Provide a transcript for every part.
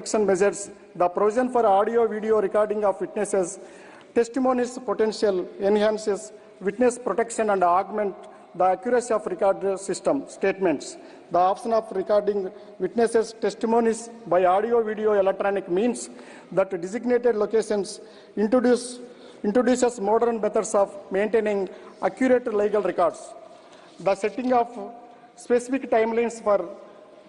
protection measures, the provision for audio-video recording of witnesses, testimonies potential enhances witness protection and augment the accuracy of record system statements. The option of recording witnesses' testimonies by audio-video electronic means that designated locations introduces modern methods of maintaining accurate legal records. The setting of specific timelines for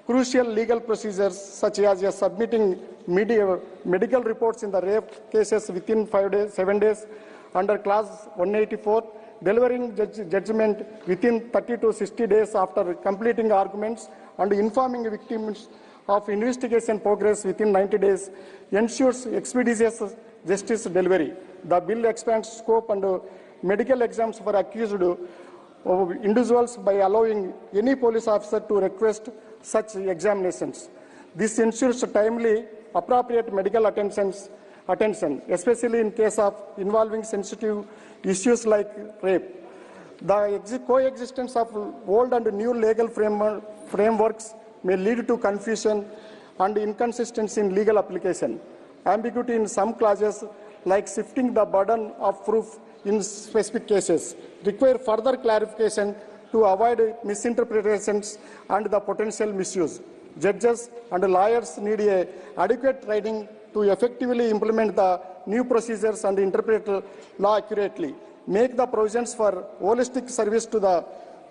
crucial legal procedures such as submitting medical reports in the rape cases within 7 days under clause 184, delivering judgment within 30 to 60 days after completing arguments, and informing victims of investigation progress within 90 days ensures expeditious justice delivery. The bill expands scope and medical exams for accused individuals by allowing any police officer to request such examinations. This ensures timely, appropriate medical attention, especially in case of involving sensitive issues like rape. The coexistence of old and new legal frameworks may lead to confusion and inconsistency in legal application. Ambiguity in some clauses, like shifting the burden of proof in specific cases, require further clarification to avoid misinterpretations and the potential misuse. Judges and lawyers need adequate training to effectively implement the new procedures and interpret law accurately. Make the provisions for holistic service to the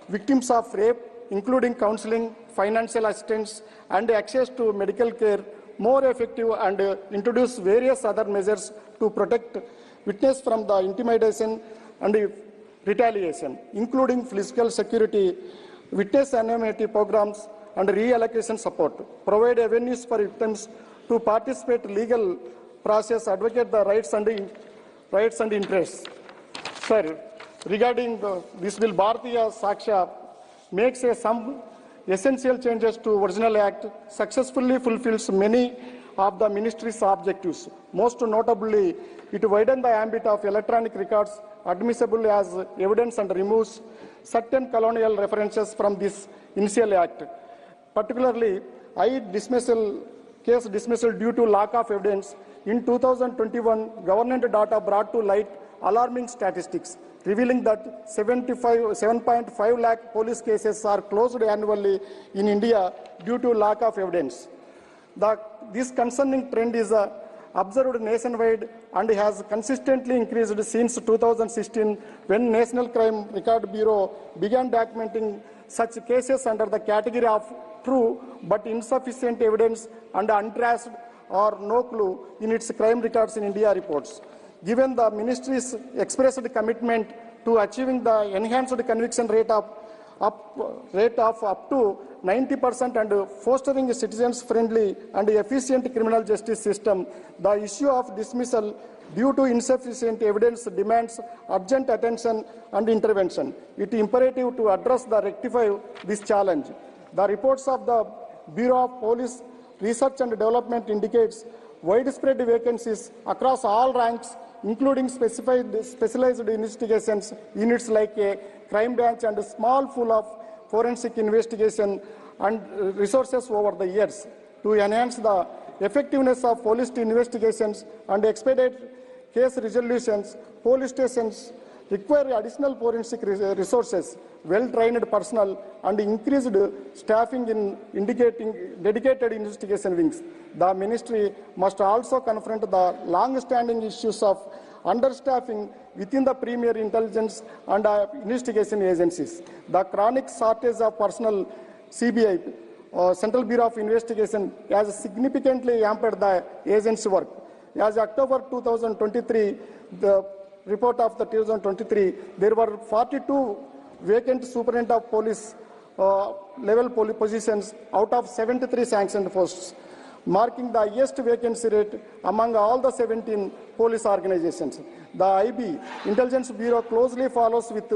victims of rape, including counseling, financial assistance, and access to medical care, more effective, and introduce various other measures to protect witness from the intimidation and retaliation, including physical security, witness anonymity programs, and reallocation support. Provide avenues for victims to participate in legal process, advocate the rights and interests. Sir, regarding this bill, Bharatiya Saksha makes some essential changes to original act, successfully fulfills many of the ministry's objectives. Most notably, it widens the ambit of electronic records admissible as evidence and removes certain colonial references from this initial act. Particularly, case dismissal due to lack of evidence. In 2021, government data brought to light alarming statistics, revealing that 7.5 lakh police cases are closed annually in India due to lack of evidence. This concerning trend is observed nationwide and has consistently increased since 2016, when National Crime Record Bureau began documenting such cases under the category of true but insufficient evidence and untraced or no clue in its crime records in India reports. Given the ministry's expressed commitment to achieving the enhanced conviction rate of up to 90% and fostering a citizens-friendly and efficient criminal justice system, the issue of dismissal due to insufficient evidence demands urgent attention and intervention. It is imperative to address and rectify this challenge. The reports of the Bureau of Police Research and Development indicates widespread vacancies across all ranks, including specialized investigations units like a crime branch and a small pool of forensic investigation and resources over the years. To enhance the effectiveness of police investigations and expedite case resolutions, police stations require additional forensic resources, well-trained personnel, and increased staffing in dedicated investigation wings. The ministry must also confront the long-standing issues of understaffing within the premier intelligence and investigation agencies. The chronic shortage of personnel, CBI, Central Bureau of Investigation, has significantly hampered the agency work. As October 2023, the report of the 2023, there were 42 vacant superintendent of police level positions out of 73 sanctioned posts, marking the highest vacancy rate among all the 17 police organizations. The IB, Intelligence Bureau, closely follows with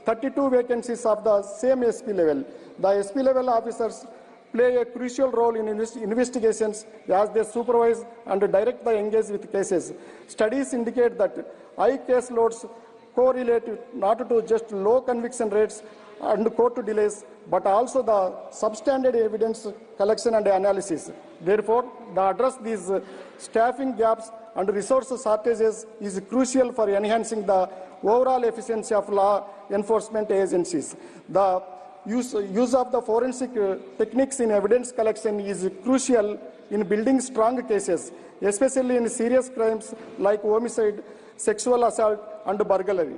32 vacancies of the same SP level. The SP level officers play a crucial role in investigations as they supervise and direct the engage with cases. Studies indicate that high case loads correlate not to just low conviction rates and court delays, but also the substandard evidence collection and analysis. Therefore, the address these staffing gaps and resource shortages is crucial for enhancing the overall efficiency of law enforcement agencies. The use of the forensic techniques in evidence collection is crucial in building strong cases, especially in serious crimes like homicide, sexual assault, and burglary.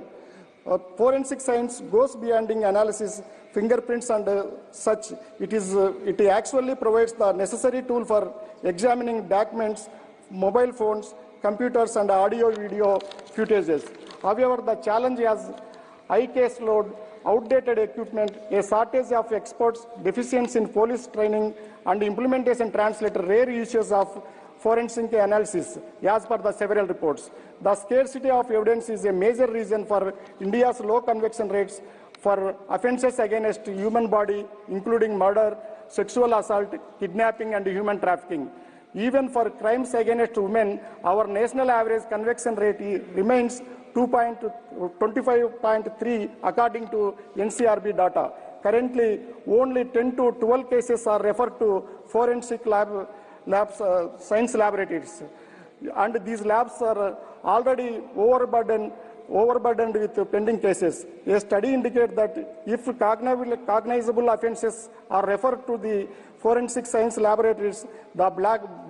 Forensic science goes beyond analysis, fingerprints, and such. It actually provides the necessary tool for examining documents, mobile phones, computers, and audio-video footages. However, the challenge is high case load, outdated equipment, a shortage of experts, deficiency in police training, and implementation translator rare issues of forensic analysis, as per the several reports. The scarcity of evidence is a major reason for India's low conviction rates for offences against human body, including murder, sexual assault, kidnapping, and human trafficking. Even for crimes against women, our national average conviction rate remains 25.3 according to NCRB data. Currently, only 10 to 12 cases are referred to forensic science laboratories, and these labs are already overburdened with pending cases. A study indicates that if cognizable offences are referred to the forensic science laboratories, the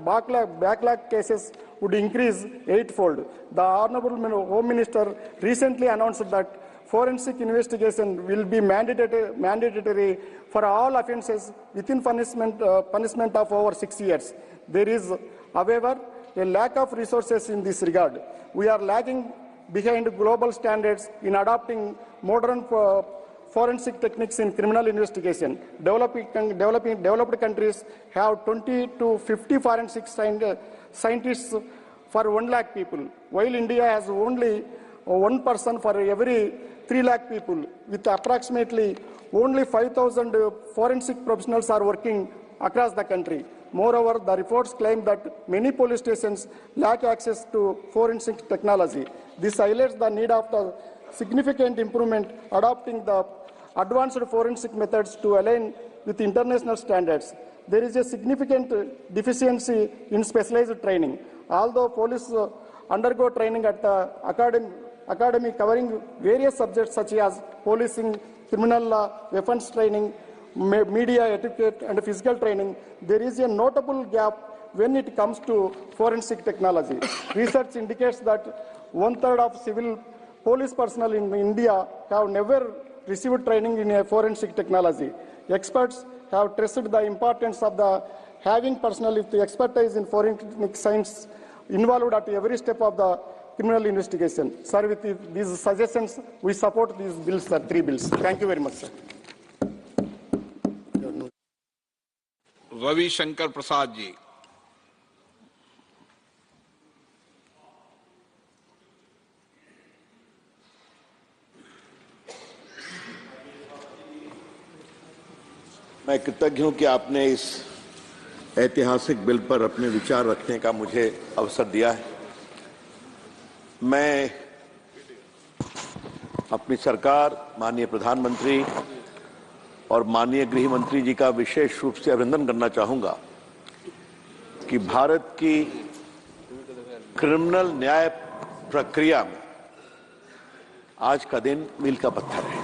backlog cases would increase eightfold. The Honorable Home Minister recently announced that forensic investigation will be mandatory for all offences within punishment of over 6 years. There is, however, a lack of resources in this regard. We are lagging behind global standards in adopting modern forensic techniques in criminal investigation. Developed countries have 20 to 50 forensic scientists for 1 lakh people, while India has only 1 person for every 3 lakh people, with approximately only 5,000 forensic professionals are working across the country. Moreover, the reports claim that many police stations lack access to forensic technology. This highlights the need of the significant improvement adopting the advanced forensic methods to align with international standards. There is a significant deficiency in specialized training. Although police undergo training at the academy covering various subjects such as policing, criminal law, weapons training, media etiquette, and physical training, there is a notable gap when it comes to forensic technology. Research indicates that 1/3 of civil police personnel in India have never received training in a forensic technology. Experts have stressed the importance of having personnel with the expertise in forensic science involved at every step of the criminal investigation. Sir, with these suggestions, we support these bills, sir, 3 bills. Thank you very much, sir. Ravi Shankar Prasad ji. मैं कृतज्ञ हूं कि आपने इस ऐतिहासिक bill पर अपने विचार रखने का मुझे अवसर दिया है। मैं अपनी सरकार, माननीय प्रधानमंत्री और माननीय गृह मंत्री जी का विशेष रूप से अभिनंदन करना चाहूंगा कि भारत की क्रिमिनल न्याय प्रक्रिया में आज का दिन मील का पत्थर है,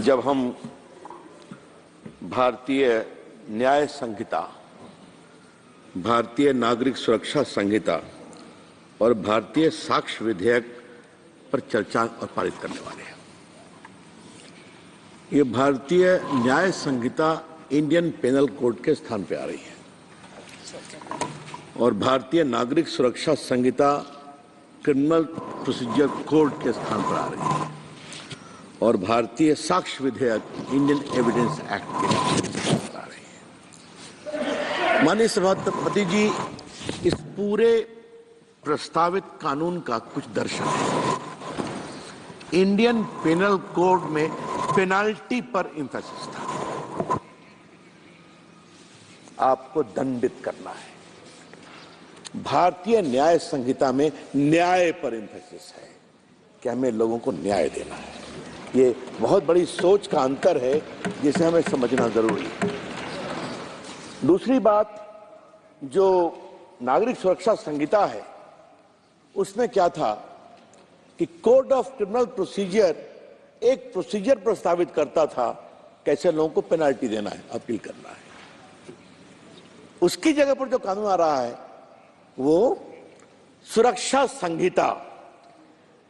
जब हम भारतीय न्याय संहिता, भारतीय नागरिक सुरक्षा संहिता और भारतीय साक्ष्य विधेयक पर चर्चा और पारित करने वाले हैं। ये भारतीय न्याय संहिता इंडियन पेनल कोड के स्थान पर आ रही है और भारतीय नागरिक सुरक्षा संहिता क्रिमिनल प्रोसीजर कोड के स्थान पर आ रही है और भारतीय साक्ष्य विधेयक इंडियन एविडेंस एक्ट के स्थान पर आ रही है। माननीय सभापति जी, इस पूरे प्रस्तावित कानून का कुछ दर्शन है। इंडियन पेनल कोड में पेनाल्टी पर इंफेसिस था, आपको दंडित करना है। भारतीय न्याय संहिता में न्याय पर इंफेसिस है कि हमें लोगों को न्याय देना है। ये बहुत बड़ी सोच का अंतर है जिसे हमें समझना जरूरी है। दूसरी बात, जो नागरिक सुरक्षा संहिता है उसमें क्या था कि कोड ऑफ क्रिमिनल प्रोसीजर एक प्रोसीजर प्रस्तावित करता था कैसे लोगों को पेनल्टी देना है, अपील करना है। उसकी जगह पर जो कानून आ रहा है वो सुरक्षा संहिता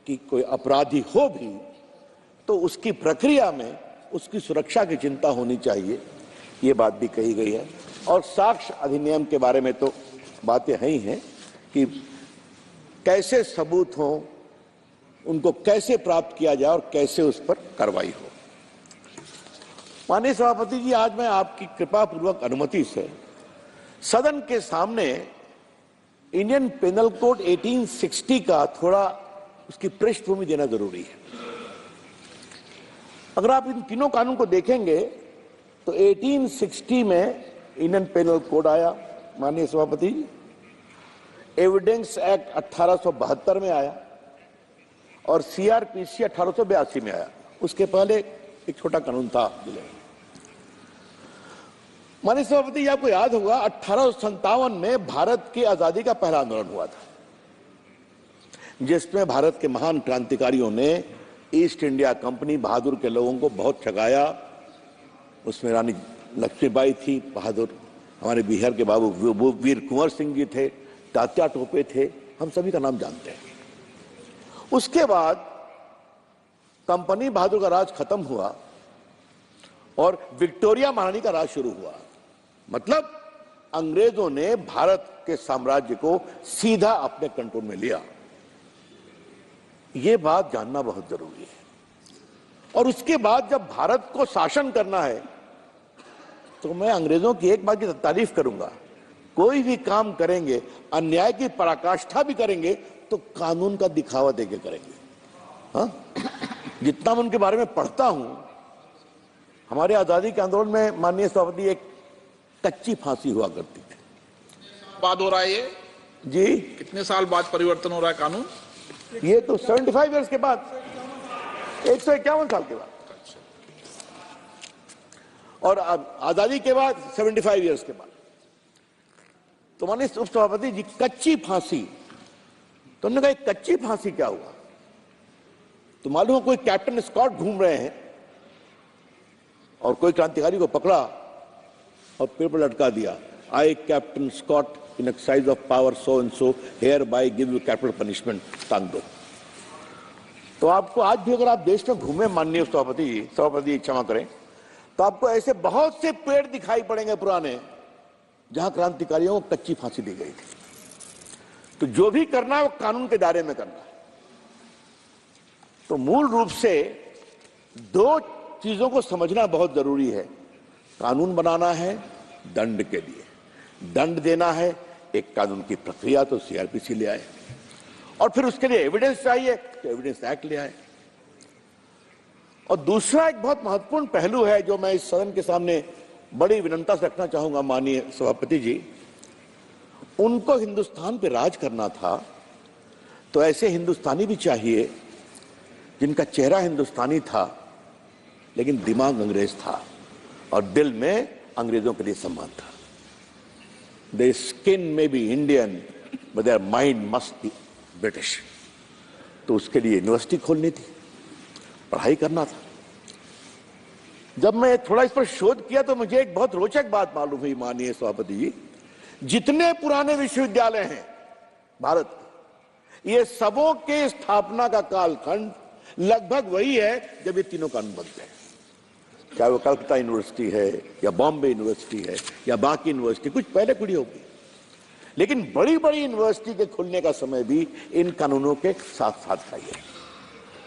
कि कोई अपराधी हो भी तो उसकी प्रक्रिया में उसकी सुरक्षा की चिंता होनी चाहिए, ये बात भी कही गई है। और साक्ष्य अधिनियम के बारे में तो बातें हैं ही हैं कि कैसे सबूत हो, उनको कैसे प्राप्त किया जाए और कैसे उस पर कार्रवाई हो। माननीय सभापति जी, आज मैं आपकी कृपा पूर्वक अनुमति से सदन के सामने इंडियन पेनल कोड 1860 का थोड़ा उसकी पृष्ठभूमि देना जरूरी है। अगर आप इन तीनों कानून को देखेंगे तो 1860 में इंडियन पेनल कोड आया माननीय सभापति, एविडेंस एक्ट 1872 में आया और सीआरपीसी 1882 में आया। उसके पहले एक छोटा कानून था। माननीय सभापति, आपको याद होगा 1857 में भारत की आजादी का पहला आंदोलन हुआ था, जिसमें भारत के महान क्रांतिकारियों ने ईस्ट इंडिया कंपनी बहादुर के लोगों को बहुत ठगाया। उसमें रानी लक्ष्मीबाई थी बहादुर, हमारे बिहार के बाबू वीर कुंवर सिंह जी थे, तात्या टोपे थे, हम सभी का नाम जानते हैं। उसके बाद कंपनी बहादुर का राज खत्म हुआ और विक्टोरिया महारानी का राज शुरू हुआ। मतलब अंग्रेजों ने भारत के साम्राज्य को सीधा अपने कंट्रोल में लिया। यह बात जानना बहुत जरूरी है। और उसके बाद जब भारत को शासन करना है तो मैं अंग्रेजों की एक बात की तारीफ करूंगा, कोई भी काम करेंगे, अन्याय की पराकाष्ठा भी करेंगे तो कानून का दिखावा देके करेंगे। हाँ, जितना मैं उनके बारे में पढ़ता हूं, हमारे आजादी के आंदोलन में माननीय सभापति एक कच्ची फांसी हुआ करती थी। बाद हो रहा है ये जी, कितने साल बाद परिवर्तन हो रहा है कानून? ये तो 75 इयर्स के बाद, 151 साल के बाद, और आजादी के बाद 75 इयर्स के बाद। तो माननीय उपसभापति जी, कच्ची फांसी, तो हमने कहा कच्ची फांसी क्या हुआ? तो मालूम हो कोई कैप्टन स्कॉट घूम रहे हैं और कोई क्रांतिकारी को पकड़ा और पेड़ पर लटका दिया, I captain Scott in exercise of power so and so hereby give you capital punishment, टांग दो। तो आपको आज भी अगर आप देश में घूमे माननीय सभापति क्षमा करें, तो आपको ऐसे बहुत से पेड़ दिखाई पड़ेंगे पुराने जहां क्रांतिकारियों को कच्ची फांसी दी गई थी। तो जो भी करना है वो कानून के दायरे में करना है। तो मूल रूप से दो चीजों को समझना बहुत जरूरी है। कानून बनाना है दंड के लिए, दंड देना है एक कानून की प्रक्रिया, तो सीआरपीसी ले आए, और फिर उसके लिए एविडेंस चाहिए तो एविडेंस एक्ट ले आए। और दूसरा एक बहुत महत्वपूर्ण पहलू है जो मैं इस सदन के सामने बड़ी विनम्रता से रखना चाहूंगा माननीय सभापति जी, उनको हिंदुस्तान पे राज करना था तो ऐसे हिंदुस्तानी भी चाहिए जिनका चेहरा हिंदुस्तानी था लेकिन दिमाग अंग्रेज था और दिल में अंग्रेजों के लिए सम्मान था। Their skin may be Indian, but their mind must be British. तो उसके लिए यूनिवर्सिटी खोलनी थी, पढ़ाई करना था। जब मैं थोड़ा इस पर शोध किया तो मुझे एक बहुत रोचक बात मालूम हुई माननीय सभापति जी, जितने पुराने विश्वविद्यालय हैं भारत के, ये सबों के स्थापना का कालखंड लगभग वही है जब ये तीनों कानून बनते हैं। चाहे वो कलकत्ता यूनिवर्सिटी है या बॉम्बे यूनिवर्सिटी है या बाकी यूनिवर्सिटी, कुछ पहले खुली होगी, लेकिन बड़ी बड़ी यूनिवर्सिटी के खुलने का समय भी इन कानूनों के साथ साथ का ही है।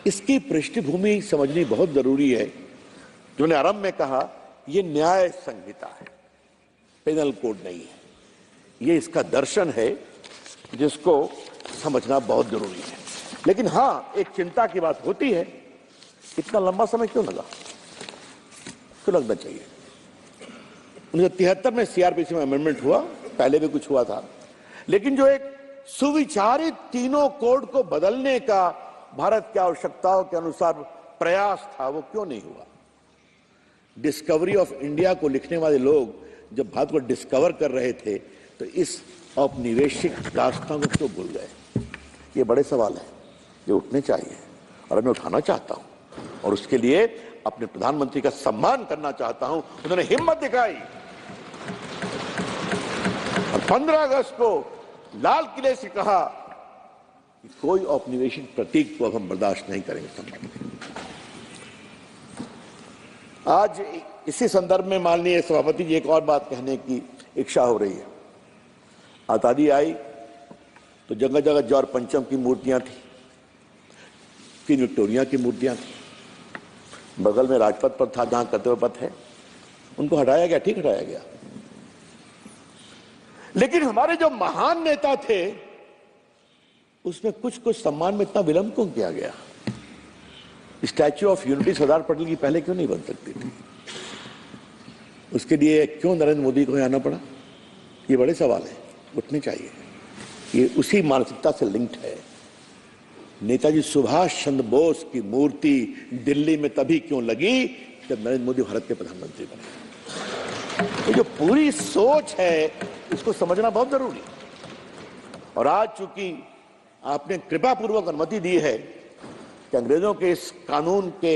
इसकी पृष्ठभूमि समझनी बहुत जरूरी है। जो मैंने आरंभ में कहा, ये न्याय संहिता है, पेनल कोड नहीं है। ये इसका दर्शन है जिसको समझना बहुत जरूरी है। लेकिन हाँ, एक चिंता की बात होती है, इतना लंबा समय क्यों लगा, क्यों लगना चाहिए? 1973 में सीआरपीसी में अमेंडमेंट हुआ, पहले भी कुछ हुआ था, लेकिन जो एक सुविचारित तीनों कोड को बदलने का भारत की आवश्यकताओं के अनुसार प्रयास था, वो क्यों नहीं हुआ? डिस्कवरी ऑफ इंडिया को लिखने वाले लोग जब भारत को डिस्कवर कर रहे थे तो इस औपनिवेशिक दास्तां को क्यों भूल गए? ये बड़े सवाल है, ये उठने चाहिए और मैं उठाना चाहता हूं और उसके लिए अपने प्रधानमंत्री का सम्मान करना चाहता हूं। उन्होंने हिम्मत दिखाई और 15 अगस्त को लाल किले से कहा कि कोई औपनिवेशिक प्रतीक को अब हम बर्दाश्त नहीं करेंगे। आज इसी संदर्भ में माननीय सभापति जी एक और बात कहने की इच्छा हो रही है। आजादी आई तो जगह जगह जौहर पंचम की मूर्तियां थी, 3 विक्टोरिया की मूर्तियां थी, बगल में राजपथ पर था जहां कर्तव्य पथ है, उनको हटाया गया, ठीक हटाया गया। लेकिन हमारे जो महान नेता थे उसमें कुछ सम्मान में इतना विलंब क्यों किया गया? Statue of unity Sardar Patel की पहले क्यों नहीं बन सकती थी? उसके लिए क्यों नरेंद्र मोदी को आना पड़ा? ये बड़े सवाल है, उठने चाहिए। ये उसी मानसिकता से लिंक्ड है। नेताजी सुभाष चंद्र बोस की मूर्ति दिल्ली में तभी क्यों लगी जब नरेंद्र मोदी भारत के प्रधानमंत्री बने? तो जो पूरी सोच है इसको समझना बहुत जरूरी है। और आज चूंकि आपने कृपा पूर्वक अनुमति दी है कि अंग्रेजों के इस कानून के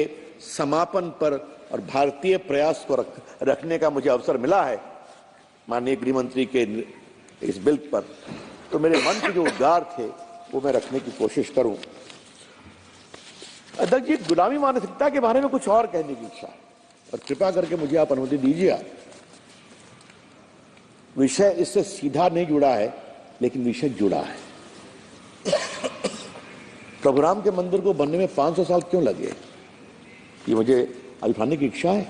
समापन पर और भारतीय प्रयास को रखने का मुझे अवसर मिला है माननीय गृह मंत्री के इस बिल पर, तो मेरे मन के जो उद्गार थे वो मैं रखने की कोशिश करूं। अध्यक्ष जी, गुलामी मानसिकता के बारे में कुछ और कहने की इच्छा है और कृपा करके मुझे आप अनुमति दीजिए। विषय इससे सीधा नहीं जुड़ा है लेकिन विषय जुड़ा है। प्रभु राम के मंदिर को बनने में 500 साल क्यों लगे, ये मुझे अल्फाने की इच्छा है।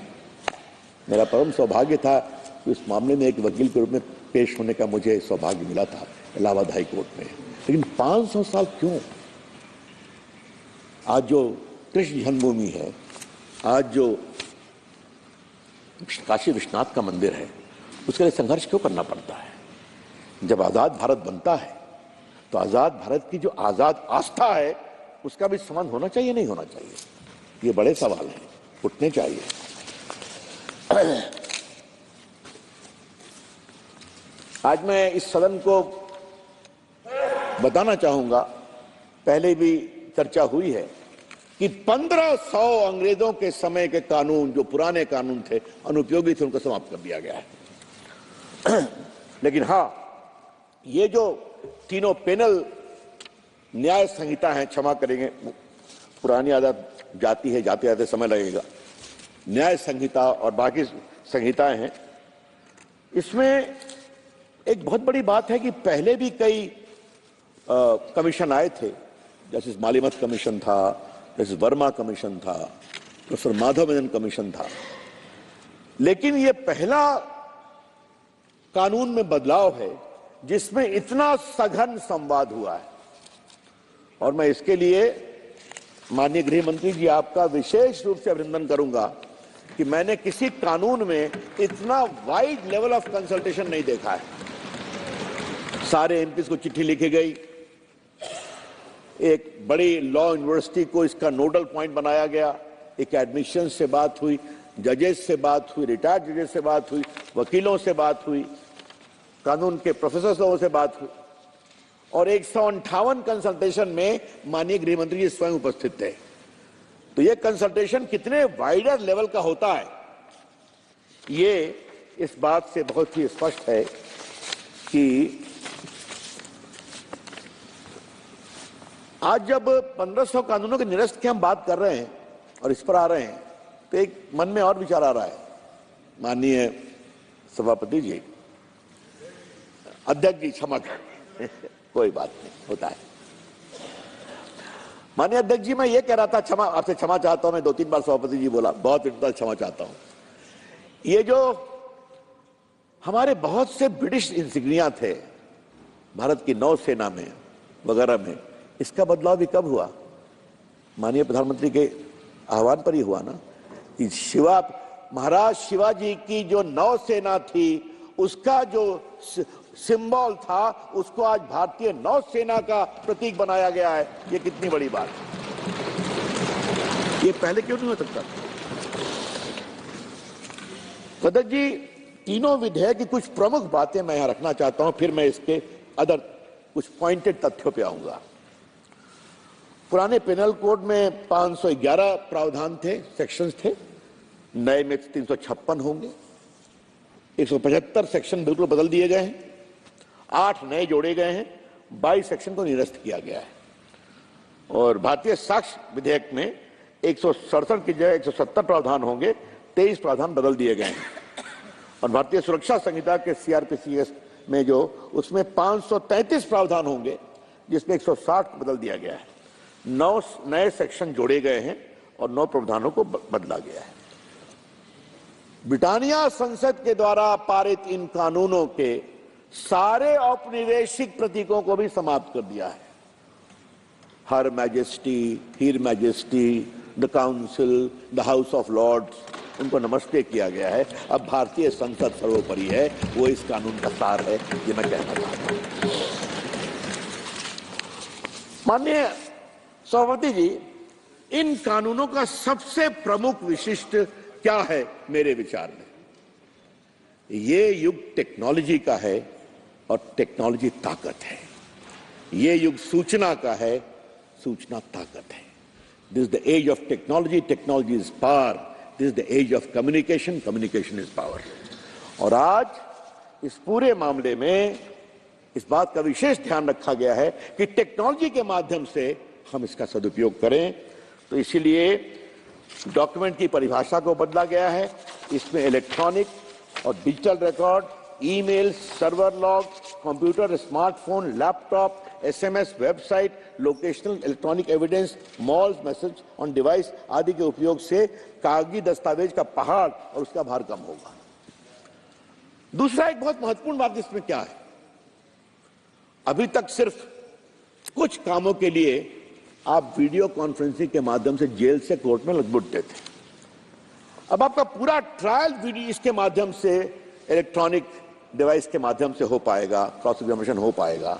मेरा परम सौभाग्य था कि इस मामले में एक वकील के रूप में पेश होने का मुझे सौभाग्य मिला था इलाहाबाद हाई कोर्ट में। लेकिन 500 साल क्यों? आज जो कृष्ण जन्मभूमि है, आज जो काशी विश्वनाथ का मंदिर है, उसके लिए संघर्ष क्यों करना पड़ता है? जब आजाद भारत बनता है तो आजाद भारत की जो आजाद आस्था है उसका भी संबंध होना चाहिए, नहीं होना चाहिए? ये बड़े सवाल हैं, उठने चाहिए। आज मैं इस सदन को बताना चाहूंगा, पहले भी चर्चा हुई है कि 1500 अंग्रेजों के समय के कानून, जो पुराने कानून थे, अनुपयोगी थे, उनको समाप्त कर दिया गया है। लेकिन हां, ये जो तीनों पेनल न्याय संहिता है, क्षमा करेंगे पुरानी आदत जाती है, जाते जाते समय लगेगा, न्याय संहिता और बाकी संहिताएं हैं, इसमें एक बहुत बड़ी बात है कि पहले भी कई कमीशन आए थे, जैसे मालीमत कमीशन था, जैसे वर्मा कमीशन था, प्रोफेसर माधव मेनन कमीशन था, लेकिन ये पहला कानून में बदलाव है जिसमें इतना सघन संवाद हुआ है। और मैं इसके लिए माननीय गृह मंत्री जी आपका विशेष रूप से अभिनंदन करूंगा कि मैंने किसी कानून में इतना वाइड लेवल ऑफ कंसल्टेशन नहीं देखा है। सारे एमपीज को चिट्ठी लिखी गई, एक बड़ी लॉ यूनिवर्सिटी को इसका नोडल पॉइंट बनाया गया, एक एडमिशन से बात हुई, जजेस से बात हुई, रिटायर्ड जजेस से बात हुई, वकीलों से बात हुई, कानून के प्रोफेसर लोगों से बात हुई, और 158 कंसल्टेशन में माननीय गृह मंत्री जी स्वयं उपस्थित थे। तो ये कंसल्टेशन कितने वाइडर लेवल का होता है, ये इस बात से बहुत ही स्पष्ट है कि आज जब 1500 कानूनों के निरस्त की हम बात कर रहे हैं और इस पर आ रहे हैं, तो एक मन में और विचार आ रहा है। माननीय सभापति जी, अध्यक्ष जी, क्षमा करें, कोई बात नहीं, होता है। माननीय अध्यक्ष जी, मैं ये कह रहा था, क्षमा, आपसे क्षमा चाहता हूं, मैं 2-3 बार सभापति जी बोला, बहुत क्षमा चाहता हूं। ये जो हमारे बहुत से ब्रिटिश इंसिग्निया थे भारत की नौसेना में वगैरह में, इसका बदलाव भी कब हुआ? माननीय प्रधानमंत्री के आह्वान पर ही हुआ ना, कि महाराज शिवाजी की जो नौसेना थी उसका जो सिंबल था उसको आज भारतीय नौसेना का प्रतीक बनाया गया है। ये कितनी बड़ी बात है, ये पहले क्यों नहीं हो सकता? अध्यक्ष जी, तीनों विधेयक की कुछ प्रमुख बातें मैं यहां रखना चाहता हूं, फिर मैं इसके अदर कुछ पॉइंटेड तथ्यों पे आऊंगा। पुराने पेनल कोड में 511 प्रावधान थे, सेक्शंस थे, नए में 356 होंगे। 175 सेक्शन बिल्कुल बदल दिए गए हैं, 8 नए जोड़े गए हैं, 22 सेक्शन को निरस्त किया गया है। और भारतीय साक्ष्य विधेयक में 167 की जगह 170 प्रावधान होंगे, 23 प्रावधान बदल दिए गए हैं। और भारतीय सुरक्षा संहिता के CRPCS में जो उसमें 533 प्रावधान होंगे, जिसमें 160 बदल दिया गया है। 9 नए सेक्शन जोड़े गए हैं और 9 प्रावधानों को बदला गया है। ब्रिटानिया संसद के द्वारा पारित इन कानूनों के सारे औपनिवेशिक प्रतीकों को भी समाप्त कर दिया है। Her majesty, her majesty, the council, the house of lords, उनको नमस्ते किया गया है। अब भारतीय संसद सर्वोपरि है, वो इस कानून का सार है, ये मैं कहना चाहता हूं। माननीय सभापति जी, इन कानूनों का सबसे प्रमुख विशिष्ट क्या है मेरे विचार में? ये युग टेक्नोलॉजी का है और टेक्नोलॉजी ताकत है। ये युग सूचना का है, सूचना ताकत है। This is the age of technology, technology is power. This is the age of communication, communication is power. और आज इस पूरे मामले में इस बात का विशेष ध्यान रखा गया है कि टेक्नोलॉजी के माध्यम से हम इसका सदुपयोग करें। तो इसीलिए डॉक्यूमेंट की परिभाषा को बदला गया है। इसमें इलेक्ट्रॉनिक और digital record, email, server log, computer, smartphone, laptop, SMS, website, locational electronic evidence, malls, message on device आदि के उपयोग से कागजी दस्तावेज का पहाड़ और उसका भार कम होगा। दूसरा एक बहुत महत्वपूर्ण बात इसमें क्या है, अभी तक सिर्फ कुछ कामों के लिए आप वीडियो कॉन्फ्रेंसिंग के माध्यम से जेल से कोर्ट में लग-बुटते थे। अब आपका पूरा ट्रायल वीडियो इसके माध्यम से, इलेक्ट्रॉनिक डिवाइस के माध्यम से हो पाएगा, क्रॉस एग्जामिनेशन हो पाएगा,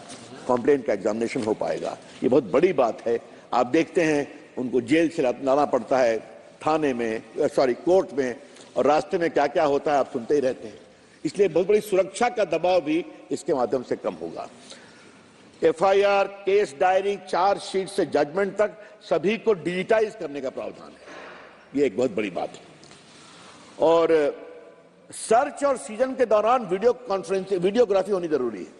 कंप्लेंट का एग्जामिनेशन हो पाएगा। ये बहुत बड़ी बात है। आप देखते हैं उनको जेल से लाना पड़ता है थाने में, कोर्ट में, और रास्ते में क्या क्या होता है आप सुनते ही रहते हैं। इसलिए बहुत बड़ी सुरक्षा का दबाव भी इसके माध्यम से कम होगा। FIR, केस डायरी, चार्जशीट से जजमेंट तक सभी को डिजिटाइज करने का प्रावधान है। ये एक बहुत बड़ी बात है। और सर्च और सीजन के दौरान वीडियोग्राफी होनी जरूरी है,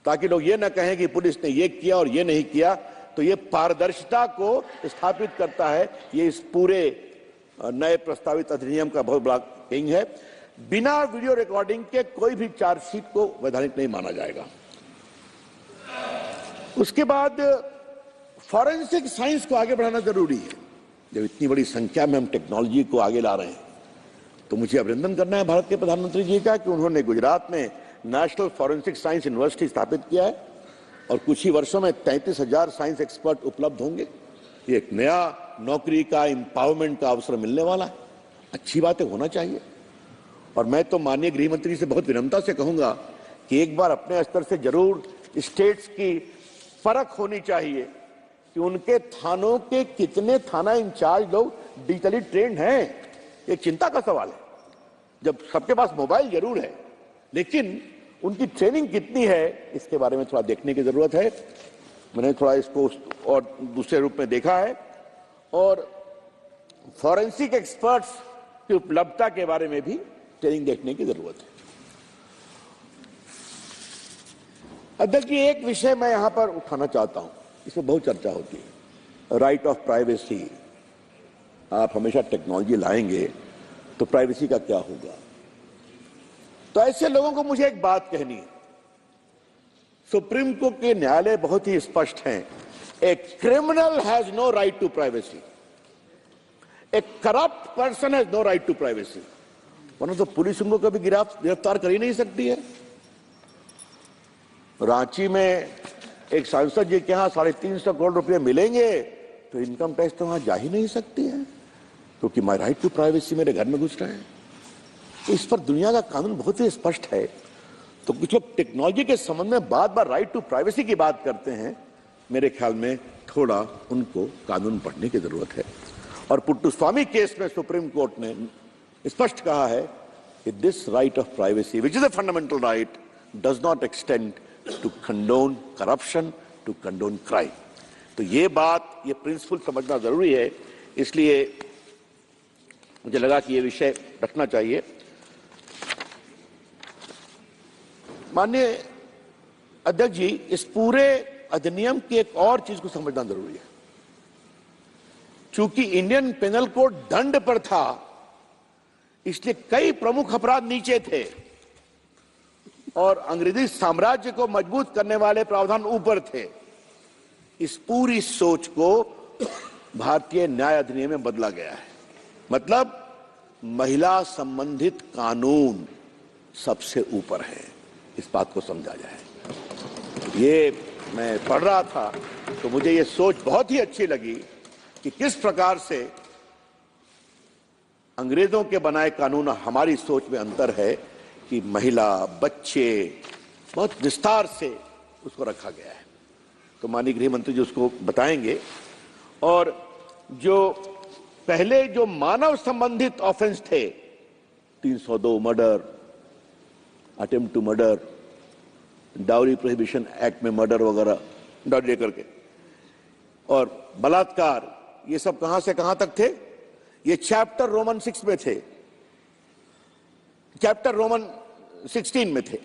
ताकि लोग ये न कहें कि पुलिस ने ये किया और ये नहीं किया। तो ये पारदर्शिता को स्थापित करता है। ये इस पूरे नए प्रस्तावित अधिनियम का बहुत बड़ा एंग है। बिना वीडियो रिकॉर्डिंग के कोई भी चार्जशीट को वैधानिक नहीं माना जाएगा। उसके बाद फॉरेंसिक साइंस को आगे बढ़ाना जरूरी है। जब इतनी बड़ी संख्या में हम टेक्नोलॉजी को आगे ला रहे हैं, तो मुझे अभिनंदन करना है भारत के प्रधानमंत्री जी का कि उन्होंने गुजरात में नेशनल फॉरेंसिक साइंस यूनिवर्सिटी स्थापित किया है और कुछ ही वर्षों में 33,000 साइंस एक्सपर्ट उपलब्ध होंगे। ये एक नया नौकरी का, एम्पावरमेंट का अवसर मिलने वाला है। अच्छी बातें होना चाहिए। और मैं तो माननीय गृह मंत्री से बहुत विनम्रता से कहूंगा कि एक बार अपने स्तर से जरूर स्टेट्स की फर्क होनी चाहिए कि उनके थानों के कितने थाना इंचार्ज लोग डिजिटली ट्रेंड हैं। एक चिंता का सवाल है। जब सबके पास मोबाइल जरूर है, लेकिन उनकी ट्रेनिंग कितनी है, इसके बारे में थोड़ा देखने की जरूरत है। मैंने थोड़ा इसको और दूसरे रूप में देखा है। और फॉरेंसिक एक्सपर्ट्स की उपलब्धता के बारे में भी ट्रेनिंग देखने की जरूरत है। अध्यक्ष जी, एक विषय मैं यहां पर उठाना चाहता हूं, इसमें बहुत चर्चा होती है, राइट ऑफ प्राइवेसी। आप हमेशा टेक्नोलॉजी लाएंगे तो प्राइवेसी का क्या होगा? तो ऐसे लोगों को मुझे एक बात कहनी है। सुप्रीम कोर्ट के न्यायालय बहुत ही स्पष्ट हैं। A criminal has no right to privacy, a corrupt person has no right to privacy. वरना तो पुलिस उनको कभी गिरफ्तार कर ही नहीं सकती है। रांची में एक सांसद जी के यहां 350 करोड़ रुपए मिलेंगे तो इनकम टैक्स तो वहां जा ही नहीं सकती है, क्योंकि माई राइट टू प्राइवेसी मेरे घर में घुस रहे हैं। तो इस पर दुनिया का कानून बहुत ही स्पष्ट है। तो कुछ लोग टेक्नोलॉजी के संबंध में बार बार राइट टू प्राइवेसी की बात करते हैं। मेरे ख्याल में थोड़ा उनको कानून पढ़ने की जरूरत है। और पुट्टुस्वामी केस में सुप्रीम कोर्ट ने स्पष्ट कहा है that this right of privacy, which is a fundamental right, does not extend to condone corruption, to condone crime. तो ये बात, ये प्रिंसिपल समझना जरूरी है, इसलिए मुझे लगा कि ये विषय रखना चाहिए। माननीय अध्यक्ष जी, इस पूरे अधिनियम की एक और चीज को समझना जरूरी है। चूंकि इंडियन पेनल कोड दंड पर था, इसलिए कई प्रमुख अपराध नीचे थे और अंग्रेजी साम्राज्य को मजबूत करने वाले प्रावधान ऊपर थे। इस पूरी सोच को भारतीय न्याय अधिनियम में बदला गया है। मतलब महिला संबंधित कानून सबसे ऊपर है, इस बात को समझा जाए। ये मैं पढ़ रहा था तो मुझे ये सोच बहुत ही अच्छी लगी कि किस प्रकार से अंग्रेजों के बनाए कानून और हमारी सोच में अंतर है कि महिला, बच्चे, बहुत विस्तार से उसको रखा गया है। तो माननीय गृह मंत्री जी उसको बताएंगे। और जो पहले जो मानव संबंधित ऑफेंस थे, 302 murder, attempt to murder, dowry prohibition act में मर्डर वगैरह डाउरी करके, और बलात्कार, ये सब कहां से कहां तक थे? ये चैप्टर रोमन 6 में थे, चैप्टर रोमन 16 में थे।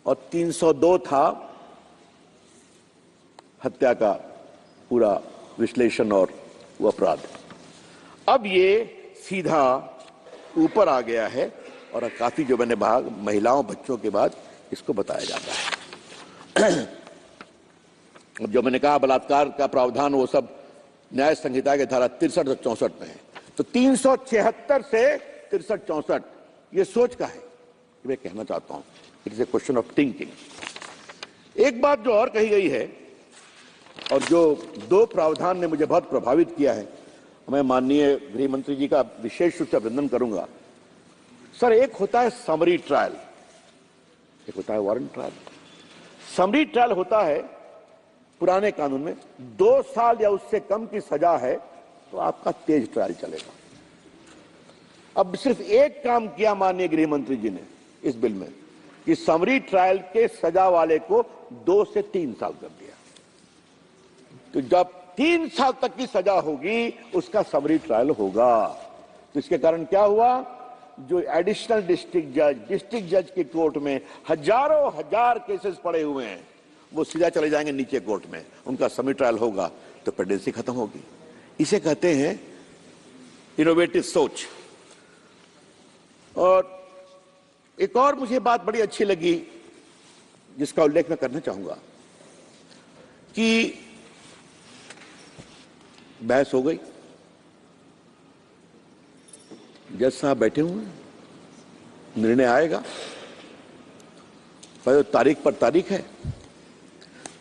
और 302 था हत्या का पूरा विश्लेषण और वो अपराध। अब ये सीधा ऊपर आ गया है और काफी जो मैंने भाग महिलाओं, बच्चों के बाद इसको बताया जाता है। अब जो मैंने कहा बलात्कार का प्रावधान वो सब न्याय संहिता के धारा 63 और 64 में है। तो 376 से 63-64 ये सोच का है, मैं कहना चाहता हूं। It is a question of thinking. एक बात जो और कही गई है और जो दो प्रावधान ने मुझे बहुत प्रभावित किया है, मैं माननीय गृह मंत्री जी का विशेष रूप से अभिनंदन करूंगा। सर, एक होता है समरी ट्रायल, एक होता है वारंट ट्रायल। समरी ट्रायल होता है पुराने कानून में 2 साल या उससे कम की सजा है तो आपका तेज ट्रायल चलेगा। अब सिर्फ एक काम किया माननीय गृह मंत्री जी ने इस बिल में कि समरी ट्रायल के सजा वाले को 2 से 3 साल कर दिया। तो जब 3 साल तक की सजा होगी उसका समरी ट्रायल होगा। तो इसके कारण क्या हुआ? जो एडिशनल डिस्ट्रिक्ट जज की कोर्ट में हजारों हजार केसेस पड़े हुए हैं, वो सीधा चले जाएंगे नीचे कोर्ट में, उनका समरी ट्रायल होगा तो पेंडेंसी खत्म होगी। इसे कहते हैं इनोवेटिव सोच। और एक और मुझे बात बड़ी अच्छी लगी जिसका उल्लेख मैं करना चाहूंगा कि बहस हो गई, जज साहब बैठे हुए हैं, निर्णय आएगा, पहले तारीख पर तारीख है,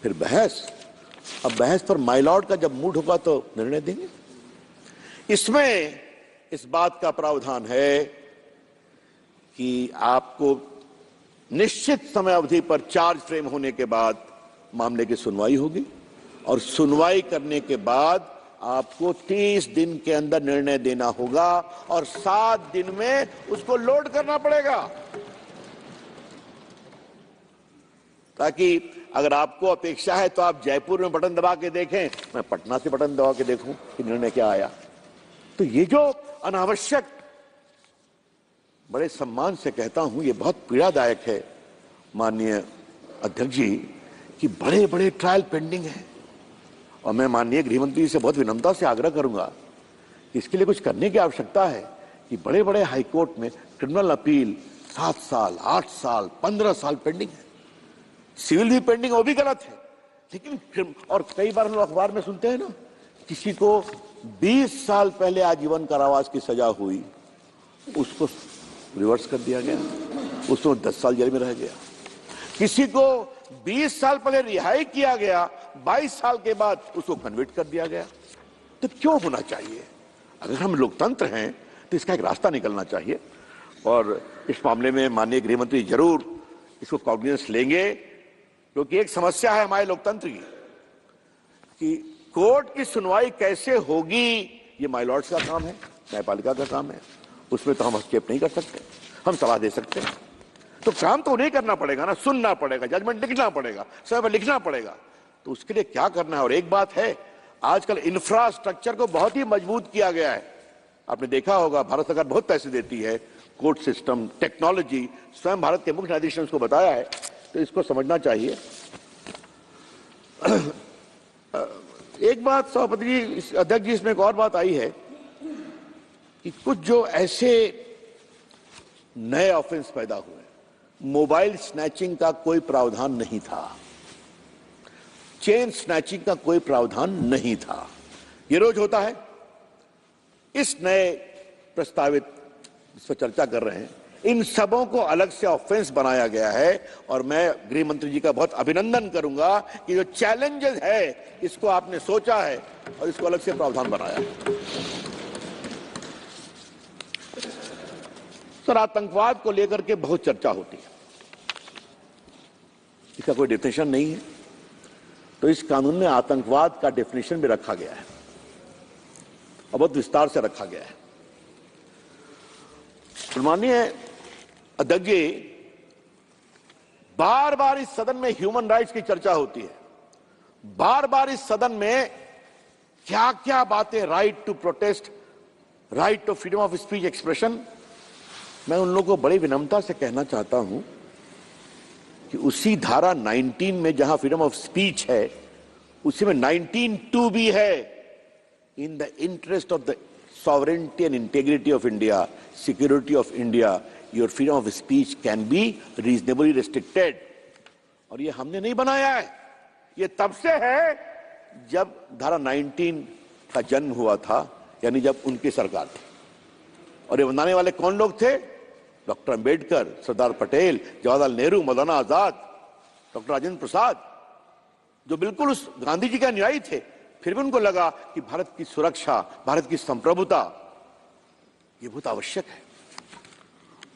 फिर बहस। अब बहस पर माय लॉर्ड का जब मूड होगा तो निर्णय देंगे। इसमें इस बात का प्रावधान है कि आपको निश्चित समय अवधि पर चार्ज फ्रेम होने के बाद मामले की सुनवाई होगी और सुनवाई करने के बाद आपको 30 दिन के अंदर निर्णय देना होगा और 7 दिन में उसको लोड करना पड़ेगा, ताकि अगर आपको अपेक्षा है तो आप जयपुर में बटन दबा के देखें, मैं पटना से बटन दबा के देखूं कि निर्णय क्या आया। तो ये जो अनावश्यक, बड़े सम्मान से कहता हूं, ये बहुत पीड़ादायक है माननीय अध्यक्ष जी कि बड़े बड़े ट्रायल पेंडिंग है। और मैं माननीय गृह मंत्री से बहुत विनम्रता से आग्रह करूंगा कि इसके लिए कुछ करने की आवश्यकता है कि बड़े बड़े हाईकोर्ट में क्रिमिनल अपील 7 साल, 8 साल, 15 साल पेंडिंग है। सिविल भी पेंडिंग, वो भी गलत है। लेकिन और कई बार हम लोग अखबार में सुनते हैं ना, किसी को 20 साल पहले आजीवन कारावास की सजा हुई, उसको रिवर्स कर दिया गया, उसको 10 साल जेल में रह गया। किसी को 20 साल पहले रिहाई किया गया, 22 साल के बाद उसको कन्विक्ट कर दिया गया। तो क्यों होना चाहिए? अगर हम लोकतंत्र हैं तो इसका एक रास्ता निकलना चाहिए। और इस मामले में माननीय गृह मंत्री जरूर इसको कॉग्निजेंस लेंगे, क्योंकि एक समस्या है हमारे लोकतंत्र की कि कोर्ट की सुनवाई कैसे होगी, ये माय लॉर्ड्स का काम है, न्यायपालिका का काम है, उसमें तो हम हस्तक्षेप नहीं कर सकते। हम सलाह दे सकते हैं। तो काम तो नहीं करना पड़ेगा ना, सुनना पड़ेगा, जजमेंट लिखना पड़ेगा, समय पर लिखना पड़ेगा। तो उसके लिए क्या करना है? और एक बात है, आजकल इंफ्रास्ट्रक्चर को बहुत ही मजबूत किया गया है। आपने देखा होगा भारत सरकार बहुत पैसे देती है, कोर्ट सिस्टम, टेक्नोलॉजी, स्वयं भारत के मुख्य न्यायाधीश ने उसको बताया है, तो इसको समझना चाहिए। एक बात सभापति जी, अध्यक्ष जी, इसमें एक और बात आई है कि कुछ जो ऐसे नए ऑफेंस पैदा हुए, मोबाइल स्नैचिंग का कोई प्रावधान नहीं था, चेन स्नैचिंग का कोई प्रावधान नहीं था, ये रोज होता है। इस नए प्रस्तावित इस पर चर्चा कर रहे हैं, इन सबों को अलग से ऑफेंस बनाया गया है। और मैं गृह मंत्री जी का बहुत अभिनंदन करूंगा कि जो चैलेंजेस है इसको आपने सोचा है और इसको अलग से प्रावधान बनाया। सर, आतंकवाद को लेकर के बहुत चर्चा होती है, इसका कोई डेफिनेशन नहीं है, तो इस कानून में आतंकवाद का डेफिनेशन भी रखा गया है और बहुत विस्तार से रखा गया है। माननीय अध्यक्ष जी, बार बार इस सदन में ह्यूमन राइट्स की चर्चा होती है, बार बार इस सदन में क्या क्या बातें, right to protest, right to freedom of speech expression. मैं उन लोगों को बड़ी विनम्रता से कहना चाहता हूं कि उसी धारा 19 में जहां फ्रीडम ऑफ स्पीच है, उसी में 19(2) भी है, in the interest of the sovereignty and integrity of India, security of India, your freedom of speech can be reasonably restricted। और ये हमने नहीं बनाया है, ये तब से है जब धारा 19 का जन्म हुआ था, यानी जब उनकी सरकार थी। और ये बनाने वाले कौन लोग थे? डॉक्टर अंबेडकर, सरदार पटेल, जवाहरलाल नेहरू, मौलाना आजाद, डॉक्टर राजेंद्र प्रसाद, जो बिल्कुल उस गांधी जी के अनुयायी थे। फिर भी उनको लगा कि भारत की सुरक्षा, भारत की संप्रभुता, ये बहुत आवश्यक है।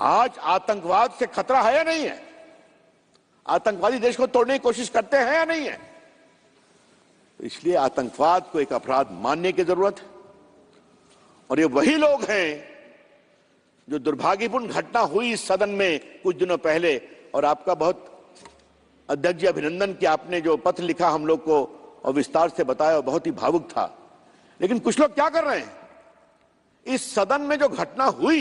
आज आतंकवाद से खतरा है या नहीं है? आतंकवादी देश को तोड़ने की कोशिश करते हैं या नहीं है? तो इसलिए आतंकवाद को एक अपराध मानने की जरूरत है। और ये वही लोग हैं जो दुर्भाग्यपूर्ण घटना हुई इस सदन में कुछ दिनों पहले, और आपका बहुत अध्यक्ष जी अभिनंदन कि आपने जो पत्र लिखा हम लोग को और विस्तार से बताया, बहुत ही भावुक था। लेकिन कुछ लोग क्या कर रहे हैं, इस सदन में जो घटना हुई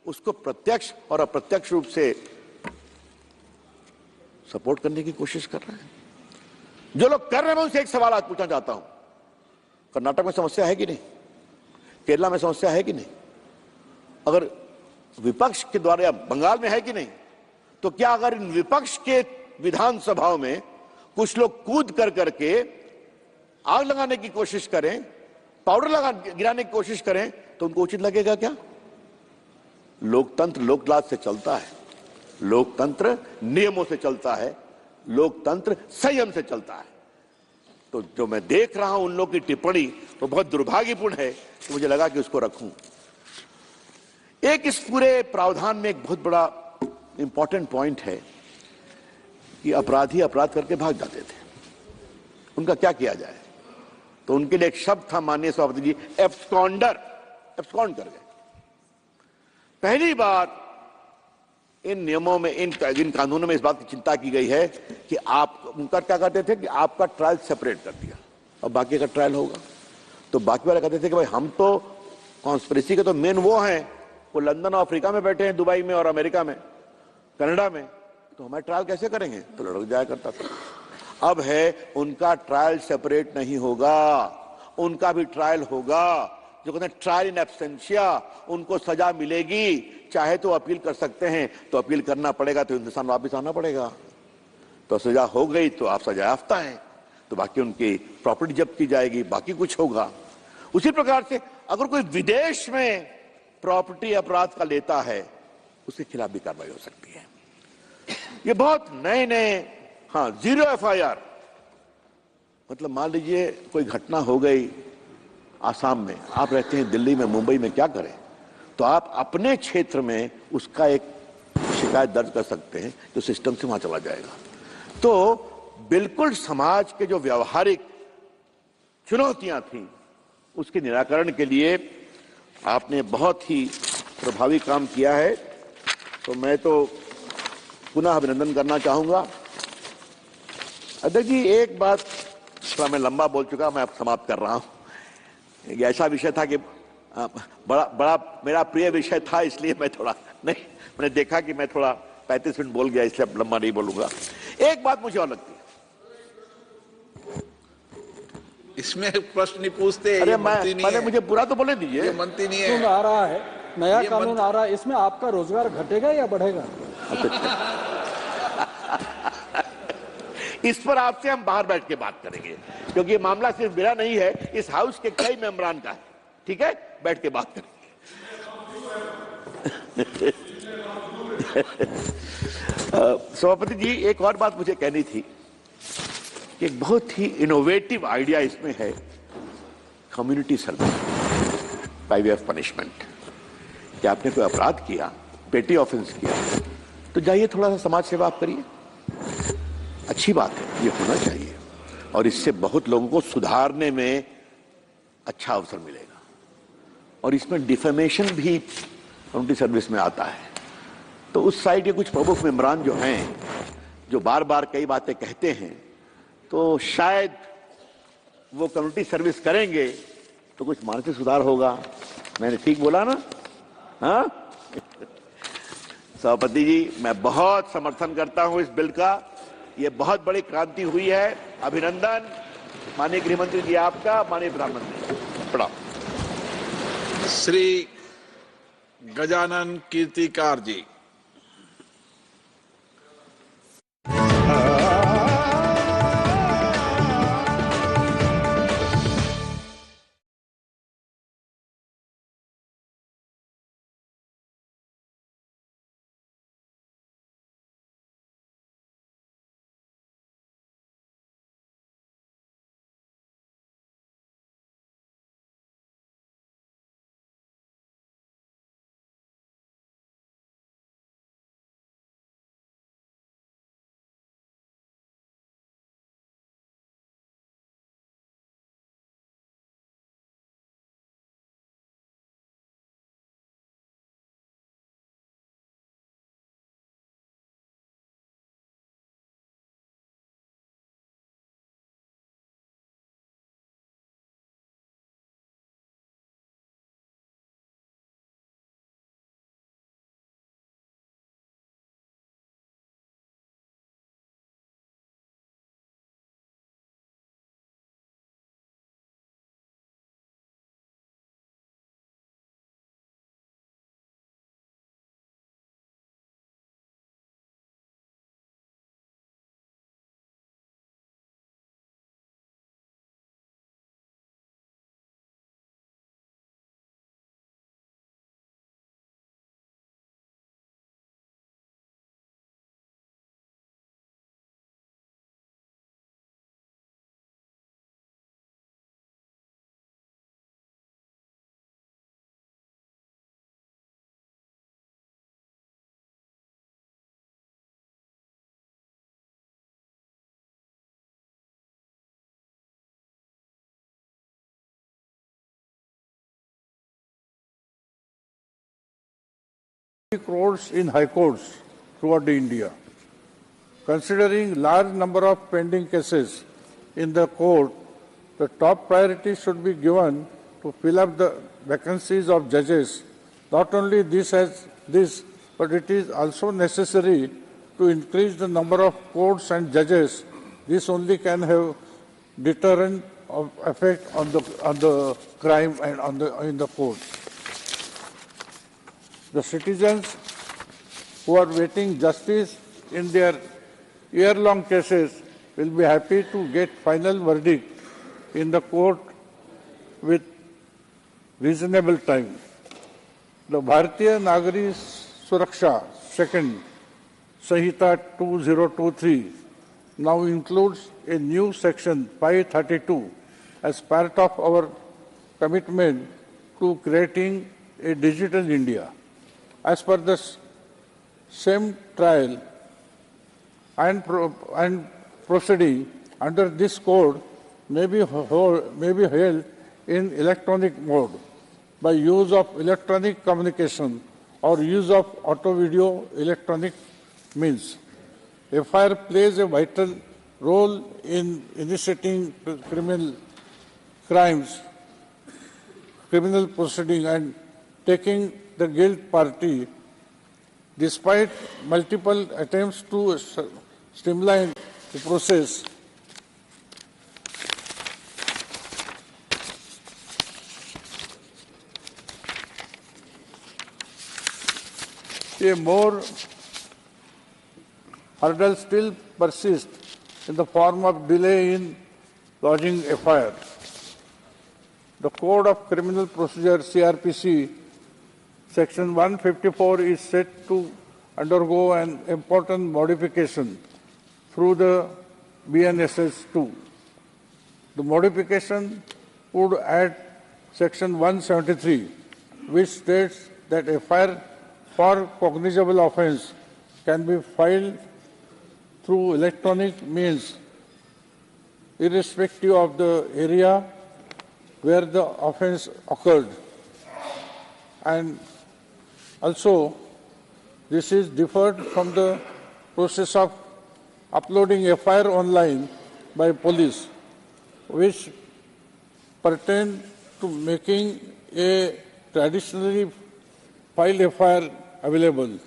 उसको प्रत्यक्ष और अप्रत्यक्ष रूप से सपोर्ट करने की कोशिश कर रहे हैं। जो लोग कर रहे हैं, मैं उनसे एक सवाल आज पूछना चाहता हूं, कर्नाटक में समस्या है कि नहीं? केरला में समस्या है कि नहीं? अगर विपक्ष के द्वारा, या बंगाल में है कि नहीं? तो क्या अगर इन विपक्ष के विधानसभाओं में कुछ लोग कूद कर करके आग लगाने की कोशिश करें, पाउडर गिराने की कोशिश करें, तो उनको उचित लगेगा क्या? लोकतंत्र लोकलाज से चलता है, लोकतंत्र नियमों से चलता है, लोकतंत्र संयम से चलता है। तो जो मैं देख रहा हूं उन लोगों की टिप्पणी, तो बहुत दुर्भाग्यपूर्ण है कि मुझे लगा कि उसको रखूं। एक इस पूरे प्रावधान में एक बहुत बड़ा इंपॉर्टेंट पॉइंट है कि अपराधी अपराध करके भाग जाते थे, उनका क्या किया जाए? तो उनके लिए एक शब्द था, माननीय सभापति जी, एब्सकॉन्डर, एब्सकॉन्ड कर गए। पहली बार इन नियमों में, इन कानूनों में इस बात की चिंता की गई है कि आप, उनका क्या कहते थे कि आपका ट्रायल सेपरेट कर दिया, अब बाकी का ट्रायल होगा। तो बाकी वाले कहते थे कि भाई हम तो कॉन्स्पिरेसी के तो मेन वो हैं, वो लंदन और अफ्रीका में बैठे हैं, दुबई में और अमेरिका में, कनाडा में, तो हमारा ट्रायल कैसे करेंगे? तो लड़क जाया करता था। अब है उनका ट्रायल सेपरेट नहीं होगा, उनका भी ट्रायल होगा, जो कहते हैं ट्रायल इन एब्सेंशिया, उनको सजा मिलेगी। चाहे तो अपील कर सकते हैं, तो अपील करना पड़ेगा, तो हिंदुस्तान वापस आना पड़ेगा। तो सजा हो गई तो आप सजा याफ्ता हैं, तो बाकी उनकी प्रॉपर्टी जब्त की जाएगी, बाकी कुछ होगा। उसी प्रकार से अगर कोई विदेश में प्रॉपर्टी अपराध का लेता है, उसके खिलाफ भी कार्रवाई हो सकती है। ये बहुत नए नए, हाँ, 0 FIR, मतलब मान लीजिए कोई घटना हो गई आसाम में, आप रहते हैं दिल्ली में, मुंबई में, क्या करें? तो आप अपने क्षेत्र में उसका एक शिकायत दर्ज कर सकते हैं, जो सिस्टम से वहां चला जाएगा। तो बिल्कुल समाज के जो व्यवहारिक चुनौतियां थी, उसके निराकरण के लिए आपने बहुत ही प्रभावी काम किया है। तो मैं तो पुनः अभिनंदन करना चाहूंगा। अध्यक्ष जी, एक बात, थोड़ा मैं लंबा बोल चुका, मैं अब समाप्त कर रहा हूं। एक ऐसा विषय था कि बड़ा मेरा प्रिय विषय था, इसलिए मैं थोड़ा नहीं, मैंने देखा कि मैं थोड़ा 35 मिनट बोल गया, इसलिए अब लंबा नहीं बोलूंगा। एक बात मुझे और लगती है, इसमें प्रश्न नहीं पूछते। अरे ये मैं पहले मुझे पूरा तो बोले दीजिए। ये मनती नहीं है। कानून आ रहा है, नया कानून आ रहा है, इसमें आपका रोजगार घटेगा या बढ़ेगा? इस पर आपसे हम बाहर बैठ के बात करेंगे, क्योंकि ये मामला सिर्फ मेरा नहीं है, इस हाउस के कई मेंबरान का है। ठीक है, बैठ के बात करेंगे। सभापति जी, एक और बात मुझे कहनी थी कि एक बहुत ही इनोवेटिव आइडिया इसमें है, community service by way of punishment. कि आपने कोई अपराध किया, पेटी ऑफेंस किया, तो जाइए थोड़ा सा समाज सेवा आप करिए। अच्छी बात है, ये होना चाहिए, और इससे बहुत लोगों को सुधारने में अच्छा अवसर मिलेगा। और इसमें डिफेमेशन भी कम्युनिटी सर्विस में आता है। तो उस साइड के कुछ प्रमुख मेंबरान जो हैं, जो बार बार कई बातें कहते हैं, तो शायद वो कम्युनिटी सर्विस करेंगे तो कुछ मानसिक सुधार होगा। मैंने ठीक बोला ना? हाँ सभापति जी, मैं बहुत समर्थन करता हूं इस बिल का। ये बहुत बड़ी क्रांति हुई है। अभिनंदन माननीय गृहमंत्री जी आपका, माननीय प्रधानमंत्री। प्रणाम। श्री गजानन कीर्तिकार जी। Crores in high courts throughout India. Considering large number of pending cases in the court, the top priority should be given to fill up the vacancies of judges. Not only this, but it is also necessary to increase the number of courts and judges. This only can have deterrent of effect on the crime and in the court. The citizens who are waiting justice in their year-long cases will be happy to get final verdict in the court with reasonable time. The Bharatiya Nagari Suraksha Second Sahita 2023 now includes a new section 532 as part of our commitment to creating a digital India. As per the same trial and proceeding under this code may be held in electronic mode by use of electronic communication or use of auto-video electronic means. FIR plays a vital role in initiating criminal proceeding and taking the guilt party. Despite multiple attempts to streamline the process, a more hurdle still persists in the form of delay in lodging FIR. The Code of Criminal Procedure CRPC Section 154 is set to undergo an important modification through the BNSS 2. The modification would add Section 173, which states that FIR for cognizable offence can be filed through electronic means, irrespective of the area where the offence occurred. And also, this is differed from the process of uploading FIR online by police, which pertain to making a traditionally filed FIR available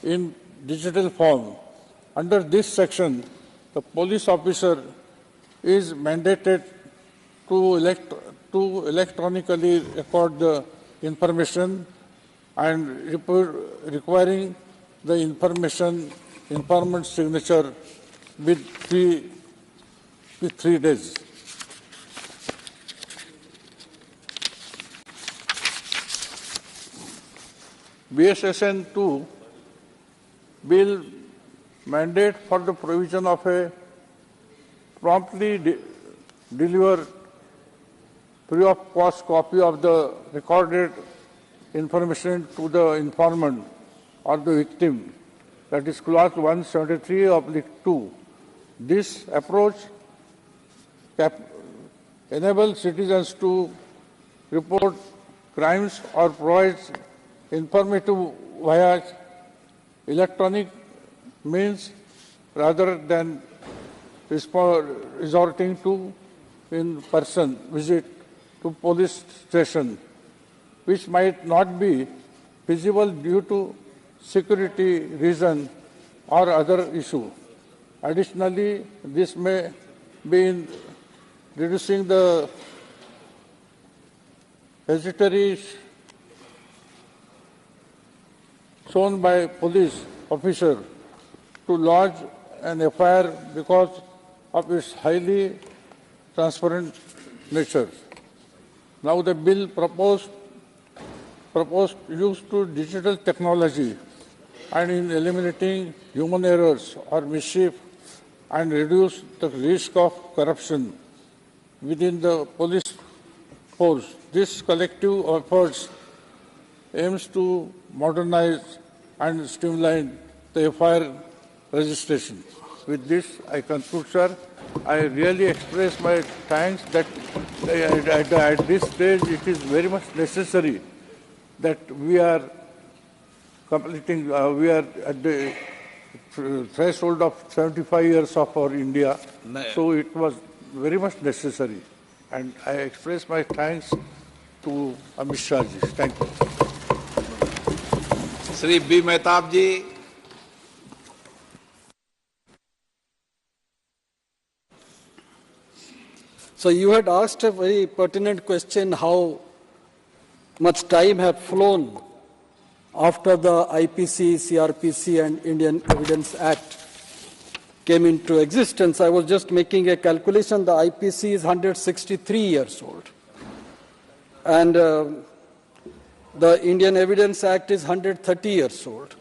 in digital form. Under this section, the police officer is mandated to electronically record the information and requiring the informant's signature with three days. BSSN 2 will mandate for the provision of a promptly delivered free of cost copy of the recorded information to the informant or the victim, that is clause 173/2. This approach enables citizens to report crimes or provides informative via electronic means rather than resorting to in-person visit to police station, which might not be feasible due to security reason or other issue. Additionally, this may be in reducing the hesitancy shown by police officer to lodge an FIR because of its highly transparent nature. Now the bill proposed use to digital technology and in eliminating human errors or mischief and reduce the risk of corruption within the police force. This collective efforts aims to modernize and streamline the FIR registration. With this, I conclude, sir. I really express my thanks that at this stage it is very much necessary that we are completing, we are at the threshold of 75 years of our India. So it was very much necessary. And I express my thanks to Amit Shah ji. Thank you. Shri B. Mehtab ji. So you had asked a very pertinent question, how much time had flown after the IPC, CRPC and Indian Evidence Act came into existence. I was just making a calculation. The IPC is 163 years old. And the Indian Evidence Act is 130 years old.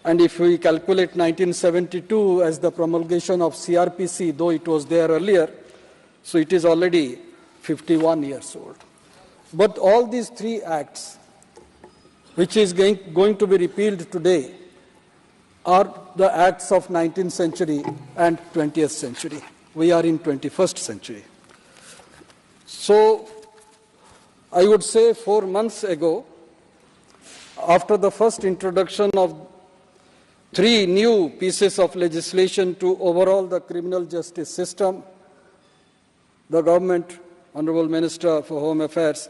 And if we calculate 1972 as the promulgation of CRPC, though it was there earlier, so it is already 51 years old. But all these three acts, which is going to be repealed today, are the acts of 19th century and 20th century. We are in 21st century. So I would say 4 months ago, After the first introduction of 3 new pieces of legislation to overhaul the criminal justice system, the government, Honorable Minister for Home Affairs,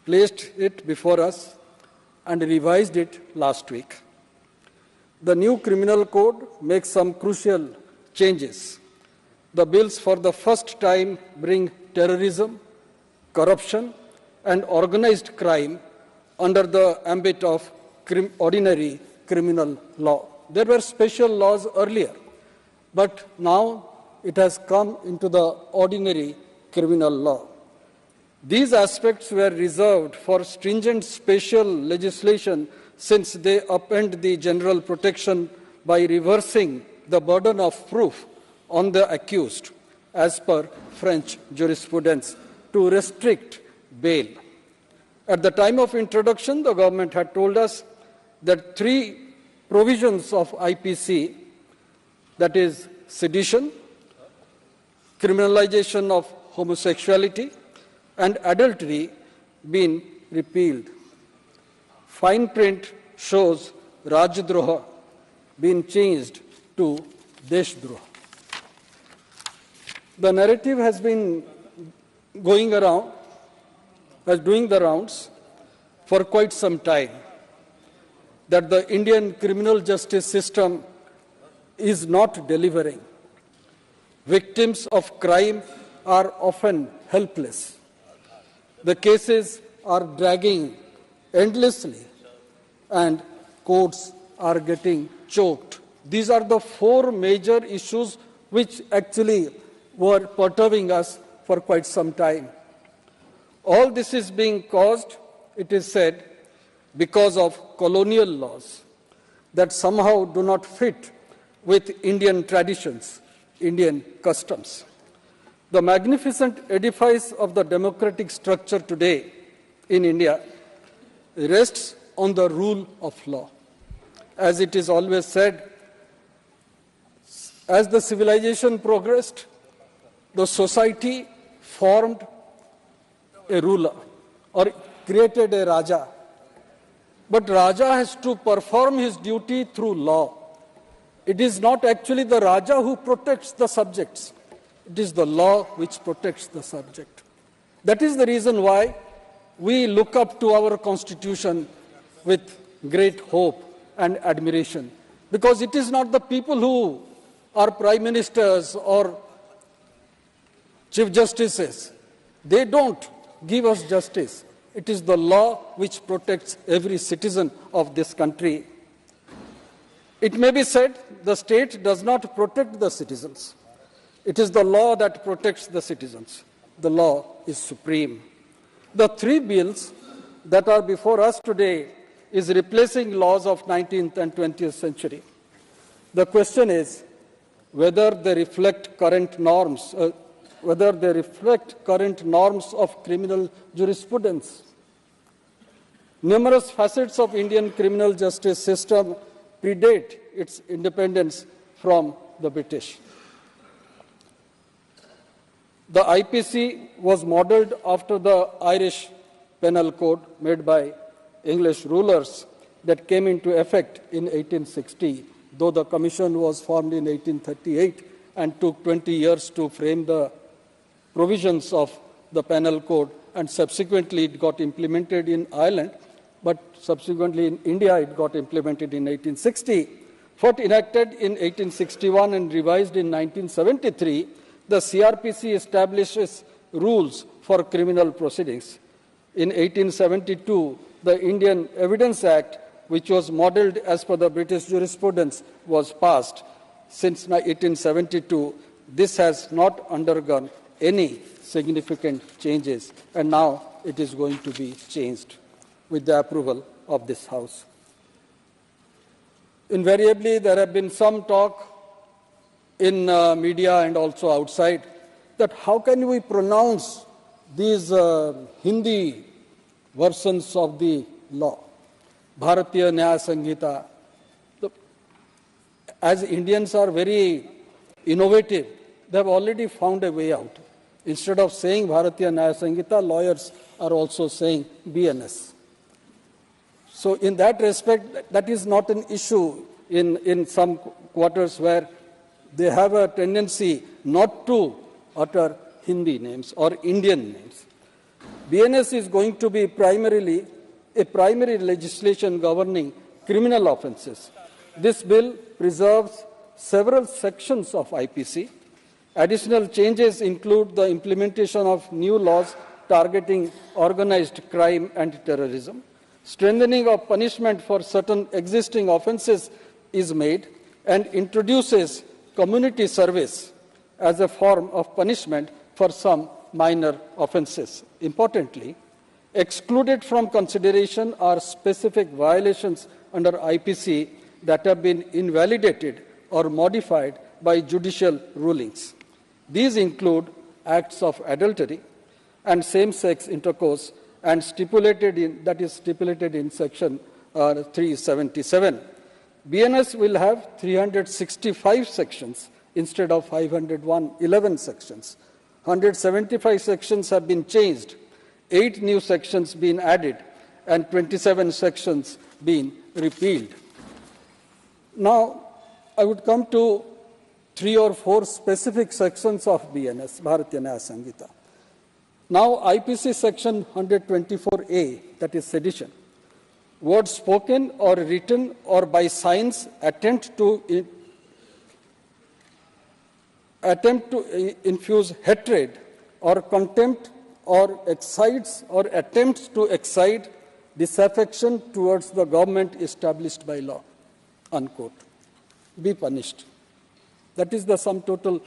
placed it before us and revised it last week. The new criminal code makes some crucial changes. The bills for the first time bring terrorism, corruption, and organized crime under the ambit of ordinary criminal law. There were special laws earlier, but now it has come into the ordinary criminal law. These aspects were reserved for stringent special legislation since they upend the general protection by reversing the burden of proof on the accused, as per French jurisprudence, to restrict bail. At the time of introduction, the government had told us that 3 provisions of IPC, that is sedition, criminalization of homosexuality, and adultery, been repealed. Fine print shows Rajdroha being changed to Deshdroha. The narrative has been doing the rounds for quite some time that the Indian criminal justice system is not delivering. Victims of crime are often helpless. The cases are dragging endlessly and courts are getting choked. These are the 4 major issues which actually were perturbing us for quite some time. All this is being caused, it is said, because of colonial laws that somehow do not fit with Indian traditions, Indian customs. The magnificent edifice of the democratic structure today in India rests on the rule of law. As it is always said, as the civilization progressed, the society formed a ruler or created a Raja. But Raja has to perform his duty through law. It is not actually the Raja who protects the subjects. It is the law which protects the subject. That is the reason why we look up to our Constitution with great hope and admiration. Because it is not the people who are prime ministers or chief justices. They don't give us justice. It is the law which protects every citizen of this country. It may be said the state does not protect the citizens. It is the law that protects the citizens. The law is supreme. The 3 bills that are before us today is replacing laws of 19th and 20th century. The question is whether they reflect current norms, of criminal jurisprudence. Numerous facets of Indian criminal justice system predate its independence from the British. The IPC was modelled after the Irish Penal Code made by English rulers that came into effect in 1860, though the Commission was formed in 1838 and took 20 years to frame the provisions of the Penal Code, and subsequently it got implemented in Ireland, but subsequently in India it got implemented in 1860. First enacted in 1861 and revised in 1973, the CRPC establishes rules for criminal proceedings. In 1872, the Indian Evidence Act, which was modelled as per the British jurisprudence, was passed. Since 1872, this has not undergone any significant changes, and now it is going to be changed with the approval of this House. Invariably, there have been some talk in media and also outside that how can we pronounce these Hindi versions of the law, Bharatiya Nyaya Sanghita. As Indians are very innovative, they have already found a way out. Instead of saying Bharatiya Nyaya Sanghita, lawyers are also saying BNS. So in that respect, that is not an issue in some quarters where they have a tendency not to utter Hindi names or Indian names. BNS is going to be primarily a primary legislation governing criminal offences. This bill preserves several sections of IPC. Additional changes include the implementation of new laws targeting organized crime and terrorism. Strengthening of punishment for certain existing offences is made and introduces community service as a form of punishment for some minor offences. Importantly, excluded from consideration are specific violations under IPC that have been invalidated or modified by judicial rulings. These include acts of adultery and same-sex intercourse and stipulated in section 377. BNS will have 365 sections instead of 511 sections. 175 sections have been changed, 8 new sections been added, and 27 sections been repealed. Now, I would come to 3 or 4 specific sections of BNS, Bharatiya Nyaya Sanhita. Now, IPC section 124A, that is sedition. Words spoken or written or by signs attempt to infuse hatred or contempt or excites or attempts to excite disaffection towards the government established by law, unquote, be punished. That is the sum total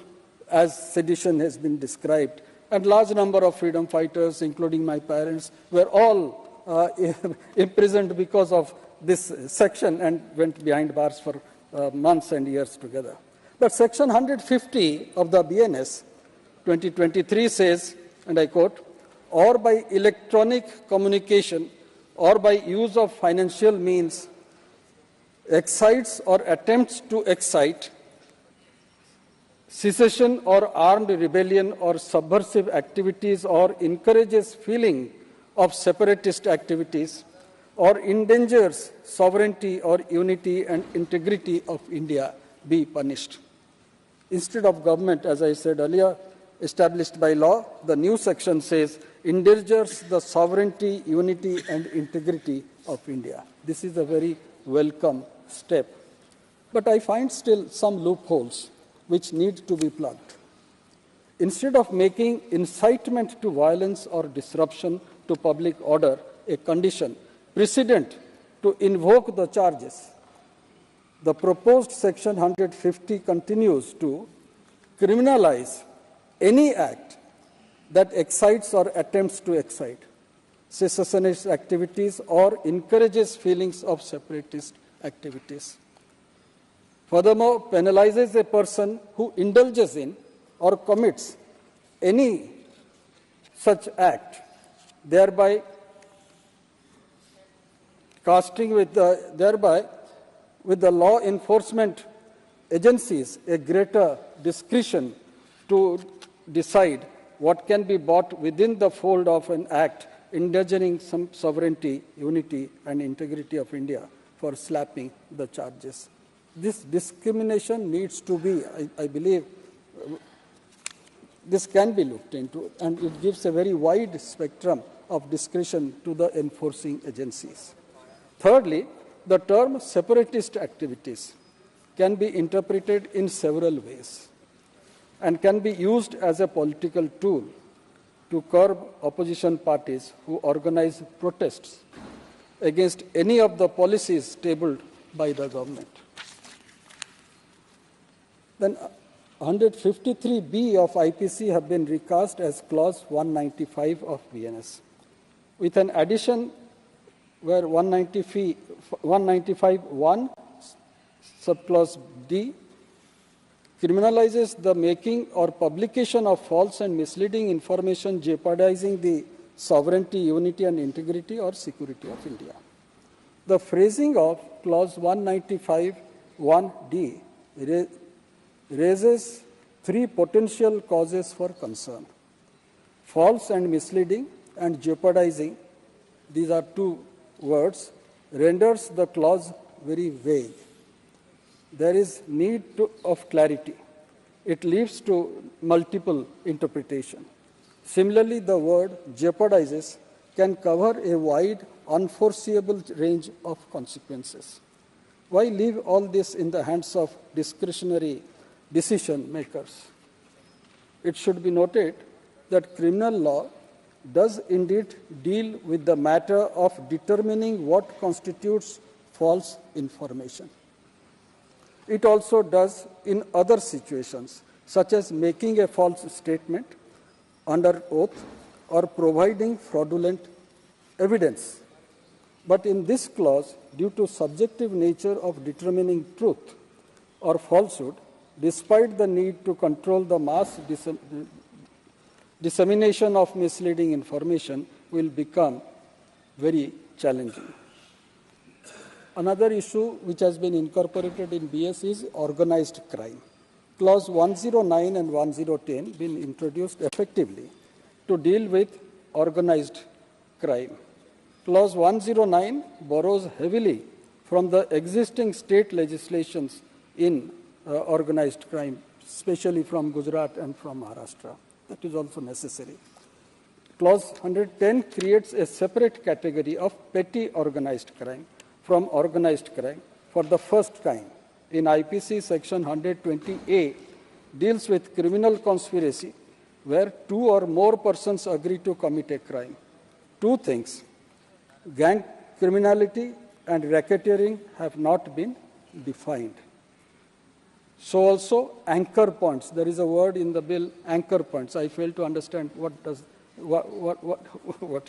as sedition has been described. And large number of freedom fighters, including my parents, were all imprisoned because of this section and went behind bars for months and years together. But section 150 of the BNS 2023 says, and I quote, or by electronic communication or by use of financial means excites or attempts to excite secession or armed rebellion or subversive activities or encourages feeling of separatist activities or endangers sovereignty or unity and integrity of India be punished. Instead of government, as I said earlier, established by law, the new section says endangers the sovereignty, unity and integrity of India. This is a very welcome step. But I find still some loopholes which need to be plugged. Instead of making incitement to violence or disruption to public order a condition precedent to invoke the charges, the proposed section 150 continues to criminalize any act that excites or attempts to excite secessionist activities or encourages feelings of separatist activities. Furthermore, penalizes a person who indulges in or commits any such act, thereby casting with the law enforcement agencies a greater discretion to decide what can be brought within the fold of an act endangering some sovereignty, unity and integrity of India for slapping the charges. This discrimination needs to be, I believe, this can be looked into, and it gives a very wide spectrum of discretion to the enforcing agencies. Thirdly, the term separatist activities can be interpreted in several ways and can be used as a political tool to curb opposition parties who organize protests against any of the policies tabled by the government. Then 153B of IPC have been recast as clause 195 of BNS, with an addition where 195(1) subclause D criminalizes the making or publication of false and misleading information jeopardizing the sovereignty, unity and integrity or security of India. The phrasing of clause 195(1)D raises 3 potential causes for concern. False and misleading and jeopardizing, these are 2 words, renders the clause very vague. There is need of clarity. It leads to multiple interpretation. Similarly, the word jeopardizes can cover a wide, unforeseeable range of consequences. Why leave all this in the hands of discretionary decision makers? It should be noted that criminal law does indeed deal with the matter of determining what constitutes false information. It also does in other situations, such as making a false statement under oath or providing fraudulent evidence. But in this clause, due to subjective nature of determining truth or falsehood, despite the need to control the mass dissemination of misleading information, will become very challenging. Another issue which has been incorporated in BS is organized crime. Clause 109 and 1010 been introduced effectively to deal with organized crime. Clause 109 borrows heavily from the existing state legislations in organized crime, especially from Gujarat and from Maharashtra. That is also necessary. Clause 110 creates a separate category of petty organized crime from organized crime for the first kind. In IPC section 120A deals with criminal conspiracy where two or more persons agree to commit a crime. Two things, gang criminality and racketeering have not been defined. So also anchor points. There is a word in the bill, anchor points. I fail to understand what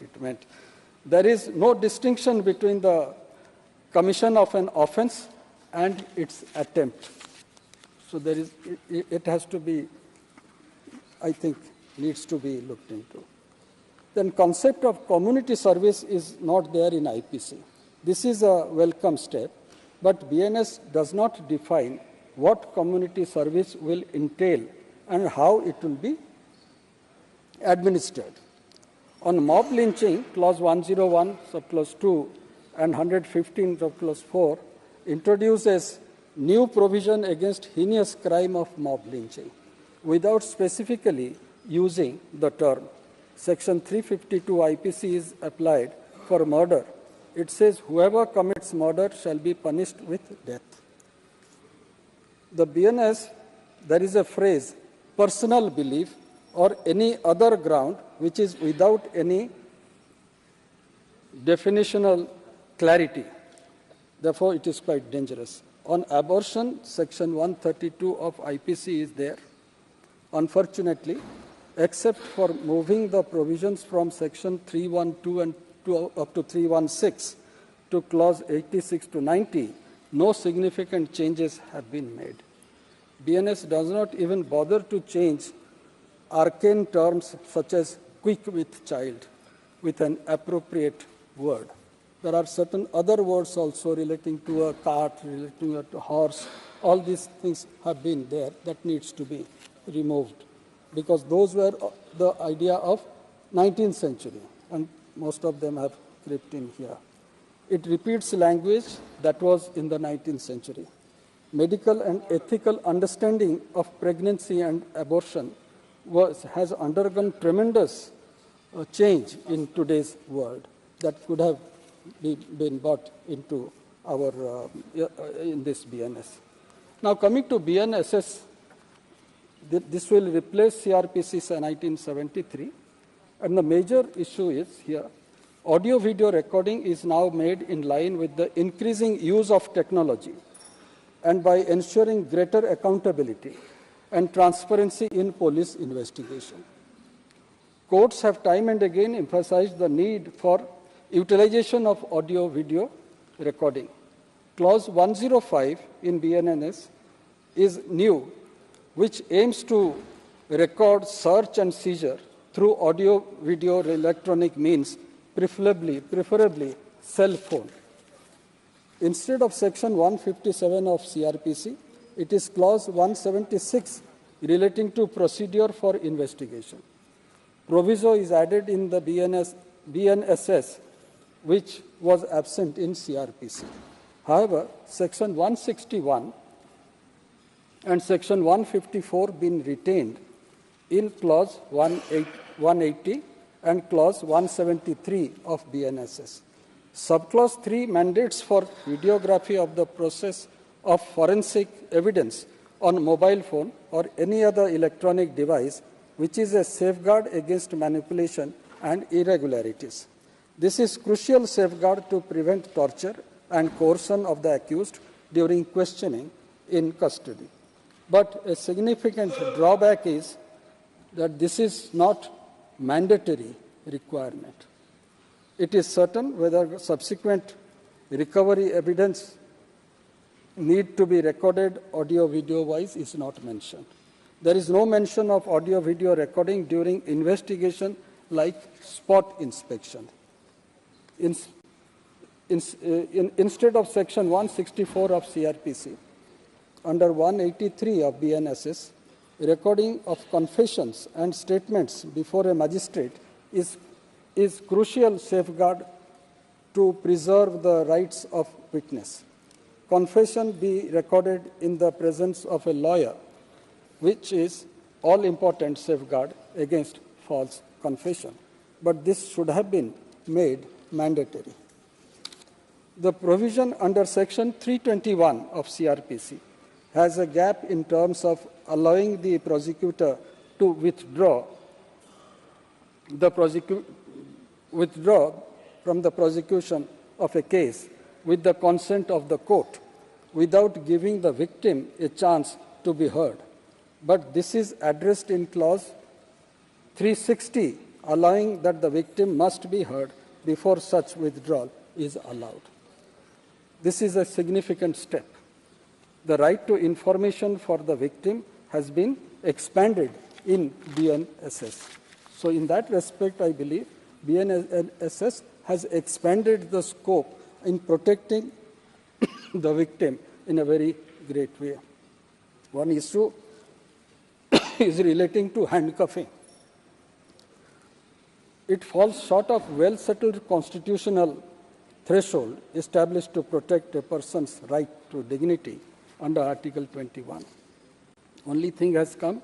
it meant. There is no distinction between the commission of an offense and its attempt. So there is, it has to be, I think, needs to be looked into. Then concept of community service is not there in IPC. This is a welcome step, but BNS does not define what community service will entail and how it will be administered. On mob lynching, clause 101, subclause 2, and 115, subclause 4, introduces new provision against heinous crime of mob lynching without specifically using the term. Section 352 IPC is applied for murder. It says whoever commits murder shall be punished with death. The BNS, there is a phrase, personal belief or any other ground which is without any definitional clarity. Therefore, it is quite dangerous. On abortion, section 132 of IPC is there. Unfortunately, except for moving the provisions from section 312 and up to 316 to clause 86 to 90, no significant changes have been made. BNS does not even bother to change arcane terms such as quick with child with an appropriate word. There are certain other words also relating to a cart, relating to a horse. All these things have been there that needs to be removed because those were the idea of 19th century and most of them have crept in here. It repeats language that was in the 19th century. Medical and ethical understanding of pregnancy and abortion has undergone tremendous change in today's world that could have been brought into our in this BNS. Now coming to BNSS, this will replace CRPC 1973, and the major issue is here, audio-video recording is now made in line with the increasing use of technology and by ensuring greater accountability and transparency in police investigation. Courts have time and again emphasized the need for utilization of audio-video recording. Clause 105 in BNNS is new, which aims to record search and seizure through audio-video electronic means, preferably cell phone. Instead of section 157 of CRPC, it is clause 176 relating to procedure for investigation. Proviso is added in the BNSS which was absent in CRPC. However, Section 161 and Section 154 been retained in Clause 180 and Clause 173 of BNSS. Subclause 3 mandates for videography of the process of forensic evidence on mobile phone or any other electronic device, which is a safeguard against manipulation and irregularities. This is crucial safeguard to prevent torture and coercion of the accused during questioning in custody. But a significant drawback is that this is not mandatory requirement. It is certain whether subsequent recovery evidence need to be recorded audio-video wise is not mentioned. There is no mention of audio-video recording during investigation like spot inspection. Instead of Section 164 of CRPC, under 183 of BNSS, recording of confessions and statements before a magistrate is crucial safeguard to preserve the rights of witness. Confession be recorded in the presence of a lawyer, which is all-important safeguard against false confession. But this should have been made mandatory. The provision under Section 321 of CRPC has a gap in terms of allowing the prosecutor to withdraw from the prosecution of a case with the consent of the court without giving the victim a chance to be heard. But this is addressed in Clause 360, allowing that the victim must be heard before such withdrawal is allowed. This is a significant step. The right to information for the victim has been expanded in BNSS. So in that respect, I believe BNSS has expanded the scope in protecting the victim in a very great way. One issue is relating to handcuffing. It falls short of well-settled constitutional threshold established to protect a person's right to dignity under Article 21. Only thing has come,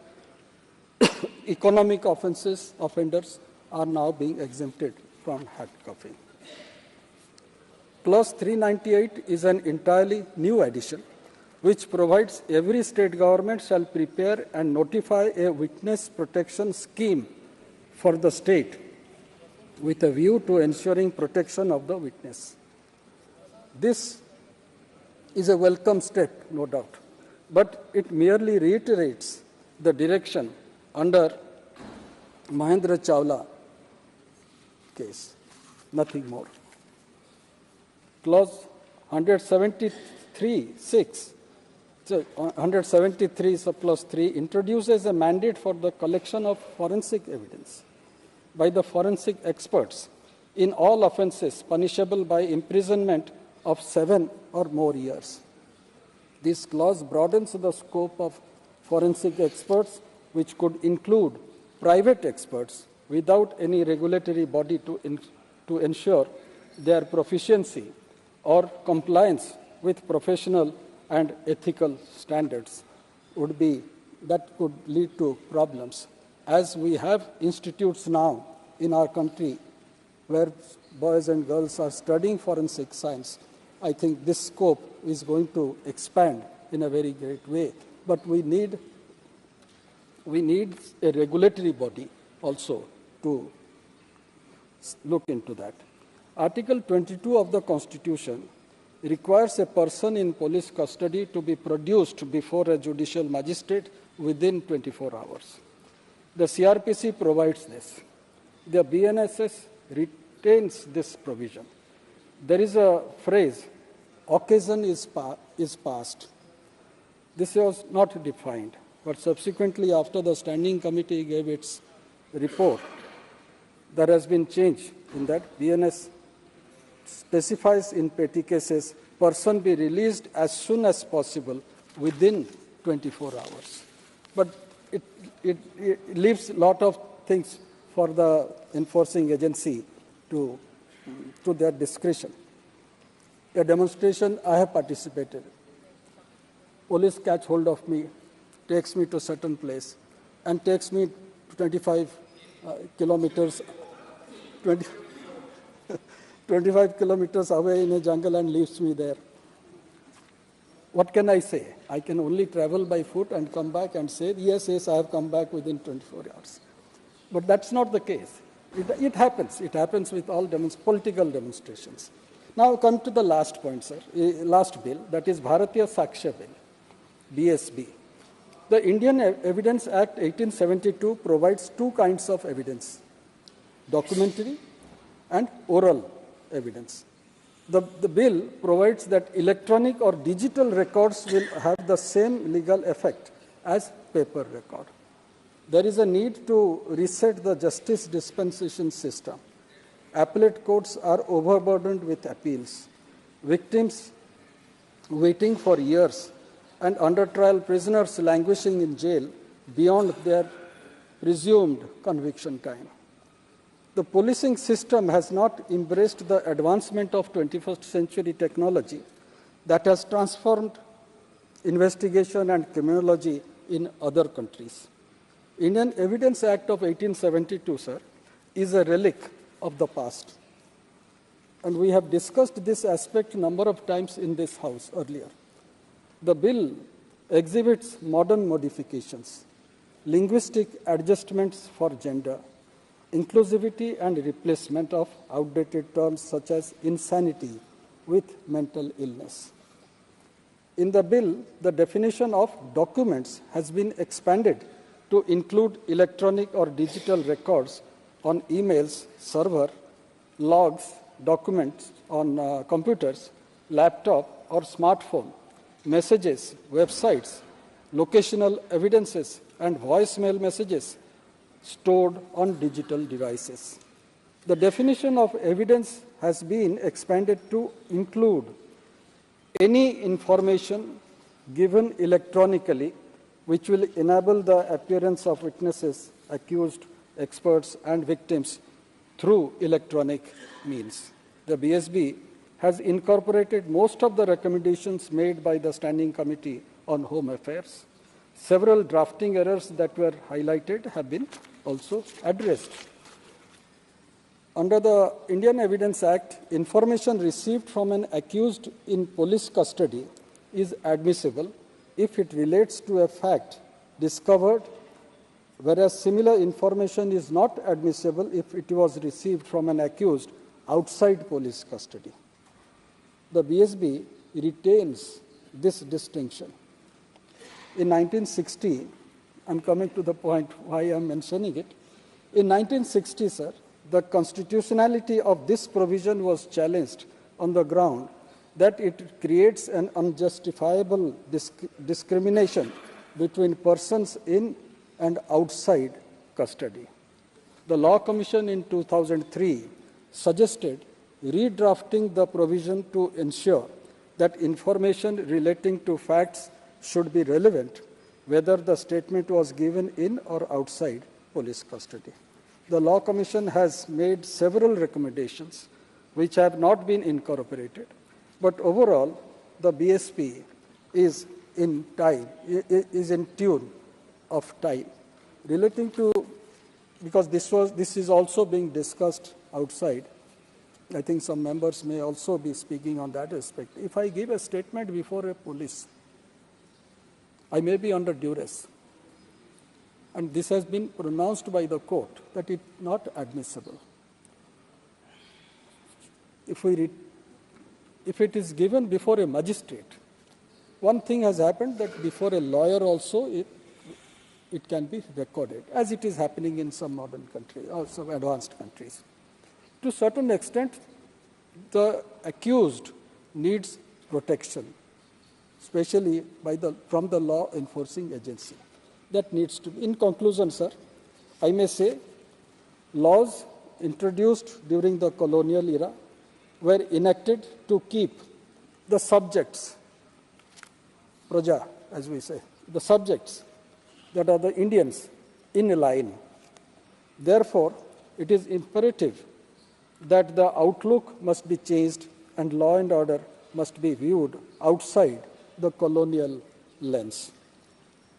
economic offenders are now being exempted from handcuffing. Clause 398 is an entirely new addition which provides every state government shall prepare and notify a witness protection scheme for the state with a view to ensuring protection of the witness. This is a welcome step, no doubt, but it merely reiterates the direction under Mahendra Chawla case, nothing more. Clause 173(6), so 173 subclause 3 introduces a mandate for the collection of forensic evidence by the forensic experts in all offences punishable by imprisonment of 7 or more years. This clause broadens the scope of forensic experts, which could include private experts without any regulatory body to ensure their proficiency or compliance with professional and ethical standards that could lead to problems. As we have institutes now in our country where boys and girls are studying forensic science, I think this scope is going to expand in a very great way. But we need a regulatory body also to look into that. Article 22 of the Constitution requires a person in police custody to be produced before a judicial magistrate within 24 hours. The CRPC provides this. The BNSS retains this provision. There is a phrase, occasion is past. This was not defined, but subsequently after the Standing Committee gave its report, there has been change in that BNS specifies in petty cases, person be released as soon as possible within 24 hours. But it leaves a lot of things for the enforcing agency to to their discretion. A demonstration I have participated. Police catch hold of me, takes me to a certain place, and takes me 25 kilometers, 25 kilometers away in a jungle and leaves me there. What can I say? I can only travel by foot and come back and say, yes, I have come back within 24 hours. But that's not the case. It happens. It happens with all political demonstrations. Now come to the last point, sir. Last bill, that is Bharatiya Saksha Bill, BSB. The Indian Evidence Act 1872 provides two kinds of evidence, documentary and oral evidence. The bill provides that electronic or digital records will have the same legal effect as paper record. There is a need to reset the justice dispensation system. Appellate courts are overburdened with appeals. Victims waiting for years and under trial prisoners languishing in jail beyond their presumed conviction time. The policing system has not embraced the advancement of 21st century technology that has transformed investigation and criminology in other countries. Indian Evidence Act of 1872, sir, is a relic of the past. And we have discussed this aspect a number of times in this House earlier. The bill exhibits modern modifications, linguistic adjustments for gender, inclusivity and replacement of outdated terms such as insanity with mental illness. In the bill, the definition of documents has been expanded to include electronic or digital records on emails, server, logs, documents on computers, laptop or smartphone, messages, websites, locational evidences, and voicemail messages stored on digital devices. The definition of evidence has been expanded to include any information given electronically which will enable the appearance of witnesses, accused, experts, and victims through electronic means. The BSB has incorporated most of the recommendations made by the Standing Committee on Home Affairs. Several drafting errors that were highlighted have been also addressed. Under the Indian Evidence Act, information received from an accused in police custody is admissible if it relates to a fact discovered, whereas similar information is not admissible if it was received from an accused outside police custody. The BSB retains this distinction. In 1960, I'm coming to the point why I'm mentioning it. In 1960, sir, the constitutionality of this provision was challenged on the ground that it creates an unjustifiable discrimination between persons in and outside custody. The Law Commission in 2003 suggested redrafting the provision to ensure that information relating to facts should be relevant, whether the statement was given in or outside police custody. The Law Commission has made several recommendations which have not been incorporated, but overall, the BSP is in tune of time. Relating to, because this is also being discussed outside, I think some members may also be speaking on that aspect. If I give a statement before a police, I may be under duress. And this has been pronounced by the court that it is not admissible. If it is given before a magistrate, one thing has happened that before a lawyer also it can be recorded, as it is happening in some modern countries, or some advanced countries. To a certain extent, the accused needs protection, especially from the law enforcing agency. That needs to be. In conclusion, sir, I may say laws introduced during the colonial era were enacted to keep the subjects, praja, as we say, the subjects that are the Indians in a line. Therefore, it is imperative that the outlook must be changed and law and order must be viewed outside the colonial lens.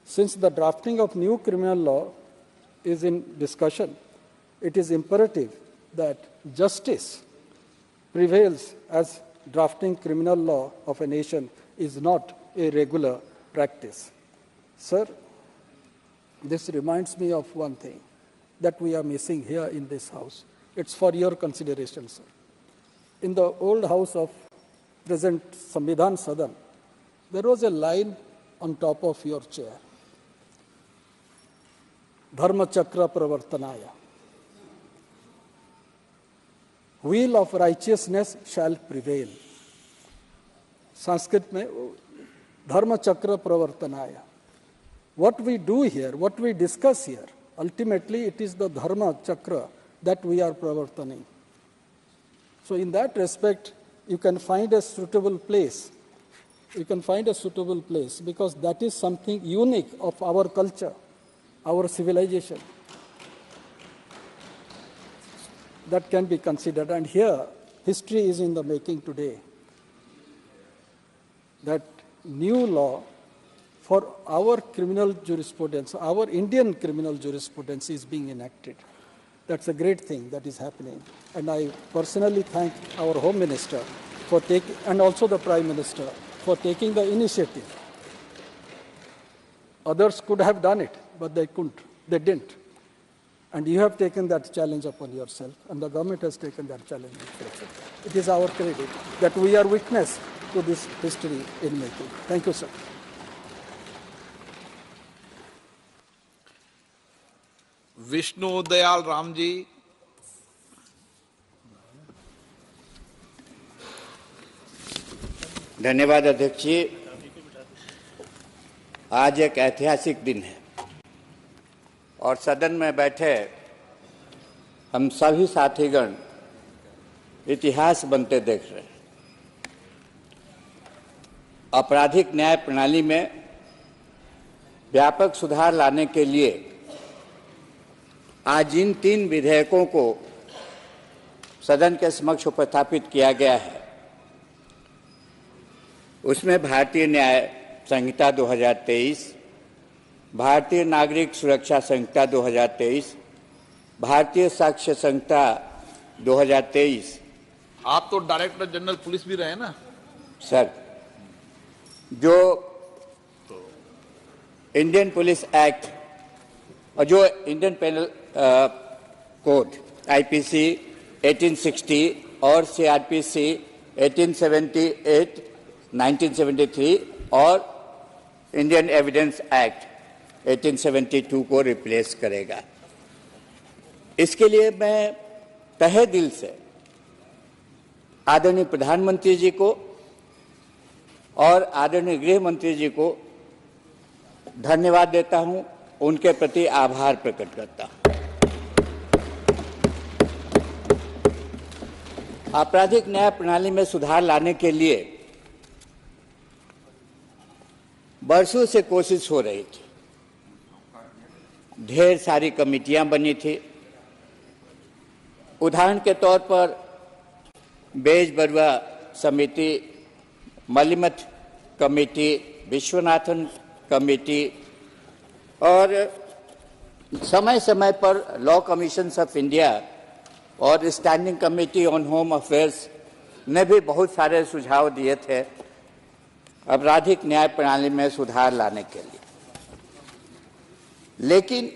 Since the drafting of new criminal law is in discussion, it is imperative that justice prevails, as drafting criminal law of a nation is not a regular practice. Sir, this reminds me of one thing that we are missing here in this house. It's for your consideration, sir. In the old house of present Samvidhan Sadan, there was a line on top of your chair. Dharma Chakra Pravartanaya. Wheel of righteousness shall prevail. Sanskrit mein Dharma Chakra Pravartanaya. What we do here, what we discuss here, ultimately it is the Dharma Chakra that we are pravartaning. So in that respect, you can find a suitable place. You can find a suitable place because that is something unique of our culture, our civilization, that can be considered. And here, history is in the making today. That new law for our criminal jurisprudence, our Indian criminal jurisprudence is being enacted. That's a great thing that is happening. And I personally thank our Home Minister for taking, and also the Prime Minister, for taking the initiative. Others could have done it, but they couldn't. They didn't. And you have taken that challenge upon yourself, and the government has taken that challenge upon itself. It is our credit that we are witness to this history in making. Thank you, sir. Vishnu Dayal Ram ji. धन्यवाद अध्यक्ष जी। आज एक ऐतिहासिक दिन है और सदन में बैठे हम सभी साथीगण इतिहास बनते देख रहे हैं। आपराधिक न्याय प्रणाली में व्यापक सुधार लाने के लिए आज इन 3 विधेयकों को सदन के समक्ष उपस्थापित किया गया है। उसमें भारतीय न्याय संहिता 2023, भारतीय नागरिक सुरक्षा संहिता 2023, भारतीय साक्ष्य संहिता 2023। आप तो डायरेक्टर जनरल पुलिस भी रहे ना सर। जो इंडियन पुलिस एक्ट और जो इंडियन पेनल कोड आईपीसी 1860 और सीआरपीसी 1878, 1973 और इंडियन एविडेंस एक्ट 1872 को रिप्लेस करेगा। इसके लिए मैं तहे दिल से आदरणीय प्रधानमंत्री जी को और आदरणीय गृह मंत्री जी को धन्यवाद देता हूं, उनके प्रति आभार प्रकट करता हूं। आपराधिक न्याय प्रणाली में सुधार लाने के लिए वर्षों से कोशिश हो रही थी। ढेर सारी कमेटियां बनी थी। उदाहरण के तौर पर बेज बरुआ समिति, मलिमथ कमेटी, विश्वनाथन कमेटी और समय समय पर लॉ कमीशंस ऑफ इंडिया और standing committee on home affairs ने भी बहुत सारे सुझाव दिए थे आपराधिक न्याय प्रणाली में सुधार लाने के लिए। लेकिन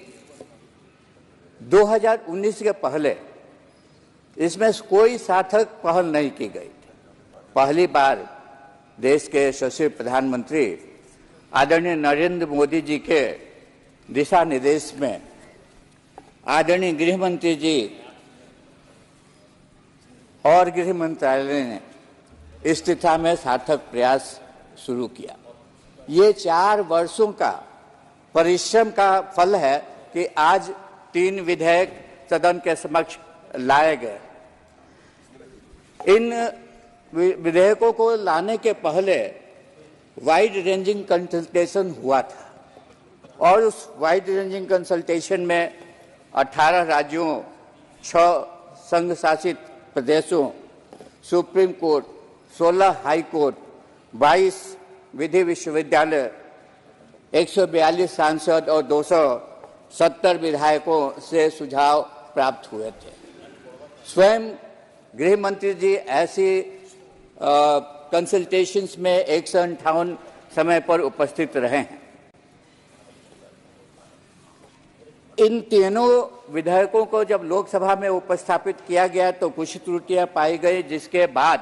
2019 के पहले इसमें कोई सार्थक पहल नहीं की गई थी। पहली बार देश के यशस्वी प्रधानमंत्री आदरणीय नरेंद्र मोदी जी के दिशा निर्देश में आदरणीय गृह मंत्री जी और गृह मंत्रालय ने इस दिशा में सार्थक प्रयास शुरू किया। ये 4 वर्षों का परिश्रम का फल है कि आज 3 विधेयक सदन के समक्ष लाए गए। इन विधेयकों को लाने के पहले वाइड रेंजिंग कंसल्टेशन हुआ था और उस वाइड रेंजिंग कंसल्टेशन में 18 राज्यों, 6 संघ शासित प्रदेशों, सुप्रीम कोर्ट, 16 हाई कोर्ट, 22 विधि विश्वविद्यालय, 142 सांसद और 270 विधायकों से सुझाव प्राप्त हुए थे। स्वयं गृह मंत्री जी ऐसी कंसल्टेशंस में 158 समय पर उपस्थित रहे हैं। इन तीनों विधेयकों को जब लोकसभा में उपस्थापित किया गया तो कुछ त्रुटियां पाई गई, जिसके बाद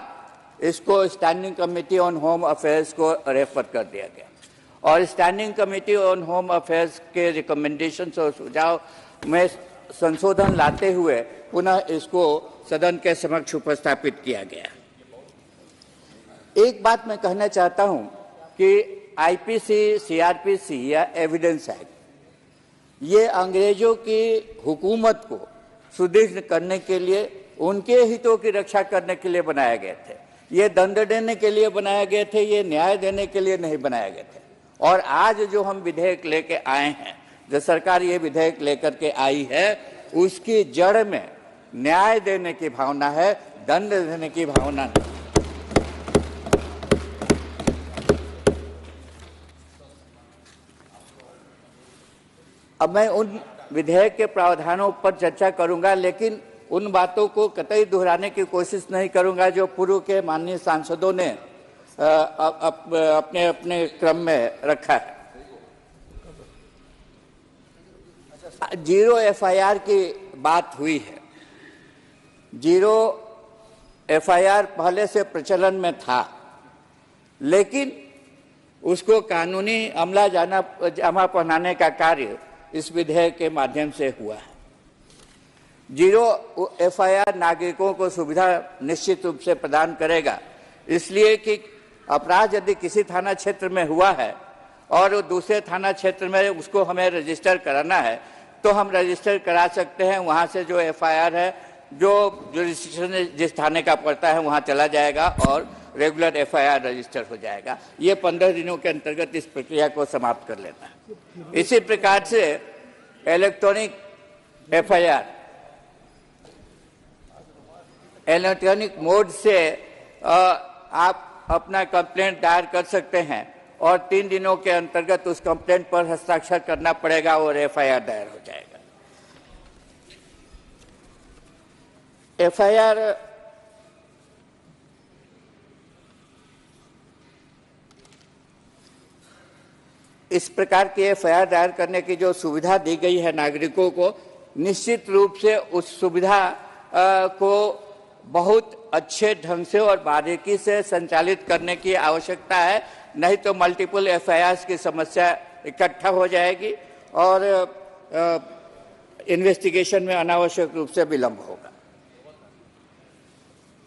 इसको standing committee on home affairs को रेफर कर दिया गया और standing committee on home affairs के रिकमेंडेशंस और सुझाव में संशोधन लाते हुए पुनः इसको सदन के समक्ष उपस्थापित किया गया। एक बात मैं कहना चाहता हूं कि आईपीसी, सीआरपीसी या एविडेंस एक्ट ये अंग्रेजों की हुकूमत को सुदृढ़ करने के लिए, उनके हितों की रक्षा करने के लिए बनाए गए थे। ये दंड देने के लिए बनाए गए थे, ये न्याय देने के लिए नहीं बनाए गए थे। और आज जो हम विधेयक लेके आए हैं, जो सरकार ये विधेयक लेकर के आई है, उसकी जड़ में न्याय देने की भावना है, दंड देने की भावना नहीं। अब मैं उन विधेयक के प्रावधानों पर चर्चा करूंगा, लेकिन उन बातों को कतई दोहराने की कोशिश नहीं करूंगा जो पूर्व के माननीय सांसदों ने अपने अपने क्रम में रखा है। 0 एफआईआर की बात हुई है। 0 एफआईआर पहले से प्रचलन में था, लेकिन उसको कानूनी अमला जमा पहनाने का कार्य इस विधेयक के माध्यम से हुआ है। 0 एफआईआर नागरिकों को सुविधा निश्चित रूप से प्रदान करेगा, इसलिए कि अपराध यदि किसी थाना क्षेत्र में हुआ है और दूसरे थाना क्षेत्र में उसको हमें रजिस्टर कराना है तो हम रजिस्टर करा सकते हैं। वहां से जो एफआईआर है, जो रजिस्ट्रेशन जिस थाने का पड़ता है वहां चला जाएगा और रेगुलर एफआईआर रजिस्टर हो जाएगा। ये 15 दिनों के अंतर्गत इस प्रक्रिया को समाप्त कर लेना है। इसी प्रकार से इलेक्ट्रॉनिक एफआईआर, इलेक्ट्रॉनिक मोड से आप अपना कंप्लेंट दायर कर सकते हैं और 3 दिनों के अंतर्गत उस कंप्लेंट पर हस्ताक्षर करना पड़ेगा और एफआईआर दायर हो जाएगा। एफआईआर इस प्रकार की एफआईआर दायर करने की जो सुविधा दी गई है नागरिकों को, निश्चित रूप से उस सुविधा को बहुत अच्छे ढंग से और बारीकी से संचालित करने की आवश्यकता है, नहीं तो मल्टीपल एफआईआर्स की समस्या इकट्ठा हो जाएगी और इन्वेस्टिगेशन में अनावश्यक रूप से विलंब होगा।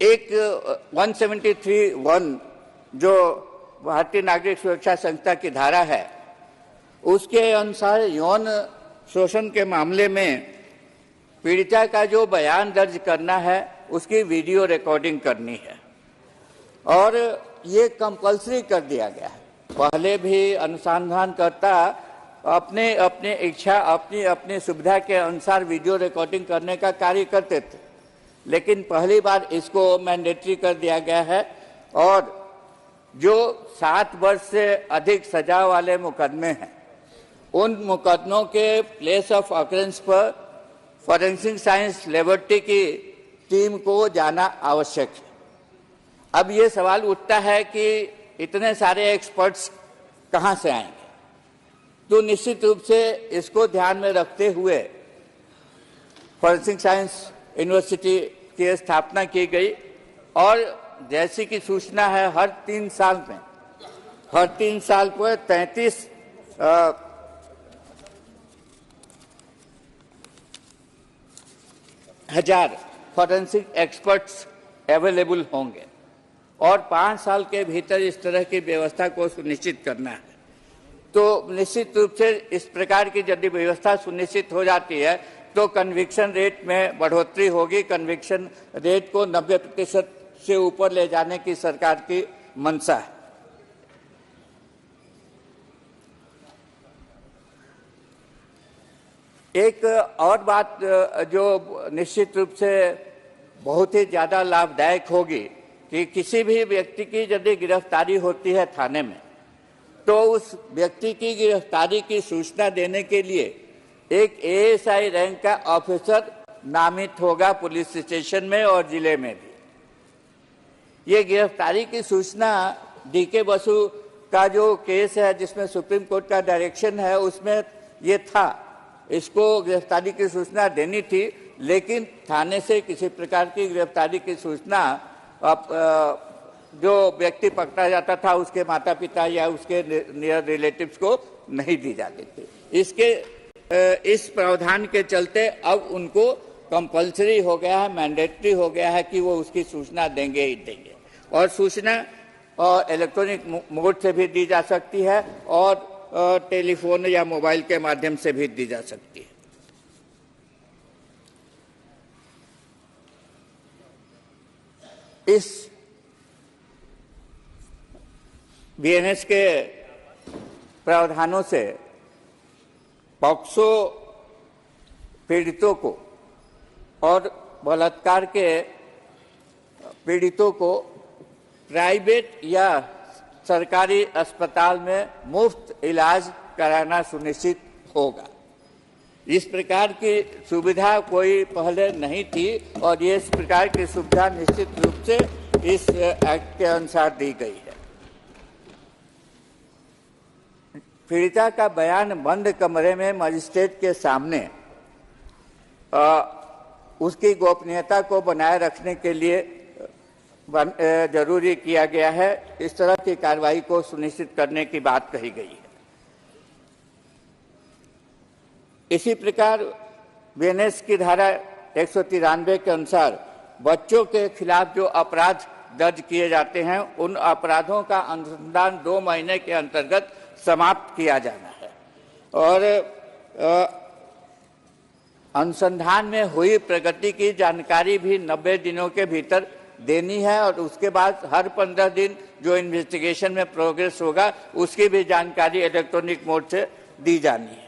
एक 173(1) जो भारतीय नागरिक सुरक्षा संहिता की धारा है, उसके अनुसार यौन शोषण के मामले में पीड़िता का जो बयान दर्ज करना है उसकी वीडियो रिकॉर्डिंग करनी है और ये कंपल्सरी कर दिया गया है। पहले भी अनुसंधानकर्ता अपने अपने इच्छा, अपनी अपनी सुविधा के अनुसार वीडियो रिकॉर्डिंग करने का कार्य करते थे, लेकिन पहली बार इसको मैंडेटरी कर दिया गया है और जो 7 वर्ष से अधिक सजा वाले मुकदमे हैं, उन मुकदमों के प्लेस ऑफ ऑकरेंस पर फॉरेंसिक साइंस लेबोरेटरी की टीम को जाना आवश्यक है। अब ये सवाल उठता है कि इतने सारे एक्सपर्ट्स कहां से आएंगे, तो निश्चित रूप से इसको ध्यान में रखते हुए फॉरेंसिक साइंस यूनिवर्सिटी की स्थापना की गई और जैसी कि सूचना है हर 3 साल पर 33 हजार फॉरेंसिक एक्सपर्ट्स अवेलेबल होंगे और 5 साल के भीतर इस तरह की व्यवस्था को सुनिश्चित करना है। तो निश्चित रूप से इस प्रकार की यदि व्यवस्था सुनिश्चित हो जाती है तो कन्विक्शन रेट में बढ़ोतरी होगी। कन्विक्शन रेट को 90% से ऊपर ले जाने की सरकार की मंशा है। एक और बात जो निश्चित रूप से बहुत ही ज़्यादा लाभदायक होगी कि किसी भी व्यक्ति की यदि गिरफ्तारी होती है थाने में, तो उस व्यक्ति की गिरफ्तारी की सूचना देने के लिए एक एएसआई रैंक का ऑफिसर नामित होगा पुलिस स्टेशन में और जिले में भी। ये गिरफ्तारी की सूचना डीके बसु का जो केस है जिसमें सुप्रीम कोर्ट का डायरेक्शन है उसमें ये था, इसको गिरफ्तारी की सूचना देनी थी, लेकिन थाने से किसी प्रकार की गिरफ्तारी की सूचना जो व्यक्ति पकड़ा जाता था उसके माता पिता या उसके नियर रिलेटिव्स को नहीं दी जाती थी। इस प्रावधान के चलते अब उनको कंपल्सरी हो गया है, मैंडेटरी हो गया है कि वो उसकी सूचना देंगे ही देंगे। और सूचना इलेक्ट्रॉनिक मोड से भी दी जा सकती है और टेलीफोन या मोबाइल के माध्यम से भी दी जा सकती है। इस बीएनएस के प्रावधानों से पॉक्सो पीड़ितों को और बलात्कार के पीड़ितों को प्राइवेट या सरकारी अस्पताल में मुफ्त इलाज कराना सुनिश्चित होगा। इस प्रकार की सुविधा कोई पहले नहीं थी और ये इस प्रकार की सुविधा निश्चित रूप से इस एक्ट के अनुसार दी गई है। पीड़िता का बयान बंद कमरे में मजिस्ट्रेट के सामने उसकी गोपनीयता को बनाए रखने के लिए जरूरी किया गया है। इस तरह की कार्रवाई को सुनिश्चित करने की बात कही गई है। इसी प्रकार बीएनएस की धारा 193 के अनुसार बच्चों के खिलाफ जो अपराध दर्ज किए जाते हैं उन अपराधों का अनुसंधान 2 महीने के अंतर्गत समाप्त किया जाना है और अनुसंधान में हुई प्रगति की जानकारी भी 90 दिनों के भीतर देनी है और उसके बाद हर 15 दिन जो इन्वेस्टिगेशन में प्रोग्रेस होगा उसकी भी जानकारी इलेक्ट्रॉनिक मोड से दी जानी है।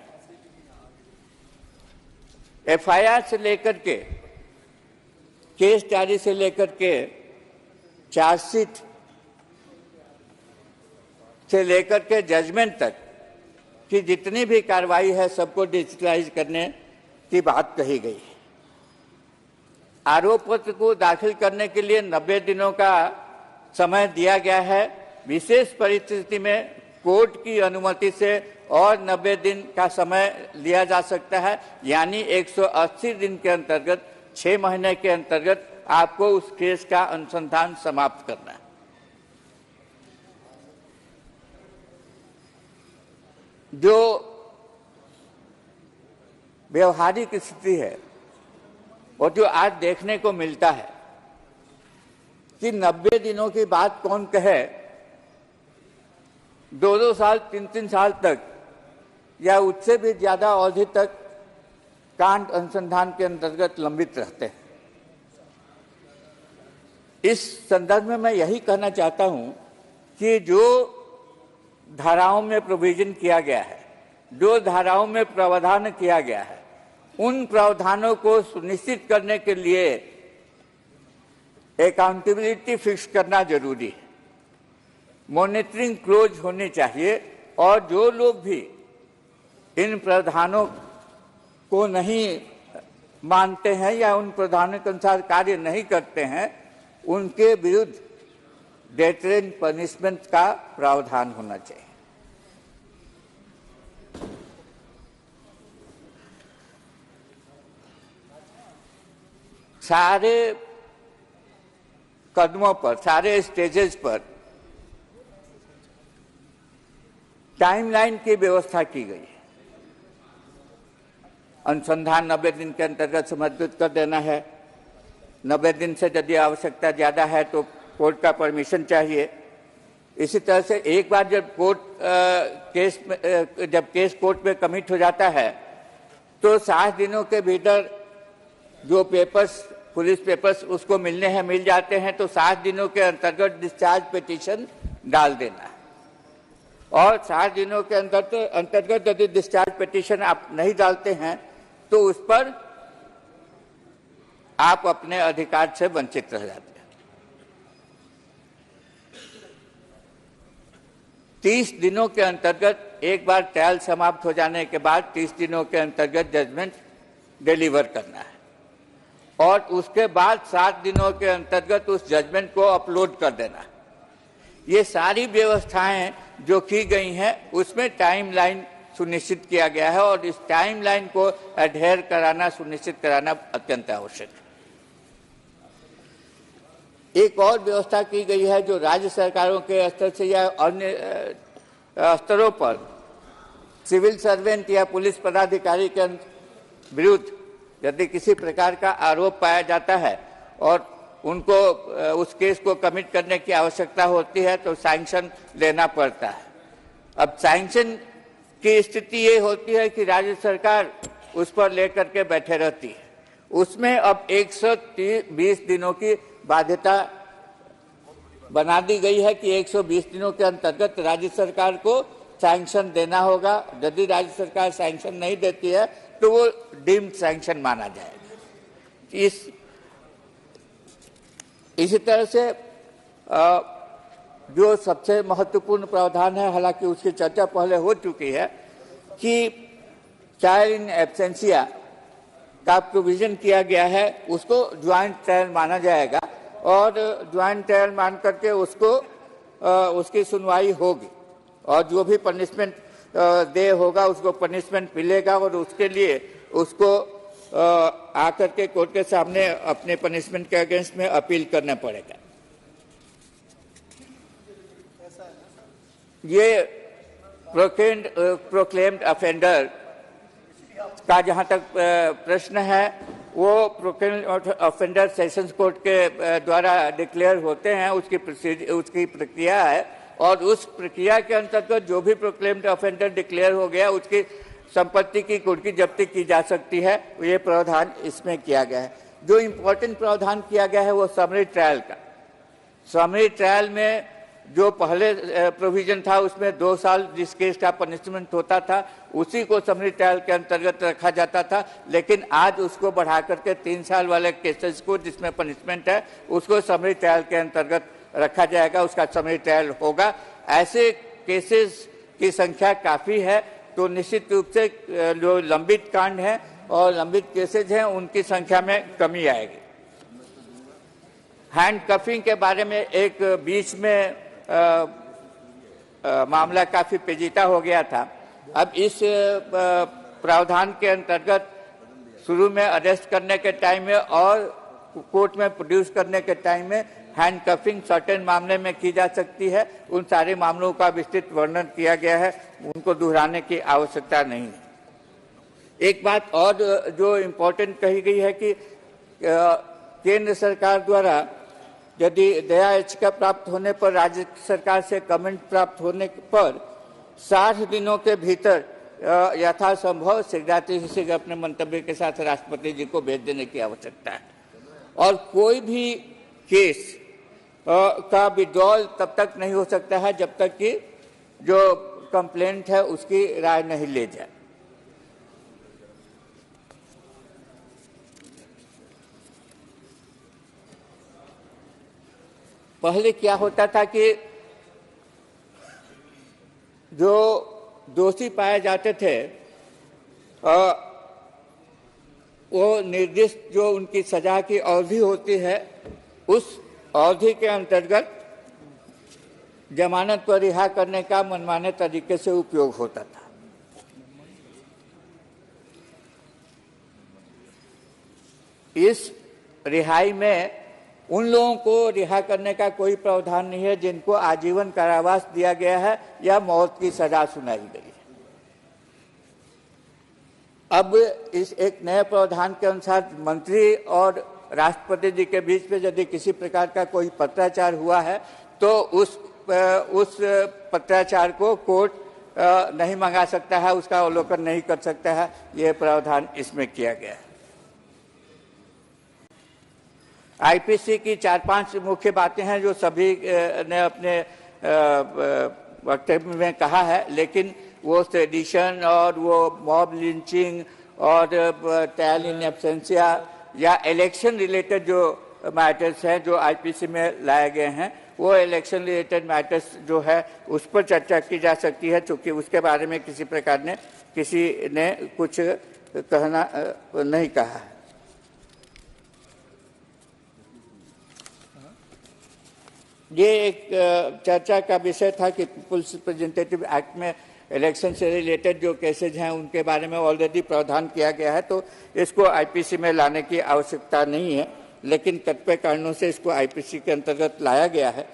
एफआईआर से लेकर के केस डायरी से लेकर के चार्जशीट से लेकर के जजमेंट तक की जितनी भी कार्रवाई है सबको डिजिटलाइज करने की बात कही गई है। आरोप पत्र को दाखिल करने के लिए 90 दिनों का समय दिया गया है। विशेष परिस्थिति में कोर्ट की अनुमति से और 90 दिन का समय लिया जा सकता है, यानी 180 दिन के अंतर्गत 6 महीने के अंतर्गत आपको उस केस का अनुसंधान समाप्त करना है। जो व्यवहारिक स्थिति है और जो आज देखने को मिलता है कि 90 दिनों की बात कौन कहे, 2-2 साल 3-3 साल तक या उससे भी ज्यादा अवधि तक कांड अनुसंधान के अंतर्गत लंबित रहते हैं। इस संदर्भ में मैं यही कहना चाहता हूं कि जो धाराओं में प्रोविजन किया गया है, जो धाराओं में प्रावधान किया गया है, उन प्रावधानों को सुनिश्चित करने के लिए अकाउंटेबिलिटी फिक्स करना जरूरी है। मॉनिटरिंग क्लोज होनी चाहिए और जो लोग भी इन प्रावधानों को नहीं मानते हैं या उन प्रावधानों के अनुसार कार्य नहीं करते हैं उनके विरुद्ध डेटरेंट पनिशमेंट का प्रावधान होना चाहिए। सारे कदमों पर, सारे स्टेजेस पर टाइमलाइन की व्यवस्था की गई है। अनुसंधान 90 दिन के अंतर्गत समर्पित कर देना है। 90 दिन से यदि आवश्यकता ज्यादा है तो कोर्ट का परमिशन चाहिए। इसी तरह से एक बार जब केस कोर्ट में कमिट हो जाता है तो 60 दिनों के भीतर जो पेपर्स, पुलिस पेपर्स उसको मिलने हैं मिल जाते हैं तो 60 दिनों के अंतर्गत डिस्चार्ज पिटीशन डाल देना है। और 60 दिनों के अंतर्गत यदि डिस्चार्ज पिटीशन आप नहीं डालते हैं तो उस पर आप अपने अधिकार से वंचित रह जाते हैं। 30 दिनों के अंतर्गत एक बार ट्रायल समाप्त हो जाने के बाद 30 दिनों के अंतर्गत जजमेंट डिलीवर करना है और उसके बाद 7 दिनों के अंतर्गत उस जजमेंट को अपलोड कर देना है। ये सारी व्यवस्थाएं जो की गई हैं उसमें टाइमलाइन सुनिश्चित किया गया है और इस टाइमलाइन को एडहेयर कराना, सुनिश्चित कराना अत्यंत आवश्यक है। एक और व्यवस्था की गई है जो राज्य सरकारों के स्तर से या अन्य स्तरों पर सिविल सर्वेंट या पुलिस पदाधिकारी के विरुद्ध यदि किसी प्रकार का आरोप पाया जाता है और उनको उस केस को कमिट करने की आवश्यकता होती है तो सैंक्शन लेना पड़ता है। अब सैंक्शन की स्थिति ये होती है कि राज्य सरकार उस पर लेकर के बैठे रहती है। उसमें अब 120 दिनों की बाध्यता बना दी गई है कि 120 दिनों के अंतर्गत राज्य सरकार को सैंक्शन देना होगा। यदि राज्य सरकार सैंक्शन नहीं देती है तो वो डीम्ड सैंक्शन माना जाएगा। इसी तरह से जो सबसे महत्वपूर्ण प्रावधान है, हालांकि उसकी चर्चा पहले हो चुकी है, कि चाइल्ड इन एब्सेंशिया का प्रोविजन किया गया है, उसको ज्वाइंट ट्रायल माना जाएगा और ज्वाइंट ट्रायल मान करके उसको उसकी सुनवाई होगी और जो भी पनिशमेंट दे होगा उसको पनिशमेंट मिलेगा और उसके लिए उसको आकर के कोर्ट के सामने अपने पनिशमेंट के अगेंस्ट में अपील करना पड़ेगा। ये प्रोक्लेम्ड ऑफेंडर का जहां तक प्रश्न है, वो प्रोक्लेम्ड ऑफेंडर सेशंस कोर्ट के द्वारा डिक्लेयर होते हैं, उसकी प्रक्रिया है और उस प्रक्रिया के अंतर्गत जो भी प्रोक्लेम्ड ऑफेंडर डिक्लेयर हो गया उसकी संपत्ति की कुर्की जब्ती की जा सकती है। ये प्रावधान इसमें किया गया है। जो इम्पोर्टेंट प्रावधान किया गया है वो समरी ट्रायल का। समरी ट्रायल में जो पहले प्रोविजन था उसमें 2 साल जिस केस का पनिशमेंट होता था उसी को समरी ट्रायल के अंतर्गत रखा जाता था, लेकिन आज उसको बढ़ा करके 3 साल वाले केसेस को जिसमें पनिशमेंट है उसको समरी ट्रायल के अंतर्गत रखा जाएगा, उसका समरी ट्रायल होगा। ऐसे केसेस की संख्या काफी है तो निश्चित रूप से जो लंबित कांड हैं और लंबित केसेज हैं उनकी संख्या में कमी आएगी। हैंड कफिंग के बारे में एक बीच में मामला काफी पेचीदा हो गया था। अब इस प्रावधान के अंतर्गत शुरू में अरेस्ट करने के टाइम में और कोर्ट में प्रोड्यूस करने के टाइम में हैंड कफिंग सर्टेन मामले में की जा सकती है। उन सारे मामलों का विस्तृत वर्णन किया गया है, उनको दोहराने की आवश्यकता नहीं है। एक बात और जो इम्पोर्टेंट कही गई है कि केंद्र सरकार द्वारा यदि दया याचिका प्राप्त होने पर राज्य सरकार से कमेंट प्राप्त होने पर 60 दिनों के भीतर यथासंभव शीघ्राति शीघ्र अपने मंतव्य के साथ राष्ट्रपति जी को भेज देने की आवश्यकता है और कोई भी केस का विड्रॉल तब तक नहीं हो सकता है जब तक कि जो कंप्लेंट है उसकी राय नहीं ले जाए। पहले क्या होता था कि जो दोषी पाए जाते थे वो निर्दिष्ट जो उनकी सजा की अवधि होती है उस अवधि के अंतर्गत जमानत पर रिहा करने का मनमाने तरीके से उपयोग होता था। इस रिहाई में उन लोगों को रिहा करने का कोई प्रावधान नहीं है जिनको आजीवन कारावास दिया गया है या मौत की सजा सुनाई गई है। अब इस एक नए प्रावधान के अनुसार मंत्री और राष्ट्रपति जी के बीच में यदि किसी प्रकार का कोई पत्राचार हुआ है तो उस पत्राचार को कोर्ट नहीं मंगा सकता है, उसका अवलोकन नहीं कर सकता है। यह प्रावधान इसमें किया गया है। आईपीसी की 4-5 मुख्य बातें हैं जो सभी ने अपने वक्तव्य में कहा है, लेकिन वो सेडिशन और वो मॉब लिंचिंग और ट्रायल इन एब्सेंशिया या इलेक्शन रिलेटेड जो मैटर्स हैं जो आईपीसी में लाए गए हैं, वो इलेक्शन रिलेटेड मैटर्स जो है उस पर चर्चा की जा सकती है, क्योंकि उसके बारे में किसी ने कुछ कहना नहीं कहा है। ये एक चर्चा का विषय था कि पीपुल्स रिप्रेजेंटेटिव एक्ट में इलेक्शन से रिलेटेड जो केसेज हैं उनके बारे में ऑलरेडी प्रावधान किया गया है, तो इसको आईपीसी में लाने की आवश्यकता नहीं है, लेकिन कतिपय कारणों से इसको आईपीसी के अंतर्गत लाया गया है।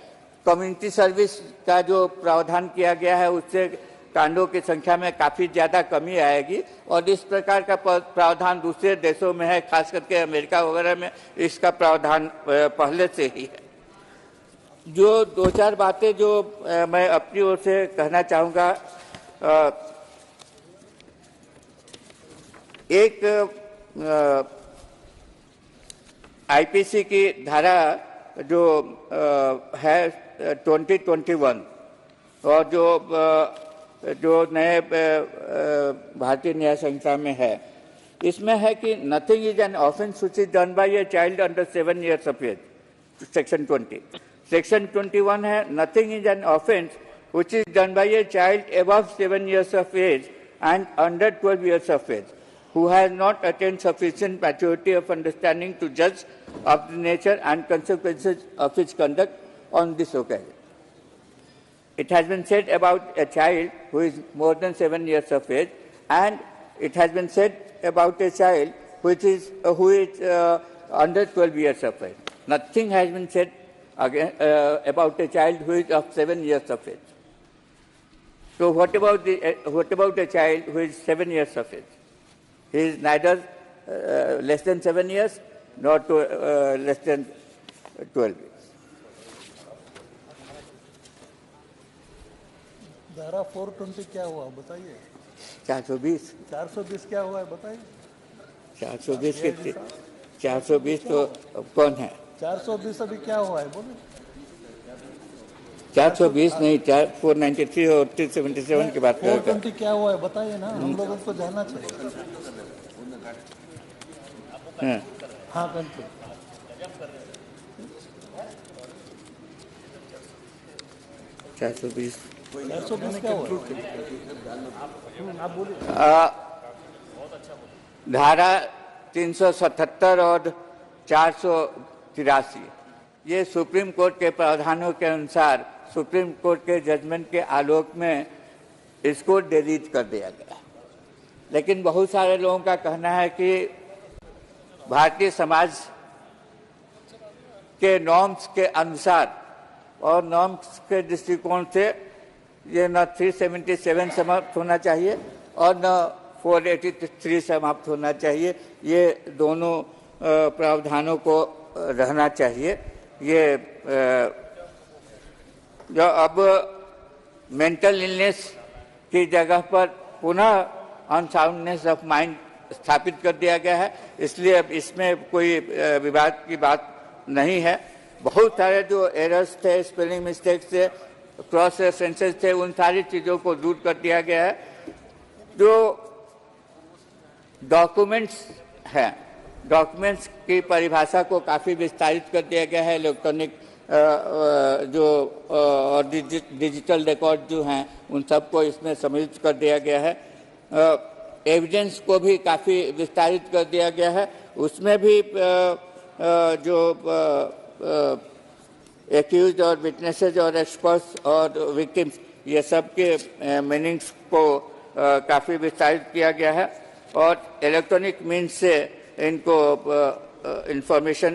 कम्युनिटी सर्विस का जो प्रावधान किया गया है उससे कांडों की संख्या में काफ़ी ज़्यादा कमी आएगी, और इस प्रकार का प्रावधान दूसरे देशों में है, खास करके अमेरिका वगैरह में इसका प्रावधान पहले से ही है। जो दो चार बातें जो मैं अपनी ओर से कहना चाहूँगा, एक आईपीसी की धारा जो है 2021 और जो नए भारतीय न्याय संहिता में है, इसमें है कि nothing is an offence which is done by a child under 7 years of age, section 20। Section 21 है nothing is an offence which is done by a child above 7 years of age and under 12 years of age, who has not attained sufficient maturity of understanding to judge of the nature and consequences of his conduct on this occasion. It has been said about a child who is more than 7 years of age, and it has been said about a child who is under 12 years of age. Nothing has been said again about a child who is of 7 years of age. So what about a child who is 7 years of age? He is neither less than 7 years nor less than 12 years. धारा 420 क्या हुआ बताइए? 420 क्या हुआ है बताइए? 420 तो कौन है? 420 अभी क्या हुआ है बोलो? 420 नहीं, 493 और 377 की बात कर रहे हैं। 420 क्या हुआ है बताइए ना, हम लोगों को जानना चाहिए। हाँ कंट्री 420 क्या हुआ? आप बोलिए। धारा 377 और 483 ये सुप्रीम कोर्ट के प्रावधानों के अनुसार सुप्रीम कोर्ट के जजमेंट के आलोक में इसको डिलीट कर दिया गया। लेकिन बहुत सारे लोगों का कहना है कि भारतीय समाज के नॉर्म्स के अनुसार और नॉर्म्स के दृष्टिकोण से ये न 377 समाप्त होना चाहिए और न 483 समाप्त होना चाहिए। ये दोनों प्रावधानों को रहना चाहिए। ये जो अब मेंटल इलनेस की जगह पर पुनः अनसाउंडनेस ऑफ माइंड स्थापित कर दिया गया है, इसलिए अब इसमें कोई विवाद की बात नहीं है। बहुत सारे जो एरर्स थे, स्पेलिंग मिस्टेक्स थे, क्रॉस रेफरेंसेस थे, उन सारी चीज़ों को दूर कर दिया गया है। जो डॉक्यूमेंट्स हैं, डॉक्यूमेंट्स की परिभाषा को काफ़ी विस्तारित कर दिया गया है। इलेक्ट्रॉनिक और डिजिटल रिकॉर्ड जो हैं उन सबको इसमें सम्मिलित कर दिया गया है। एविडेंस को भी काफ़ी विस्तारित कर दिया गया है। उसमें भी जो एक्यूज्ड और विटनेसेस और एक्सपर्ट्स और विक्टिम्स ये सब के मीनिंग्स को काफ़ी विस्तारित किया गया है और इलेक्ट्रॉनिक मीन्स से इनको इंफॉर्मेशन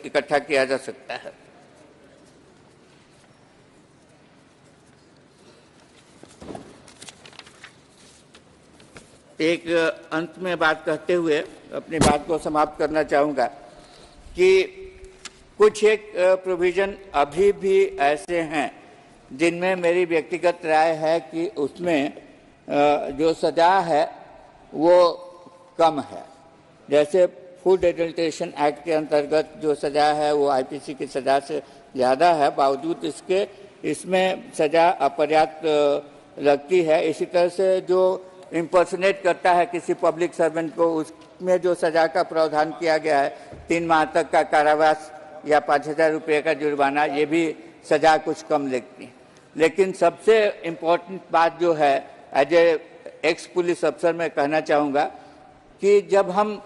इकट्ठा किया जा सकता है। एक अंत में बात कहते हुए अपनी बात को समाप्त करना चाहूँगा कि कुछ एक प्रोविज़न अभी भी ऐसे हैं जिनमें मेरी व्यक्तिगत राय है कि उसमें जो सज़ा है वो कम है। जैसे फूड एडल्ट्रेशन एक्ट के अंतर्गत जो सज़ा है वो आईपीसी की सज़ा से ज़्यादा है, बावजूद इसके इसमें सज़ा अपर्याप्त लगती है। इसी तरह से जो इम्पर्सनेट करता है किसी पब्लिक सर्वेंट को, में जो सजा का प्रावधान किया गया है 3 माह तक का कारावास या 5,000 रुपये का जुर्माना, ये भी सजा कुछ कम लगती है। लेकिन सबसे इम्पोर्टेंट बात जो है, एज ए एक्स पुलिस अफसर मैं कहना चाहूँगा कि जब हम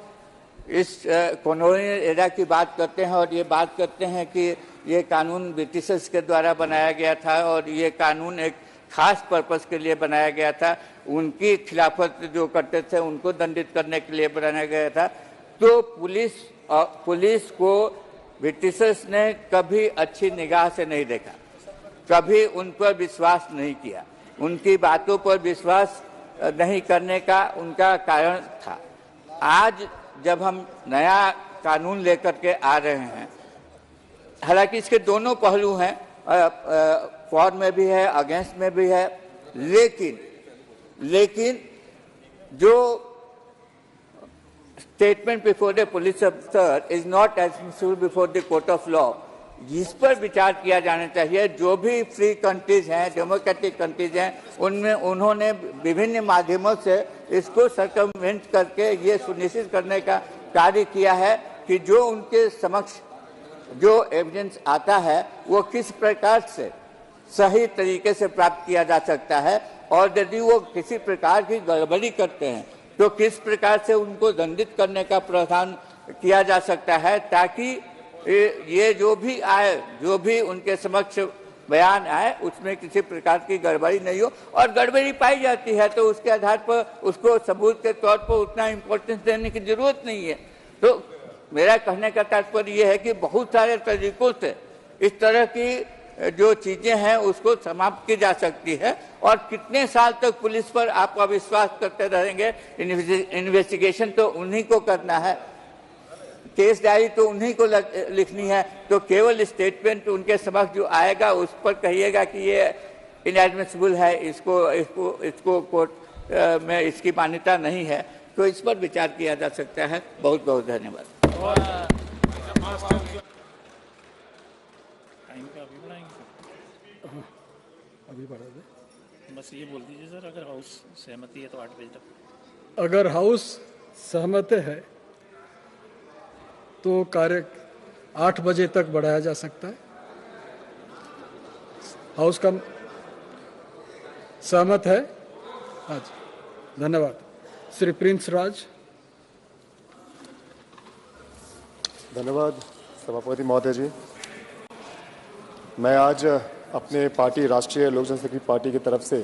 इस कॉलोनियल एरा की बात करते हैं और ये बात करते हैं कि ये कानून ब्रिटिशर्स के द्वारा बनाया गया था और ये कानून एक खास पर्पस के लिए बनाया गया था, उनकी खिलाफत जो करते थे उनको दंडित करने के लिए बनाया गया था, तो पुलिस को ब्रिटिशर्स ने कभी अच्छी निगाह से नहीं देखा, कभी उन पर विश्वास नहीं किया, उनकी बातों पर विश्वास नहीं करने का उनका कारण था। आज जब हम नया कानून लेकर के आ रहे हैं, हालांकि इसके दोनों पहलू हैं, फॉर में भी है, अगेंस्ट में भी है, लेकिन जो स्टेटमेंट बिफोर द पुलिस अफसर is not admissible before the court of law, जिस पर विचार किया जाना चाहिए। जो भी फ्री कंट्रीज हैं, डेमोक्रेटिक कंट्रीज हैं, उनमें उन्होंने विभिन्न माध्यमों से इसको सर्कमवेंट करके ये सुनिश्चित करने का कार्य किया है कि जो उनके समक्ष जो एविडेंस आता है वो किस प्रकार से सही तरीके से प्राप्त किया जा सकता है, और यदि वो किसी प्रकार की गड़बड़ी करते हैं तो किस प्रकार से उनको दंडित करने का प्रावधान किया जा सकता है, ताकि ये जो भी आए, जो भी उनके समक्ष बयान आए, उसमें किसी प्रकार की गड़बड़ी नहीं हो, और गड़बड़ी पाई जाती है तो उसके आधार पर उसको सबूत के तौर पर उतना इम्पोर्टेंस देने की जरूरत नहीं है। तो मेरा कहने का तात्पर्य यह है कि बहुत सारे तरीकों से इस तरह की जो चीजें हैं उसको समाप्त की जा सकती है, और कितने साल तक पुलिस पर आप अविश्वास करते रहेंगे। इन्वेस्टिगेशन तो उन्हीं को करना है, केस डायरी तो उन्हीं को लिखनी है, तो केवल स्टेटमेंट उनके समक्ष जो आएगा उस पर कहिएगा कि ये इनएडमिसिबल है, इसको कोर्ट में इसकी मान्यता नहीं है, तो इस पर विचार किया जा सकता है। बहुत बहुत धन्यवाद। अभी बढ़ा दे, बस ये बोल दीजिए सर, अगर हाउस सहमति है तो 8 बजे तक। अगर हाउस सहमत है तो कार्य 8 बजे तक बढ़ाया जा सकता है। हाउस का सहमत है? आज धन्यवाद। श्री प्रिंस राज। धन्यवाद सभापति महोदय जी। मैं आज अपने पार्टी राष्ट्रीय लोक जनशक्ति पार्टी की तरफ से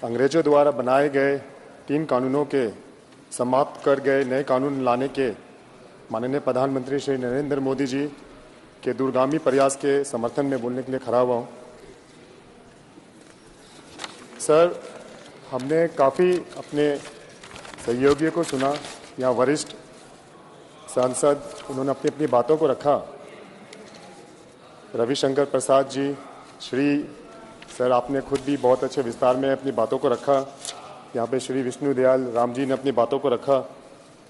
अंग्रेजों द्वारा बनाए गए 3 कानूनों के समाप्त कर गए नए कानून लाने के माननीय प्रधानमंत्री श्री नरेंद्र मोदी जी के दूरगामी प्रयास के समर्थन में बोलने के लिए खड़ा हुआ हूँ। सर, हमने काफ़ी अपने सहयोगियों को सुना, यहाँ वरिष्ठ सांसद उन्होंने अपनी अपनी बातों को रखा। रविशंकर प्रसाद जी, श्री सर आपने खुद भी बहुत अच्छे विस्तार में अपनी बातों को रखा। यहाँ पे श्री विष्णु दयाल राम जी ने अपनी बातों को रखा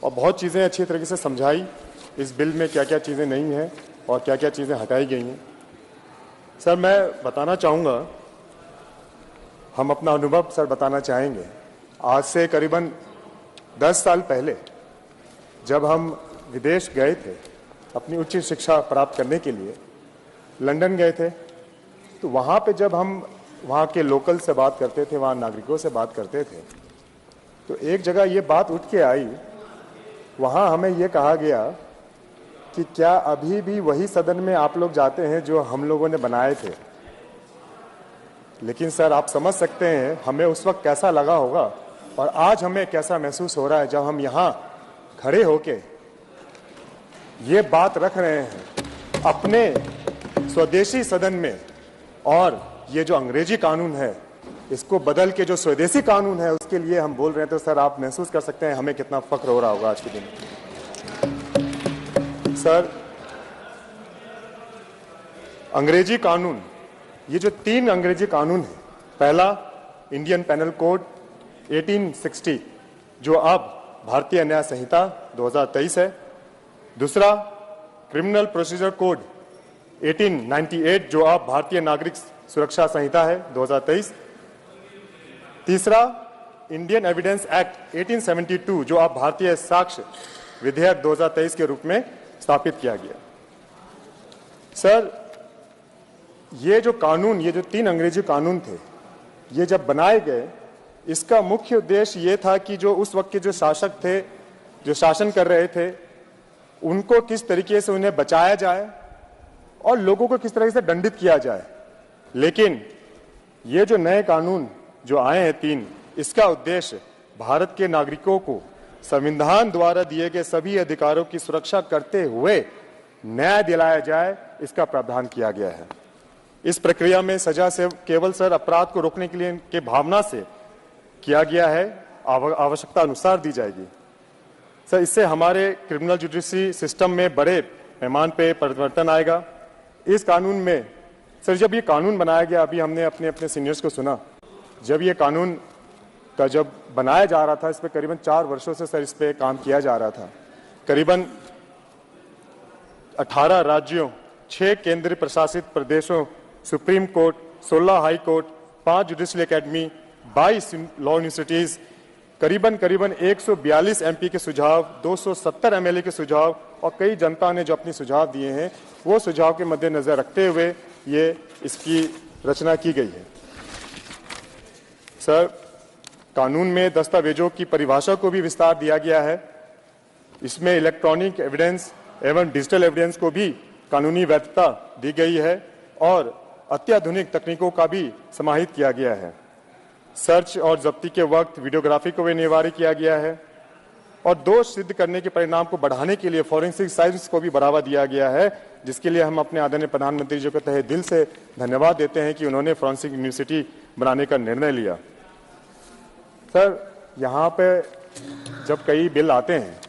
और बहुत चीज़ें अच्छी तरीके से समझाई, इस बिल में क्या क्या चीज़ें नहीं हैं और क्या क्या चीज़ें हटाई गई हैं। सर, मैं बताना चाहूँगा, हम अपना अनुभव सर बताना चाहेंगे। आज से करीबन 10 साल पहले जब हम विदेश गए थे अपनी उच्च शिक्षा प्राप्त करने के लिए, लंदन गए थे, तो वहाँ पे जब हम वहाँ के लोकल से बात करते थे, वहाँ नागरिकों से बात करते थे, तो एक जगह ये बात उठ के आई, वहाँ हमें ये कहा गया कि क्या अभी भी वही सदन में आप लोग जाते हैं जो हम लोगों ने बनाए थे। लेकिन सर, आप समझ सकते हैं हमें उस वक्त कैसा लगा होगा और आज हमें कैसा महसूस हो रहा है जब हम यहाँ खड़े होके ये बात रख रहे हैं अपने स्वदेशी सदन में, और ये जो अंग्रेजी कानून है इसको बदल के जो स्वदेशी कानून है उसके लिए हम बोल रहे हैं। तो सर, आप महसूस कर सकते हैं हमें कितना फक्र हो रहा होगा आज के दिन। सर, अंग्रेजी कानून, ये जो 3 अंग्रेजी कानून है, पहला इंडियन पेनल कोड 1860 जो अब भारतीय न्याय संहिता 2023 है, दूसरा क्रिमिनल प्रोसीजर कोड 1898 जो अब भारतीय नागरिक सुरक्षा संहिता है 2023, तीसरा इंडियन एविडेंस एक्ट 1872 जो अब भारतीय साक्ष्य विधेयक 2023 के रूप में स्थापित किया गया। सर, ये जो कानून, ये जो 3 अंग्रेजी कानून थे, ये जब बनाए गए, इसका मुख्य उद्देश्य ये था कि जो उस वक्त के जो शासक थे, जो शासन कर रहे थे, उनको किस तरीके से उन्हें बचाया जाए और लोगों को किस तरह से दंडित किया जाए। लेकिन ये जो नए कानून जो आए हैं 3, इसका उद्देश्य भारत के नागरिकों को संविधान द्वारा दिए गए सभी अधिकारों की सुरक्षा करते हुए न्याय दिलाया जाए, इसका प्रावधान किया गया है। इस प्रक्रिया में सजा से केवल सर अपराध को रोकने के लिए के भावना से किया गया है, आवश्यकता अनुसार दी जाएगी। सर, इससे हमारे क्रिमिनल जुडिशरी सिस्टम में बड़े पैमाने पे परिवर्तन आएगा। इस कानून में सर, जब ये कानून बनाया गया, अभी हमने अपने अपने सीनियर्स को सुना, जब ये कानून का जब बनाया जा रहा था, इस पे करीबन 4 वर्षों से सर इस पे काम किया जा रहा था। करीबन 18 राज्यों, 6 केंद्र प्रशासित प्रदेशों, supreme court, 16 high court, 5 judicial academy, 22 law universities, करीबन 142 एमपी के सुझाव, 270 एमएलए के सुझाव और कई जनता ने जो अपने सुझाव दिए हैं, वो सुझाव के मद्देनजर रखते हुए ये इसकी रचना की गई है। सर, कानून में दस्तावेजों की परिभाषा को भी विस्तार दिया गया है। इसमें इलेक्ट्रॉनिक एविडेंस एवं डिजिटल एविडेंस को भी कानूनी वैधता दी गई है और अत्याधुनिक तकनीकों का भी समाहित किया गया है। सर्च और जब्ती के वक्त वीडियोग्राफी को भी अनिवार्य किया गया है और दोष सिद्ध करने के परिणाम को बढ़ाने के लिए फॉरेंसिक साइंस को भी बढ़ावा दिया गया है, जिसके लिए हम अपने आदरणीय प्रधानमंत्री जी को तहे दिल से धन्यवाद देते हैं कि उन्होंने फॉरेंसिक यूनिवर्सिटी बनाने का निर्णय लिया। सर, यहाँ पे जब कई बिल आते हैं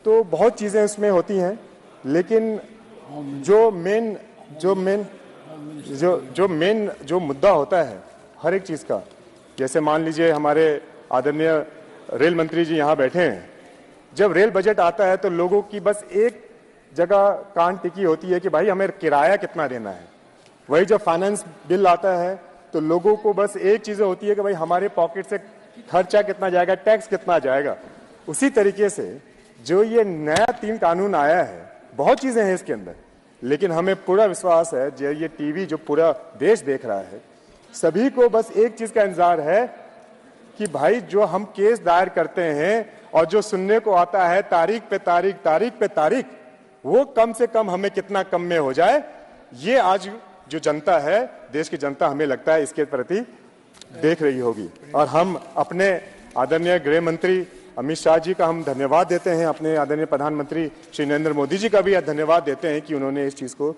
तो बहुत चीज़ें उसमें होती हैं, लेकिन जो मुद्दा होता है हर एक चीज़ का, जैसे मान लीजिए हमारे आदरणीय रेल मंत्री जी यहाँ बैठे हैं, जब रेल बजट आता है तो लोगों की बस एक जगह कान टिकी होती है कि भाई हमें किराया कितना देना है। वही जब फाइनेंस बिल आता है तो लोगों को बस एक चीज़ होती है कि भाई हमारे पॉकेट से खर्चा कितना जाएगा, टैक्स कितना जाएगा। उसी तरीके से जो ये नया 3 कानून आया है, बहुत चीज़ें हैं इसके अंदर, लेकिन हमें पूरा विश्वास है जो ये टीवी जो पूरा देश देख रहा है, सभी को बस एक चीज़ का इंतजार है कि भाई जो हम केस दायर करते हैं और जो सुनने को आता है तारीख पे तारीख, वो कम से कम हमें कितना कम में हो जाए, ये आज जो जनता है, देश की जनता, हमें लगता है इसके प्रति देख रही होगी। और हम अपने आदरणीय गृह मंत्री अमित शाह जी का हम धन्यवाद देते हैं, अपने आदरणीय प्रधानमंत्री श्री नरेंद्र मोदी जी का भी धन्यवाद देते हैं कि उन्होंने इस चीज़ को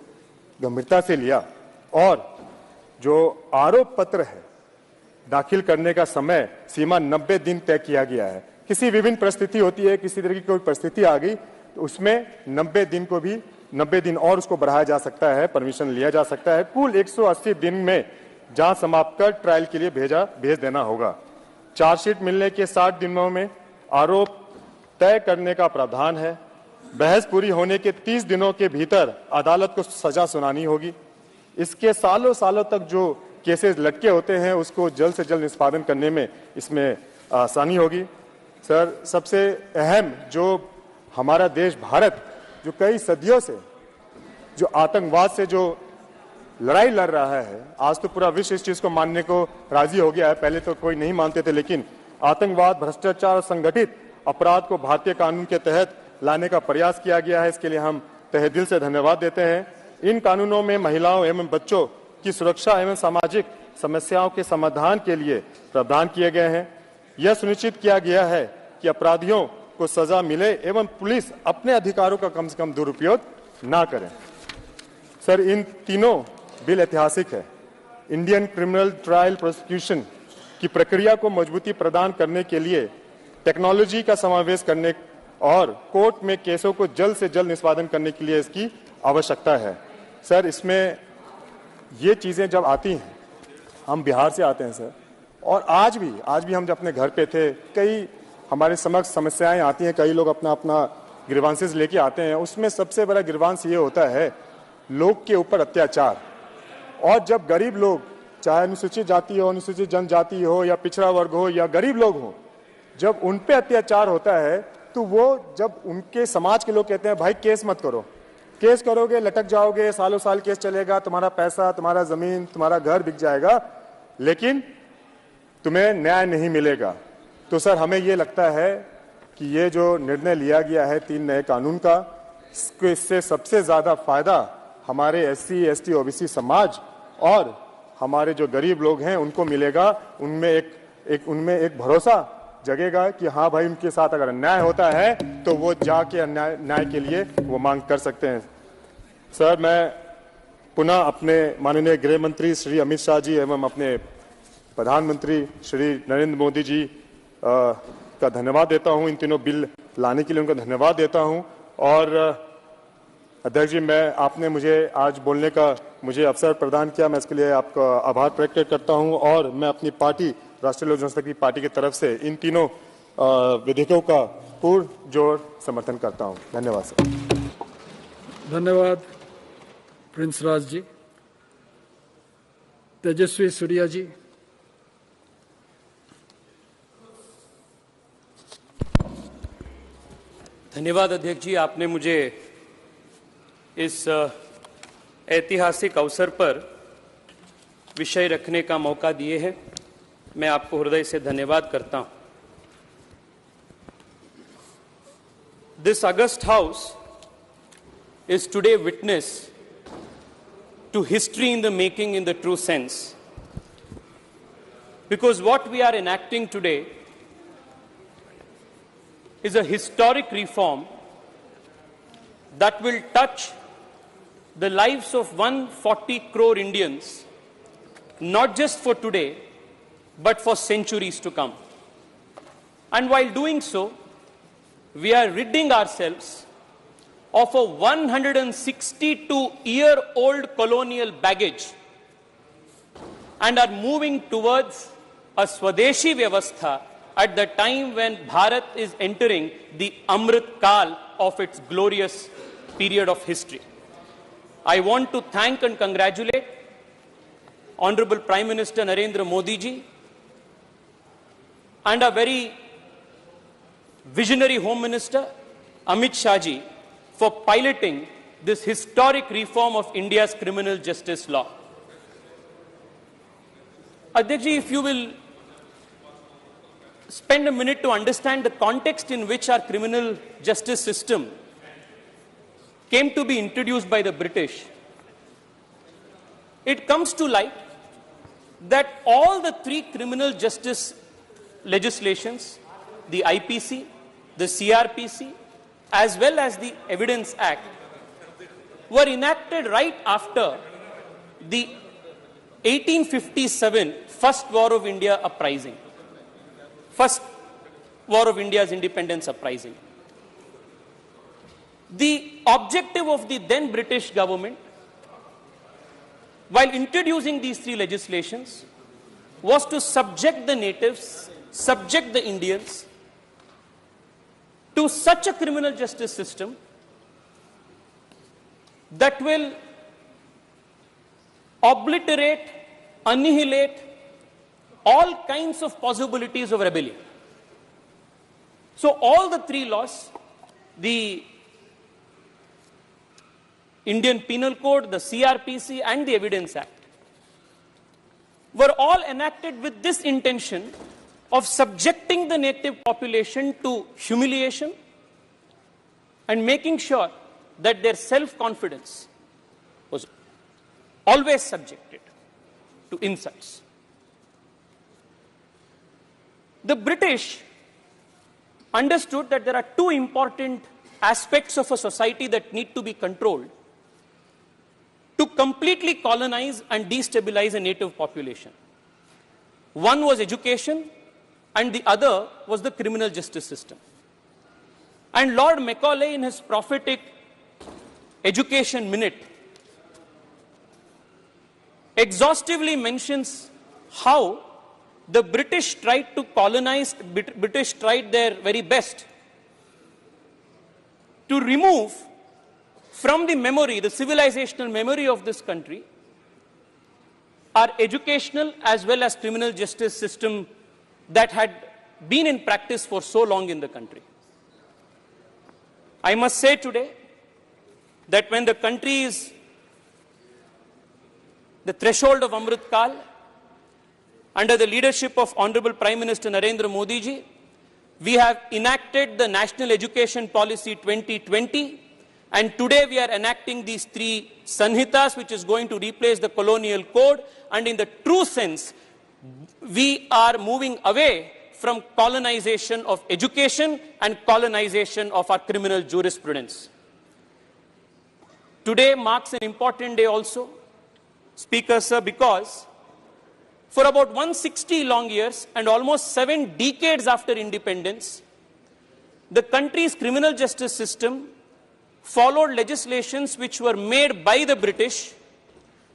गंभीरता से लिया और जो आरोप पत्र है दाखिल करने का समय सीमा 90 दिन तय किया गया है। किसी विभिन्न परिस्थिति होती है, किसी तरह की कोई परिस्थिति आ गई तो उसमें 90 दिन को भी 90 दिन और उसको बढ़ाया जा सकता है, परमिशन लिया जा सकता है। कुल 180 दिन में जांच समाप्त कर ट्रायल के लिए भेज देना होगा। चार्जशीट मिलने के 60 दिनों में आरोप तय करने का प्रावधान है। बहस पूरी होने के 30 दिनों के भीतर अदालत को सजा सुनानी होगी। इसके सालों तक जो केसेस लटके होते हैं उसको जल्द से जल्द निष्पादन करने में इसमें आसानी होगी। सर, सबसे अहम जो हमारा देश भारत जो कई सदियों से जो आतंकवाद से जो लड़ाई लड़ रहा है, आज तो पूरा विश्व इस चीज को मानने को राजी हो गया है। पहले तो कोई नहीं मानते थे, लेकिन आतंकवाद, भ्रष्टाचार, संगठित अपराध को भारतीय कानून के तहत लाने का प्रयास किया गया है। इसके लिए हम तहे दिल से धन्यवाद देते हैं। इन कानूनों में महिलाओं एवं बच्चों की सुरक्षा एवं सामाजिक समस्याओं के समाधान के लिए प्रावधान किए गए हैं। यह सुनिश्चित किया गया है कि अपराधियों को सजा मिले एवं पुलिस अपने अधिकारों का कम से कम दुरुपयोग ना करे। सर, इन तीनों बिल ऐतिहासिक है। इंडियन क्रिमिनल ट्रायल प्रोसिक्यूशन की प्रक्रिया को मजबूती प्रदान करने के लिए टेक्नोलॉजी का समावेश करने और कोर्ट में केसों को जल्द से जल्द निष्पादन करने के लिए इसकी आवश्यकता है। सर, इसमें ये चीज़ें जब आती हैं, हम बिहार से आते हैं सर, और आज भी हम जब अपने घर पे थे, कई हमारे समक्ष समस्याएं आती हैं, कई लोग अपना अपना ग्रीवांसेस लेके आते हैं। उसमें सबसे बड़ा ग्रीवांस ये होता है लोग के ऊपर अत्याचार। और जब गरीब लोग चाहे अनुसूचित जाति हो, अनुसूचित जनजाति हो, या पिछड़ा वर्ग हो, या गरीब लोग हो, जब उन पे अत्याचार होता है तो वो जब उनके समाज के लोग कहते हैं भाई केस मत करो, केस करोगे लटक जाओगे, सालों साल केस चलेगा, तुम्हारा पैसा, तुम्हारा जमीन, तुम्हारा घर बिक जाएगा, लेकिन तुम्हें न्याय नहीं मिलेगा। तो सर हमें ये लगता है कि ये जो निर्णय लिया गया है 3 नए कानून का, इससे सबसे ज्यादा फायदा हमारे SC, ST, OBC समाज और हमारे जो गरीब लोग हैं उनको मिलेगा। उनमें एक भरोसा जगेगा कि हाँ भाई उनके साथ अगर अन्याय होता है तो वो जाके न्याय के लिए वो मांग कर सकते हैं। सर मैं पुनः अपने माननीय गृह मंत्री श्री अमित शाह जी एवं अपने प्रधानमंत्री श्री नरेंद्र मोदी जी का धन्यवाद देता हूं, इन तीनों बिल लाने के लिए उनका धन्यवाद देता हूं। और अध्यक्ष जी, मैं आपने मुझे आज बोलने का मुझे अवसर प्रदान किया, मैं इसके लिए आपका आभार प्रकट करता हूं। और मैं अपनी पार्टी राष्ट्रीय लोक जनशक्ति पार्टी की तरफ से इन तीनों विधेयकों का पूर्ण जोर समर्थन करता हूं। धन्यवाद सर। धन्यवाद प्रिंस राज जी। तेजस्वी सूर्या जी। धन्यवाद अध्यक्ष जी, आपने मुझे इस ऐतिहासिक अवसर पर विषय रखने का मौका दिए हैं। मैं आपको हृदय से धन्यवाद करता हूं। This august house is today witness to history in the making in the true sense, because what we are enacting today is a historic reform that will touch the lives of 140 crore Indians, not just for today, but for centuries to come. And while doing so, we are ridding ourselves of a 162-year-old colonial baggage and are moving towards a Swadeshi Vyavastha at the time when Bharat is entering the Amrit Kal of its glorious period of history. I want to thank and congratulate Honorable Prime Minister Narendra Modi ji and a very visionary Home Minister Amit Shah ji for piloting this historic reform of India's criminal justice law. Adhyaksh ji, if you will spend a minute to understand the context in which our criminal justice system came to be introduced by the British, it comes to light that all the 3 criminal justice legislations, the IPC, the CRPC, as well as the Evidence Act, were enacted right after the 1857 First War of India uprising, First War of India's independence uprising. The objective of the then British government, while introducing these 3 legislations, was to subject the natives, subject the Indians to such a criminal justice system that will obliterate, annihilate all kinds of possibilities of rebellion. So all the 3 laws, the Indian Penal Code, the CRPC and the Evidence Act, were all enacted with this intention of subjecting the native population to humiliation and making sure that their self-confidence was always subjected to insults. The British understood that there are 2 important aspects of a society that need to be controlled to completely colonize and destabilize a native population. One was education, and the other was the criminal justice system. And Lord Macaulay, in his prophetic education minute, exhaustively mentions how the British tried to colonize, British tried their very best to remove from the memory, the civilizational memory of this country, our educational as well as criminal justice system that had been in practice for so long in the country. I must say today that when the country is the threshold of Amrit Kal, under the leadership of Honorable Prime Minister Narendra Modi ji, we have enacted the National Education Policy 2020, and today we are enacting these 3 Sanhitas, which is going to replace the colonial code, and in the true sense, we are moving away from colonization of education and colonization of our criminal jurisprudence. Today marks an important day also, Speaker Sir, because for about 160 long years and almost 7 decades after independence, the country's criminal justice system followed legislations which were made by the British,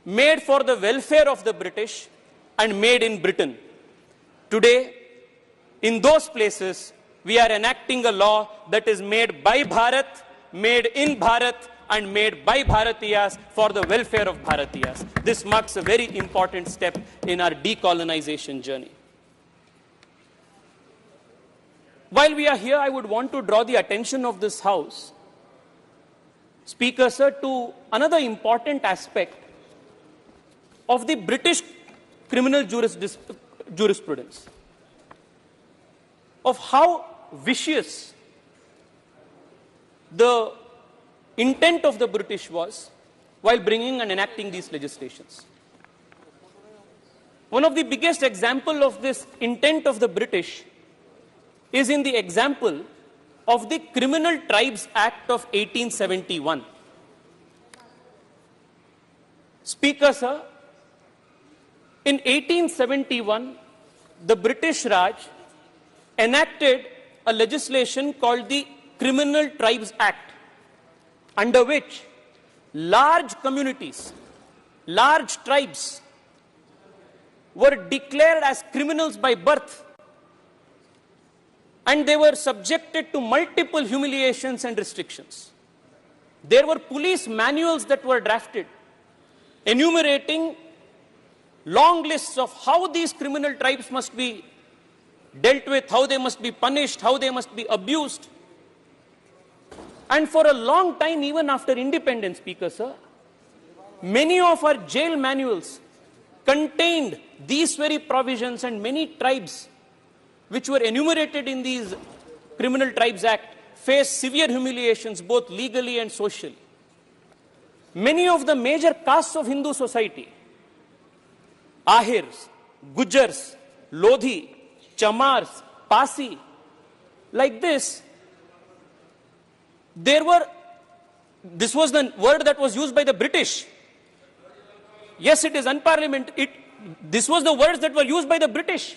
made for the welfare of the British, and made in Britain. Today, in those places, we are enacting a law that is made by Bharat, made in Bharat, and made by Bharatiyas for the welfare of Bharatiyas. This marks a very important step in our decolonization journey. While we are here, I would want to draw the attention of this House, Speaker Sir, to another important aspect of the British criminal jurisprudence, of how vicious the intent of the British was while bringing and enacting these legislations. One of the biggest examples of this intent of the British is in the example of the Criminal Tribes Act of 1871. Speaker Sir, in 1871, the British Raj enacted a legislation called the Criminal Tribes Act, under which large communities, large tribes were declared as criminals by birth, and they were subjected to multiple humiliations and restrictions. There were police manuals that were drafted enumerating long lists of how these criminal tribes must be dealt with, how they must be punished, how they must be abused. And for a long time, even after independence, Speaker Sir, many of our jail manuals contained these very provisions, and many tribes which were enumerated in these Criminal Tribes Act faced severe humiliations both legally and socially. Many of the major castes of Hindu society, Ahirs, Gujars, Lodhi, Chamars, Pasi, like this, this was the word that was used by the British. Yes, it is unparliamentary. This was the words that were used by the British.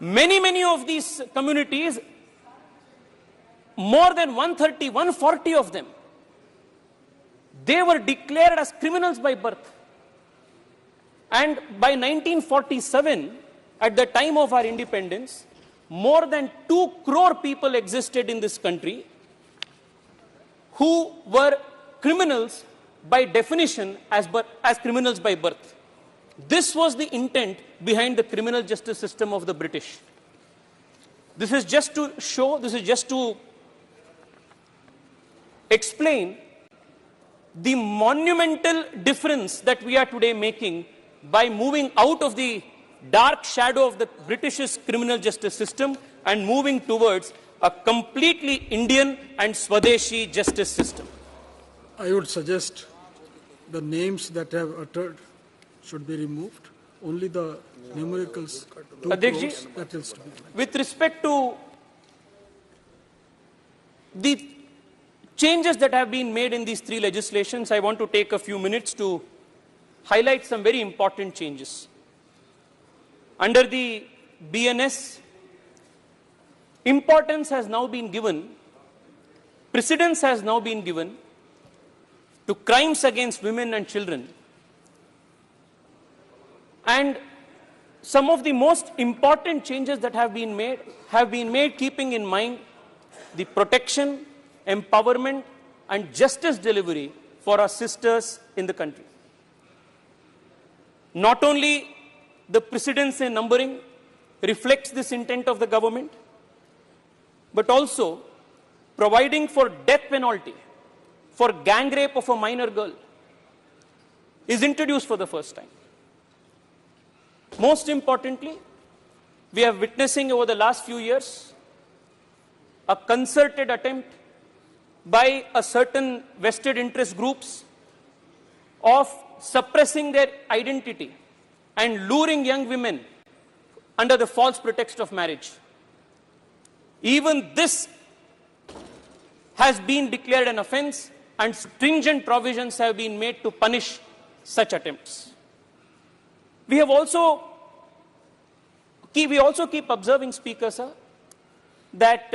Many of these communities, more than 130, 140 of them, they were declared as criminals by birth. And by 1947, at the time of our independence, more than 2 crore people existed in this country who were criminals by definition as criminals by birth. This was the intent behind the criminal justice system of the British. This is just to show, this is just to explain the monumental difference that we are today making by moving out of the dark shadow of the British's criminal justice system and moving towards a completely Indian and Swadeshi justice system. I would suggest the names that have uttered should be removed. Only the numericals, 2 crores, that is to be. With respect to the changes that have been made in these 3 legislations, I want to take a few minutes to highlight some very important changes. Under the BNS, importance has now been given, precedence has now been given to crimes against women and children. And some of the most important changes that have been made keeping in mind the protection, empowerment, and justice delivery for our sisters in the country. Not only the precedence in numbering reflects this intent of the government, but also providing for death penalty for gang rape of a minor girl is introduced for the first time. Most importantly, we are witnessing over the last few years a concerted attempt by a certain vested interest groups of suppressing their identity and luring young women under the false pretext of marriage. Even this has been declared an offense, and stringent provisions have been made to punish such attempts. We also keep observing, Speaker, sir, that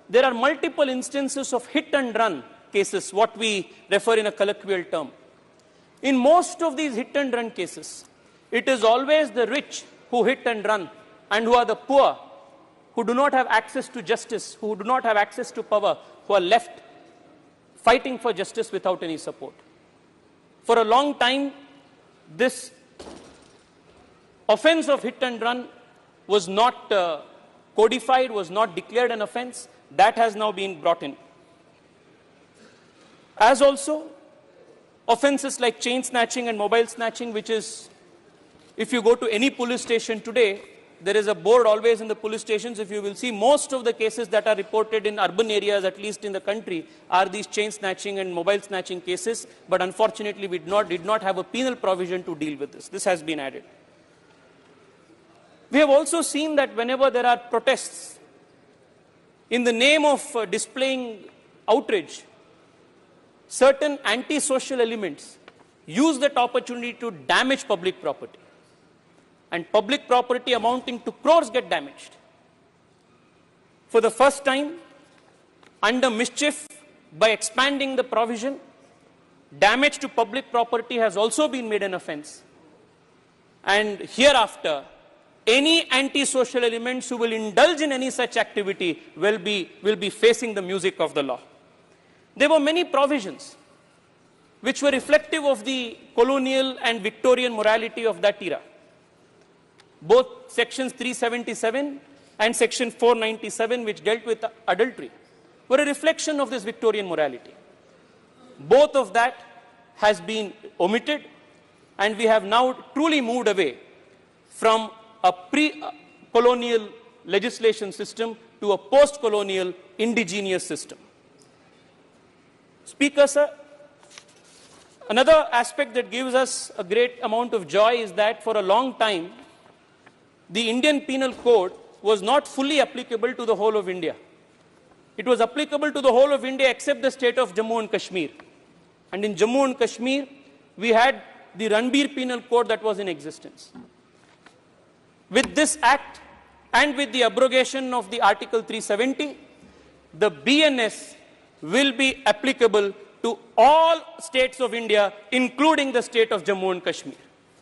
there are multiple instances of hit and run cases, what we refer in a colloquial term. In most of these hit and run cases, it is always the rich who hit and run, and who are the poor, who do not have access to justice, who do not have access to power, who are left fighting for justice without any support. For a long time, this offense of hit and run was not codified, was not declared an offense. That has now been brought in. As also, offenses like chain snatching and mobile snatching, which is, if you go to any police station today, there is a board always in the police stations. If you will see, most of the cases that are reported in urban areas, at least in the country, are these chain snatching and mobile snatching cases. But unfortunately, we did not have a penal provision to deal with this. This has been added. We have also seen that whenever there are protests, in the name of displaying outrage, certain anti-social elements use that opportunity to damage public property. And public property amounting to crores get damaged. For the first time, under mischief, by expanding the provision, damage to public property has also been made an offense. And hereafter, any anti-social elements who will indulge in any such activity will be facing the music of the law. There were many provisions which were reflective of the colonial and Victorian morality of that era. Both sections 377 and section 497, which dealt with adultery, were a reflection of this Victorian morality. Both of that has been omitted, and we have now truly moved away from a pre-colonial legislation system to a post-colonial indigenous system. Speaker, sir, another aspect that gives us a great amount of joy is that for a long time, the Indian Penal Code was not fully applicable to the whole of India. It was applicable to the whole of India except the state of Jammu and Kashmir. And in Jammu and Kashmir, we had the Ranbir Penal Code that was in existence. With this act and with the abrogation of the Article 370, the BNS will be applicable to all states of India, including the state of Jammu and Kashmir.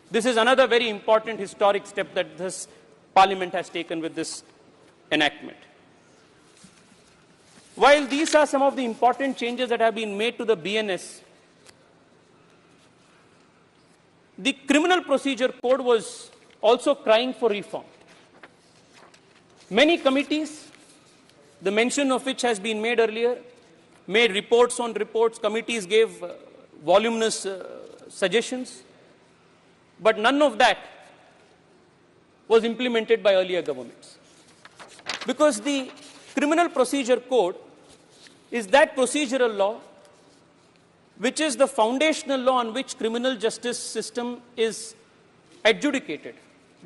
This is another very important historic step that this Parliament has taken with this enactment. While these are some of the important changes that have been made to the BNS, the Criminal Procedure Code was also crying for reform. Many committees, the mention of which has been made earlier, made reports on reports, committees gave voluminous suggestions, but none of that was implemented by earlier governments. Because the Criminal Procedure Code is that procedural law which is the foundational law on which criminal justice system is adjudicated,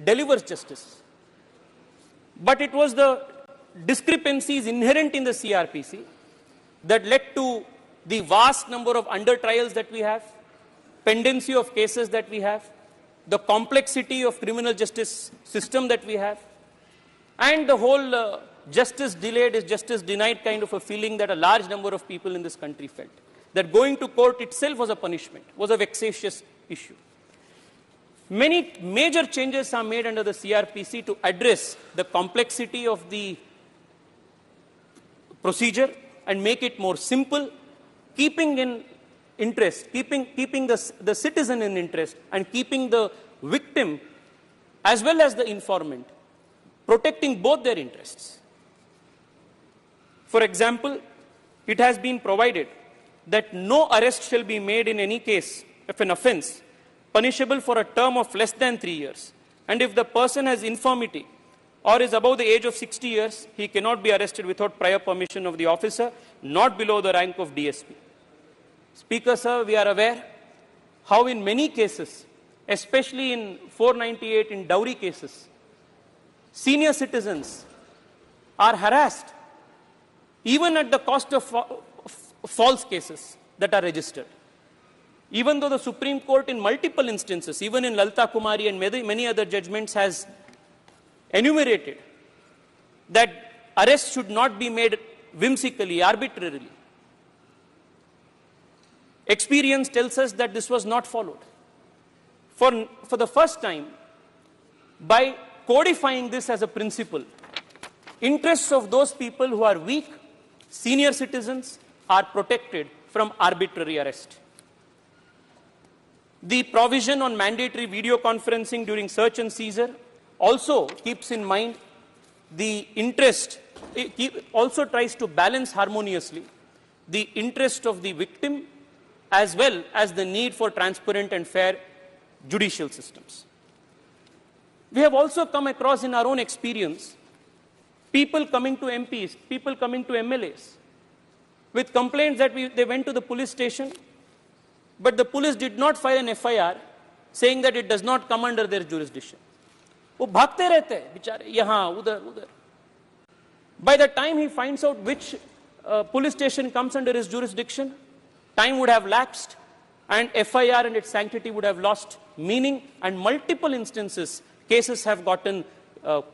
delivers justice. But it was the discrepancies inherent in the CRPC that led to the vast number of under trials that we have, pendency of cases that we have, the complexity of criminal justice system that we have, and the whole justice delayed is justice denied kind of a feeling that a large number of people in this country felt. That going to court itself was a punishment, was a vexatious issue. Many major changes are made under the CRPC to address the complexity of the procedure and make it more simple, keeping in interest, keeping the citizen in interest, and keeping the victim as well as the informant, protecting both their interests. For example, it has been provided that no arrest shall be made in any case of an offence punishable for a term of less than 3 years. And if the person has infirmity or is above the age of 60 years, he cannot be arrested without prior permission of the officer, not below the rank of DSP. Speaker, sir, we are aware how in many cases, especially in 498 in dowry cases, senior citizens are harassed even at the cost of false cases that are registered. Even though the Supreme Court in multiple instances, even in Lalita Kumari and many other judgments, has enumerated that arrests should not be made whimsically, arbitrarily. Experience tells us that this was not followed. For the first time, by codifying this as a principle, interests of those people who are weak, senior citizens, are protected from arbitrary arrest. The provision on mandatory video conferencing during search and seizure also keeps in mind the interest, also tries to balance harmoniously the interest of the victim as well as the need for transparent and fair judicial systems. We have also come across in our own experience people coming to MPs, people coming to MLAs with complaints that they went to the police station, but the police did not file an FIR saying that it does not come under their jurisdiction. वो भागते रहते हैं बेचारे यहाँ उधर उधर. By the time he finds out which police station comes under his jurisdiction, time would have lapsed and FIR and its sanctity would have lost meaning, and multiple instances cases have gotten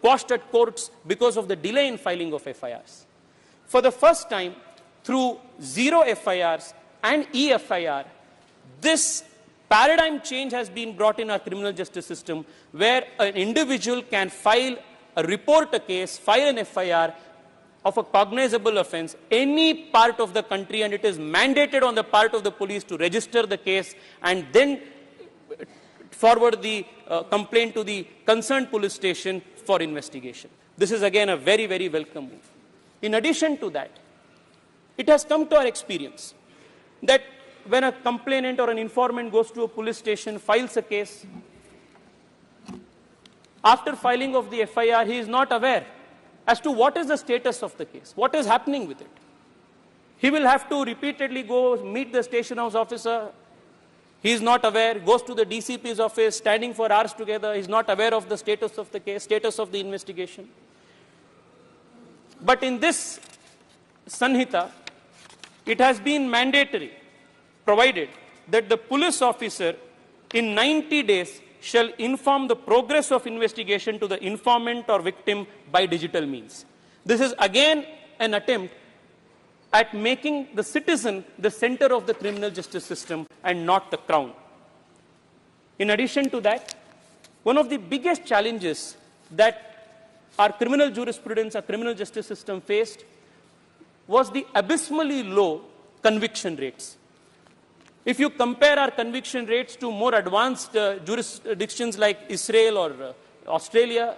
quashed at courts because of the delay in filing of FIRs. For the first time, through zero FIRs and EFIR, this paradigm change has been brought in our criminal justice system, where an individual can report a case, file an FIR of a cognizable offense any part of the country, and it is mandated on the part of the police to register the case and then forward the complaint to the concerned police station for investigation. This is again a very, very welcome move. In addition to that, it has come to our experience that when a complainant or an informant goes to a police station, files a case, after filing of the FIR, he is not aware as to what is the status of the case, what is happening with it. He will have to repeatedly go meet the station house officer. He is not aware, goes to the DCP's office, standing for hours together. He is not aware of the status of the case, status of the investigation. But in this Sanhita, it has been mandatory, provided that the police officer in 90 days shall inform the progress of investigation to the informant or victim by digital means. This is again an attempt at making the citizen the center of the criminal justice system and not the crown. In addition to that, one of the biggest challenges that our criminal jurisprudence, our criminal justice system faced was the abysmally low conviction rates. If you compare our conviction rates to more advanced jurisdictions like Israel or Australia,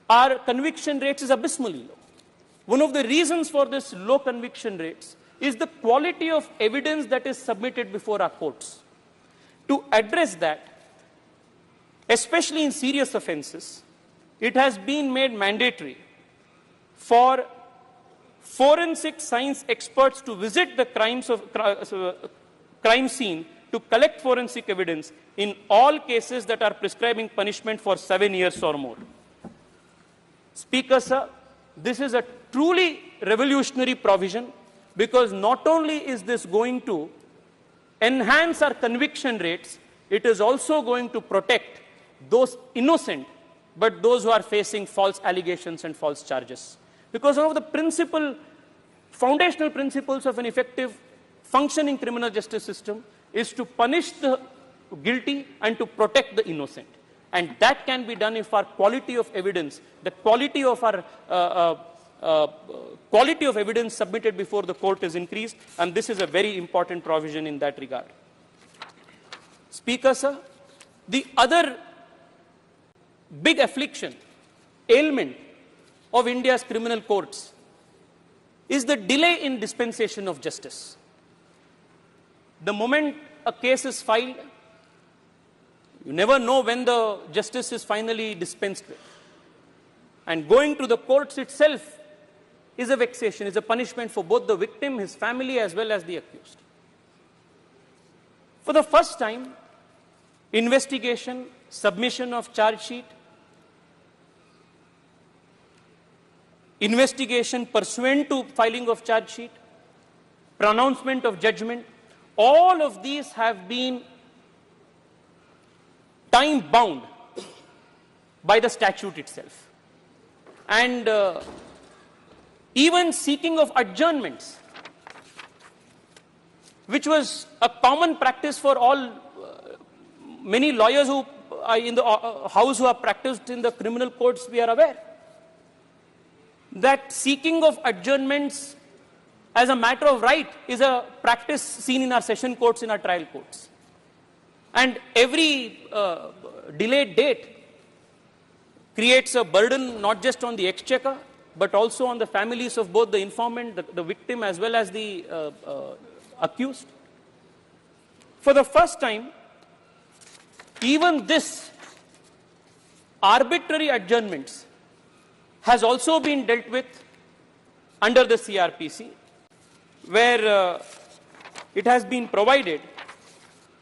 our conviction rates is abysmally low. One of the reasons for this low conviction rates is the quality of evidence that is submitted before our courts. To address that, especially in serious offenses, it has been made mandatory for forensic science experts to visit the crime scene to collect forensic evidence in all cases that are prescribing punishment for 7 years or more. Speaker, sir, this is a truly revolutionary provision, because not only is this going to enhance our conviction rates, it is also going to protect those innocent, but those who are facing false allegations and false charges. Because one of the foundational principles of an effective functioning criminal justice system is to punish the guilty and to protect the innocent. And that can be done if our quality of evidence, the quality of our quality of evidence submitted before the court is increased, and this is a very important provision in that regard. Speaker, sir, the other big affliction, ailment of India's criminal courts is the delay in dispensation of justice. The moment a case is filed, you never know when the justice is finally dispensed with. And going to the courts itself is a vexation, is a punishment for both the victim, his family, as well as the accused. For the first time, investigation, submission of charge sheet, investigation pursuant to filing of charge sheet, pronouncement of judgment, all of these have been time bound by the statute itself. And even seeking of adjournments, which was a common practice for all, many lawyers who are in the house who have practiced in the criminal courts, we are aware that seeking of adjournments as a matter of right is a practice seen in our session courts, in our trial courts. And every delayed date creates a burden not just on the exchequer, but also on the families of both the informant, the victim, as well as the accused. For the first time, even this arbitrary adjournments has also been dealt with under the CRPC, where it has been provided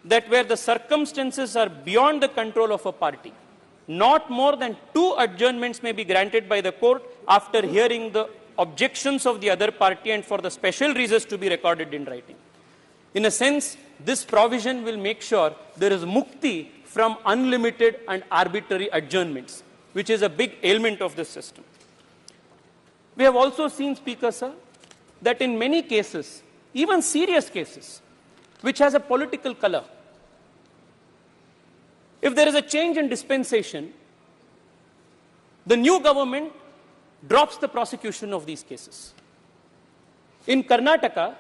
that where the circumstances are beyond the control of a party, not more than 2 adjournments may be granted by the court after hearing the objections of the other party and for the special reasons to be recorded in writing. In a sense, this provision will make sure there is mukti from unlimited and arbitrary adjournments, which is a big ailment of this system. We have also seen, Speaker, sir, that in many cases, even serious cases, which has a political color, if there is a change in dispensation, the new government drops the prosecution of these cases. In Karnataka,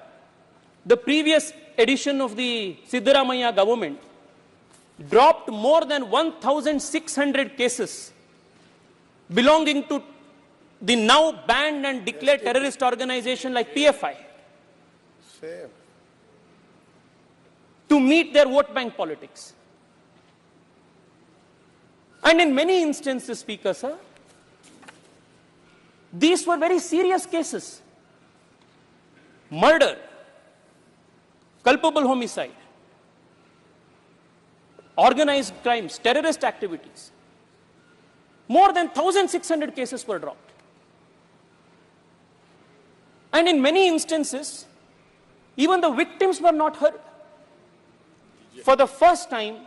the previous edition of the Siddaramaiah government dropped more than 1,600 cases belonging to the now banned and declared terrorist organization like PFI to meet their vote bank politics. And in many instances, Speaker, sir, these were very serious cases. Murder, culpable homicide, organized crimes, terrorist activities. More than 1,600 cases were dropped. And in many instances, even the victims were not heard. For the first time,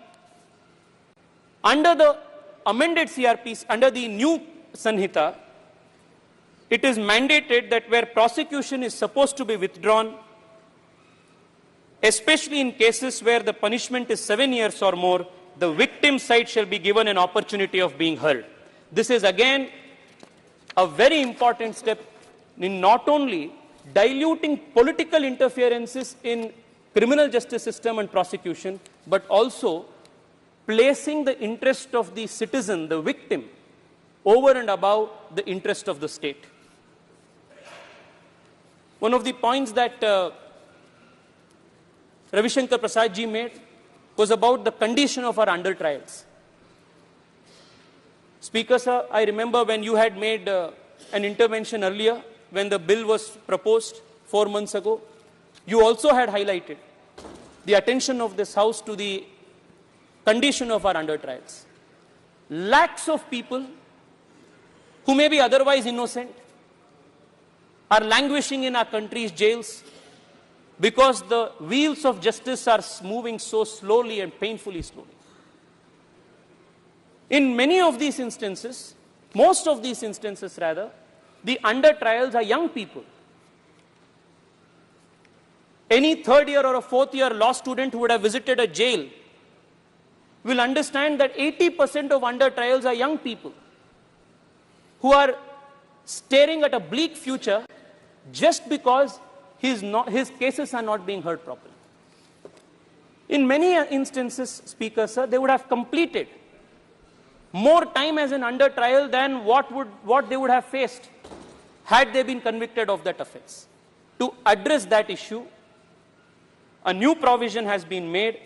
under the amended CRPC, under the new Sanhita, it is mandated that where prosecution is supposed to be withdrawn, especially in cases where the punishment is 7 years or more, the victim side shall be given an opportunity of being heard. This is again a very important step in not only diluting political interferences in criminal justice system and prosecution, but also placing the interest of the citizen, the victim, over and above the interest of the state. One of the points that Ravi Shankar Prasad ji made was about the condition of our under trials. Speaker, sir, I remember when you had made an intervention earlier, when the bill was proposed 4 months ago, you also had highlighted the attention of this House to the condition of our under trials. Lakhs of people who may be otherwise innocent are languishing in our country's jails because the wheels of justice are moving so slowly and painfully slowly. In many of these instances, most of these instances rather, the under trials are young people. Any 3rd year or a 4th year law student who would have visited a jail will understand that 80% of under trials are young people who are staring at a bleak future just because his cases are not being heard properly. In many instances, Speaker, sir, they would have completed more time as an under trial than what they would have faced had they been convicted of that offence. To address that issue, a new provision has been made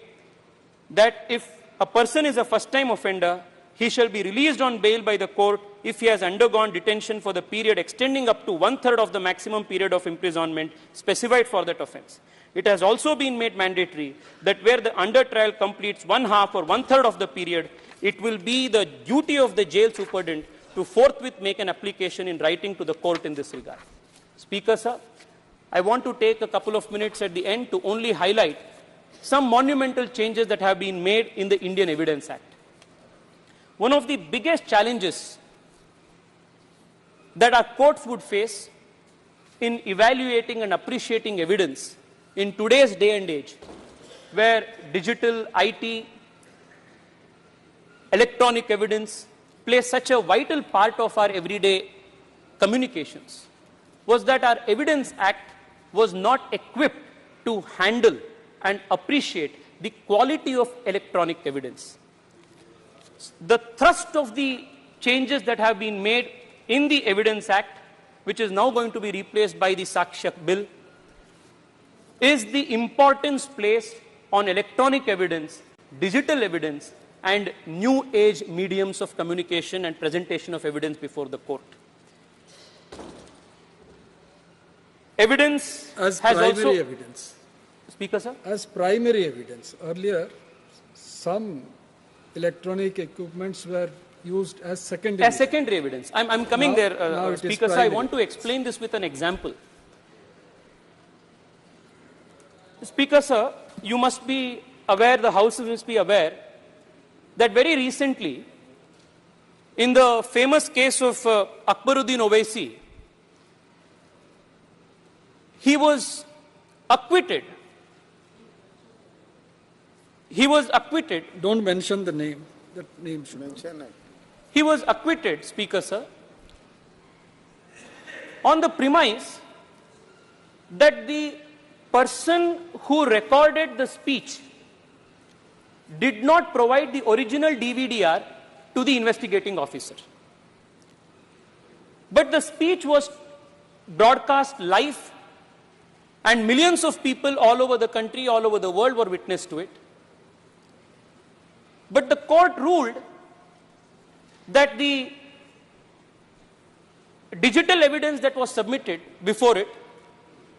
that if a person is a first-time offender, he shall be released on bail by the court if he has undergone detention for the period extending up to 1/3 of the maximum period of imprisonment specified for that offence. It has also been made mandatory that where the under trial completes 1/2 or 1/3 of the period, it will be the duty of the jail superintendent to forthwith make an application in writing to the court in this regard. Speaker, sir, I want to take a couple of minutes at the end to only highlight some monumental changes that have been made in the Indian Evidence Act. One of the biggest challenges that our courts would face in evaluating and appreciating evidence in today's day and age, where digital, IT, electronic evidence play such a vital part of our everyday communications, was that our Evidence Act was not equipped to handle and appreciate the quality of electronic evidence. The thrust of the changes that have been made in the Evidence Act, which is now going to be replaced by the Sakshya Bill, is the importance placed on electronic evidence, digital evidence, and new age mediums of communication and presentation of evidence before the court. Evidence as has primary also... evidence. Speaker, sir? As primary evidence. Earlier, some electronic equipments were used as secondary. As secondary evidence. I'm coming now, there, Speaker, sir. I want to explain this with an example. Speaker, sir, you must be aware, the House must be aware, that very recently, in the famous case of Akbaruddin Owaisi, he was acquitted. He was acquitted. Don't mention the name. That name should mention it. He was acquitted, Speaker, sir, on the premise that the person who recorded the speech did not provide the original DVD-R to the investigating officer. But the speech was broadcast live, and millions of people all over the country, all over the world were witness to it. But the court ruled that the digital evidence that was submitted before it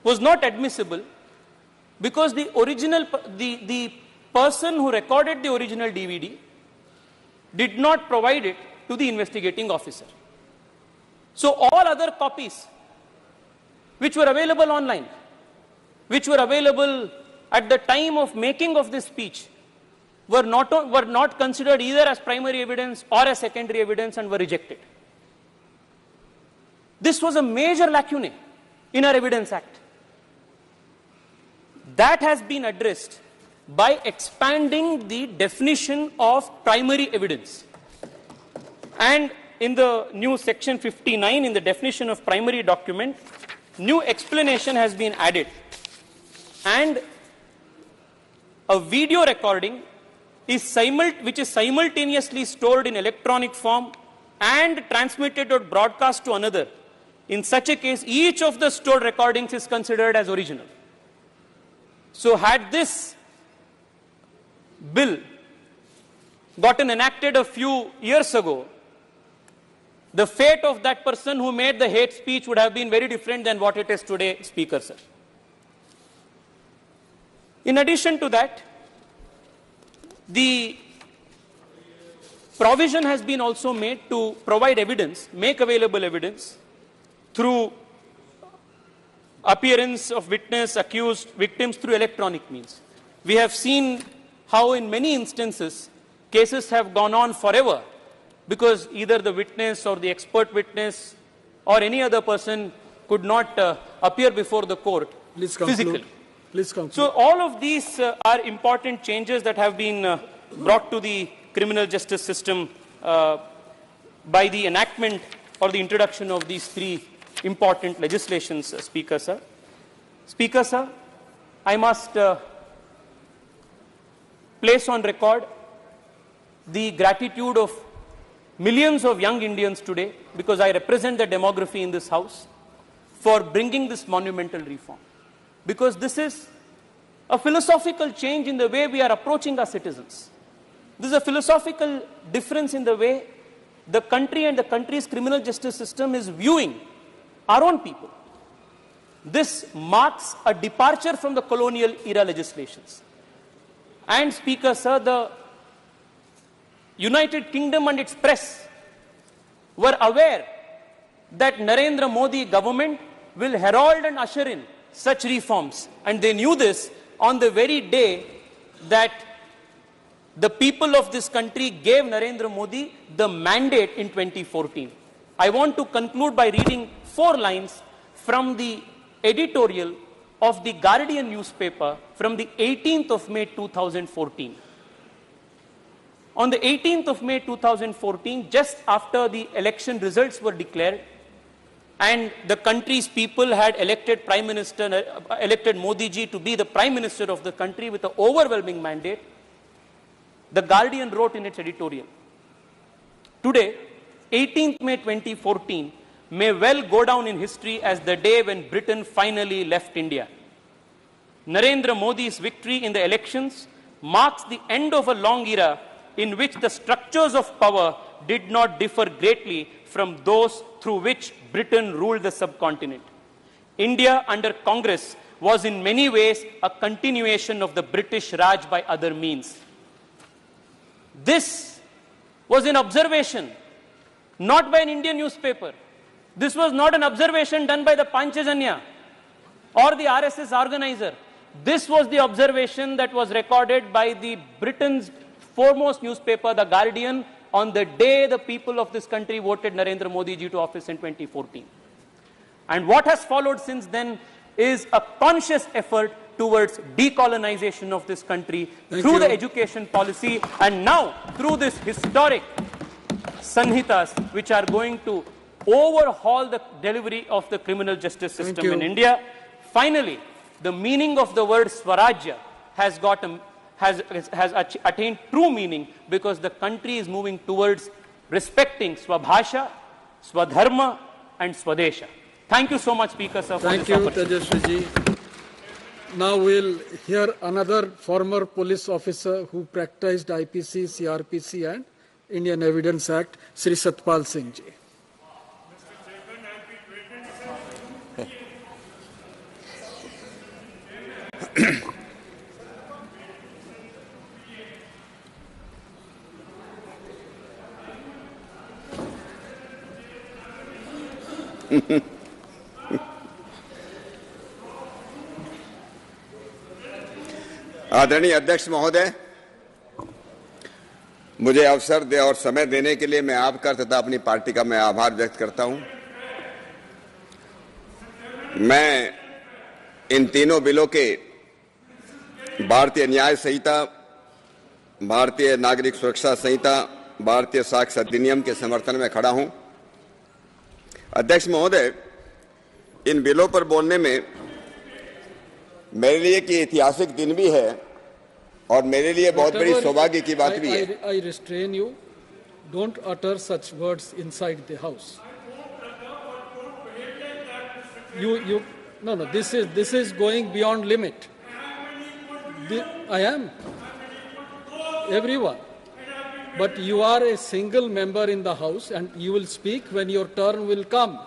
was not admissible because the person who recorded the original DVD did not provide it to the investigating officer. So all other copies which were available online, which were available at the time of making of this speech, were not considered either as primary evidence or as secondary evidence and were rejected. This was a major lacuna in our Evidence Act. That has been addressed by expanding the definition of primary evidence. And in the new section 59, in the definition of primary document, new explanation has been added. And a video recording is which is simultaneously stored in electronic form and transmitted or broadcast to another. In such a case, each of the stored recordings is considered as original. So had this bill gotten enacted a few years ago, the fate of that person who made the hate speech would have been very different than what it is today, Speaker, sir. In addition to that, the provision has been also made to provide evidence, make available evidence through appearance of witness, accused, victims through electronic means. We have seen how in many instances cases have gone on forever because either the witness or the expert witness or any other person could not appear before the court physically. Please conclude. So all of these are important changes that have been brought to the criminal justice system by the enactment or the introduction of these three important legislations, Speaker, sir. Speaker, sir, I must place on record the gratitude of millions of young Indians today, because I represent the demography in this House, for bringing this monumental reform. Because this is a philosophical change in the way we are approaching our citizens. This is a philosophical difference in the way the country and the country's criminal justice system is viewing our own people. This marks a departure from the colonial era legislations. And Speaker, sir, the United Kingdom and its press were aware that Narendra Modi government will herald and usher in such reforms. And they knew this on the very day that the people of this country gave Narendra Modi the mandate in 2014. I want to conclude by reading 4 lines from the editorial of the Guardian newspaper from the 18th of May 2014. On the 18th of May 2014, just after the election results were declared and the country's people had elected elected Modi ji to be the Prime Minister of the country with an overwhelming mandate, the Guardian wrote in its editorial, "Today, 18th May 2014, may well go down in history as the day when Britain finally left India. Narendra Modi's victory in the elections marks the end of a long era in which the structures of power did not differ greatly from those through which Britain ruled the subcontinent. India under Congress was in many ways a continuation of the British Raj by other means." This was an observation, not by an Indian newspaper. This was not an observation done by the Panchajanya or the RSS organizer. This was the observation that was recorded by the Britain's foremost newspaper, The Guardian, on the day the people of this country voted Narendra Modi ji to office in 2014. And what has followed since then is a conscious effort towards decolonization of this country through the education policy and now through this historic sanhitas which are going to overhaul the delivery of the criminal justice system in India. Finally, the meaning of the word Swarajya has attained true meaning because the country is moving towards respecting Swabhasha, Swadharma and Swadesha. Thank you so much, Speaker, sir, for this opportunity. Thank you, Tejaswi ji. Now we'll hear another former police officer who practiced IPC, CRPC and Indian Evidence Act, Sri Satpal Singh ji. आदरणीय अध्यक्ष महोदय, मुझे अवसर दे और समय देने के लिए मैं आपका तथा अपनी पार्टी का मैं आभार व्यक्त करता हूं। मैं इन तीनों बिलों के भारतीय न्याय संहिता, भारतीय नागरिक सुरक्षा संहिता, भारतीय साक्ष्य अधिनियम के समर्थन में खड़ा हूं। अध्यक्ष महोदय, इन बिलों पर बोलने में मेरे लिए कि ऐतिहासिक दिन भी है और मेरे लिए बहुत बड़ी सौभाग्य की बात भी है। I restrain you. Don't utter such words inside the house. No. This is going beyond limit. I am. Everyone. But you are a single member in the house and you will speak when your turn will come.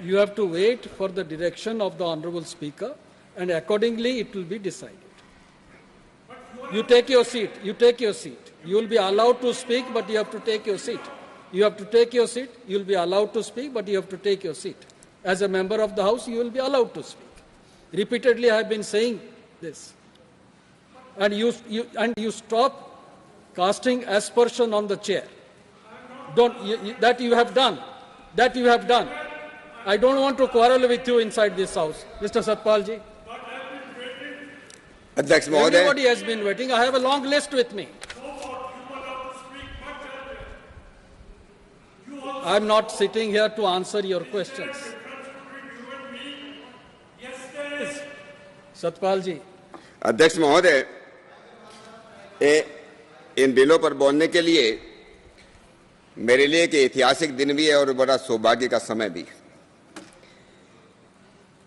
You have to wait for the direction of the Honorable Speaker and accordingly it will be decided. You take your seat. You take your seat. You will be allowed to speak, but you have to take your seat. You have to take your seat. You will be allowed to speak, but you have to take your seat. As a member of the House, you will be allowed to speak. Repeatedly, I have been saying this. And you stop casting aspersion on the chair. That you have done. That you have done. I don't want to quarrel with you inside this house. Mr. Satpal ji. Everybody has been waiting. I have a long list with me. I am not sitting here to answer your questions. Satpal जी। अध्यक्ष महोदय, इन बिलों पर बोलने के लिए मेरे लिए एक ऐतिहासिक दिन भी है और बड़ा सौभाग्य का समय भी।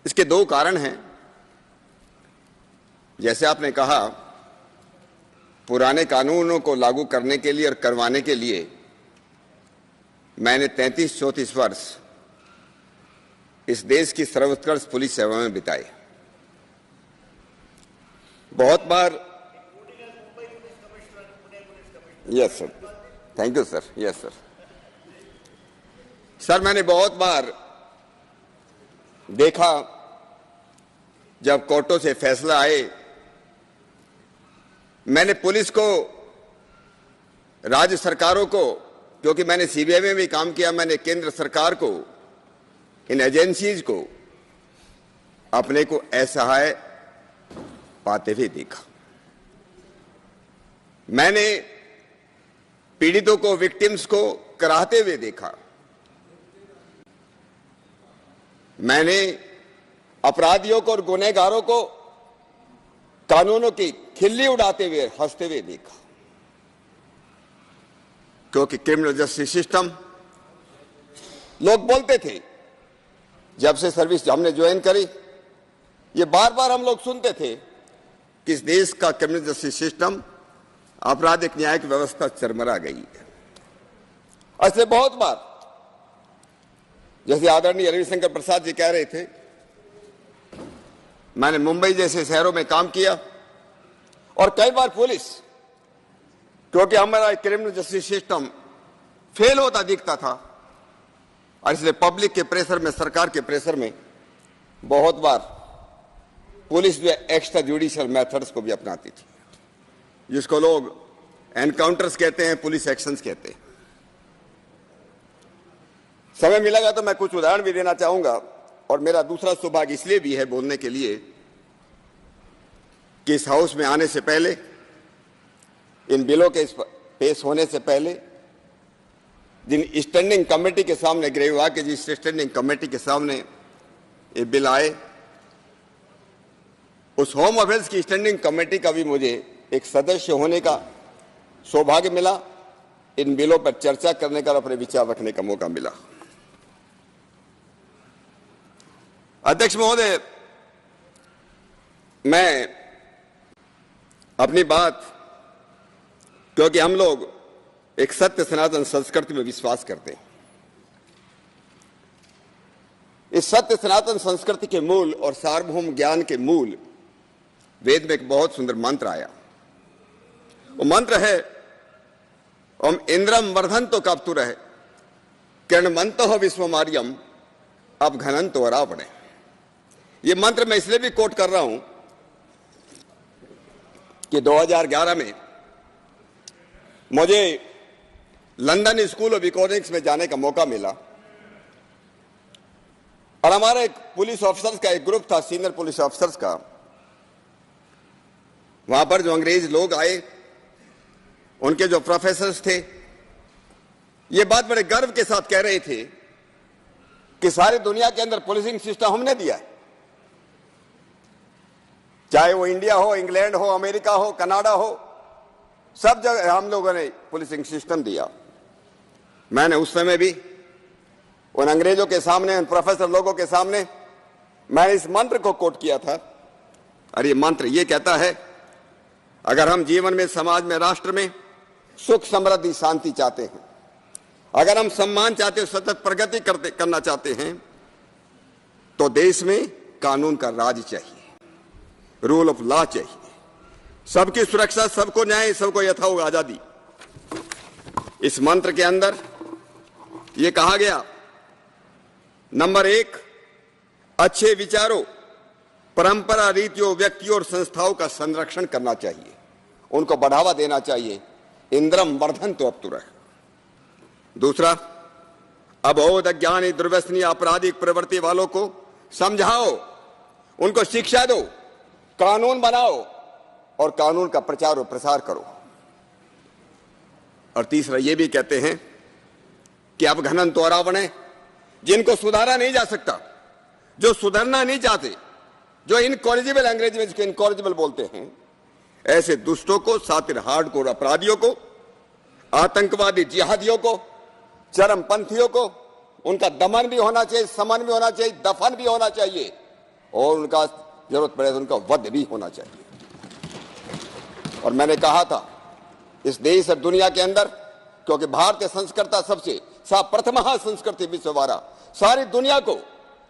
इसके दो कारण हैं। जैसे आपने कहा, पुराने कानूनों को लागू करने के लिए और करवाने के लिए मैंने 33-34 वर्ष इस देश की सर्वोत्कृष्ट पुलिस सेवा में बिताए। बहुत बार, yes sir, thank you sir, yes sir. Sir, मैंने बहुत बार देखा जब कोर्टों से फैसला आए, मैंने पुलिस को, राज्य सरकारों को, क्योंकि मैंने सीबीआई में भी काम किया, मैंने केंद्र सरकार को, इन एजेंसीज को अपने को असहाय पाते हुए देखा। मैंने पीड़ितों को, विक्टिम्स को कराहते हुए देखा। मैंने अपराधियों को और गुनहगारों को कानूनों की खिल्ली उड़ाते हुए, हंसते हुए देखा। क्योंकि क्रिमिनल जस्टिस सिस्टम, लोग बोलते थे, जब से सर्विस हमने ज्वाइन करी, ये बार बार हम लोग सुनते थे कि इस देश का क्रिमिनल जस्टिस सिस्टम, आपराधिक न्यायिक व्यवस्था चरमरा गई है। ऐसे बहुत बार, जैसे आदरणीय रविशंकर प्रसाद जी कह रहे थे, मैंने मुंबई जैसे शहरों में काम किया और कई बार पुलिस, क्योंकि हमारा क्रिमिनल जस्टिस सिस्टम फेल होता दिखता था और इसलिए पब्लिक के प्रेशर में, सरकार के प्रेशर में बहुत बार पुलिस जो एक्स्ट्रा जुडिशियल मेथड्स को भी अपनाती थी, जिसको लोग एनकाउंटर्स कहते हैं, पुलिस एक्शंस कहते हैं। समय मिलेगा तो मैं कुछ उदाहरण भी देना चाहूंगा। और मेरा दूसरा सौभाग्य इसलिए भी है बोलने के लिए कि इस हाउस में आने से पहले, इन बिलों के पेश होने से पहले, जिन स्टैंडिंग कमेटी के सामने, गृह विभाग की जिस स्टैंडिंग कमेटी के सामने ये बिल आए, उस होम अफेयर्स की स्टैंडिंग कमेटी का भी मुझे एक सदस्य होने का सौभाग्य मिला। इन बिलों पर चर्चा करने का और अपने विचार रखने का मौका मिला। अध्यक्ष महोदय, मैं अपनी बात, क्योंकि हम लोग एक सत्य सनातन संस्कृति में विश्वास करते हैं, इस सत्य सनातन संस्कृति के मूल और सार्वभौम ज्ञान के मूल वेद में एक बहुत सुंदर मंत्र आया। वो मंत्र है, ओम इंद्रम वर्धन्तो काप्तुरः किरणमन्तो विश्वमार्यम अब घनन्तो रावणे। ये मंत्र मैं इसलिए भी कोट कर रहा हूं कि 2011 में मुझे लंदन स्कूल ऑफ इकोनॉमिक्स में जाने का मौका मिला और हमारा एक पुलिस ऑफिसर्स का एक ग्रुप था, सीनियर पुलिस ऑफिसर्स का। वहां पर जो अंग्रेज लोग आए, उनके जो प्रोफेसर्स थे, ये बात बड़े गर्व के साथ कह रहे थे कि सारी दुनिया के अंदर पुलिसिंग सिस्टम हमने दिया है, चाहे वो इंडिया हो, इंग्लैंड हो, अमेरिका हो, कनाडा हो, सब जगह हम लोगों ने पुलिसिंग सिस्टम दिया। मैंने उस समय भी उन अंग्रेजों के सामने, उन प्रोफेसर लोगों के सामने मैंने इस मंत्र को कोट किया था। और ये मंत्र ये कहता है, अगर हम जीवन में, समाज में, राष्ट्र में सुख, समृद्धि, शांति चाहते हैं, अगर हम सम्मान चाहते हैं, सतत प्रगति करना चाहते हैं, तो देश में कानून का राज चाहिए, रूल ऑफ लॉ चाहिए, सबकी सुरक्षा, सबको न्याय, सबको यथायोग्य आजादी। इस मंत्र के अंदर यह कहा गया, नंबर 1, अच्छे विचारों, परंपरा, रीतियों, व्यक्तियों और संस्थाओं का संरक्षण करना चाहिए, उनको बढ़ावा देना चाहिए। इंद्रम वर्धन्तो अप्तुरः। दूसरा, अबोध, अज्ञानी, दुर्व्यसनी, आपराधिक प्रवृत्ति वालों को समझाओ, उनको शिक्षा दो, कानून बनाओ और कानून का प्रचार और प्रसार करो। और तीसरा ये भी कहते हैं कि अब घनन्तो रावणे, जिनको सुधारा नहीं जा सकता, जो सुधरना नहीं चाहते, जो इनकॉरिजिबल, अंग्रेजी में जिसको इनकॉरिजिबल बोलते हैं, ऐसे दुष्टों को, सातिर हार्डकोर अपराधियों को, आतंकवादी जिहादियों को, चरमपंथियों को, उनका दमन भी होना चाहिए, समन भी होना चाहिए, दफन भी होना चाहिए, और उनका जरूरत पड़े तो उनका वध भी होना चाहिए। और मैंने कहा था इस देश और दुनिया के अंदर, क्योंकि भारतीय संस्कृति सबसे प्रथम संस्कृति विश्ववारा, सारी दुनिया को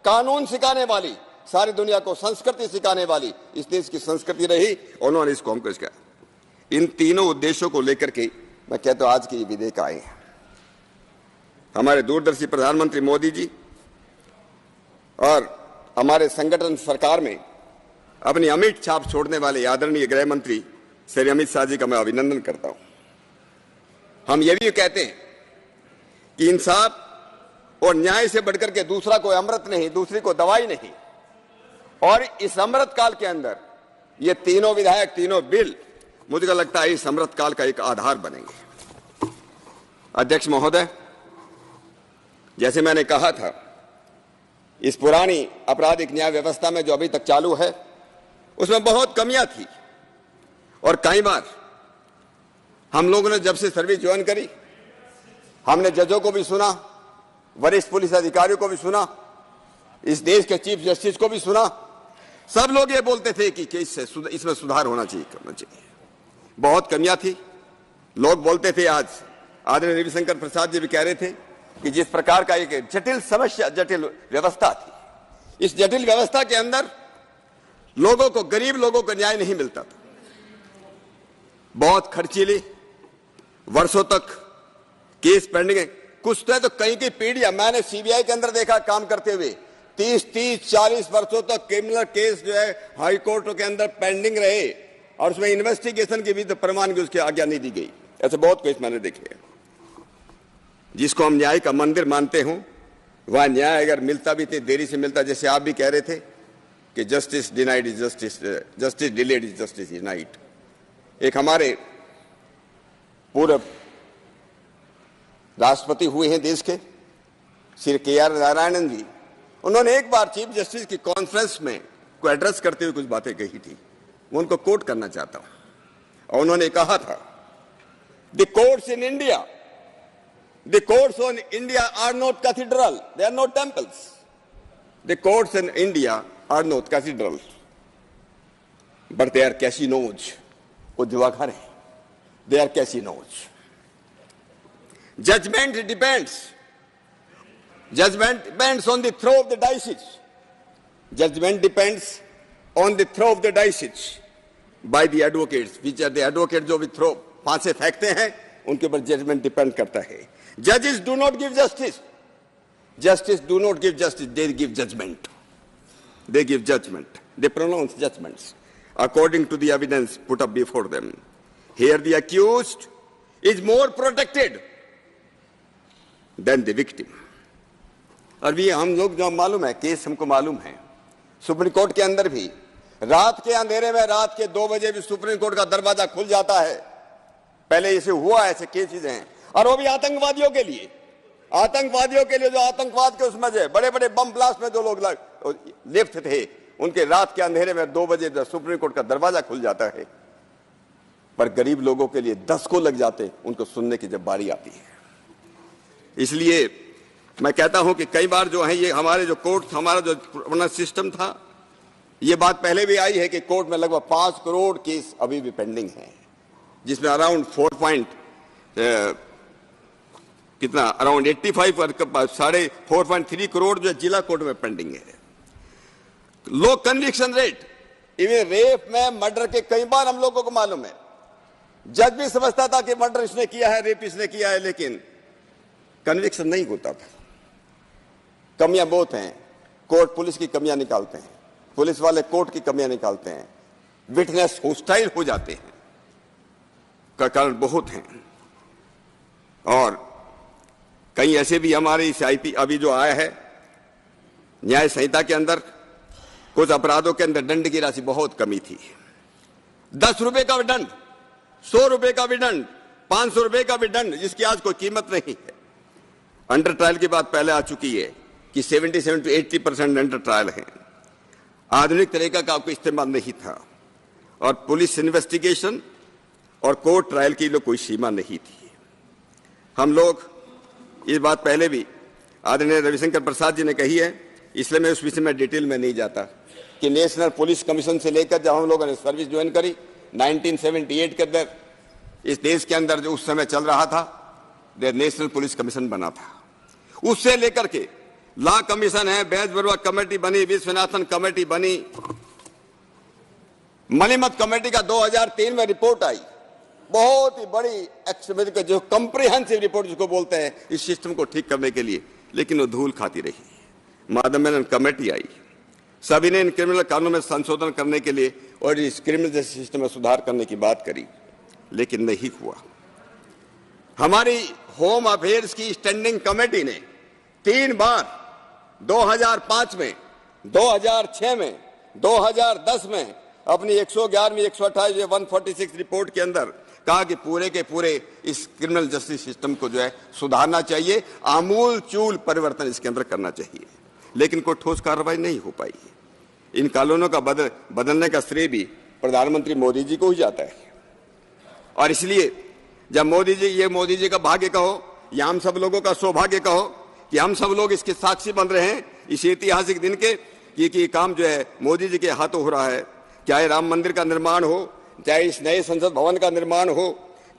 कानून सिखाने वाली, सारी दुनिया को संस्कृति सिखाने वाली इस देश की संस्कृति रही, उन्होंने इसको हमको इसका इन तीनों उद्देश्यों को लेकर के मैं कहता हूं आज के विधेयक आए हैं। हमारे दूरदर्शी प्रधानमंत्री मोदी जी और हमारे संगठन सरकार में अपनी अमिट छाप छोड़ने वाले आदरणीय गृह मंत्री श्री अमित शाह जी का मैं अभिनंदन करता हूं। हम ये भी कहते हैं कि इंसाफ और न्याय से बढ़कर के दूसरा कोई अमृत नहीं, दूसरी को दवाई नहीं, और इस अमृत काल के अंदर ये तीनों विधायक, तीनों बिल मुझे लगता है इस अमृत काल का एक आधार बनेंगे। अध्यक्ष महोदय, जैसे मैंने कहा था, इस पुरानी आपराधिक न्याय व्यवस्था में जो अभी तक चालू है उसमें बहुत कमियां थी, और कई बार हम लोगों ने जब से सर्विस ज्वाइन करी, हमने जजों को भी सुना, वरिष्ठ पुलिस अधिकारियों को भी सुना, इस देश के चीफ जस्टिस को भी सुना, सब लोग ये बोलते थे कि इसमें सुधार होना चाहिए, करना चाहिए। बहुत कमियां थी। लोग बोलते थे, आज आदरणीय रविशंकर प्रसाद जी भी कह रहे थे कि जिस प्रकार का एक जटिल समस्या, जटिल व्यवस्था थी, इस जटिल व्यवस्था के अंदर लोगों को, गरीब लोगों को न्याय नहीं मिलता था। बहुत खर्चीली, वर्षों तक केस पेंडिंग है। कुछ तो है तो कई की पीढ़ियां, मैंने सीबीआई के अंदर देखा काम करते हुए 30-40 वर्षों तक क्रिमिनल केस जो है हाई कोर्ट के अंदर पेंडिंग रहे, और उसमें इन्वेस्टिगेशन की भी तो प्रमाण की उसकी आज्ञा नहीं दी गई। ऐसे बहुत केस मैंने देखे। जिसको हम न्याय का मंदिर मानते हो, वह न्याय अगर मिलता भी इतनी देरी से मिलता, जैसे आप भी कह रहे थे कि justice denied is justice, justice delayed is justice denied. एक हमारे पूर्व राष्ट्रपति हुए हैं देश के, श्री KR नारायणन जी, उन्होंने एक बार चीफ जस्टिस की कॉन्फ्रेंस में को एड्रेस करते हुए कुछ बातें कही थी, वो उनको कोट करना चाहता हूं। और उन्होंने कहा था, the courts in India, the courts in India are not cathedral, they are not temples. The courts in India are not cathedrals, but they are casinos. वो जुआघर है, they are casinos. Judgment depends on the throw of the dices. Judgment depends on the throw of the dices by the advocates, which are the advocates जो भी throw फांसे फेंकते हैं, उनके ऊपर judgment depend करता है। Judges do not give justice. Justice do not give justice. They give judgment. They give judgment. They pronounce judgments according to the evidence put up before them. Here the accused is more protected than the victim. और भी हम लोग जो मालूम है, case हमको मालूम है, सुप्रीम कोर्ट के अंदर भी रात के अंधेरे में, रात के 2 बजे भी सुप्रीम कोर्ट का दरवाजा खुल जाता है। पहले इसे हुआ, ऐसे केसेस हैं, और वो भी आतंकवादियों के लिए जो आतंकवाद के उसमें जो बड़े बड़े बम ब्लास्ट में जो लोग लिप्त थे, उनके रात के अंधेरे में 2 बजे सुप्रीम कोर्ट का दरवाजा खुल जाता है। पर गरीब लोगों के लिए 10 को लग जाते उनको सुनने की जब बारी आती है। इसलिए मैं कहता हूं कि कई बार जो है ये हमारे जो कोर्ट, हमारा जो पुराना सिस्टम था, ये बात पहले भी आई है कि कोर्ट में लगभग 5 करोड़ केस अभी भी पेंडिंग है, जिसमें अराउंड 4.3 करोड़ जो जिला कोर्ट में पेंडिंग है। लो कन्विक्शन रेट, इवन रेप में, मर्डर के कई बार हम लोगों को मालूम है, जज भी समझता था कि मर्डर इसने किया है, रेप इसने किया है, लेकिन कन्विक्शन नहीं होता था। कमियां बहुत हैं, कोर्ट पुलिस की कमियां निकालते हैं, पुलिस वाले कोर्ट की कमियां निकालते हैं, विटनेस होस्टाइल हो जाते हैं, का कारण बहुत हैं। और कई ऐसे भी हमारे इस IP अभी जो आया है न्याय संहिता के अंदर, कुछ अपराधों के अंदर दंड की राशि बहुत कमी थी। 10 रुपए का भी दंड, 100 रुपए का भी दंड, 500 रुपए का भी दंड, जिसकी आज कोई कीमत नहीं है। अंडर ट्रायल की बात पहले आ चुकी है कि 77 to 80% अंडर ट्रायल है। आधुनिक तरीका का आपको इस्तेमाल नहीं था और पुलिस इन्वेस्टिगेशन और कोर्ट ट्रायल की कोई सीमा नहीं थी। हम लोग ये बात पहले भी आदरणीय रविशंकर प्रसाद जी ने कही है, इसलिए मैं उस विषय में डिटेल में नहीं जाता कि नेशनल पुलिस कमीशन से लेकर जब हम लोगों ने सर्विस ज्वाइन करी 1978 के अंदर इस देश के अंदर जो उस समय चल रहा था नेशनल पुलिस कमीशन बना था, उससे लेकर के लॉ कमीशन है, बैज बरुआ कमेटी बनी, विश्वनाथन कमेटी बनी, मलिमत कमेटी का 2003 में रिपोर्ट आई, बहुत ही बड़ी जो कॉम्प्रिहेंसिव रिपोर्ट जिसको बोलते हैं इस सिस्टम को ठीक करने के लिए, लेकिन वो धूल खाती रही। माधव मेनन कमेटी आई, सभी ने इन क्रिमिनल कानून में संशोधन करने के लिए और इस क्रिमिनल जस्टिस सिस्टम में सुधार करने की बात करी, लेकिन नहीं हुआ। हमारी होम अफेयर्स की स्टैंडिंग कमेटी ने 3 बार 2005 में, 2006 में, 2010 में अपनी 111वीं 128 146 रिपोर्ट के अंदर कहा कि पूरे के पूरे इस क्रिमिनल जस्टिस सिस्टम को जो है सुधारना चाहिए, आमूल चूल परिवर्तन इसके अंदर करना चाहिए, लेकिन कोई ठोस कार्रवाई नहीं हो पाई। इन कानूनों का बदलने का श्रेय भी प्रधानमंत्री मोदी जी को ही जाता है और इसलिए जब मोदी जी का भाग्य कहो या हम सब लोगों का सौभाग्य कहो कि हम सब लोग इसके साक्षी बन रहे हैं इस ऐतिहासिक दिन के कि काम जो है मोदी जी के हाथों हो रहा है। चाहे राम मंदिर का निर्माण हो, चाहे इस नए संसद भवन का निर्माण हो,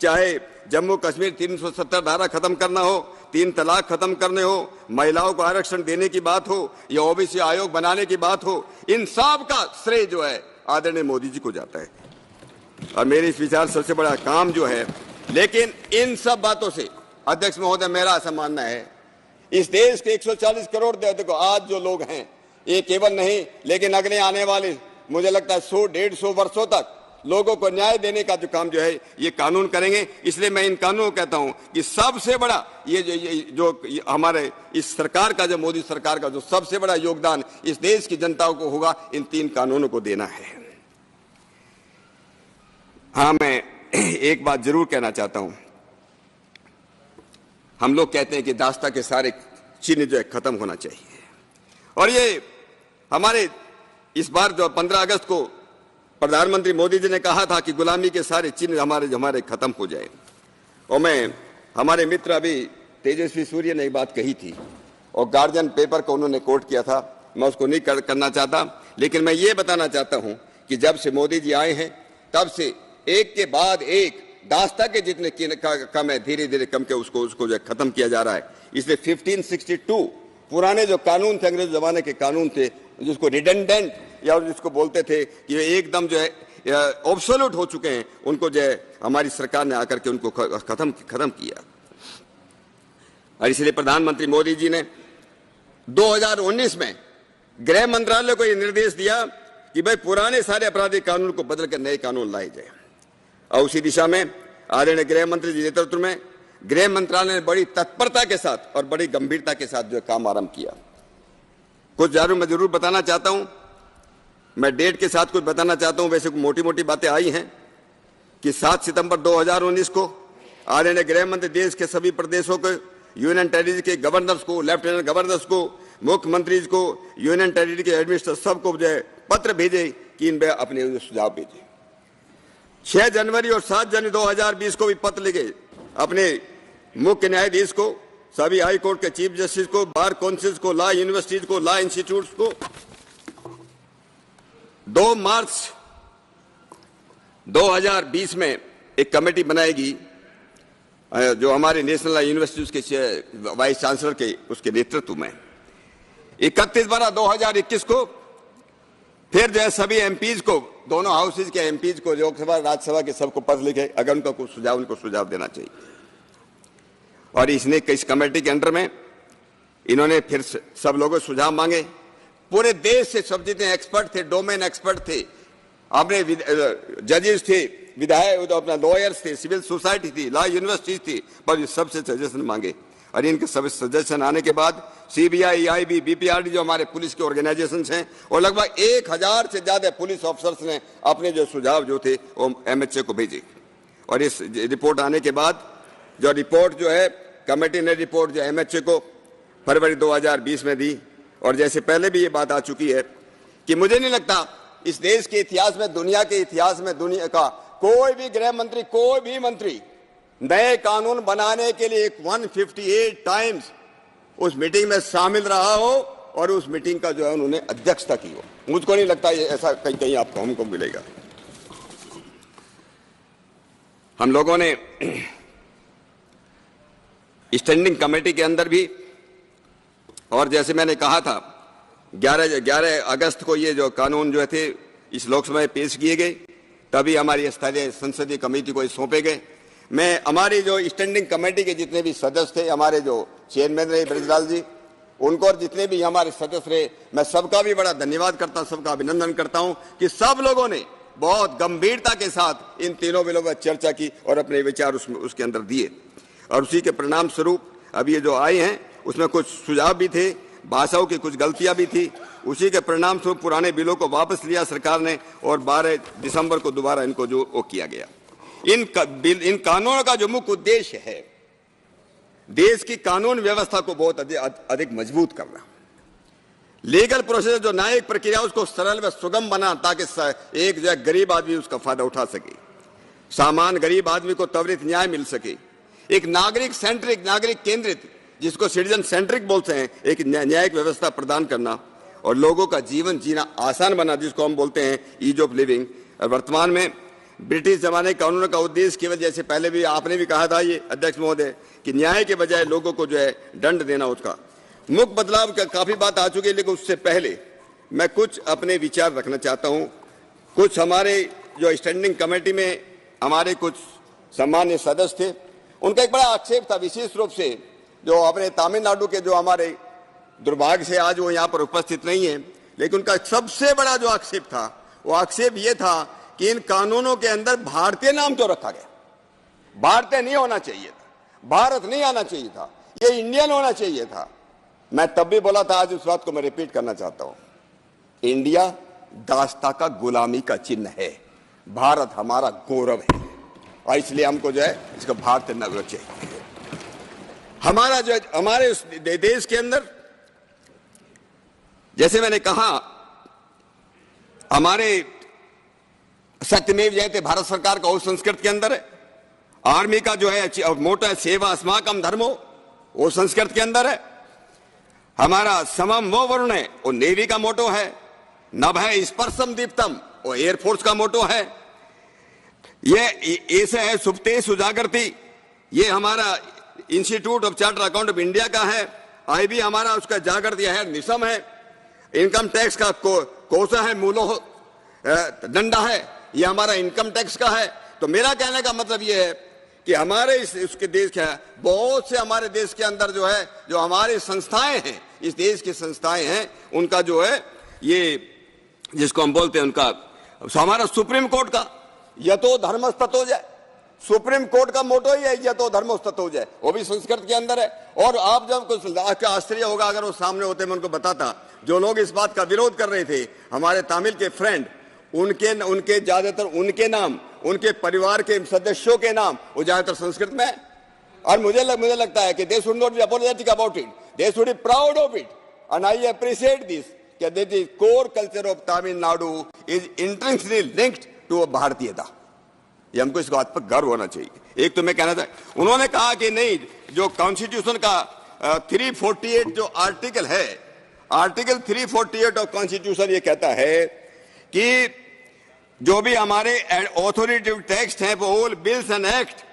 चाहे जम्मू कश्मीर 370 धारा खत्म करना हो, 3 तलाक खत्म करने हो, महिलाओं को आरक्षण देने की बात हो या ओबीसी आयोग बनाने की बात हो, इन सब का श्रेय जो है आदरणीय मोदी जी को जाता है और मेरे इस विचार सबसे बड़ा काम जो है। लेकिन इन सब बातों से अध्यक्ष महोदय मेरा ऐसा मानना है इस देश के 140 करोड़ देखो आज जो लोग हैं ये केवल नहीं, लेकिन अगले आने वाले मुझे लगता है 100-150 वर्षों तक लोगों को न्याय देने का जो काम जो है ये कानून करेंगे। इसलिए मैं इन कानूनों को कहता हूं कि सबसे बड़ा ये जो हमारे इस सरकार का, जो मोदी सरकार का जो सबसे बड़ा योगदान इस देश की जनता को होगा, इन 3 कानूनों को देना है। हाँ, मैं एक बात जरूर कहना चाहता हूं, हम लोग कहते हैं कि दास्ता के सारे चिन्ह जो है खत्म होना चाहिए और ये हमारे इस बार जो 15 अगस्त को प्रधानमंत्री मोदी जी ने कहा था कि गुलामी के सारे चिन्ह हमारे खत्म हो जाए और मैं हमारे मित्र अभी तेजस्वी सूर्य ने एक बात कही थी और गार्जियन पेपर को उन्होंने कोट किया था, मैं उसको नहीं करना चाहता, लेकिन मैं ये बताना चाहता हूं कि जब से मोदी जी आए हैं तब से एक के बाद एक दास्ता के जितने कम है धीरे धीरे कम के उसको जो है खत्म किया जा रहा है। इसलिए 1562 पुराने जो कानून थे, अंग्रेज जमाने के कानून थे, जिसको रिडेंडेंट या जिसको बोलते थे कि ये एकदम जो है ऑब्सोल्यूट हो चुके हैं, उनको जो है हमारी सरकार ने आकर के उनको खत्म किया। और इसलिए प्रधानमंत्री मोदी जी ने 2019 में गृह मंत्रालय को ये निर्देश दिया कि भाई पुराने सारे आपराधिक कानून को बदल कर नए कानून लाए जाए और उसी दिशा में आदरणीय गृह मंत्री जी नेतृत्व में गृह मंत्रालय ने बड़ी तत्परता के साथ और बड़ी गंभीरता के साथ जो काम आरंभ किया। कुछ मैं जरूर बताना चाहता हूं, मैं डेट के साथ कुछ बताना चाहता हूं, वैसे मोटी मोटी बातें आई हैं कि 7 सितंबर 2019 को आदरणीय गृह मंत्री देश के सभी प्रदेशों को, यूनियन टेरिटरी के गवर्नर्स को, लेफ्टिनेंट गवर्नर्स को, मुख्यमंत्री को, यूनियन टेरिटरी के एडमिनिस्ट्रेटर सबको जो है पत्र भेजे कि इन अपने सुझाव भेजे। 6 जनवरी और 7 जनवरी 2020 को भी पत्र लिखे अपने मुख्य न्यायाधीश को, सभी हाई कोर्ट के चीफ जस्टिस को, बार काउंसिल्स को, लॉ यूनिवर्सिटीज को, लॉ इंस्टीट्यूट्स को। 2 मार्च 2020 में एक कमेटी बनाएगी जो हमारे नेशनल लॉ यूनिवर्सिटीज के वाइस चांसलर के उसके नेतृत्व में। 31/12 2021 को फिर जो है सभी एमपीज को, दोनों हाउसेज के एमपीज को, लोकसभा राज्यसभा के सबको पत्र लिखे, अगर उनका कुछ सुझाव उनको सुझाव देना चाहिए। और इस कमेटी के अंडर में इन्होंने फिर सब लोगों से सुझाव मांगे। पूरे देश से सब जितने एक्सपर्ट थे, डोमेन एक्सपर्ट थे, अपने जजेस थे, विधायक, अपना लॉयर्स थे, सिविल सोसाइटी थी, लॉ यूनिवर्सिटीज थी, पर सबसे सजेशन मांगे और इनके सभी सजेशन आने के बाद सीबीआई, आईबी, बीपीआरडी जो हमारे पुलिस के ऑर्गेनाइजेशन हैं और लगभग 1000 से ज्यादा पुलिस ऑफिसर्स ने अपने जो सुझाव जो थे वो एमएचए को भेजे। और इस रिपोर्ट आने के बाद जो रिपोर्ट जो है कमेटी ने रिपोर्ट जो एमएचए को फरवरी 2020 में दी। और जैसे पहले भी ये बात आ चुकी है कि मुझे नहीं लगता इस देश के इतिहास में, दुनिया के इतिहास में, दुनिया का कोई भी गृह मंत्री, कोई भी मंत्री नए कानून बनाने के लिए 158 टाइम्स उस मीटिंग में शामिल रहा हो और उस मीटिंग का जो है उन्होंने अध्यक्षता की हो। मुझको नहीं लगता ये ऐसा कहीं कहीं आपको हमको मिलेगा। हम लोगों ने स्टैंडिंग कमेटी के अंदर भी, और जैसे मैंने कहा था 11 अगस्त को ये जो कानून जो थे इस लोकसभा में पेश किए गए, तभी हमारी स्थानीय संसदीय कमेटी को सौंपे गए। मैं हमारी जो स्टैंडिंग कमेटी के जितने भी सदस्य थे, हमारे जो चेयरमैन रहे ब्रजलाल जी, उनको और जितने भी हमारे सदस्य रहे, मैं सबका भी बड़ा धन्यवाद करता हूं, सबका अभिनंदन करता हूं कि सब लोगों ने बहुत गंभीरता के साथ इन तीनों बिलों पर चर्चा की और अपने विचार उसके अंदर दिए। और उसी के परिणाम स्वरूप अब ये जो आए हैं उसमें कुछ सुझाव भी थे, भाषाओं की कुछ गलतियां भी थी। उसी के परिणाम स्वरूप पुराने बिलों को वापस लिया सरकार ने और 12 दिसंबर को दोबारा इनको जो वो किया गया। इन कानूनों का जो मुख्य उद्देश्य है देश की कानून व्यवस्था को बहुत अधिक मजबूत करना, लीगल प्रोसेस जो न्यायिक प्रक्रिया उसको सरल व सुगम बना ताकि एक जो गरीब आदमी उसका फायदा उठा सके, सामान्य गरीब आदमी को त्वरित न्याय मिल सके, एक नागरिक सेंट्रिक, नागरिक केंद्रित, जिसको सिटीजन सेंट्रिक बोलते हैं, एक न्यायिक व्यवस्था प्रदान करना और लोगों का जीवन जीना आसान बना, जिसको हम बोलते हैं ईज ऑफ लिविंग। वर्तमान में ब्रिटिश जमाने के कानूनों का उद्देश्य केवल, जैसे पहले भी आपने भी कहा था ये अध्यक्ष महोदय, कि न्याय के बजाय लोगों को जो है दंड देना, उसका मुख्य बदलाव का काफी बात आ चुकी है। लेकिन उससे पहले मैं कुछ अपने विचार रखना चाहता हूं। कुछ हमारे जो स्टैंडिंग कमेटी में हमारे कुछ सम्मान्य सदस्य थे, उनका एक बड़ा आक्षेप था, विशेष रूप से जो अपने तमिलनाडु के जो हमारे, दुर्भाग्य से आज वो यहाँ पर उपस्थित नहीं है, लेकिन उनका सबसे बड़ा जो आक्षेप था वो आक्षेप ये था कि इन कानूनों के अंदर भारतीय नाम क्यों रखा गया। भारतीय नहीं होना चाहिए था, भारत नहीं आना चाहिए था, ये इंडियन होना चाहिए था। मैं तब भी बोला था, आज उस बात को मैं रिपीट करना चाहता हूं। इंडिया दास्ता का गुलामी का चिन्ह है, भारत हमारा गौरव है और इसलिए हमको जो है इसको भारतीय नागरिक चाहिए। हमारा जो हमारे देश के अंदर, जैसे मैंने कहा, हमारे सत्यमेव जयते भारत सरकार का उस संस्कृत के अंदर है। आर्मी का जो है मोटो है सेवा अस्माकम धर्मो, वो संस्कृत के अंदर है। हमारा समम वो वरुण है, वो नेवी का मोटो है। नभ है स्पर्शम दीप्तम, वो एयरफोर्स का मोटो है। ये ऐसे है सुप्ते सुजागृति, ये हमारा institute of chartered account of India का है। आईबी हमारा उसका जागृति है, निशम है। इनकम टैक्स का कोसा है, मूलो डंडा है, ये हमारा इनकम टैक्स का है। तो मेरा कहने का मतलब ये है कि हमारे उसके देश का बहुत से हमारे देश के अंदर जो है, जो हमारी संस्थाएं हैं, इस देश की संस्थाएं हैं, उनका जो है ये जिसको हम बोलते हैं उनका, हमारा सुप्रीम कोर्ट का यतो धर्मस्ततो जय, सुप्रीम कोर्ट का मोटो ही है यतो धर्मस्ततो जय, वो भी संस्कृत के अंदर है। और आप जब कुछ आश्चर्य होगा अगर वो सामने होते, मैं उनको बताता, जो लोग इस बात का विरोध कर रहे थे, हमारे तमिल के फ्रेंड, उनके ज्यादातर उनके नाम, उनके परिवार के सदस्यों के नाम वो ज्यादातर संस्कृत में है। और मुझे लगता है कि they should not be apologetic about it, they should be proud of it, and I appreciate this कि that is core culture of Tamil Nadu is intrinsically linked to भारतीयता। ये हमको इस बात पर गर्व होना चाहिए। एक तो मैं कहना था, उन्होंने कहा कि नहीं, जो कॉन्स्टिट्यूशन का 348 जो आर्टिकल है, आर्टिकल 348 ऑफ कॉन्स्टिट्यूशन ये कहता है कि जो भी हमारे ऑथोरिटेटिव टेक्स्ट हैं, all bills and act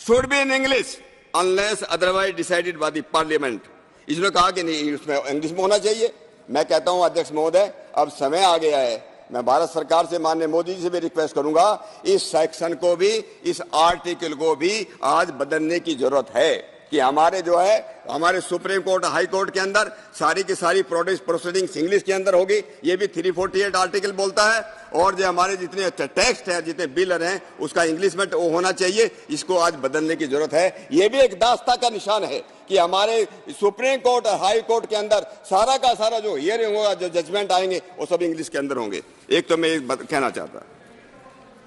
should be in English unless otherwise decided by the parliament. इसने कहा कि नहीं, उसमें इंग्लिश में होना चाहिए। मैं कहता हूं अध्यक्ष महोदय, अब समय आ गया है, मैं भारत सरकार से, माननीय मोदी जी से भी रिक्वेस्ट करूंगा, इस सेक्शन को भी, इस आर्टिकल को भी आज बदलने की जरूरत है कि हमारे जो है, हमारे सुप्रीम कोर्ट, हाई कोर्ट के अंदर सारी की सारी प्रोसीडिंग्स इंग्लिश के अंदर होगी। ये भी 348 आर्टिकल बोलता है। और जो हमारे जितने टेक्स्ट है, जितने बिल हैं, उसका इंग्लिश में वो होना चाहिए। इसको आज बदलने की जरूरत है। ये भी एक दास्ता का निशान है कि हमारे सुप्रीम कोर्ट और हाई कोर्ट के अंदर सारा का सारा जो हियरिंग होगा, जो जजमेंट आएंगे, वो सब इंग्लिश के अंदर होंगे। एक तो मैं कहना चाहता,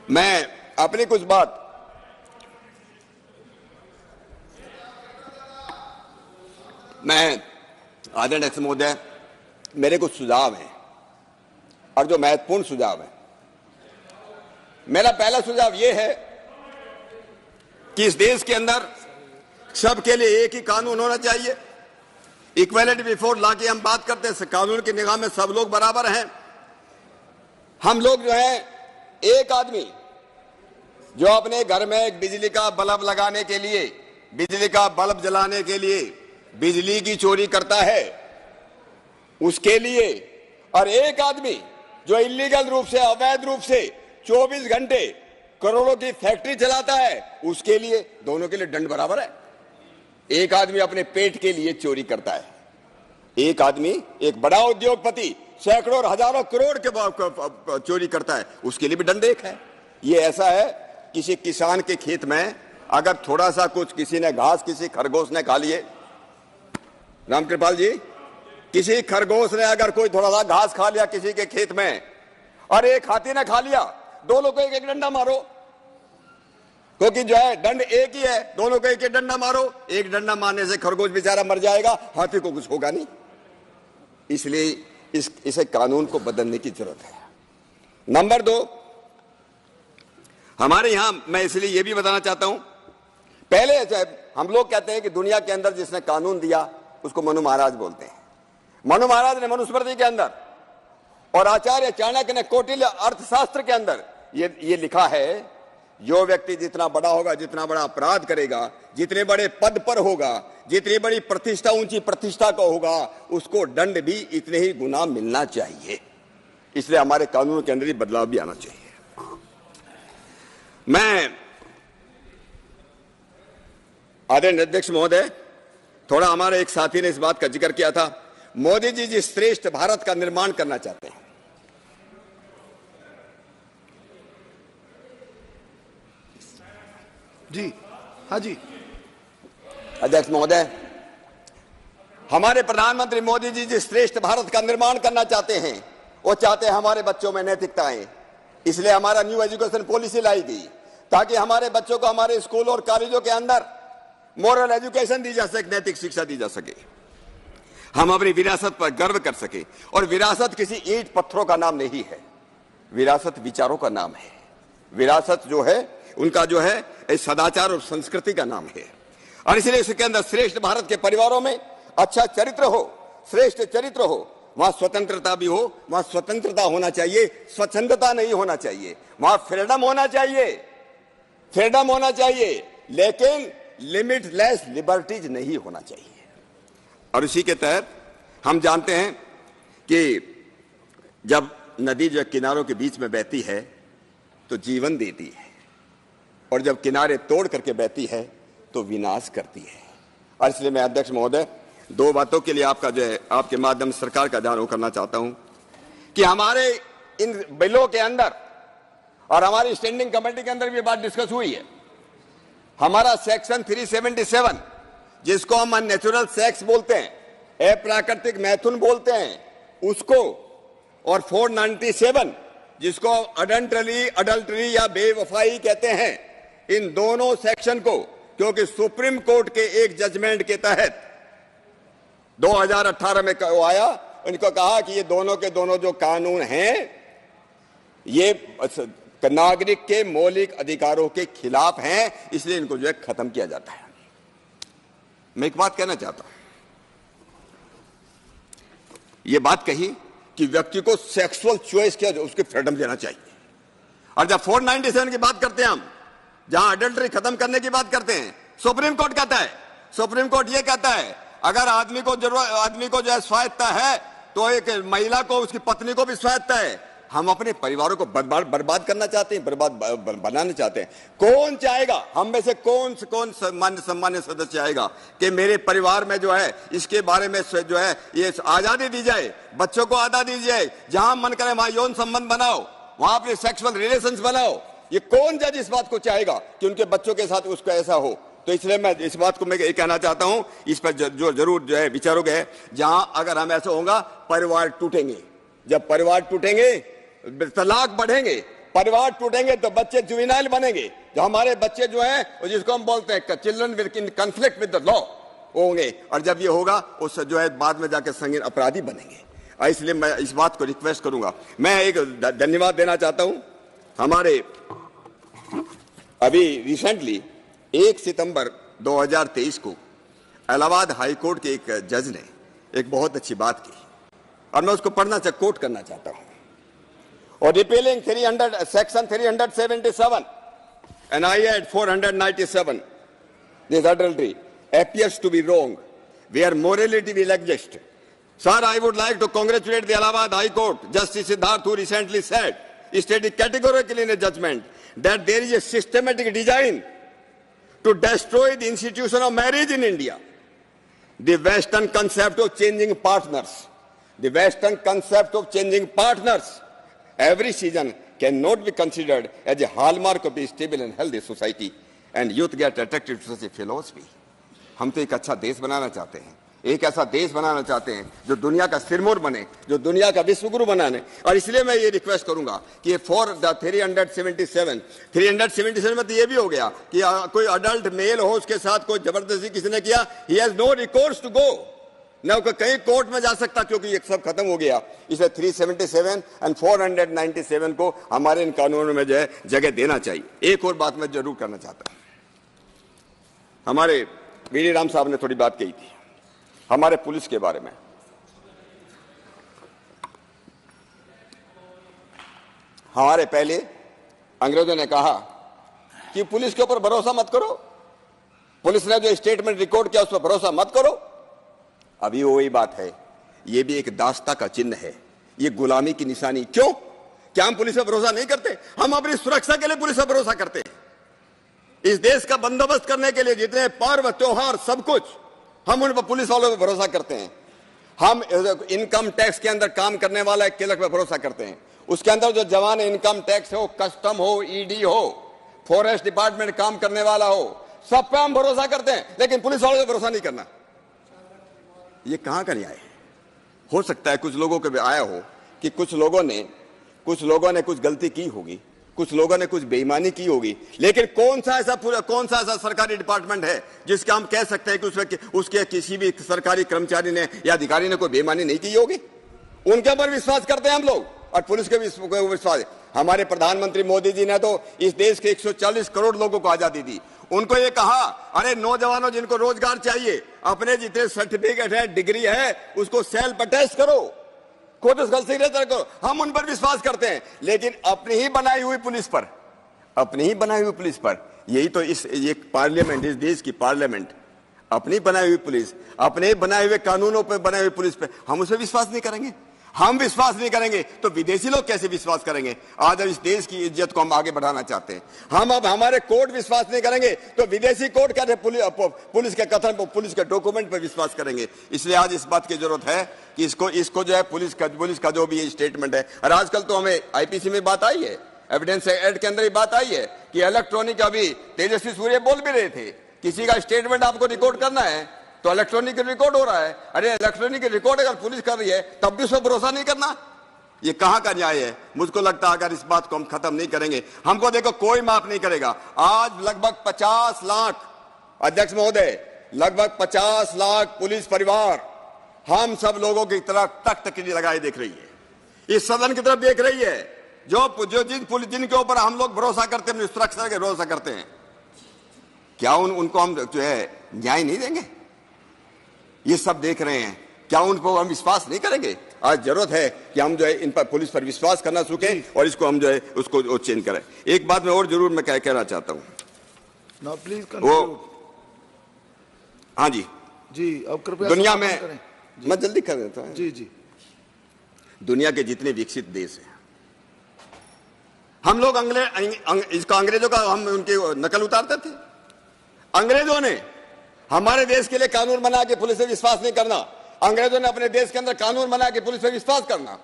मैं अपनी कुछ बात, मैं आदरणीय अध्यक्ष महोदय, मेरे कुछ सुझाव हैं। और जो महत्वपूर्ण सुझाव है। मेरा पहला सुझाव यह है कि इस देश के अंदर सबके लिए एक ही कानून होना चाहिए। इक्वालिटी बिफोर लॉ की हम बात करते हैं, कानून की निगाह में सब लोग बराबर हैं। हम लोग जो है, एक आदमी जो अपने घर में एक बिजली का बल्ब लगाने के लिए, बिजली का बल्ब जलाने के लिए बिजली की चोरी करता है उसके लिए, और एक आदमी जो इलीगल रूप से, अवैध रूप से 24 घंटे करोड़ों की फैक्ट्री चलाता है उसके लिए, दोनों के लिए दंड बराबर है। एक आदमी अपने पेट के लिए चोरी करता है, एक आदमी, एक बड़ा उद्योगपति सैकड़ों और हजारों करोड़ के चोरी करता है, उसके लिए भी दंड एक है। ये ऐसा है, किसी किसान के खेत में अगर थोड़ा सा कुछ किसी ने घास, किसी खरगोश ने खा लिए, रामकृपाल जी, किसी खरगोश ने अगर कोई थोड़ा सा घास खा लिया किसी के खेत में और एक हाथी ने खा लिया, दोनों को एक एक डंडा मारो, क्योंकि जो है दंड एक ही है, दोनों को एक एक डंडा मारो। एक डंडा मारने से खरगोश बेचारा मर जाएगा, हाथी को कुछ होगा नहीं। इसलिए इसे कानून को बदलने की जरूरत है। नंबर 2, हमारे यहां मैं इसलिए यह भी बताना चाहता हूं, पहले हम लोग कहते हैं कि दुनिया के अंदर जिसने कानून दिया उसको मनु महाराज बोलते हैं। मनु महाराज ने मनुस्मृति के अंदर और आचार्य चाणक्य ने कौटिल्य अर्थशास्त्र के अंदर ये लिखा है, जो व्यक्ति जितना बड़ा होगा, जितना बड़ा अपराध करेगा, जितने बड़े पद पर होगा, जितनी बड़ी प्रतिष्ठा, ऊंची प्रतिष्ठा का होगा, उसको दंड भी इतने ही गुना मिलना चाहिए। इसलिए हमारे कानून के अंदर ही बदलाव भी आना चाहिए। मैं आदरणीय अध्यक्ष महोदय, थोड़ा हमारे एक साथी ने इस बात का जिक्र किया था, मोदी जी जिस श्रेष्ठ भारत का निर्माण करना चाहते हैं, जी हाँ जी अध्यक्ष महोदय, हमारे प्रधानमंत्री मोदी जी जिस श्रेष्ठ भारत का निर्माण करना चाहते हैं, वो चाहते हैं हमारे बच्चों में नैतिकता आए। इसलिए हमारा न्यू एजुकेशन पॉलिसी लाई गई, ताकि हमारे बच्चों को हमारे स्कूल और कॉलेजों के अंदर मोरल एजुकेशन दी जा सके, नैतिक शिक्षा दी जा सके, हम अपनी विरासत पर गर्व कर सके। और विरासत किसी ईंट पत्थरों का नाम नहीं है, विरासत विचारों का नाम है। विरासत जो है उनका जो है सदाचार और संस्कृति का नाम है। और इसलिए इसके अंदर श्रेष्ठ भारत के परिवारों में अच्छा चरित्र हो, श्रेष्ठ चरित्र हो, वहां स्वतंत्रता भी हो, वहां स्वतंत्रता होना चाहिए, स्वच्छंदता नहीं होना चाहिए, वहां फ्रीडम होना चाहिए, फ्रीडम होना चाहिए, लेकिन लिमिटलेस लिबर्टीज नहीं होना चाहिए। और इसी के तहत हम जानते हैं कि जब नदी जो किनारों के बीच में बहती है तो जीवन देती है, और जब किनारे तोड़ करके बहती है तो विनाश करती है। और इसलिए मैं अध्यक्ष महोदय 2 बातों के लिए आपका जो है, आपके माध्यम से सरकार का ध्यान करना चाहता हूं कि हमारे इन बिलों के अंदर और हमारी स्टैंडिंग कमेटी के अंदर भी बात डिस्कस हुई है। हमारा सेक्शन 377 जिसको हम अननेचुरल सेक्स बोलते हैं, अप्राकृतिक मैथुन बोलते हैं, उसको, और 497 जिसको अडल्टरी या बेवफाई कहते हैं, इन दोनों सेक्शन को, क्योंकि सुप्रीम कोर्ट के एक जजमेंट के तहत 2018 में आया, उनको कहा कि ये दोनों के दोनों जो कानून हैं ये नागरिक के मौलिक अधिकारों के खिलाफ हैं, इसलिए इनको जो है खत्म किया जाता है। मैं एक बात कहना चाहता हूं, ये बात कही कि व्यक्ति को सेक्सुअल चॉइस क्या उसकी फ्रीडम देना चाहिए। और जब 497 की बात करते हैं हम, जहां अडल्टरी खत्म करने की बात करते हैं, सुप्रीम कोर्ट कहता है, सुप्रीम कोर्ट ये कहता है अगर आदमी को जो है स्वायत्ता है तो एक महिला को, उसकी पत्नी को भी स्वायत्ता है। हम अपने परिवारों को बर्बाद करना चाहते हैं, बर्बाद बनाना चाहते हैं। कौन चाहेगा, हम में से कौन सम्मान्य सदस्य चाहेगा कि मेरे परिवार में जो है इसके बारे में जो है ये आजादी दी जाए, बच्चों को आजादी दी जाए, जहां मन करे वहां यौन संबंध बनाओ, वहां अपने सेक्सुअल रिलेशंस बनाओ। ये कौन जज इस बात को चाहेगा कि उनके बच्चों के साथ उसको ऐसा हो? तो इसलिए मैं इस बात को मैं कहना चाहता हूं, इस पर जो जरूर जो है विचारोगे, जहां अगर हम ऐसा होगा परिवार टूटेंगे, जब परिवार टूटेंगे तलाक बढ़ेंगे, परिवार टूटेंगे तो बच्चे जुवेनाइल बनेंगे, जो हमारे बच्चे जो हैं जिसको हम बोलते हैं children will in conflict with the law होंगे, और जब ये होगा उससे जो है बाद में जाकर संगीन अपराधी बनेंगे। इसलिए मैं इस बात को रिक्वेस्ट करूंगा। मैं एक धन्यवाद देना चाहता हूं हमारे अभी रिसेंटली 1 सितंबर 2023 को इलाहाबाद हाई कोर्ट के एक जज ने एक बहुत अच्छी बात की और मैं उसको कोट करना चाहता हूं। और repealing section 377 and I add 497 this adultery appears to be wrong where morality will exist. Sir, I would like to congratulate the Allahabad High Court Justice Siddharth, who recently stated categorically in a judgment that there is a systematic design to destroy the institution of marriage in India. The Western concept of changing partners, every season cannot be considered as a hallmark of a stable and healthy society, and youth get attracted to such a philosophy. हम तो एक अच्छा देश बनाना चाहते हैं, एक ऐसा देश बनाना चाहते हैं जो दुनिया का सिरमौर बने, जो दुनिया का विश्वगुरु बनाने। और इसलिए मैं ये रिक्वेस्ट करूंगा कि फॉर द 377 में तो ये भी हो गया कि कोई अडल्ट मेल हो, उसके साथ कोई जबरदस्ती किसी ने किया, he has no recourse to go, न कहीं कोर्ट में जा सकता क्योंकि ये सब खत्म हो गया। इसे 377 और 497 को हमारे इन कानूनों में जो है जगह देना चाहिए। एक और बात मैं जरूर करना चाहता हूं, हमारे वीडी राम साहब ने थोड़ी बात कही थी हमारे पुलिस के बारे में। हमारे पहले अंग्रेजों ने कहा कि पुलिस के ऊपर भरोसा मत करो, पुलिस ने जो स्टेटमेंट रिकॉर्ड किया उस पर भरोसा मत करो। अभी वही बात है, ये भी एक दास्ता का चिन्ह है, ये गुलामी की निशानी। क्यों? क्या हम पुलिस पर भरोसा नहीं करते? हम अपनी सुरक्षा के लिए पुलिस पर भरोसा करते हैं। इस देश का बंदोबस्त करने के लिए जितने पर्व त्योहार सब कुछ हम उन पर पुलिस वालों पर भरोसा करते हैं। हम इनकम टैक्स के अंदर काम करने वाला एक क्लर्क पर भरोसा करते हैं, उसके अंदर जो जवान इनकम टैक्स हो, कस्टम हो, ईडी हो, फॉरेस्ट डिपार्टमेंट काम करने वाला हो, सब पे हम भरोसा करते हैं, लेकिन पुलिस वालों पर भरोसा नहीं करना। ये कहां का न्याय है? हो सकता है कुछ लोगों को भी आया हो कि कुछ लोगों ने कुछ गलती की होगी, कुछ लोगों ने कुछ बेईमानी की होगी, लेकिन कौन सा ऐसा सरकारी डिपार्टमेंट है जिसका हम कह सकते हैं कि उसके किसी भी सरकारी कर्मचारी ने या अधिकारी ने कोई बेईमानी नहीं की होगी? उनके ऊपर विश्वास करते हैं हम लोग और पुलिस के विश्वास है। हमारे प्रधानमंत्री मोदी जी ने तो इस देश के 140 करोड़ लोगों को आजादी दी। उनको ये कहा, अरे नौजवानों जिनको रोजगार चाहिए, अपने जितने सर्टिफिकेट है, डिग्री है, उसको सेल्फ अटेस्ट करो, खुद उसका सिग्नेचर करो। हम उन पर विश्वास करते हैं, लेकिन अपनी ही बनाई हुई पुलिस पर यही तो ये पार्लियामेंट, इस देश की पार्लियामेंट अपनी बनाई हुई पुलिस, अपने बनाए हुए कानूनों पर बनाई हुई पुलिस पे हम उसे विश्वास नहीं करेंगे। हम विश्वास नहीं करेंगे तो विदेशी लोग कैसे विश्वास करेंगे? आज इस देश की इज्जत को हम आगे बढ़ाना चाहते हैं। हम अब हमारे कोर्ट विश्वास नहीं करेंगे तो विदेशी कोर्ट कैसे पुलिस के कथन पर, पुलिस के डॉक्यूमेंट पर विश्वास करेंगे? इसलिए आज इस बात की जरूरत है कि इसको जो है पुलिस का जो भी स्टेटमेंट है, और आजकल तो हमें आईपीसी में बात आई है, एविडेंस एक्ट के अंदर ही बात आई है कि इलेक्ट्रॉनिक, अभी तेजस्वी सूर्य बोल भी रहे थे, किसी का स्टेटमेंट आपको रिकॉर्ड करना है तो इलेक्ट्रॉनिक रिकॉर्ड हो रहा है। अरे इलेक्ट्रॉनिक रिकॉर्ड अगर पुलिस कर रही है तब भी उस पर भरोसा नहीं करना, ये कहां का न्याय है? मुझको लगता है अगर इस बात को हम खत्म नहीं करेंगे, हमको देखो कोई माफ नहीं करेगा। आज लगभग 50 लाख, अध्यक्ष महोदय, लगभग 50 लाख पुलिस परिवार हम सब लोगों की तरफ तख्तगिरी लगाए देख रही है, इस सदन की तरफ देख रही है, जिनके ऊपर हम लोग भरोसा करते हैं, सुरक्षा के भरोसा करते हैं। क्या उनको हम जो है न्याय नहीं देंगे? ये सब देख रहे हैं, क्या उन पर हम विश्वास नहीं करेंगे? आज जरूरत है कि हम जो है इन पर, पुलिस पर विश्वास करना सीखें और इसको हम जो है उसको चेंज करें। एक बात मैं और जरूर मैं कहना चाहता हूं, हाँ जी अब कृपया दुनिया में मैं जल्दी कर देता हूं। जी दुनिया के जितने विकसित देश हैं, हम लोग अंग्रेजों का हम उनकी नकल उतारते थे। अंग्रेजों ने हमारे देश के लिए कानून बना के पुलिस पे विश्वास नहीं करना, अंग्रेजों ने अपने देश के अंदर कानून बना के पुलिस पे विश्वास करना।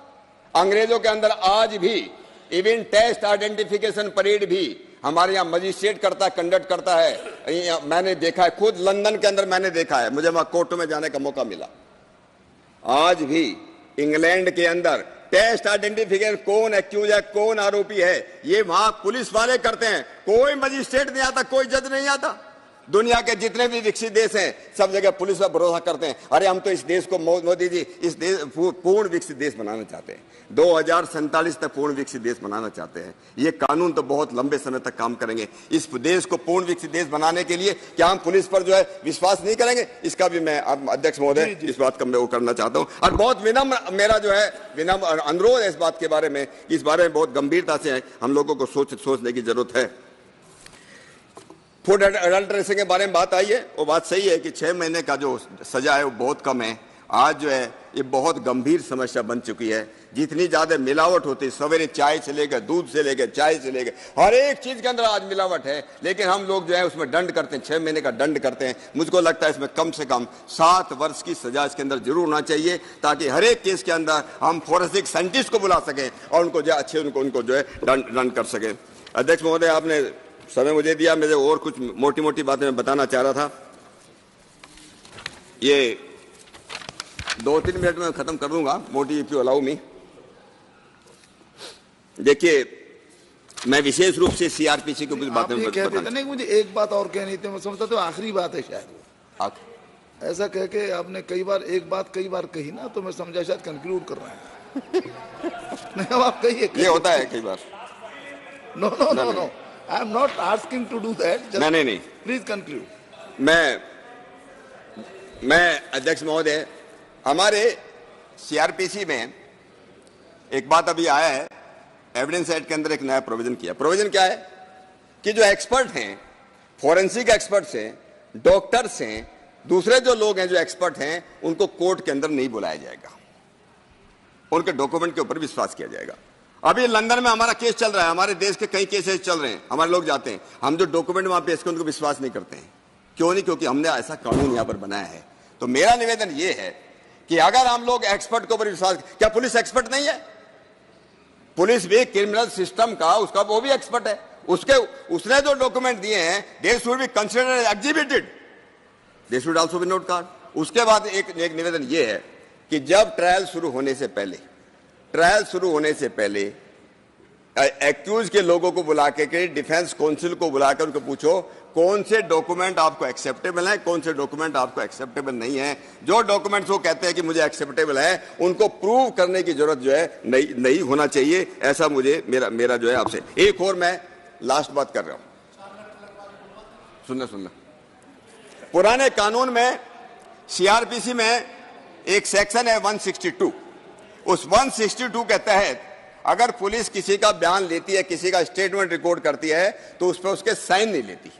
अंग्रेजों के अंदर आज भी इवन टेस्ट आइडेंटिफिकेशन परेड भी हमारे यहाँ मजिस्ट्रेट कंडक्ट करता है। मैंने देखा है, खुद लंदन के अंदर मैंने देखा है, मुझे वहां कोर्ट में जाने का मौका मिला। आज भी इंग्लैंड के अंदर टेस्ट आइडेंटिफिकेशन, कौन एक्यूज है, कौन आरोपी है, ये वहां पुलिस वाले करते हैं। कोई मजिस्ट्रेट नहीं आता, कोई जज नहीं आता। दुनिया के जितने भी विकसित देश हैं सब जगह पुलिस पर भरोसा करते हैं। अरे हम तो इस देश को, मोदी जी, इस देश पूर्ण विकसित देश बनाना चाहते हैं, 2047 तक पूर्ण विकसित देश बनाना चाहते हैं। ये कानून तो बहुत लंबे समय तक काम करेंगे। इस देश को पूर्ण विकसित देश बनाने के लिए क्या हम पुलिस पर जो है विश्वास नहीं करेंगे? इसका भी मैं अध्यक्ष महोदय इस बात का मैं वो करना चाहता हूँ। और बहुत विनम्र मेरा जो है विनम्र अनुरोध है इस बात के बारे में, इस बारे में बहुत गंभीरता से हम लोगों को सोचने की जरूरत है। फूड एडल्ट रेसिंग के बारे में बात आई है, वो बात सही है कि 6 महीने का जो सजा है वो बहुत कम है। आज जो है ये बहुत गंभीर समस्या बन चुकी है। जितनी ज्यादा मिलावट होती है, सवेरे चाय से लेकर, दूध से लेकर, चाय से लेकर, हर एक चीज के अंदर आज मिलावट है। लेकिन हम लोग जो है उसमें दंड करते हैं, 6 महीने का दंड करते हैं। मुझको लगता है इसमें कम से कम 7 वर्ष की सजा इसके अंदर जरूर होना चाहिए, ताकि हर एक केस के अंदर हम फोरेंसिक साइंटिस्ट को बुला सकें और उनको जो अच्छे उनको जो है दंड कर सकें। अध्यक्ष महोदय, आपने समय मुझे दिया, मुझे और कुछ मोटी मोटी बातें मैं बताना चाह रहा था। ये 2-3 मिनट में खत्म कर दूंगा, मोटी, इफ यू अलाउ मी। देखिए, मैं विशेष रूप से सीआरपीसी को कुछ बातें कहते नहीं, मुझे एक बात और कहनी थी, मैं समझता तो आखिरी बात है शायद। ऐसा कह के आपने कई बार एक बात कई बार कही ना, तो मैं समझा शायद कंक्लूड कर रहा हूँ। नहीं, अब आप कहिए। ये होता है कई बार। No no no no, I am not asking to do that. नहीं, प्लीज कंक्लूड। मैं अध्यक्ष महोदय, हमारे सीआरपीसी में एक बात अभी आया है, एविडेंस एक्ट के अंदर एक नया प्रोविजन किया। प्रोविजन क्या है कि जो एक्सपर्ट हैं, फोरेंसिक एक्सपर्ट्स हैं, डॉक्टर्स हैं, दूसरे जो लोग हैं जो एक्सपर्ट हैं, उनको कोर्ट के अंदर नहीं बुलाया जाएगा, उनके डॉक्यूमेंट के ऊपर विश्वास किया जाएगा। अभी लंदन में हमारा केस चल रहा है, हमारे देश के कई केसेस चल रहे हैं, हमारे लोग जाते हैं, हम जो डॉक्यूमेंट वहां पेश करते हैं उनको विश्वास नहीं करते हैं। क्यों नहीं? क्योंकि हमने ऐसा कानून यहां पर बनाया है। तो मेरा निवेदन यह है कि अगर हम लोग एक्सपर्ट के ऊपर विश्वास, क्या पुलिस एक्सपर्ट नहीं है? पुलिस भी क्रिमिनल सिस्टम का उसका वो भी एक्सपर्ट है। उसने जो डॉक्यूमेंट दिए हैं, दे should be considered executed, they should also be note card. उसके बाद एक निवेदन यह है कि जब ट्रायल शुरू होने से पहले एक्यूज के लोगों को बुला के, डिफेंस काउंसिल को बुलाकर उनको पूछो कौन से डॉक्यूमेंट आपको एक्सेप्टेबल है, कौन से डॉक्यूमेंट आपको एक्सेप्टेबल नहीं है। जो डॉक्यूमेंट्स वो कहते हैं कि मुझे एक्सेप्टेबल है, उनको प्रूव करने की जरूरत जो है नहीं होना चाहिए। ऐसा मुझे मेरा जो है आपसे। एक और मैं लास्ट बात कर रहा हूं, सुनना। पुराने कानून में सीआरपीसी में एक सेक्शन है 162। उस 162 के तहत अगर पुलिस किसी का बयान लेती है, किसी का स्टेटमेंट रिकॉर्ड करती है, तो उस पर उसके साइन नहीं लेती।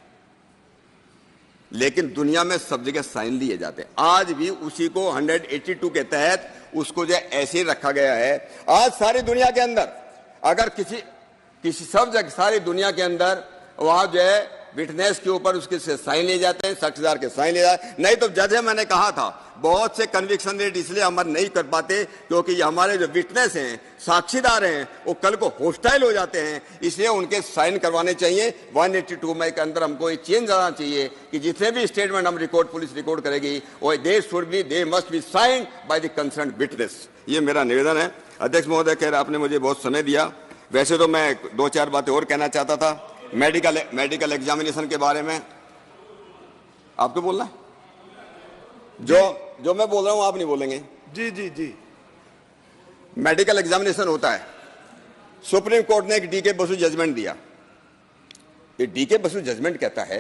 लेकिन दुनिया में सब जगह साइन लिए जाते हैं। आज भी उसी को 182 के तहत उसको जो ऐसे ही रखा गया है। आज सारी दुनिया के अंदर अगर किसी सब जगह सारी दुनिया के अंदर वहां जो है विटनेस के ऊपर उसके से साइन लिए जाते हैं, साक्षीदार के साइन लिए जाते हैं। नहीं तो जज है, मैंने कहा था, बहुत से कन्विक्शन रेट इसलिए हम नहीं कर पाते क्योंकि हमारे जो विटनेस हैं, साक्षीदार हैं, वो कल को होस्टाइल हो जाते हैं, इसलिए उनके साइन करवाने चाहिए। 182 में के अंदर हमको ये चेंज आना चाहिए कि जितने भी स्टेटमेंट हम पुलिस रिकॉर्ड करेगी वो they must be signed by the concern witness. ये मेरा निवेदन है। अध्यक्ष महोदय, खैर आपने मुझे बहुत समय दिया। वैसे तो मैं 2-4 बातें और कहना चाहता था। मेडिकल एग्जामिनेशन के बारे में आपको बोलना है? जो मैं बोल रहा हूं आप नहीं बोलेंगे? जी। मेडिकल एग्जामिनेशन होता है। सुप्रीम कोर्ट ने एक डीके बसु जजमेंट दिया। ये डीके बसु जजमेंट कहता है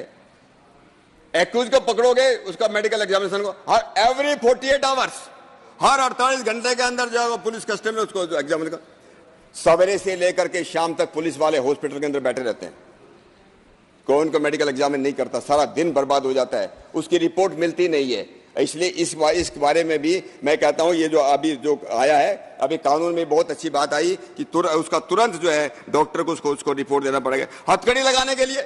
एक्यूज को पकड़ोगे, उसका मेडिकल एग्जामिनेशन को हर एवरी 48 आवर्स, हर 48 घंटे के अंदर जो है पुलिस कस्टडी में उसको एग्जामिन कर। सवेरे से लेकर के शाम तक पुलिस वाले हॉस्पिटल के अंदर बैठे रहते हैं, कोई उनको मेडिकल एग्जामिन नहीं करता, सारा दिन बर्बाद हो जाता है, उसकी रिपोर्ट मिलती नहीं है। इसलिए इस बारे में भी मैं कहता हूं, ये जो अभी जो आया है, अभी कानून में बहुत अच्छी बात आई कि उसका तुरंत जो है डॉक्टर को उसको रिपोर्ट देना पड़ेगा। हथकड़ी लगाने के लिए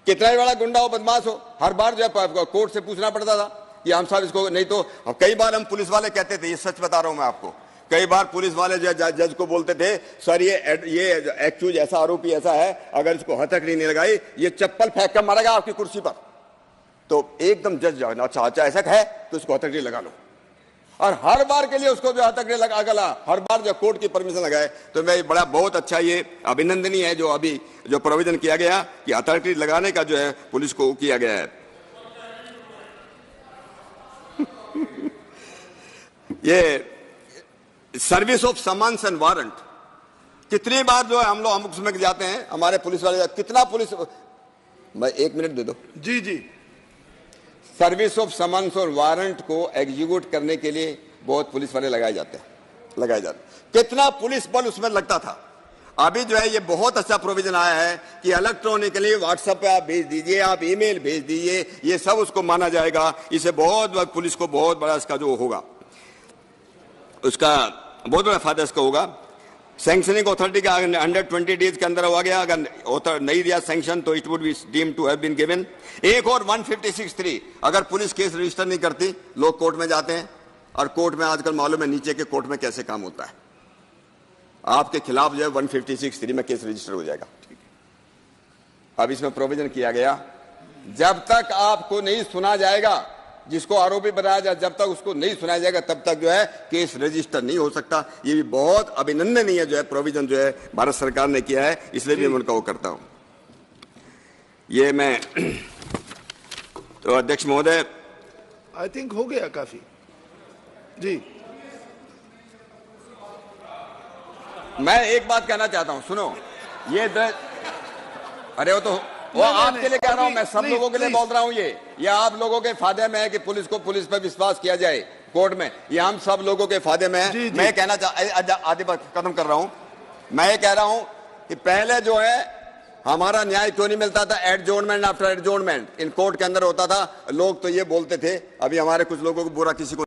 कितना ही बड़ा गुंडा हो, बदमाश हो, हर बार जो है कोर्ट से पूछना पड़ता था कि हम साहब इसको, नहीं तो कई बार हम पुलिस वाले कहते थे, ये सच बता रहा हूं मैं आपको, कई बार पुलिस वाले जो जज को बोलते थे, सर ये एक्यूज ऐसा, आरोपी ऐसा है, अगर इसको हथकड़ी नहीं लगाई ये चप्पल फेंक कर मारेगा आपकी कुर्सी पर। तो एकदम जज जाओ, अच्छा ऐसा है तो इसको हथकड़ी लगा लो, और हर बार के लिए उसको जो हथकड़ी लगा गला, हर बार जो कोर्ट की परमिशन लगाए। तो मैं बहुत अच्छा, ये अभिनंदनीय है जो अभी जो प्रोविजन किया गया कि हथकड़ी लगाने का जो है पुलिस को किया गया है। ये service of summons and warrant, कितनी बार जो है हम लोग अमुक समय जाते हैं, हमारे पुलिस वाले, कितना पुलिस, मैं 1 मिनट दे दो जी जी। सर्विस ऑफ समन्स और वारंट को एग्जीक्यूट करने के लिए बहुत पुलिस वाले लगाए जाते हैं। कितना पुलिस बल उसमें लगता था। अभी जो है ये बहुत अच्छा प्रोविजन आया है कि इलेक्ट्रॉनिकली व्हाट्सएप पे आप भेज दीजिए, आप ईमेल भेज दीजिए, ये सब उसको माना जाएगा। इसे बहुत पुलिस को बहुत बड़ा इसका जो होगा, उसका बहुत बड़ा फायदा इसका होगा। सैंक्शनिंग अथॉरिटी का 120 डेज के अंदर हो गया, अगर नहीं दिया सैंक्शन तो it would be deemed to have been given. एक और 156(3), अगर पुलिस केस रजिस्टर नहीं करती, लोग कोर्ट में जाते हैं, और कोर्ट में आजकल मालूम है नीचे के कोर्ट में कैसे काम होता है, आपके खिलाफ जो है 156(3) में केस रजिस्टर हो जाएगा। अब इसमें प्रोविजन किया गया, जब तक आपको नहीं सुना जाएगा, जिसको आरोपी बनाया जाए, जब तक उसको नहीं सुनाया जाएगा तब तक जो है केस रजिस्टर नहीं हो सकता। ये भी बहुत अभिनंदनीय जो है प्रोविजन जो है भारत सरकार ने किया है, इसलिए भी मैं उनका वो करता हूं। ये मैं तो अध्यक्ष महोदय, आई थिंक हो गया काफी जी। मैं एक बात कहना चाहता हूं, सुनो, ये अरे वो आपके लिए कह रहा हूं, मैं सब लोगों के लिए बोल रहा हूं। ये आप लोगों के फायदे में है कि पुलिस पर विश्वास किया जाए कोर्ट में, ये हम सब लोगों के फायदे में है। मैं कहना आधी बात खत्म कर रहा हूं। मैं ये कह रहा हूं कि पहले जो है हमारा न्याय क्यों नहीं मिलता था, एडजोर्नमेंट आफ्टर एडजोर्नमेंट इन कोर्ट के अंदर होता था। लोग तो ये बोलते थे, अभी हमारे कुछ लोगों को बुरा किसी को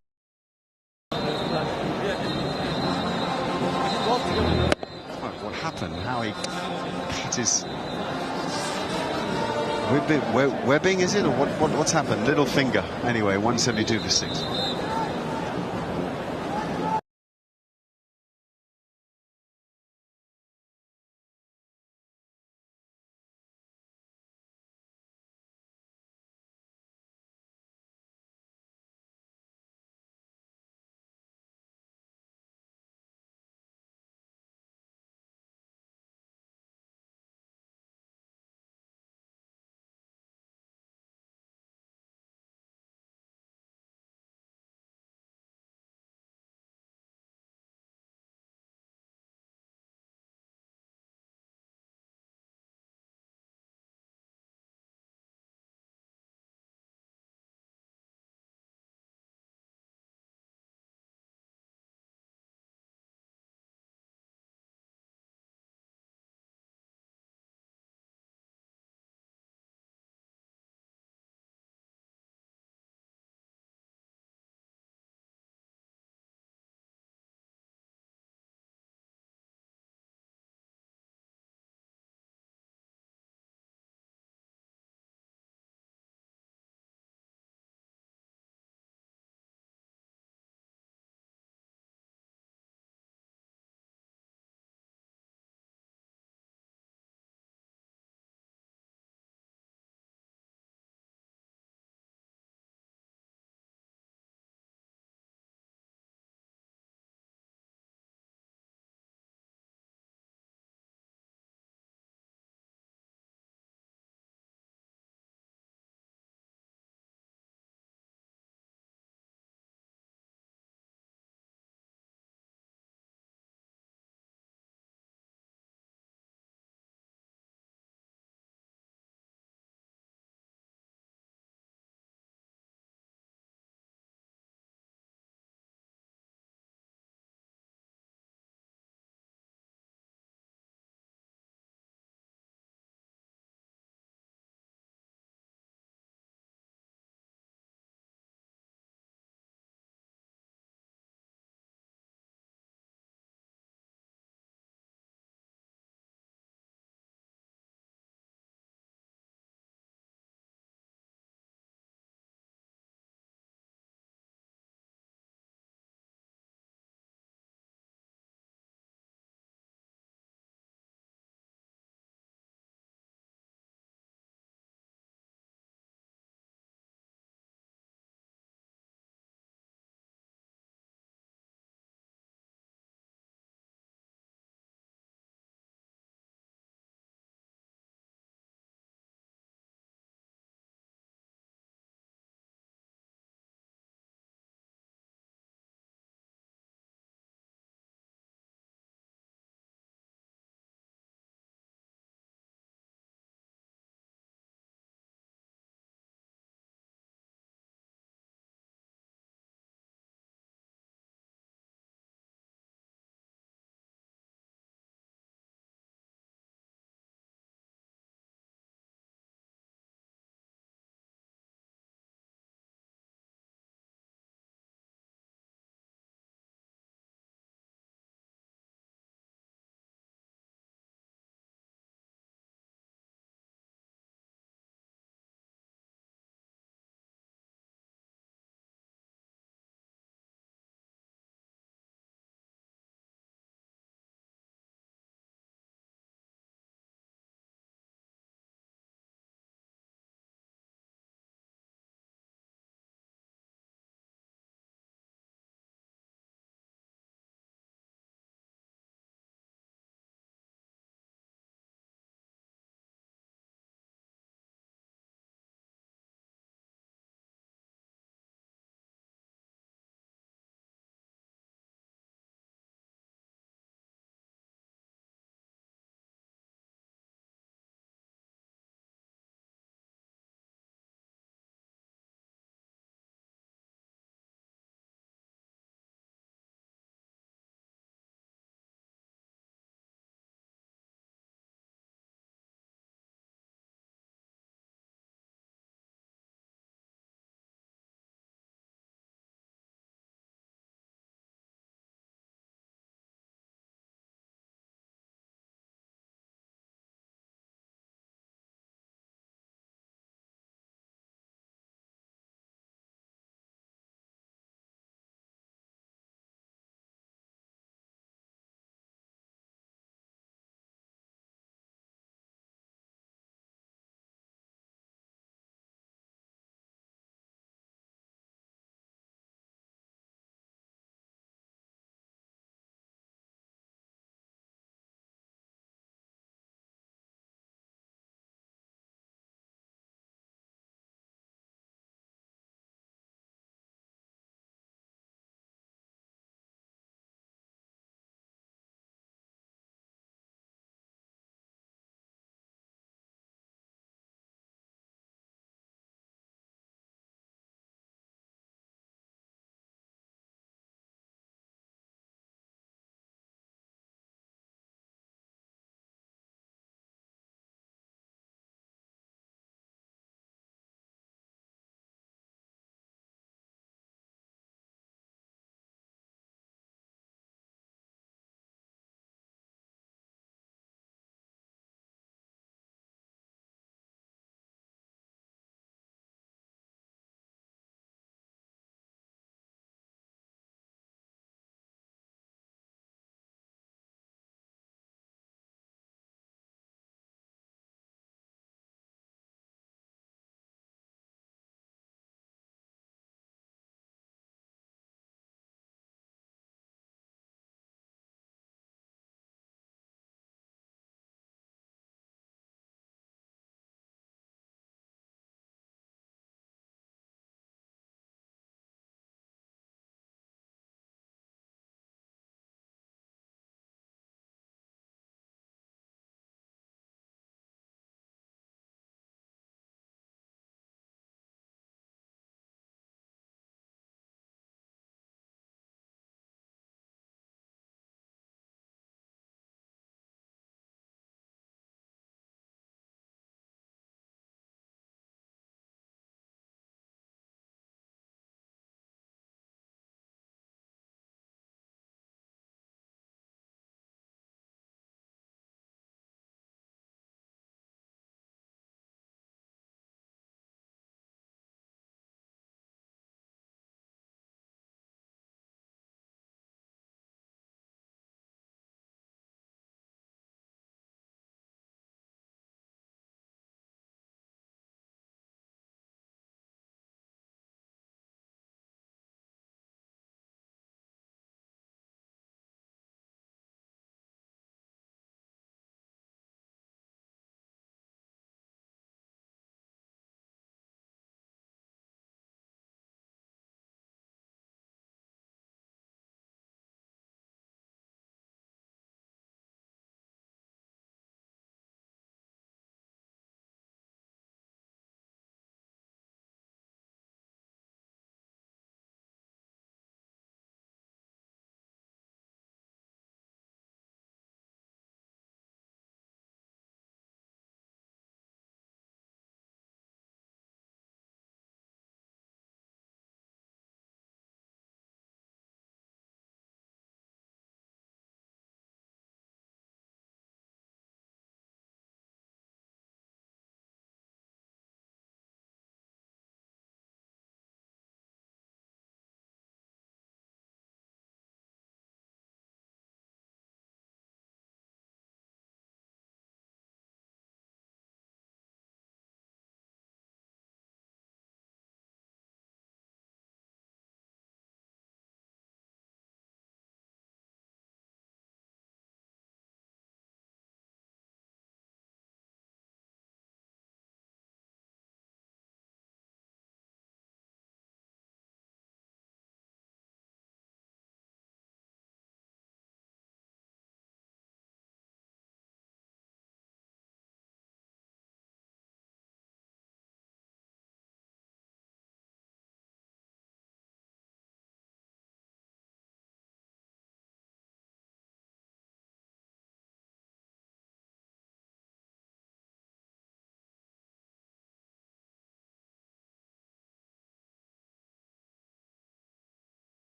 Webbing, is it, or what's happened? Little finger. Anyway, 172 for 6.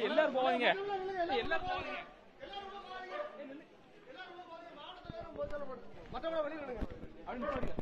எல்லாரும் போவாங்க எல்லாரும் போவாங்க மற்றவங்க வெளிய விடுங்க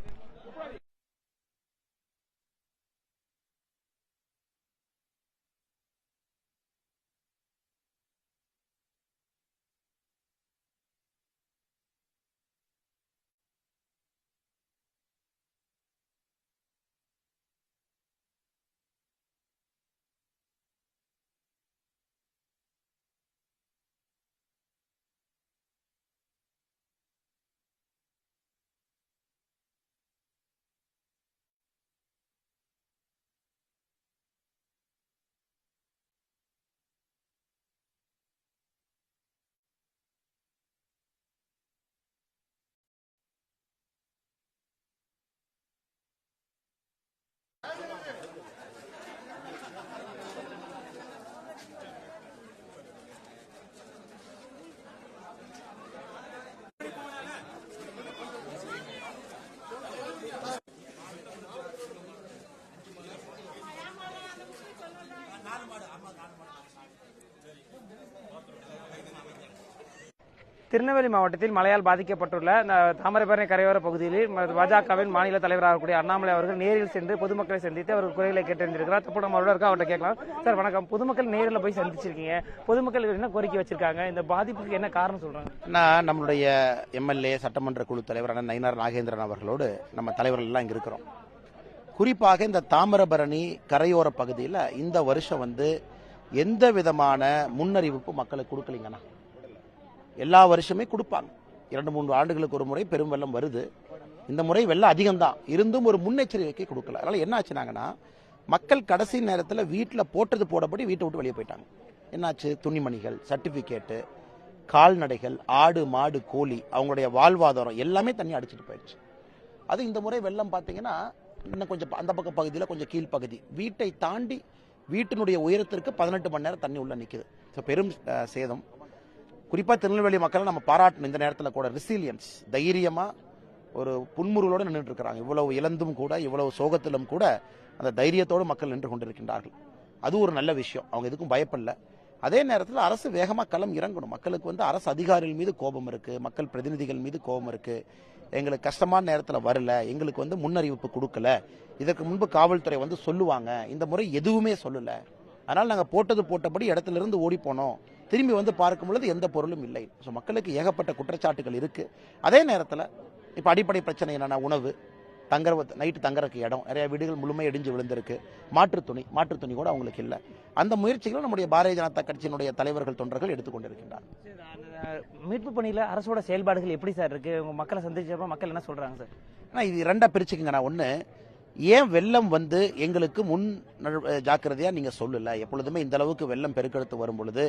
திருநெல்வேலி மாவட்டத்தில் மழையால் பாதிக்கப்பட்டுள்ள தாமிரபரணி கரையோர பகுதியில் பாஜகவின் மாநில தலைவராக இருக்கக்கூடிய அண்ணாமலை அவர்கள் நேரில் சென்று பொதுமக்களை சந்தித்து அவர்கள் குறைகளை கேட்டறிந்திருக்கிறார். தப்பு நம்ம அவர்கிட்ட அவர்கிட்ட கேட்கலாம். சார் வணக்கம். பொதுமக்கள் நேரில் போய் சந்திச்சிருக்கீங்க, பொதுமக்கள் என்ன கோரிக்கை வச்சிருக்காங்க, இந்த பாதிப்புக்கு என்ன காரணம் சொல்றாங்க? நம்மளுடைய எம்எல்ஏ சட்டமன்ற குழு தலைவர் நயினார் நாகேந்திரன் அவர்களோடு நம்ம தலைவர்கள் எல்லாம் இங்க இருக்கிறோம். குறிப்பாக இந்த தாமிரபரணி கரையோர பகுதியில் இந்த வருஷம் எந்த விதமான முன்னறிவிப்பு மக்களுக்கு கொடுக்கலீங்கண்ணா. எல்லா வருஷமே கொடுப்பாங்க. 2-3 ஆண்டுகளுக்கு ஒரு முறை பெரும் வெள்ளம் வருது. இந்த முறை வெள்ளம் அதிகம்தான், இருந்தும் ஒரு முன்னெச்சரிக்கை கொடுக்கல. அதனால என்ன ஆச்சுனாங்கன்னா, மக்கள் கடைசி நேரத்தில் வீட்டில் போட்டது போடப்படி வீட்டை விட்டு வெளியே போயிட்டாங்க. என்னாச்சு, துணிமணிகள், சர்டிபிகேட்டு, கால்நடைகள், ஆடு மாடு கோழி, அவங்களுடைய வாழ்வாதாரம் எல்லாமே தண்ணி அடிச்சுட்டு போயிடுச்சு. அது இந்த முறை வெள்ளம் பார்த்தீங்கன்னா இன்னும் கொஞ்சம் அந்த பக்க பகுதியில் கொஞ்சம் கீழ்ப்பகுதி வீட்டை தாண்டி வீட்டினுடைய உயரத்திற்கு 18 மணி நேரம் தண்ணி உள்ள நிற்குது. பெரும் சேதம். குறிப்பாக திருநெல்வேலி மக்களை நம்ம பாராட்டணும். இந்த நேரத்தில் கூட ரெசிலியன்ஸ், தைரியமாக ஒரு புன்முறுவலோடு நின்றுட்டு இருக்கிறாங்க. இவ்வளவு இழந்தும் கூட, இவ்வளவு சோகத்திலும் கூட அந்த தைரியத்தோடு மக்கள் நின்று கொண்டிருக்கின்றார்கள். அது ஒரு நல்ல விஷயம். அவங்க எதுக்கும் பயப்படல. அதே நேரத்தில் அரசு வேகமாக களம் இறங்கணும். மக்களுக்கு அரசு அதிகாரிகள் மீது கோபம் இருக்கு, மக்கள் பிரதிநிதிகள் மீது கோபம் இருக்கு. எங்களுக்கு கஷ்டமான நேரத்தில் வரல, எங்களுக்கு முன்னறிவிப்பு கொடுக்கல, இதற்கு முன்பு காவல்துறை சொல்லுவாங்க, இந்த முறை எதுவுமே சொல்லல. அதனால் நாங்கள் போட்டது போட்டபடி இடத்துல இருந்து ஓடி போனோம். திரும்பி பார்க்கும் பொழுது எந்த பொருளும் இல்லை. ஸோ மக்களுக்கு ஏகப்பட்ட குற்றச்சாட்டுகள் இருக்கு. அதே நேரத்தில் இப்போ அடிப்படை பிரச்சனை என்னன்னா, உணவு, நைட்டு தங்கறதுக்கு இடம், நிறைய வீடுகள் முழுமையாக இடிஞ்சு விழுந்திருக்கு. மாற்றுத் துணி கூட அவங்களுக்கு இல்லை. அந்த முயற்சிகளும் நம்முடைய பாரதிய ஜனதா கட்சியினுடைய தலைவர்கள் தொண்டர்கள் எடுத்துக்கொண்டிருக்கின்றார். மீட்பு பணியில் அரசோட செயல்பாடுகள் எப்படி சார் இருக்கு? உங்க மக்களை சந்திச்சப்ப மக்கள் என்ன சொல்றாங்க சார்? ஆனால் இது ரெண்டா பிரிச்சுக்குங்கண்ணா. ஒன்று, ஏன் வெள்ளம் எங்களுக்கு முன் ஜாக்கிரதையா நீங்க சொல்லல? எப்பொழுதுமே இந்த அளவுக்கு வெள்ளம் பெருக்கெடுத்து வரும் பொழுது,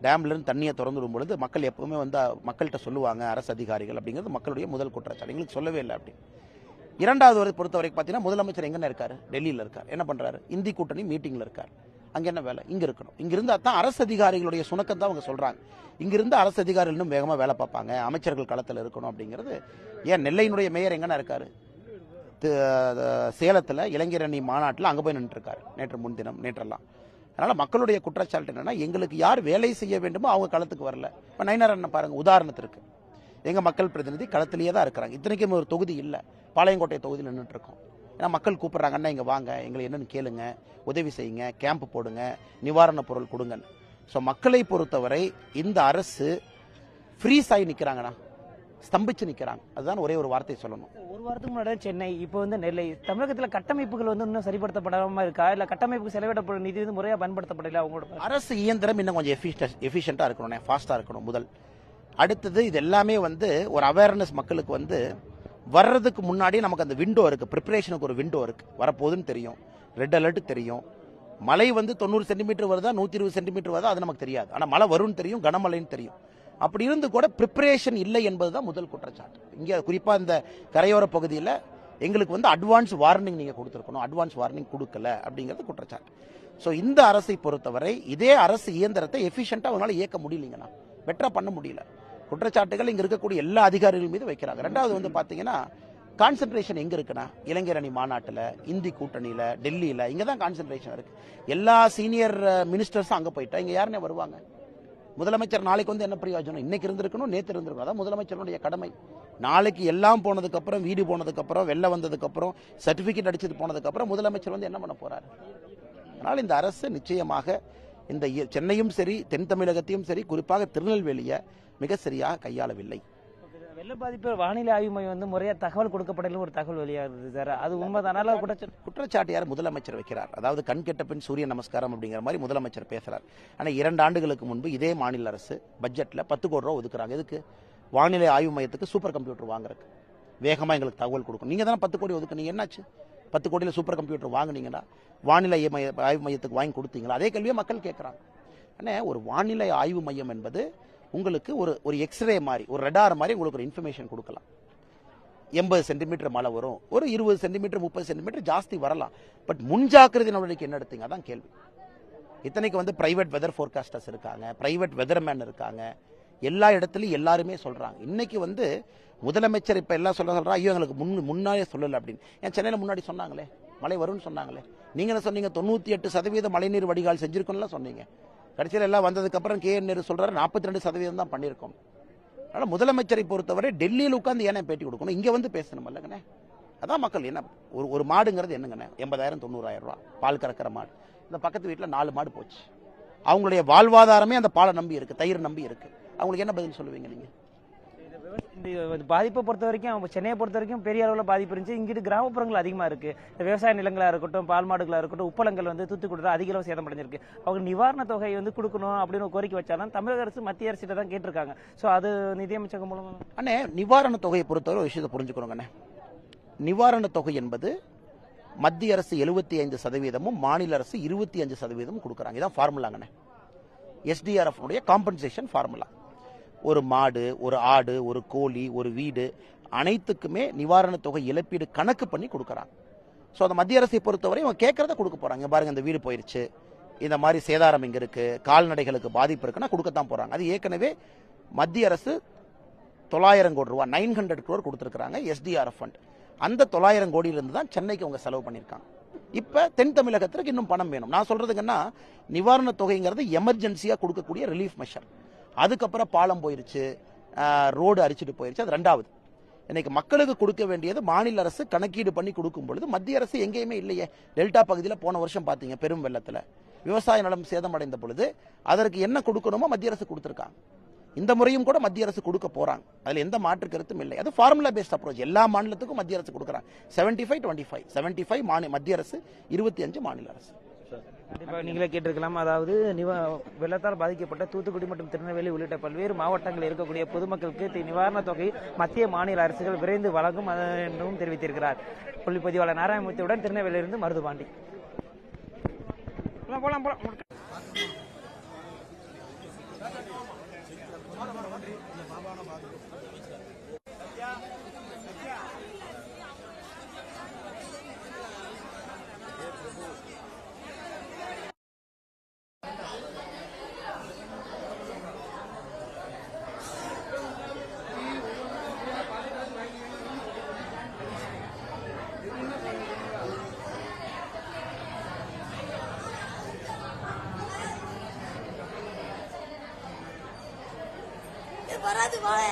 டேம்ல இருந்து தண்ணியை திறந்து விடும் பொழுது மக்கள் எப்பவுமே மக்கள்கிட்ட சொல்லுவாங்க, அரசு அதிகாரிகள். அப்படிங்கிறது மக்களுடைய முதல் குற்றச்சாட்டு. எங்களுக்கு சொல்லவே இல்லை. அப்படி இரண்டாவது பொறுத்த வரைக்கும் பார்த்தீங்கன்னா, முதலமைச்சர் எங்கே இருக்காரு? டெல்லியில் இருக்கார். என்ன பண்றாரு? இந்தி கூட்டணி மீட்டிங்ல இருக்கார். அங்கே என்ன வேலை? இங்க இருக்கணும். இங்க இருந்தா தான் அரசு அதிகாரிகளுடைய சுணக்கம் தான் அவங்க சொல்றாங்க. இங்கிருந்து அரசு அதிகாரிகள் இன்னும் வேகமா வேலை பார்ப்பாங்க, அமைச்சர்கள் களத்தில் இருக்கணும் அப்படிங்கிறது. ஏன் நெல்லையினுடைய மேயர் எங்கன்னா இருக்காரு? சேலத்தில் இளைஞரணி மாநாட்டில் அங்கே போய் நின்று இருக்காரு நேற்றெல்லாம். அதனால மக்களுடைய குற்றச்சாட்டு என்னன்னா, எங்களுக்கு யார் வேலை செய்ய வேண்டுமோ அவங்க களத்துக்கு வரல. இப்போ நயினார் அண்ணன் பாருங்க, உதாரணத்திற்கு எங்க மக்கள் பிரதிநிதி களத்திலேயே தான் இருக்கிறாங்க. இத்தனைக்கும் ஒரு தொகுதி இல்லை, பாளையங்கோட்டை தொகுதியில் நின்றுட்டு இருக்கோம். ஏன்னா மக்கள் கூப்பிடுறாங்க, அண்ணா இங்க வாங்க, எங்களை என்னன்னு கேளுங்க, உதவி செய்யுங்க, கேம்ப் போடுங்க, நிவாரண பொருள் கொடுங்க. ஸோ மக்களை பொறுத்தவரை இந்த அரசு ஃப்ரீஸ் ஆகி நிற்கிறாங்கண்ணா, ஸ்தம்பிச்சு நிற்கிறாங்க. அதுதான் ஒரே ஒரு வார்த்தை சொல்லணும். ஒரு வாரத்துக்கு முன்னாடி சென்னை, இப்போ நெல்லை, தமிழகத்தில் கட்டமைப்புகள் இன்னும் சரிப்படுத்தப்படாம இருக்கா? இல்ல கட்டமைப்புக்கு செலவிடப்படும் நிதி முறையாக பயன்படுத்தப்படல? அவங்களோட அரசு இயந்திரம் இன்னும் கொஞ்சம் எஃபிஷியண்டா இருக்கணும், ஃபாஸ்டா இருக்கணும் முதல். அடுத்தது இது எல்லாமே ஒரு அவேர்னஸ் மக்களுக்கு வர்றதுக்கு முன்னாடி நமக்கு அந்த விண்டோ இருக்கு, ப்ரிப்பரேஷனுக்கு ஒரு விண்டோ இருக்கு. வரப்போகுதுன்னு தெரியும், ரெட் அலர்ட் தெரியும். மழை 90 சென்டிமீட்டர் வருதா 120 சென்டிமீட்டர் வருதா அது நமக்கு தெரியாது. ஆனால் மழை வரும்னு தெரியும், கனமழைன்னு தெரியும். அப்படி இருந்து கூட ப்ரிப்பரேஷன் இல்லை என்பதுதான் முதல் குற்றச்சாட்டு. இங்கே குறிப்பாக இந்த கரையோர பகுதியில் எங்களுக்கு அட்வான்ஸ் வார்னிங் நீங்கள் கொடுத்துருக்கணும், அட்வான்ஸ் வார்னிங் கொடுக்கல அப்படிங்கிறது குற்றச்சாட்டு. ஸோ இந்த அரசை பொறுத்தவரை இதே அரசு இயந்திரத்தை எஃபிஷியண்டாக அவங்களால இயக்க முடியலைங்கண்ணா, பெட்டராக பண்ண முடியல. குற்றச்சாட்டுகள் இங்கே இருக்கக்கூடிய எல்லா அதிகாரிகள் மீது வைக்கிறாங்க. ரெண்டாவது பார்த்தீங்கன்னா, கான்சென்ட்ரேஷன் எங்க இருக்குன்னா இளைஞர் அணி மாநாட்டில், இந்தி கூட்டணியில், டெல்லியில், இங்கே தான் கான்சென்ட்ரேஷன் இருக்கு. எல்லா சீனியர் மினிஸ்டர்ஸும் அங்கே போயிட்டா இங்கே யாருன்னே வருவாங்க? முதலமைச்சர் நாளைக்கு வந்து என்ன பிரயோஜனம்? இன்னைக்கு இருந்திருக்கணும், நேற்று இருந்திருக்கணும். அதான் முதலமைச்சருடைய கடமை. நாளைக்கு எல்லாம் போனதுக்கப்புறம், வீடு போனதுக்கப்புறம், வெள்ளம் வந்ததுக்கப்புறம், சர்டிஃபிகேட் அடிச்சது போனதுக்கப்புறம் முதலமைச்சர் வந்து என்ன பண்ண போறாரு? அதனால் இந்த அரசு நிச்சயமாக இந்த சென்னையும் சரி, தென் தமிழகத்தையும் சரி, குறிப்பாக திருநெல்வேலியை மிக சரியாக கையாளவில்லை. வெள்ள பாதிப்பு வானிலை ஆய்வு மையம் வந்து முறையாக தகவல் கொடுக்கப்படல ஒரு தகவல் வெளியாகுது சார். அது உண்மைதானால குற்றச்சாட்டு யார் முதலமைச்சர் வைக்கிறார்? அதாவது கண் கெட்ட பின் சூரிய நமஸ்காரம் அப்படிங்கிற மாதிரி முதலமைச்சர் பேசுறார். ஆனால் 2 ஆண்டுகளுக்கு முன்பு இதே மாநில அரசு பட்ஜெட்ல 10 கோடி ரூபா ஒதுக்குறாங்க. எதுக்கு? வானிலை ஆய்வு மையத்துக்கு சூப்பர் கம்ப்யூட்டர் வாங்குறதுக்கு, வேகமாக எங்களுக்கு தகவல் கொடுக்கும். நீங்க தானே 10 கோடி ஒதுக்குனீங்க, என்னாச்சு? 10 கோடியில் சூப்பர் கம்ப்யூட்டர் வாங்கினீங்கன்னா வானிலை ஆய்வு மையத்துக்கு வாங்கி கொடுத்தீங்களா? அதே கேள்வியை மக்கள் கேட்குறாங்க. ஆனால் ஒரு வானிலை ஆய்வு மையம் என்பது உங்களுக்கு ஒரு எக்ஸ்ரே மாதிரி, ஒரு ரெடார் மாதிரி உங்களுக்கு ஒரு இன்ஃபர்மேஷன் கொடுக்கலாம். 80 சென்டிமீட்டர் மழை வரும், ஒரு 20 சென்டிமீட்டர் 30 சென்டிமீட்டர் ஜாஸ்தி வரலாம். பட் முன்ஜாக்கிரதை நடவடிக்கை என்ன எடுத்தீங்க? அதான் கேள்வி. இத்தனைக்கு வந்து பிரைவேட் வெதர் ஃபோர்காஸ்டர்ஸ் இருக்காங்க, பிரைவேட் வெதர்மேன் இருக்காங்க, எல்லா இடத்துலையும் எல்லாருமே சொல்றாங்க. இன்னைக்கு வந்து முதலமைச்சர் இப்ப எல்லாம் சொல்றா, ஐயோ எங்களுக்கு முன்னாடியே சொல்லல அப்படின்னு. ஏன் சென்னையில் முன்னாடி சொன்னாங்களே மழை வரும்னு சொன்னாங்களே? நீங்க என்ன சொன்னீங்க? 98% மழைநீர் வடிகால் செஞ்சிருக்கோம்ல சொன்னீங்க. கடைசியில் எல்லாம் வந்ததுக்கு அப்புறம் KN சொல்றாரு 42% தான் பண்ணியிருக்கோம். அதனால முதலமைச்சரை பொறுத்தவரை டெல்லியில் உட்கார்ந்து ஏன்னா பேட்டி கொடுக்கணும், இங்க வந்து பேசணும் இல்லைங்கண்ணே? அதான் மக்கள் என்ன, ஒரு மாடுங்கிறது என்னங்கண்ணே? 80,000 90,000 ரூபா பால் கறக்கிற மாடு. இந்த பக்கத்து வீட்டில் 4 மாடு போச்சு. அவங்களுடைய வாழ்வாதாரமே அந்த பாலை நம்பி இருக்கு, தயிர் நம்பி இருக்கு. அவங்களுக்கு என்ன பதில் சொல்லுவீங்க நீங்க? இந்த பாதிப்பை பொறுத்த வரைக்கும் சென்னையை பொறுத்த வரைக்கும் பெரிய அளவில் பாதிப்பு இருந்துச்சு. இங்கிட்டு கிராமப்புறங்கள் அதிகமாக இருக்கு. இந்த விவசாய நிலங்களா இருக்கட்டும், பால் மாடுகளா இருக்கட்டும், உப்பளங்கள் வந்து தூத்துக்குடி அதிக அளவு சேதமடைஞ்சிருக்கு. அவங்க நிவாரண தொகை வந்து கொடுக்கணும் அப்படின்னு கோரிக்கை வச்சாலும் தமிழக அரசு மத்திய அரசிட்ட தான் கேட்டிருக்காங்க. ஸோ அது நிதியமைச்சகம் மூலமா அண்ணே நிவாரண தொகையை பொறுத்தவரை ஒரு விஷயத்தை புரிஞ்சுக்கணுங்கண்ணே. நிவாரண தொகை என்பது மத்திய அரசு 75%, மாநில அரசு 25% கொடுக்குறாங்க. இதான் ஃபார்முலாங்கண்ணே. SDRF compensation formula. ஒரு மாடு, ஒரு ஆடு, ஒரு கோழி, ஒரு வீடு அனைத்துக்குமே நிவாரண தொகை இழப்பீடு கணக்கு பண்ணி கொடுக்குறாங்க. ஸோ அந்த மத்திய அரசை பொறுத்தவரை அவங்க கேட்கறத கொடுக்க போறாங்க. பாருங்க, இந்த வீடு போயிருச்சு, இந்த மாதிரி சேதாரம் இங்க இருக்கு, கால்நடைகளுக்கு பாதிப்பு இருக்குன்னா கொடுக்கத்தான் போறாங்க. அது ஏற்கனவே மத்திய அரசு 900 கோடி ரூபாய் 900 crore கொடுத்துருக்காங்க SDRF ஃபண்ட். அந்த 900 கோடியிலிருந்து தான் சென்னைக்கு அவங்க செலவு பண்ணியிருக்காங்க. இப்ப தென் தமிழகத்திற்கு இன்னும் பணம் வேணும். நான் சொல்றதுங்கன்னா நிவாரண தொகைங்கிறது எமர்ஜென்சியா கொடுக்கக்கூடிய ரிலீஃப் மெஷர். அதுக்கப்புறம் பாலம் போயிருச்சு, ரோடு அரிச்சிட்டு போயிருச்சு, அது 2வது. இன்னைக்கு மக்களுக்கு கொடுக்க வேண்டியது மாநில அரசு கணக்கீடு பண்ணி கொடுக்கும் பொழுது மத்திய அரசு எங்கேயுமே இல்லையே. டெல்டா பகுதியில் போன வருஷம் பாத்தீங்க பெரும் வெள்ளத்துல விவசாய நிலம் சேதமடைந்த பொழுது அதற்கு என்ன கொடுக்கணுமோ மத்திய அரசு கொடுத்திருக்காங்க. இந்த முறையும் கூட மத்திய அரசு கொடுக்க போறாங்க. அதுல எந்த மாற்று கருத்தும் இல்லை. அது ஃபார்முலா பேஸ்ட் அப்ரோச். எல்லா மாநிலத்துக்கும் மத்திய அரசு கொடுக்குறாங்க. 75-25 75 மத்திய அரசு, 25 மாநில அரசு. கண்டிப்பாக நீங்களே கேட்டிருக்கலாம். அதாவது வெள்ளத்தால் பாதிக்கப்பட்ட தூத்துக்குடி மற்றும் திருநெல்வேலி உள்ளிட்ட பல்வேறு மாவட்டங்களில் இருக்கக்கூடிய பொதுமக்களுக்கு நிவாரண தொகை மத்திய மாநில அரசுகள் விரைந்து வழங்கும் என்றும் தெரிவித்திருக்கிறார். புள்ளிப்பதிவாளர் நாராயணமூர்த்தியுடன் திருநெல்வேலியிலிருந்து மருதுபாண்டி. வராது வாழை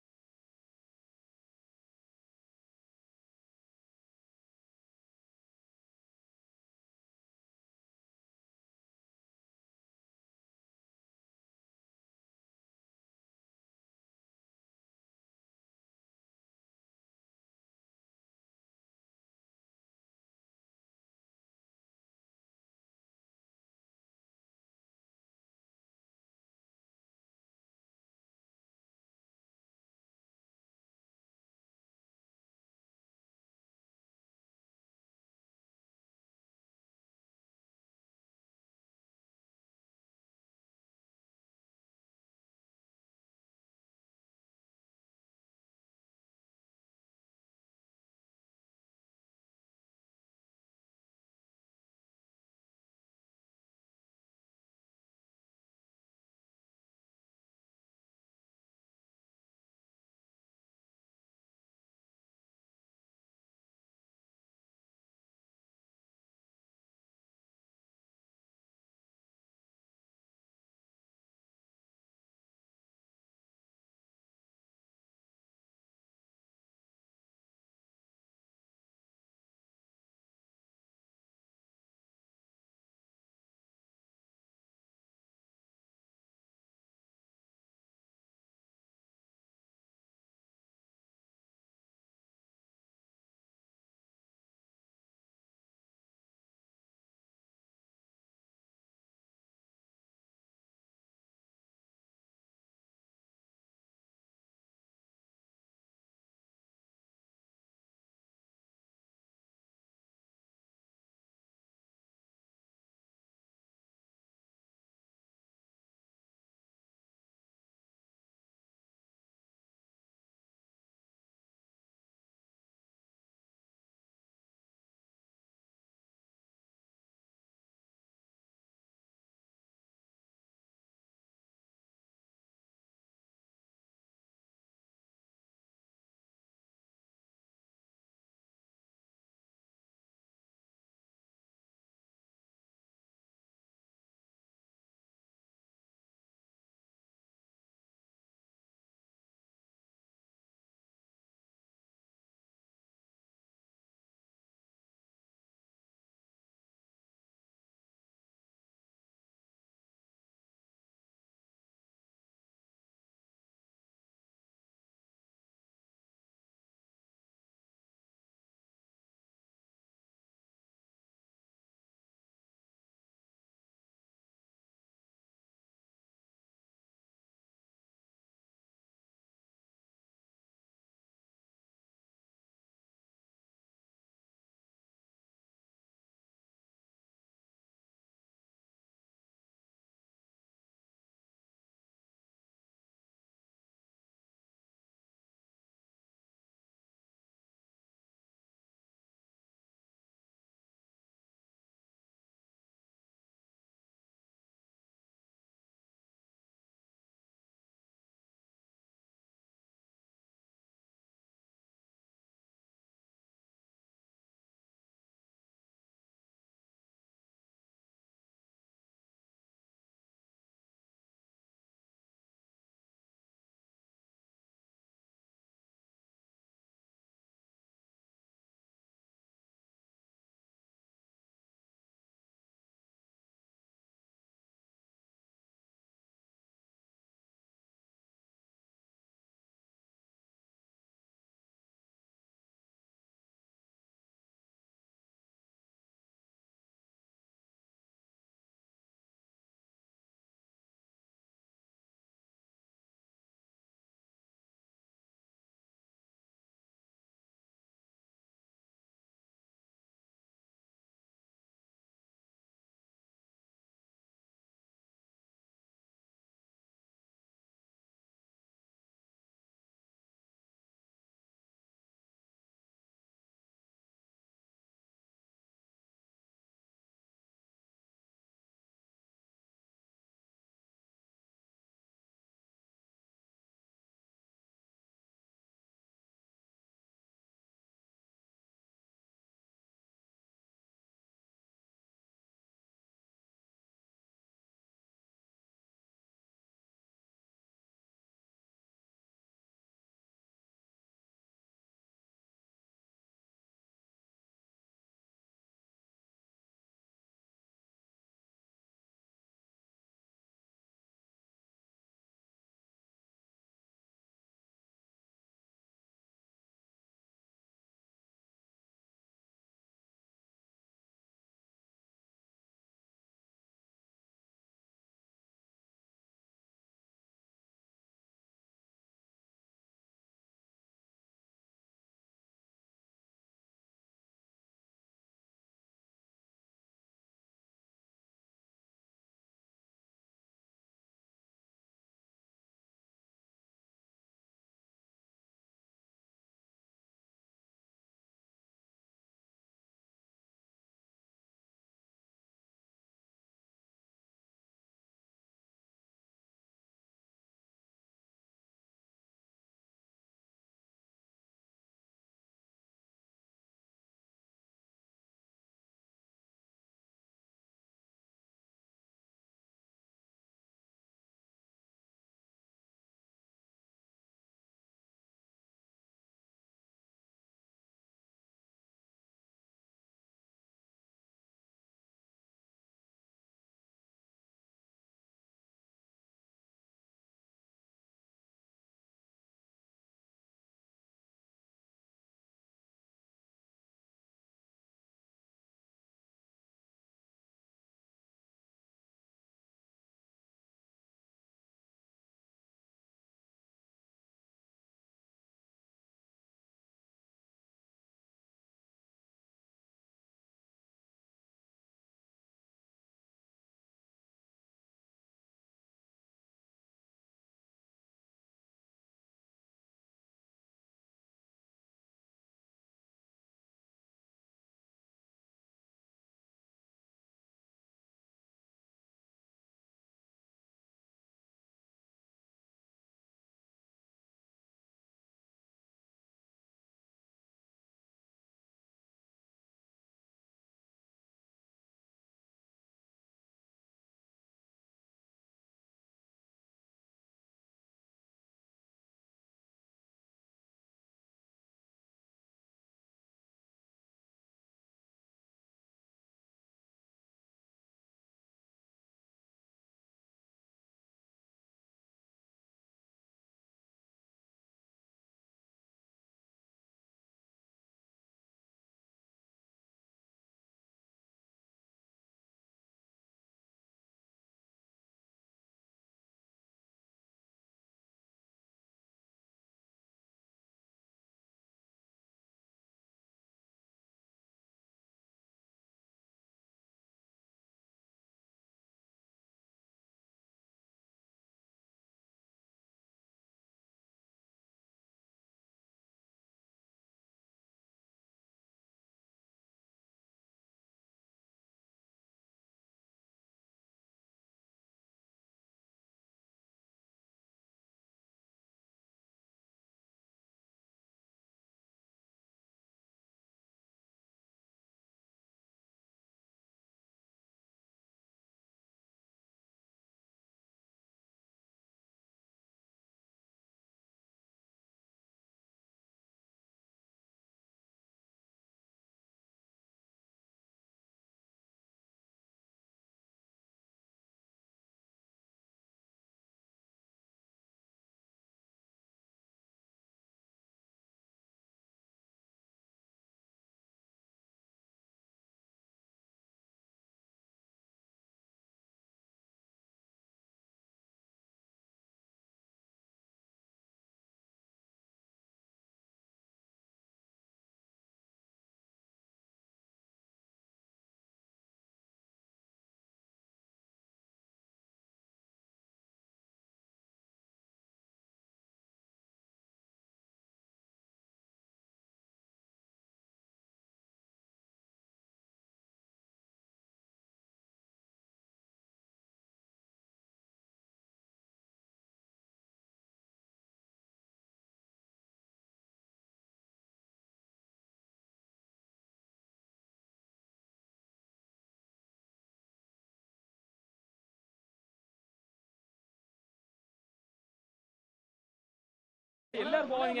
எல்லாரும் போவாங்க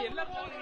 எல்லாரும் போவாங்க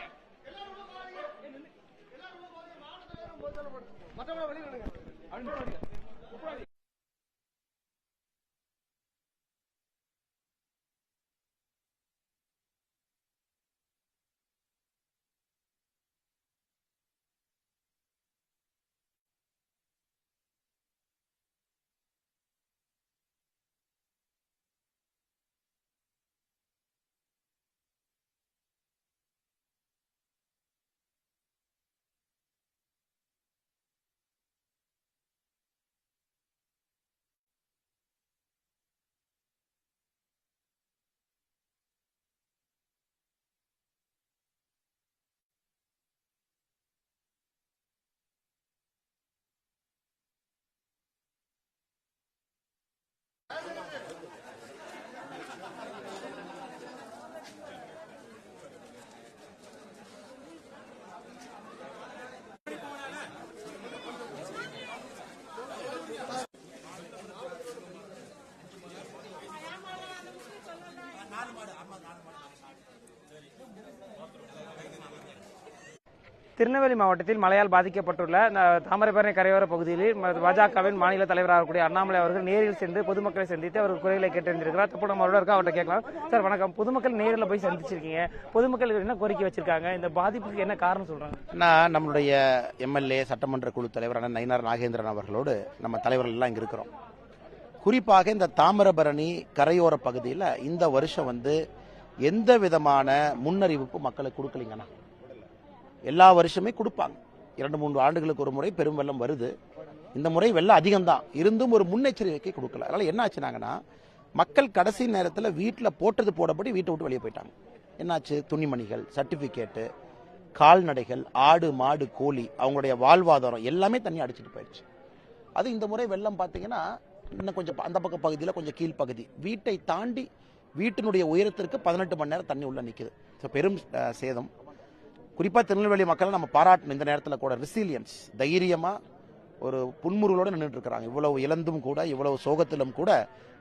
திருநெல்வேலி மாவட்டத்தில் மழையால் பாதிக்கப்பட்டுள்ள தாமிரபரணி கரையோர பகுதியில் பாஜகவின் மாநில தலைவராக கூடிய அண்ணாமலை அவர்கள் நேரில் சென்று பொதுமக்களை சந்தித்து அவர் குறைகளை கேட்டிருந்திருக்கிறார். தப்பு நம்ம அவரோட இருக்கா, அவர்கிட்ட கேட்கலாம். சார் வணக்கம். பொதுமக்கள் நேரில் போய் சந்திச்சிருக்கீங்க, பொதுமக்கள் என்ன கோரிக்கை வச்சிருக்காங்க, இந்த பாதிப்புக்கு என்ன காரணம் சொல்றாங்க? நான் நம்மளுடைய எம்எல்ஏ சட்டமன்ற குழு தலைவரான நயினார் நாகேந்திரன் அவர்களோடு நம்ம தலைவர்கள் எல்லாம் இங்க இருக்கிறோம். குறிப்பாக இந்த தாமிரபரணி கரையோர பகுதியில் இந்த வருஷம் எந்த விதமான முன்னறிவிப்பு மக்களுக்கு கொடுக்கலீங்கண்ணா. எல்லா வருஷமே கொடுப்பாங்க. 2-3 ஆண்டுகளுக்கு ஒரு முறை பெரும் வெள்ளம் வருது. இந்த முறை வெள்ளம் அதிகம்தான் இருந்தும் ஒரு முன்னெச்சரிக்கை கொடுக்கல. அதனால என்ன ஆச்சுனாங்கன்னா, மக்கள் கடைசி நேரத்தில் வீட்டில் போட்டது போடப்படி வீட்டை விட்டு வெளியே போயிட்டாங்க. என்னாச்சு, துணிமணிகள், சர்டிபிகேட்டு, கால்நடைகள், ஆடு மாடு கோழி, அவங்களுடைய வாழ்வாதாரம் எல்லாமே தண்ணி அடிச்சுட்டு போயிடுச்சு. அது இந்த முறை வெள்ளம் பார்த்தீங்கன்னா இன்னும் கொஞ்சம் அந்த பக்க பகுதியில் கொஞ்சம் கீழ்ப்பகுதி வீட்டை தாண்டி வீட்டினுடைய உயரத்திற்கு 18 மணி நேரம் தண்ணி உள்ள நிற்குது. பெரும் சேதம். குறிப்பாக திருநெல்வேலி மக்களை நம்ம பாராட்டணும். இந்த நேரத்தில் கூட ரெசிலியன்ஸ், தைரியமாக ஒரு புன்முறுவலோடு நின்றுட்டு இருக்கிறாங்க. இவ்வளவு இழந்தும் கூட, இவ்வளவு சோகத்திலும் கூட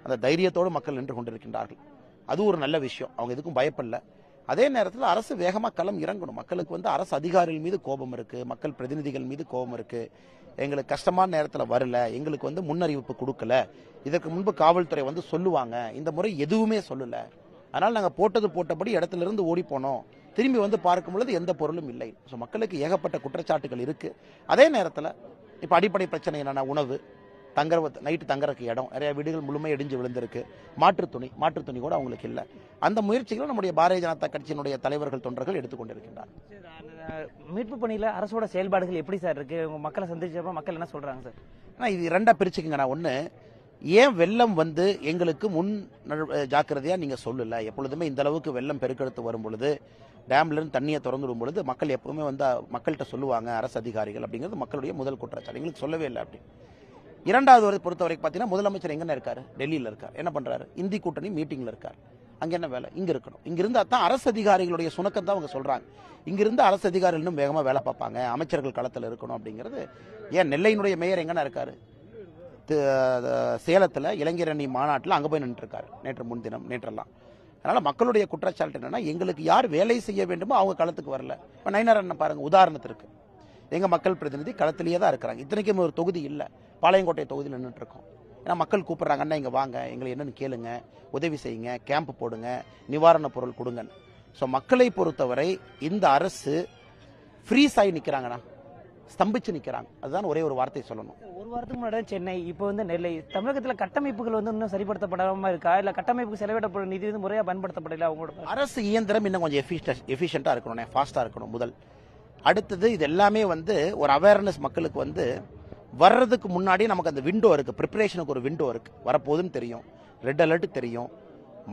அந்த தைரியத்தோடு மக்கள் நின்று கொண்டிருக்கின்றார்கள். அது ஒரு நல்ல விஷயம். அவங்க எதுக்கும் பயப்படல. அதே நேரத்தில் அரசு வேகமாக களம் இறங்கணும். மக்களுக்கு அரசு அதிகாரிகள் மீது கோபம் இருக்கு, மக்கள் பிரதிநிதிகள் மீது கோபம் இருக்கு. எங்களுக்கு கஷ்டமான நேரத்தில் வரல, எங்களுக்கு முன்னறிவிப்பு கொடுக்கல, இதற்கு முன்பு காவல்துறை சொல்லுவாங்க, இந்த முறை எதுவுமே சொல்லல. அதனால் நாங்கள் போட்டது போட்டபடி இடத்துல இருந்து ஓடி போனோம். திரும்பி பார்க்கும் பொழுது எந்த பொருளும் இல்லை. ஸோ மக்களுக்கு ஏகப்பட்ட குற்றச்சாட்டுகள் இருக்கு. அதே நேரத்தில் இப்போ அடிப்படை பிரச்சனை என்னன்னா, உணவு, நைட்டு தங்கறதுக்கு இடம், நிறைய வீடுகள் முழுமையாக இடிஞ்சு விழுந்திருக்கு. மாற்றுத்துணி கூட அவங்களுக்கு இல்லை. அந்த முயற்சிகளை நம்முடைய பாரதிய ஜனதா கட்சியினுடைய தலைவர்கள், தொண்டர்கள் எடுத்துக்கொண்டிருக்கின்றார். மீட்பு பணியில் அரசோட செயல்பாடுகள் எப்படி சார் இருக்கு? உங்க மக்களை சந்திச்சப்ப மக்கள் என்ன சொல்றாங்க சார்? ஆனால் இது ரெண்டா பிரிச்சுக்குங்க. நான் ஒன்று, ஏன் வெள்ளம் எங்களுக்கு முன் ஜாக்கிரதையாக நீங்கள் சொல்லலை? எப்பொழுதுமே இந்த அளவுக்கு வெள்ளம் பெருக்கெடுத்து வரும் பொழுது, டேம்லேருந்து தண்ணியை திறந்து விடும் பொழுது மக்கள் எப்பவுமே மக்கள்கிட்ட சொல்லுவாங்க, அரசு அதிகாரிகள், அப்படிங்கிறது மக்களுடைய முதல் குற்றச்சாட்டு. எங்களுக்கு சொல்லவே இல்லை அப்படி. இரண்டாவது பொறுத்த வரைக்கும் பார்த்தீங்கன்னா, முதலமைச்சர் எங்கே இருக்காரு? டெல்லியில் இருக்கார். என்ன பண்ணுறாரு? இந்தி கூட்டணி மீட்டிங்கில் இருக்கார். அங்கே என்ன வேலை? இங்கே இருக்கணும். இங்கே இருந்தால் தான் அரசு அதிகாரிகளுடைய சுணக்கம் தான் அவங்க சொல்கிறாங்க. இங்கிருந்து அரசு அதிகாரிகள் இன்னும் வேகமாக வேலை பார்ப்பாங்க, அமைச்சர்கள் களத்தில் இருக்கணும் அப்படிங்கிறது. ஏன் நெல்லையினுடைய மேயர் எங்கன்னா இருக்காரு? சேலத்தில் இளைஞரணி மாநாட்டில் அங்கே போய் நின்றுருக்காரு நேற்றெல்லாம். அதனால் மக்களுடைய குற்றச்சாட்டு என்னன்னா, எங்களுக்கு யார் வேலை செய்ய வேண்டுமோ அவங்க களத்துக்கு வரல. இப்போ நயினார் அண்ணன் பாருங்க, உதாரணத்திற்கு எங்கள் மக்கள் பிரதிநிதி களத்திலேயே தான் இருக்கிறாங்க. இத்தனைக்கும் ஒரு தொகுதி இல்லை, பாளையங்கோட்டை தொகுதியில் நின்றுட்டு இருக்கோம். ஏன்னா மக்கள் கூப்பிட்றாங்க, அண்ணா இங்கே வாங்க, எங்களை என்னன்னு கேளுங்க, உதவி செய்யுங்க, கேம்ப் போடுங்க, நிவாரணப் பொருள் கொடுங்க. ஸோ மக்களை பொறுத்தவரை இந்த அரசு ஃப்ரீஸ் ஆகி நிற்கிறாங்கண்ணா, ஸ்தம்பிச்சு நிற்கிறாங்க. அதுதான் ஒரே ஒரு வார்த்தை சொல்லணும். ஒரு வாரத்துக்கு முன்னாடி சென்னை, இப்போ நெல்லை, தமிழகத்தில் கட்டமைப்புகள் இன்னும் சரிப்படுத்தப்படாம இருக்கா, இல்ல கட்டமைப்பு செலவிடப்படும் நிதி முறையாக பயன்படுத்தப்படல? அவங்களோட அரசு இயந்திரம் இன்னும் கொஞ்சம் எஃபிஷியண்டா இருக்கணும், ஃபாஸ்டா இருக்கணும் முதல். அடுத்தது இது எல்லாமே ஒரு அவேர்னஸ் மக்களுக்கு வர்றதுக்கு முன்னாடி நமக்கு அந்த விண்டோ இருக்கு, ப்ரிப்பரேஷனுக்கு ஒரு விண்டோ இருக்கு. வரப்போகுதுன்னு தெரியும், ரெட் அலர்ட் தெரியும்,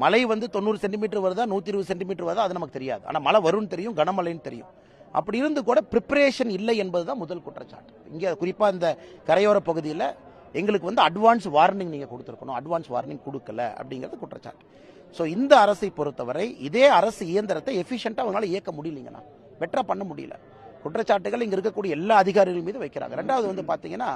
மழை 90 சென்டிமீட்டர் வருதா 120 சென்டிமீட்டர் வருதா அது நமக்கு தெரியாது. ஆனால் மழை வரும்னு தெரியும், கனமழைன்னு தெரியும். அப்படி இருந்து கூட ப்ரிப்பரேஷன் இல்லை என்பதுதான் முதல் குற்றச்சாட்டு. இங்கே குறிப்பாக இந்த கரையோர பகுதியில் எங்களுக்கு அட்வான்ஸ் வார்னிங் நீங்கள் கொடுத்துருக்கணும், அட்வான்ஸ் வார்னிங் கொடுக்கல அப்படிங்கிறது குற்றச்சாட்டு. ஸோ இந்த அரசை பொறுத்தவரை இதே அரசு இயந்திரத்தை எஃபிஷியண்டாக அவங்களால இயக்க முடியலைங்கண்ணா, பெட்டராக பண்ண முடியல. குற்றச்சாட்டுகள் இங்கே இருக்கக்கூடிய எல்லா அதிகாரிகள் மீது வைக்கிறாங்க. ரெண்டாவது பார்த்தீங்கன்னா,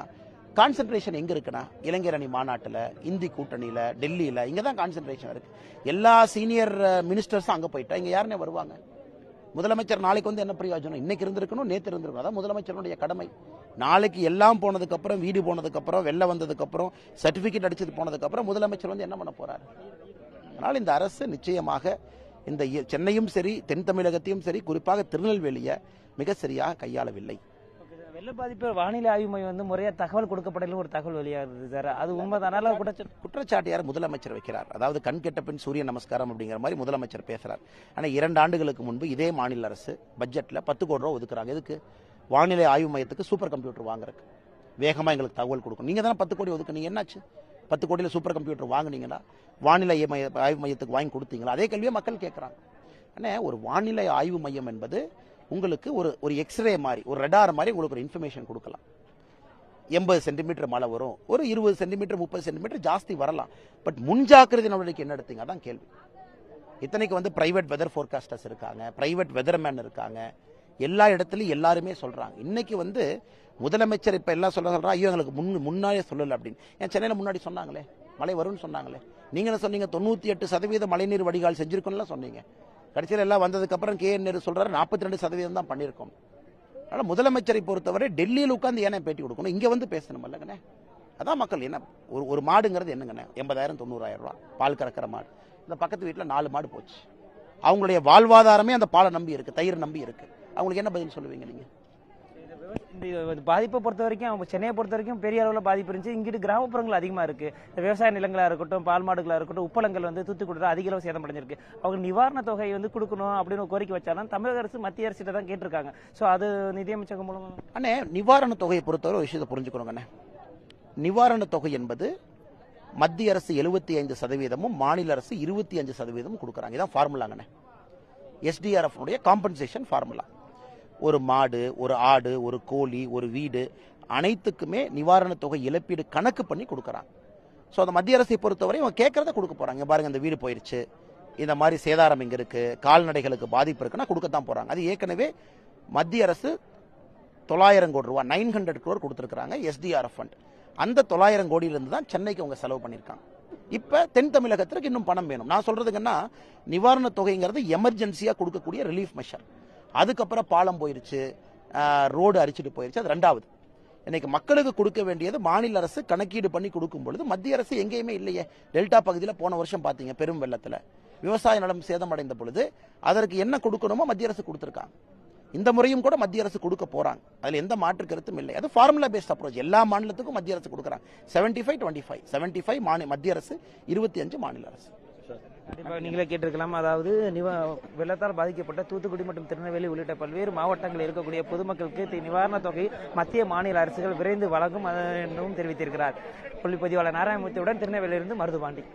கான்சென்ட்ரேஷன் எங்க இருக்குன்னா இளைஞர் அணி மாநாட்டில், இந்தி கூட்டணியில், டெல்லியில், இங்கே தான் கான்சென்ட்ரேஷன் இருக்கு. எல்லா சீனியர் மினிஸ்டர்ஸும் அங்கே போயிட்டா இங்கே யாருன்னே வருவாங்க? முதலமைச்சர் நாளைக்கு வந்து என்ன பிரயோஜனம்? இன்னைக்கு இருந்திருக்கணும், நேற்று இருந்திருக்கணும். அதான் முதலமைச்சருடைய கடமை. நாளைக்கு எல்லாம் போனதுக்கு அப்புறம், வீடு போனதுக்கு அப்புறம், வெள்ள வந்ததுக்கு அப்புறம், சர்டிபிகேட் அடிச்சது போனதுக்கு அப்புறம் முதலமைச்சர் வந்து என்ன பண்ண போறாரு? அதனால் இந்த அரசு நிச்சயமாக இந்த சென்னையும் சரி, தென் தமிழகத்தையும் சரி, குறிப்பாக திருநெல்வேலியை மிக சரியாக கையாளவில்லை. வெள்ள பாதிப்பு வானிலை ஆய்வு மையம் வந்து முறையா தகவல் கொடுக்கப்படல ஒரு தகவல் வெளியாகுது சார். அது உண்மைதானால குற்றச்சாட்டு யார் முதலமைச்சர் வைக்கிறார்? அதாவது கண் கெட்ட பின் சூரிய நமஸ்காரம் அப்படிங்கிற மாதிரி முதலமைச்சர் பேசுறார். ஆனால் 2 ஆண்டுகளுக்கு முன்பு இதே மாநில அரசு பட்ஜெட்ல 10 கோடி ரூபாய் ஒதுக்குறாங்க. எதுக்கு? வானிலை ஆய்வு மையத்துக்கு சூப்பர் கம்ப்யூட்டர் வாங்குறதுக்கு, வேகமா எங்களுக்கு தகவல் கொடுக்கும். நீங்க தானே 10 கோடி ஒதுக்குனீங்க, என்னாச்சு? 10 கோடியில் சூப்பர் கம்ப்யூட்டர் வாங்குனீங்களா? வானிலை ஆய்வு மையத்துக்கு வாங்கி கொடுத்தீங்களா? அதே கேள்வியை மக்கள் கேட்கறாங்க. ஆனால் ஒரு வானிலை ஆய்வு மையம் என்பது உங்களுக்கு ஒரு எக்ஸ்ரே மாதிரி, ஒரு ரெடார் மாதிரி உங்களுக்கு ஒரு இன்ஃபர்மேஷன் கொடுக்கலாம். 80 சென்டிமீட்டர் மழை வரும், ஒரு 20 சென்டிமீட்டர் 30 சென்டிமீட்டர் ஜாஸ்தி வரலாம். பட் முன்ஜாக்கிரதை நடவடிக்கை என்ன எடுத்தீங்க? அதான் கேள்வி. இத்தனைக்கு வந்து பிரைவேட் வெதர் ஃபோர்காஸ்டர்ஸ் இருக்காங்க, பிரைவேட் வெதர்மேன் இருக்காங்க, எல்லா இடத்துலையும் எல்லாருமே சொல்றாங்க. இன்னைக்கு வந்து முதலமைச்சர் இப்ப எல்லாம் சொல்றாங்க, ஐயோ எங்களுக்கு முன்னாடியே சொல்லல அப்படின்னு. ஏன் சென்னையில் முன்னாடி சொன்னாங்களே மழை வரும்னு சொன்னாங்களே? நீங்க என்ன சொன்னீங்க? 98% மழைநீர் வடிகால் செஞ்சிருக்கோம்லாம் சொன்னீங்க. கடைசியில் எல்லாம் வந்ததுக்கு அப்புறம் KN சொல்றாரு 42% தான் பண்ணியிருக்கோம். அதனால முதலமைச்சரை பொறுத்தவரை டெல்லியில் உட்கார்ந்து ஏன்னா பேட்டி கொடுக்கணும், இங்க வந்து பேசணும் இல்லைங்கண்ணே. அதான் மக்கள் என்ன, ஒரு மாடுங்கிறது என்னங்கண்ணே? 80,000 90,000 ரூபாய் பால் கறக்கிற மாடு. இந்த பக்கத்து வீட்டில் 4 மாடு போச்சு. அவங்களுடைய வாழ்வாதாரமே அந்த பாலை நம்பி இருக்கு, தயிர் நம்பி இருக்கு. அவங்களுக்கு என்ன பதில் சொல்லுவீங்க நீங்க? இந்த பாதிப்பை பொறுத்த வரைக்கும், சென்னையை பொறுத்த வரைக்கும் பெரிய அளவில் பாதிப்பு இருந்துச்சு. இங்கிட்டு கிராமப்புறங்கள் அதிகமாக இருக்கு. இந்த விவசாய நிலங்களா இருக்கட்டும், பால் மாடுகளா இருக்கட்டும், உப்பளங்கள் வந்து தூத்துக்குடியில் அதிக அளவு சேதமடைஞ்சிருக்கு. அவங்க நிவாரண தொகை வந்து கொடுக்கணும் அப்படின்னு ஒரு கோரிக்கை வச்சாலும் தமிழக அரசு மத்திய அரசிட்ட தான் கேட்டிருக்காங்க. ஸோ அது நிதியமைச்சகம் மூலமா அண்ணே நிவாரண தொகையை பொறுத்தவரை ஒரு விஷயத்தை புரிஞ்சுக்கணுங்கண்ணே. நிவாரண தொகை என்பது மத்திய அரசு 75%, மாநில அரசு 25% கொடுக்குறாங்க. இதான் ஃபார்முலாங்கண்ணே. SDRF compensation formula. ஒரு மாடு, ஒரு ஆடு, ஒரு கோழி, ஒரு வீடு, அனைத்துக்குமே நிவாரண தொகை இழப்பீடு கணக்கு பண்ணி கொடுக்குறாங்க. ஸோ அந்த மத்திய அரசை பொறுத்தவரை அவங்க கேட்கறத கொடுக்க போறாங்க. பாருங்க, இந்த வீடு போயிருச்சு, இந்த மாதிரி சேதாரம் இங்க இருக்கு, கால்நடைகளுக்கு பாதிப்பு இருக்குன்னா கொடுக்கத்தான் போறாங்க. அது ஏற்கனவே மத்திய அரசு 900 கோடி ரூபாய் 900 crore கொடுத்துருக்காங்க SDRF ஃபண்ட். அந்த 900 கோடியிலிருந்து தான் சென்னைக்கு அவங்க செலவு பண்ணியிருக்காங்க. இப்ப தென் தமிழகத்திற்கு இன்னும் பணம் வேணும். நான் சொல்றதுங்கன்னா நிவாரண தொகைங்கிறது எமர்ஜென்சியா கொடுக்கக்கூடிய ரிலீஃப் மெஷர். அதுக்கப்புறம் பாலம் போயிருச்சு, ரோடு அரிச்சிட்டு போயிருச்சு, அது 2வது. இன்னைக்கு மக்களுக்கு கொடுக்க வேண்டியது மாநில அரசு கணக்கீடு பண்ணி கொடுக்கும் பொழுது மத்திய அரசு எங்கேயுமே இல்லையே. டெல்டா பகுதியில் போன வருஷம் பாத்தீங்க, பெரும் வெள்ளத்துல விவசாய நிலம் சேதமடைந்த பொழுது அதற்கு என்ன கொடுக்கணுமோ மத்திய அரசு கொடுத்திருக்காங்க. இந்த முறையும் கூட மத்திய அரசு கொடுக்க போறாங்க. அதுல எந்த மாற்று கருத்தும் இல்லை. அது ஃபார்முலா பேஸ்ட் அப்ரோச். எல்லா மாநிலத்துக்கும் மத்திய அரசு கொடுக்குறாங்க. 75-25 75 மத்திய அரசு, 25 மாநில அரசு. நீங்களே கேட்டிருக்கலாம். அதாவது வெள்ளத்தால் பாதிக்கப்பட்ட தூத்துக்குடி மற்றும் திருநெல்வேலி உள்ளிட்ட பல்வேறு மாவட்டங்களில் இருக்கக்கூடிய பொதுமக்களுக்கு நிவாரண தொகை மத்திய மாநில அரசுகள் விரைந்து வழங்கும் என்றும் தெரிவித்திருக்கிறார். புள்ளிப்பதிவாளர் நாராயணமூர்த்தியுடன் திருநெல்வேலியிலிருந்து மருதுபாண்டி.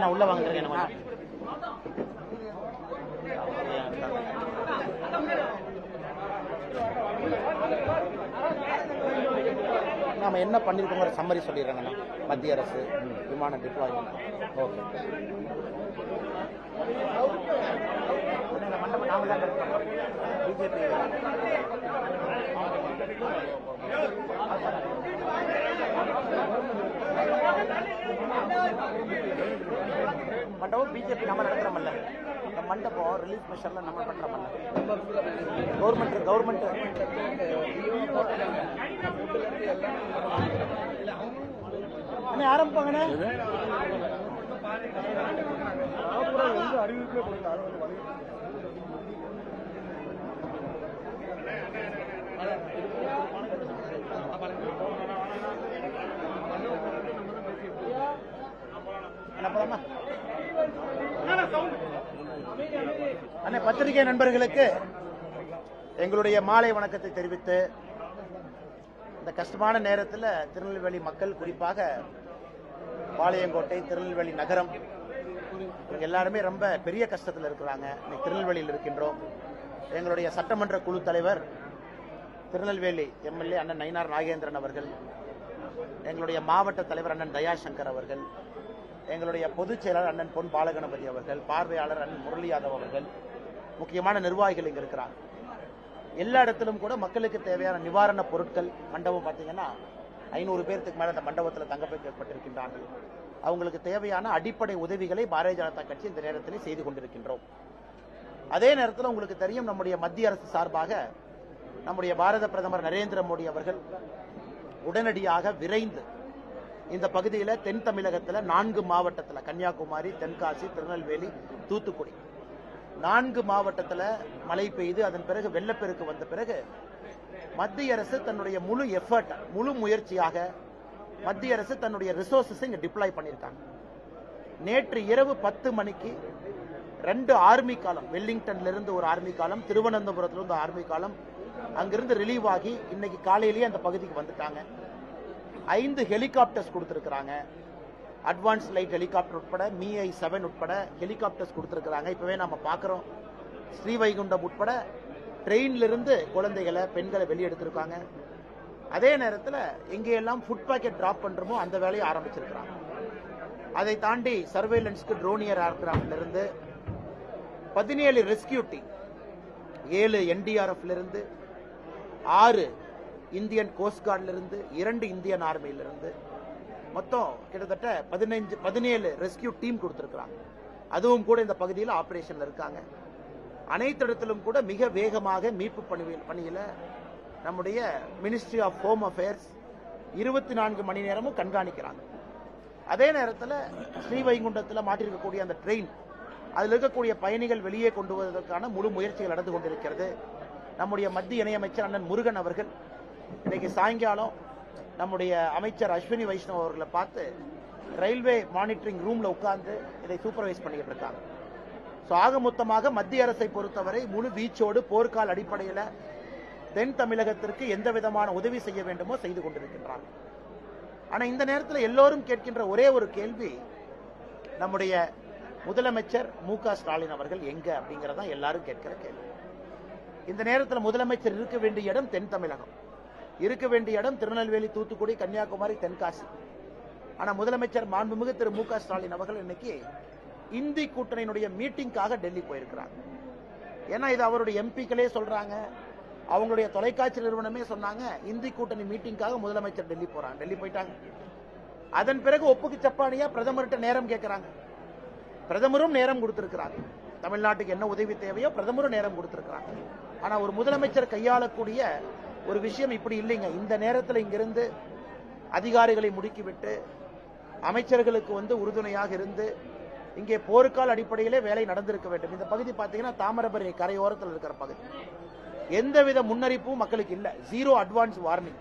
நான் உள்ள வாங்குறேன். நாம என்ன பண்ணிருக்கோங்கிற சம்மரி சொல்லிடுறாங்கண்ணா. மத்திய அரசு விமான டிப்ளாய்மெண்ட். ஓகே. பிஜேபி மண்டபம் பிஜேபி நம்ம நடத்துறோம்ல. இந்த மண்டபம் ரிலீஃப் மெஷர்ல நம்ம பண்றோம்ல. கவர்மெண்ட் ஆரம்பிப்பாங்கண்ணே. அண்ணே, பத்திரிகை நண்பர்களுக்கு எங்களுடைய மாலை வணக்கத்தை தெரிவித்து, இந்த கஷ்டமான நேரத்தில் திருநெல்வேலி மக்கள், குறிப்பாக பாளையங்கோட்டை, திருநெல்வேலி நகரம், எல்லாருமே ரொம்ப பெரிய கஷ்டத்தில் இருக்கிறாங்க. இன்னைக்கு திருநெல்வேலியில் இருக்கின்றோம். எங்களுடைய சட்டமன்ற குழு தலைவர் திருநெல்வேலி எம்எல்ஏ அண்ணன் நயினார் நாகேந்திரன் அவர்கள், எங்களுடைய மாவட்ட தலைவர் அண்ணன் தயாசங்கர் அவர்கள், எங்களுடைய பொதுச் செயலாளர் அண்ணன் பொன் பாலகணபதி அவர்கள், பார்வையாளர் அண்ணன் முரளி யாதவ் அவர்கள், முக்கியமான நிர்வாகிகள் இங்க இருக்கிறாங்க. எல்லா இடத்திலும் கூட மக்களுக்கு தேவையான நிவாரண பொருட்கள், மண்டபம் பார்த்தீங்கன்னா 500 பேருக்கு மேல அந்த மண்டபத்தில் தங்க வைக்கப்பட்டிருக்கின்றார்கள். அவங்களுக்கு தேவையான அடிப்படை உதவிகளை பாரதிய ஜனதா கட்சி இந்த நேரத்தில் செய்து கொண்டிருக்கின்றோம். அதே நேரத்தில் உங்களுக்கு தெரியும், நம்முடைய மத்திய அரசு சார்பாக நம்முடைய பாரத பிரதமர் நரேந்திர மோடி அவர்கள் உடனடியாக விரைந்து இந்த பகுதியில் தென் தமிழகத்தில் 4 மாவட்டத்தில், கன்னியாகுமரி, தென்காசி, திருநெல்வேலி, தூத்துக்குடி 4 மாவட்டத்தில் மழை பெய்து அதன் பிறகு வெள்ளப்பெருக்கு வந்த பிறகு மத்திய அரசு தன்னுடைய முழு எஃபர்ட், முழு முயற்சியாக மத்திய அரசு தன்னுடைய ரிசோர்சஸ் இங்க டிப்ளாய் பண்ணியிருக்காங்க. நேற்று இரவு 10 மணிக்கு 2 ஆர்மி காலம், வெல்லிங்டன்ல இருந்து ஒரு ஆர்மி காலம், திருவனந்தபுரத்திலிருந்து ஒரு ஆர்மி காலம் அங்கிருந்து ரிலீவ் ஆகி இன்னைக்கு காலையிலேயே அந்த பகுதிக்கு வந்துட்டாங்க. 5 ஹெலிகாப்டர்ஸ் கொடுத்திருக்கிறாங்க. அட்வான்ஸ் லைட் ஹெலிகாப்டர் உட்பட Mi-7 உட்பட ஹெலிகாப்டர்ஸ் கொடுத்திருக்கிறாங்க. இப்பவே நம்ம பார்க்கிறோம், ஸ்ரீவைகுண்டம் உட்பட ட்ரெயின்ல இருந்து குழந்தைகளை, பெண்களை வெளியெடுத்திருக்காங்க. அதே நேரத்தில் எங்கெல்லாம் ஃபுட் பேக்கெட் டிராப் பண்றோமோ அந்த வேலையை ஆரம்பிச்சிருக்கிறாங்க. அதை தாண்டி சர்வேலன்ஸ்க்கு ட்ரோனியர் ஏர்கிராப்ட்ல இருந்து 17 ரெஸ்கியூ டீம், 7 NDRF இருந்து, 6 இந்தியன் கோஸ்ட் கார்ட்ல இருந்து, 2 இந்தியன் ஆர்மியில இருந்து, மொத்தம் கிட்டத்தட்ட 17 ரெஸ்கியூ டீம் கொடுத்திருக்கிறாங்க. அதுவும் கூட இந்த பகுதியில் ஆபரேஷன்ல இருக்காங்க. அனைத்து இடத்திலும் கூட மிக வேகமாக மீட்பு பணியில நம்முடைய மினிஸ்ட்ரி ஆஃப் ஹோம் அஃபேர்ஸ் 24 மணி நேரமும் கண்காணிக்கிறாங்க. அதே நேரத்தில் ஸ்ரீவைகுண்டத்தில் மாட்டிருக்கக்கூடிய அந்த ட்ரெயின், அதில் இருக்கக்கூடிய பயணிகள் வெளியே கொண்டு வருவதற்கான முழு முயற்சிகள் நடந்து கொண்டிருக்கிறது. நம்முடைய மத்திய இணையமைச்சர் அண்ணன் முருகன் அவர்கள் இன்னைக்கு சாயங்காலம் நம்முடைய அமைச்சர் அஸ்வினி வைஷ்ணவ் அவர்களை பார்த்து ரயில்வே மானிட்டரிங் ரூம்ல உட்கார்ந்து இதை சூப்பர்வைஸ் பண்ணிட்டு இருக்காங்க. ஆக மொத்தமாக மத்திய அரசை பொறுத்தவரை முழு வீச்சோடு போர்க்கால அடிப்படையில் தென் தமிழகத்திற்கு எந்த விதமான உதவி செய்ய வேண்டுமோ செய்து கொண்டிருக்கின்றார். ஆனா இந்த நேரத்தில் எல்லோரும் கேட்கின்ற ஒரே ஒரு கேள்வி, நம்முடைய முதலமைச்சர் மு.க. ஸ்டாலின் அவர்கள் எங்க அப்படிங்கறத எல்லாரும் கேட்கிற கேள்வி. இந்த நேரத்தில் முதலமைச்சர் இருக்க வேண்டிய இடம் தென் தமிழகம், இருக்க வேண்டிய இடம் திருநெல்வேலி, தூத்துக்குடி, கன்னியாகுமரி, தென்காசி. ஆனா முதலமைச்சர் மாண்புமிகு திரு மு.க. ஸ்டாலின் அவர்கள் இன்னைக்கு இந்தி கூட்டணியினுடைய மீட்டிங்காக டெல்லி போயிருக்கிறாங்க. ஏன்னா இது அவருடைய எம்பிக்களே சொல்றாங்க, அவங்களுடைய தொலைக்காட்சி நிறுவனமே சொன்னாங்க, இந்தி கூட்டணி மீட்டிங்காக முதலமைச்சர் டெல்லி போறாங்க. டெல்லி போயிட்டாங்க. அதன் பிறகு ஒப்புக்கு சப்பானியா பிரதமர்கிட்ட நேரம் கேட்கிறாங்க. பிரதமரும் நேரம் கொடுத்திருக்கிறாங்க. தமிழ்நாட்டுக்கு என்ன உதவி தேவையோ பிரதமரும் நேரம் கொடுத்திருக்கிறாங்க. ஆனா ஒரு முதலமைச்சர் கையாளக்கூடிய ஒரு விஷயம் இப்படி இல்லைங்க. இந்த நேரத்தில் இங்கிருந்து அதிகாரிகளை முடுக்கிவிட்டு அமைச்சர்களுக்கு உறுதுணையாக இருந்து இங்கே போர்க்கால அடிப்படையிலே வேலை நடந்திருக்க வேண்டும். இந்த பகுதி பார்த்தீங்கன்னா தாமிரபரணி கரையோரத்தில் இருக்கிற பகுதி, எந்தவித முன்னறிப்பும் மக்களுக்கு இல்லை. 0 அட்வான்ஸ் வார்னிங்.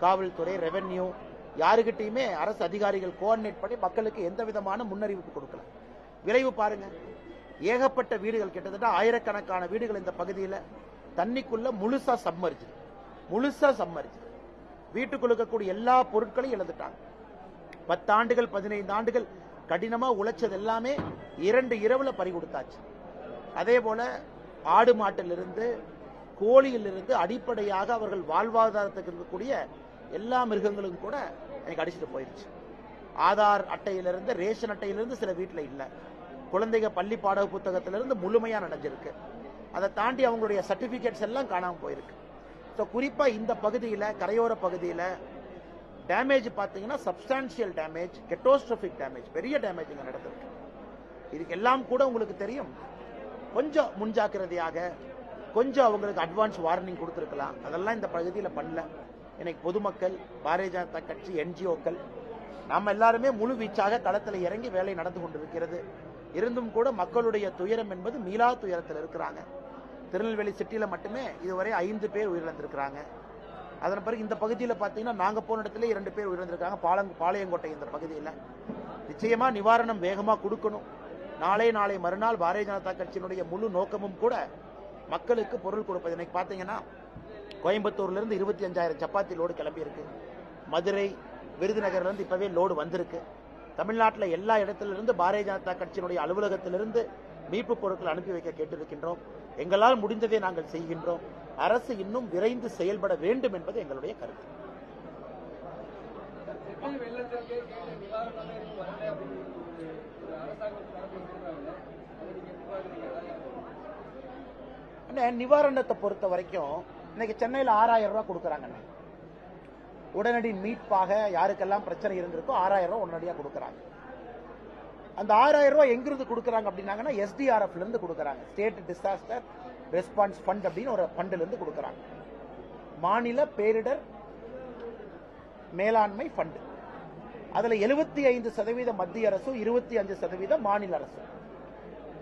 காவல்துறை, ரெவென்யூ யாருகிட்டையுமே அரசு அதிகாரிகள் கோஆர்டினேட் பண்ணி மக்களுக்கு எந்த விதமான முன்னறிவிப்பு கொடுக்கல. விளைவு பாருங்க, ஏகப்பட்ட வீடுகள், கிட்டத்தட்ட ஆயிரக்கணக்கான வீடுகள் இந்த பகுதியில் தண்ணிக்குள்ள முழுசா சம்மர்ஜ். வீட்டுக்குள்ள இருக்கக்கூடிய எல்லா பொருட்களையும் இழந்துட்டாங்க. 10 ஆண்டுகள் 15 ஆண்டுகள் கடினமா உழைச்சது எல்லாமே 2 இரவுல பறி கொடுத்தாச்சு. அதே போல ஆடு மாட்டிலிருந்து கோழியிலிருந்து அடிப்படையாக அவர்கள் வாழ்வாதாரத்துக்கு இருக்கக்கூடிய எல்லா மிருகங்களும் கூட எனக்கு அடிச்சுட்டு போயிருச்சு. ஆதார் அட்டையிலிருந்து ரேஷன் அட்டையிலிருந்து சில வீட்டில் இல்லை. குழந்தைங்க பள்ளி பாட புத்தகத்திலிருந்து முழுமையா நடந்திருக்கு. அதை தாண்டி அவங்களுடைய சர்டிபிகேட்ஸ் எல்லாம் காணாமல் போயிருக்கு. ஸோ குறிப்பா இந்த பகுதியில், கரையோர பகுதியில் டேமேஜ் பார்த்தீங்கன்னா சப்ஸ்டான்சியல் டேமேஜ், கெட்டோஸ்ட்ரோபிக் டேமேஜ், பெரிய டேமேஜ் இங்கே நடந்திருக்கு. இதுக்கு எல்லாம் கூட உங்களுக்கு தெரியும், கொஞ்சம் முன்ஜாக்கிரதையாக கொஞ்சம் அவங்களுக்கு அட்வான்ஸ் வார்னிங் கொடுத்துருக்கலாம். அதெல்லாம் இந்த பகுதியில் பண்ணல. இன்னைக்கு பொதுமக்கள், பாரதிய ஜனதா கட்சி, என்ஜிஓக்கள் நாம் எல்லாருமே முழு வீச்சாக களத்தில் இறங்கி வேலை நடந்து கொண்டிருக்கிறது. இருந்தும் கூட மக்களுடைய துயரம் என்பது மீளா துயரத்தில் இருக்கிறாங்க. திருநெல்வேலி சிட்டியில் மட்டுமே இதுவரை 5 பேர் உயிரிழந்திருக்கிறாங்க. அதன் பிறகு இந்த பகுதியில் பார்த்தீங்கன்னா நாங்கள் போன இடத்துல 2 பேர் உயிரிழந்திருக்காங்க. பாளையங்கோட்டை இந்த பகுதியில் நிச்சயமா நிவாரணம் வேகமாக கொடுக்கணும். நாளை மறுநாள் பாரதிய ஜனதா கட்சியினுடைய முழு நோக்கமும் கூட மக்களுக்கு பொருள் கொடுப்பது. இன்னைக்கு பார்த்தீங்கன்னா கோயம்புத்தூர்லேருந்து 25,000 சப்பாத்தி லோடு கிளம்பி இருக்கு. மதுரை, விருதுநகர்லேருந்து இப்பவே லோடு வந்திருக்கு. தமிழ்நாட்டில் எல்லா இடத்திலிருந்து பாரதிய ஜனதா கட்சியினுடைய அலுவலகத்திலிருந்து மீட்பு பொருட்கள் அனுப்பி வைக்க கேட்டிருக்கின்றோம். எங்களால் முடிந்ததை நாங்கள் செய்கின்றோம். அரசு இன்னும் விரைந்து செயல்பட வேண்டும் என்பது எங்களுடைய கருத்து. நிவாரணத்தை பொறுத்த வரைக்கும் இன்னைக்கு சென்னையில் 6,000 ரூபாய் கொடுக்கறாங்க. உடனடி மீட்பாக யாருக்கெல்லாம் பிரச்சனை இருந்திருக்கோ 6,000 ரூபாய் உடனடியாக கொடுக்கறாங்க. அந்த 6,000 ரூபாய் எங்கிருந்து கொடுக்கறாங்க அப்படின்னாங்கன்னா SDRF இருந்து கொடுக்கறாங்க. ஸ்டேட் டிசாஸ்டர் ரெஸ்பான்ஸ் ஃபண்ட் அப்படின்னு ஒரு ஃபண்ட்ல இருந்து கொடுக்கறாங்க. மாநில பேரிடர் மேலாண்மை ஃபண்ட். அதுல 75% மத்திய அரசு, 25% மாநில அரசு.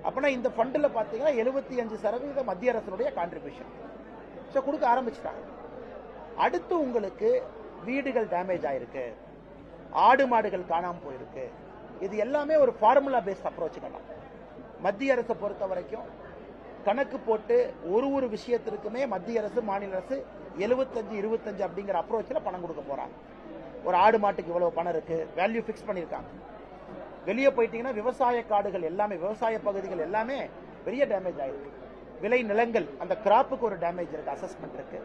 அப்படின்னா இந்த ஃபண்ட்ல பாத்தீங்கன்னா 75% மத்திய அரசுடைய கான்ட்ரிபியூஷன் கொடுக்க ஆரம்பிச்சுட்டாங்க. அடுத்து உங்களுக்கு வீடுகள் டேமேஜ் ஆயிருக்கு, ஆடு மாடுகள் காணாம போயிருக்கு. இது எல்லாமே ஒரு ஃபார்முலா பேஸ்ட் அப்ரோச். மத்திய அரசை பொறுத்த வரைக்கும் கணக்கு போட்டு ஒரு விஷயத்திற்குமே மத்திய அரசு, மாநில அரசு 75-25 அப்படிங்கிற அப்ரோச்சில் பணம் கொடுக்க போறாங்க. ஒரு ஆடு மாட்டுக்கு இவ்வளவு பணம் இருக்கு, வேல்யூ பிக்ஸ் பண்ணிருக்காங்க. வெளியே போயிட்டீங்கன்னா விவசாய காடுகள் எல்லாமே, விவசாய பகுதிகள் எல்லாமே பெரிய டேமேஜ் ஆயிருக்கு. விளை நிலங்கள், அந்த கிராப்புக்கு ஒரு டேமேஜ் இருக்கு, அசஸ்மெண்ட் இருக்கு.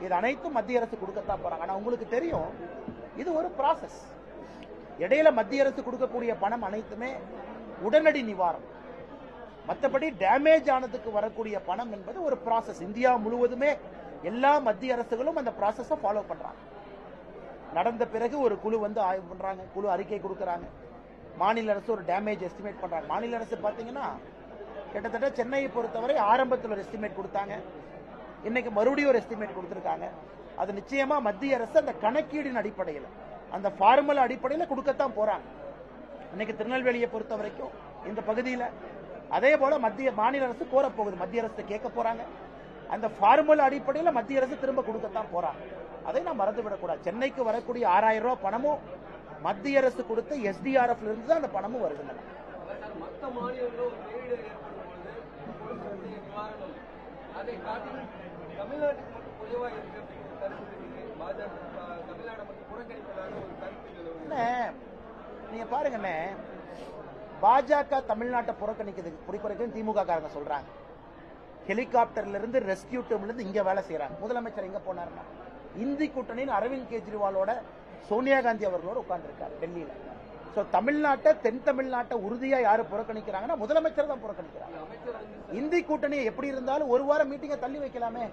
இது அனைத்தும் மத்திய அரசு கொடுக்கத்தான் போறாங்க. ஆனா உங்களுக்கு தெரியும், இது ஒரு ப்ராசஸ். இடையில மத்திய அரசு கொடுக்கக்கூடிய பணம் அனைத்துமே உடனடி நிவாரணம். மற்றபடி டேமேஜ் ஆனதுக்கு வரக்கூடிய பணம் என்பது ஒரு ப்ராசஸ். இந்தியா முழுவதுமே எல்லா மத்திய அரசுகளும் அந்த ப்ராசஸை ஃபாலோ பண்றாங்க. நடந்த பிறகு ஒரு குழு வந்து ஆய்வு பண்றாங்க, குழு அறிக்கை கொடுக்கறாங்க. மாநில அரசு ஒரு டேமேஜ் எஸ்டிமேட் பண்றாங்க. மாநில அரசு பாத்தீங்கன்னா கிட்டத்தட்ட சென்னையை பொறுத்தவரை ஆரம்பத்தில் ஒரு எஸ்டிமேட் கொடுத்தாங்க, இன்னைக்கு மறுபடியும் ஒரு எஸ்டிமேட் கொடுத்திருக்காங்க. அது நிச்சயமா மத்திய அரசு அந்த கணக்கீடின் அடிப்படையில், அந்த ஃபார்முலா அடிப்படையில் கொடுக்கத்தான் போறாங்க. இன்னைக்கு திருநெல்வேலியை பொறுத்த வரைக்கும் இந்த பகுதியில் அதே போல மாநில அரசு கோரப்போகுது, மத்திய அரசு கேட்க போறாங்க. அந்த ஃபார்முலா அடிப்படையில் மத்திய அரசு திரும்ப கொடுக்கத்தான் போறாங்க. அதை நான் மறந்துவிடக்கூடாது. சென்னைக்கு வரக்கூடிய 6,000 ரூபாய் பணமும் மத்திய அரசு கொடுத்த SDRF இருந்து தான் அந்த பணமும் வருகின்றன. நீங்க பாருங்க, பாஜக தமிழ்நாட்டை புறக்கணிக்கிறது திமுக காரங்க சொல்றாங்க. ஹெலிகாப்டர்ல இருந்து ரெஸ்கியூ டீம்ல இருந்து இங்க வேலை செய்யறாங்க. முதலமைச்சர் எங்க போனாருன்னா இந்தி கூட்டணியின் அரவிந்த் கெஜ்ரிவாலோட, சோனியா காந்தி அவர்களோட உட்கார்ந்து இருக்காரு டெல்லியில. தமிழ்நாட்டை, தென் தமிழ்நாட்டை உறுதியா யாரு புறக்கணிக்கிறாங்கன்னா முதலமைச்சர் தான் புறக்கணிக்கிறாங்க. இந்தி கூட்டணியை எப்படி இருந்தாலும் ஒரு வாரம் மீட்டிங்கை தள்ளி வைக்கலாமே,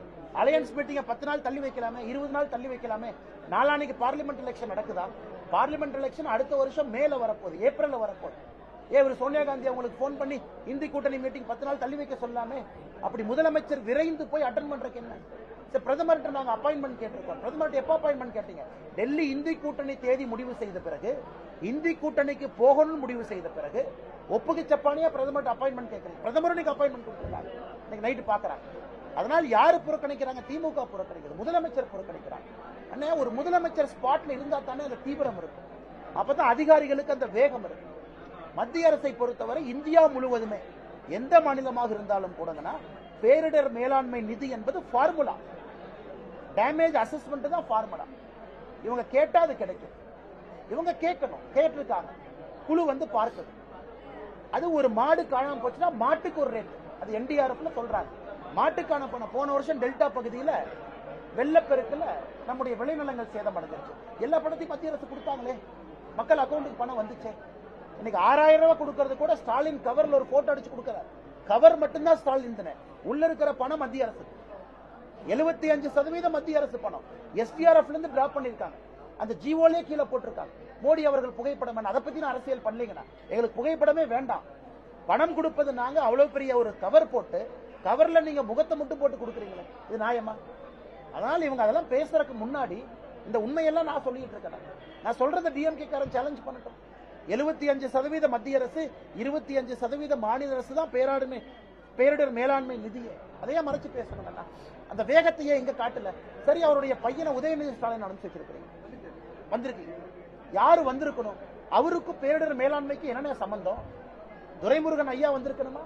அலையன்ஸ் மீட்டிங்கை 10 நாள் தள்ளி வைக்கலாமே, 20 நாள் தள்ளி வைக்கலாமே. நாளானைக்கு பார்லிமெண்ட் எலெக்ஷன் நடக்குதா? பார்லிமெண்ட் எலெக்ஷன் அடுத்த வருஷம் மேல வரப்போகுது, ஏப்ரல்ல வரப்போகுது. இவர் சோனியா காந்தி அவங்களுக்கு போன் பண்ணி இந்தி கூட்டணி மீட்டிங் 10 நாள் தள்ளி வைக்க சொல்லாமே. அப்படி முதலமைச்சர் விரைந்து போய் அட்டன் பண்றதுக்கு என்ன? பிரதமர்கிட்ட நாங்க அப்பாயின்மெண்ட் கேட்டிருக்கோம். பிரதமர்கிட்ட எப்ப அப்பாயின்மெண்ட் கேட்டீங்க? டெல்லி இந்தி கூட்டணி தேதி முடிவு செய்த பிறகு, இந்தி கூட்டணிக்கு போகணும்னு முடிவு செய்த பிறகு ஒப்புக்கு சப்பானியா பிரதமர்கிட்ட அப்பாயின்மெண்ட் கேட்கறீங்க. பிரதமர் அப்பாயின்மெண்ட் கொடுத்துருக்காங்க, இன்னைக்கு நைட்டு பாக்குறாங்க. அதனால் யாரு புறக்கணிக்கிறாங்க? திமுக புறக்கணிக்கிறது, முதலமைச்சர் புறக்கணிக்கிறாங்க. அண்ணே, ஒரு முதலமைச்சர் ஸ்பாட்ல இருந்தா தானே அந்த தீவிரம் இருக்கும், அப்பதான் அதிகாரிகளுக்கு அந்த வேகம் இருக்கும். மத்திய அரசை பொறுத்தவரை இந்தியா முழுவதுமே எந்த மாநிலமாக இருந்தாலும் கூடங்கண்ணா பேரிடர் மேலாண்மை நிதி என்பது ஃபார்முலா, டேமேஜ் அசஸ்மெண்ட் தான் ஃபார்முலா. இவங்க கேட்டா அது கிடைக்கும், இவங்க கேட்கணும், கேட்டிருக்காங்க, குழு வந்து பார்க்கணும். அது ஒரு மாடு காணாம போச்சுன்னா மாட்டுக்கு ஒரு ரேட், அது என்டிஆர்எஃப்ல சொல்றாங்க. மாட்டுக்கான பணம் போன வருஷம் டெல்டா பகுதியில வெள்ளப்பெருக்குல நம்முடைய விளைநிலங்கள் சேதம் அடைஞ்சிருச்சு. எல்லா பணத்தையும் மத்திய அரசு கொடுத்தாங்களே, மக்கள் அக்கௌண்ட்டுக்கு பணம் வந்துச்சே. இன்னைக்கு 6000 ரூபாய் கொடுக்கறது கூட ஸ்டாலின் கவர்ல ஒரு போட்டோ அடிச்சு கொடுக்கிறார். கவர் மட்டும்தான் ஸ்டாலின் தானே, உள்ள இருக்கிற பணம் மத்திய அரசு. 75% மத்திய அரசு பணம் எஸ்டிஆர்எஃப்ல இருந்து டிராப் பண்ணிருக்காங்க. அந்த ஜிஓலே கீழே போட்டிருக்காங்க. மோடி அவர்கள் புகைப்படம், அதை பத்தி நான் அரசியல் பண்ணலீங்கன்னா எங்களுக்கு புகைப்படமே வேண்டாம். பணம் கொடுப்பது நாங்க, அவ்வளவு பெரிய ஒரு கவர் போட்டு கவர்ல நீங்க முகத்தை மட்டும் போட்டு கொடுக்குறீங்களே, இது நியாயமா? அதனால இவங்க அதெல்லாம் பேசுறதுக்கு முன்னாடி இந்த உண்மையெல்லாம் நான் சொல்லிட்டு இருக்கேன். நான் சொல்றதை டிஎம்கே காரன் சேலஞ்ச் பண்ணட்டும். 75% மத்திய அரசு, 25% மாநில அரசு தான் பேரிடர் மேலாண்மை நிதியை. அதையே மறைச்சு பேசணும். அந்த வேகத்தையே இங்க காட்டல. சரி, அவருடைய பையனை உதயநிதி ஸ்டாலின் அனுப்பிச்சு வச்சிருக்கிறீங்க, வந்திருக்கீங்க. யாரு வந்திருக்கணும்? அவருக்கும் பேரிடர் மேலாண்மைக்கு என்ன சம்பந்தம்? துரைமுருகன் ஐயா வந்திருக்கணுமா?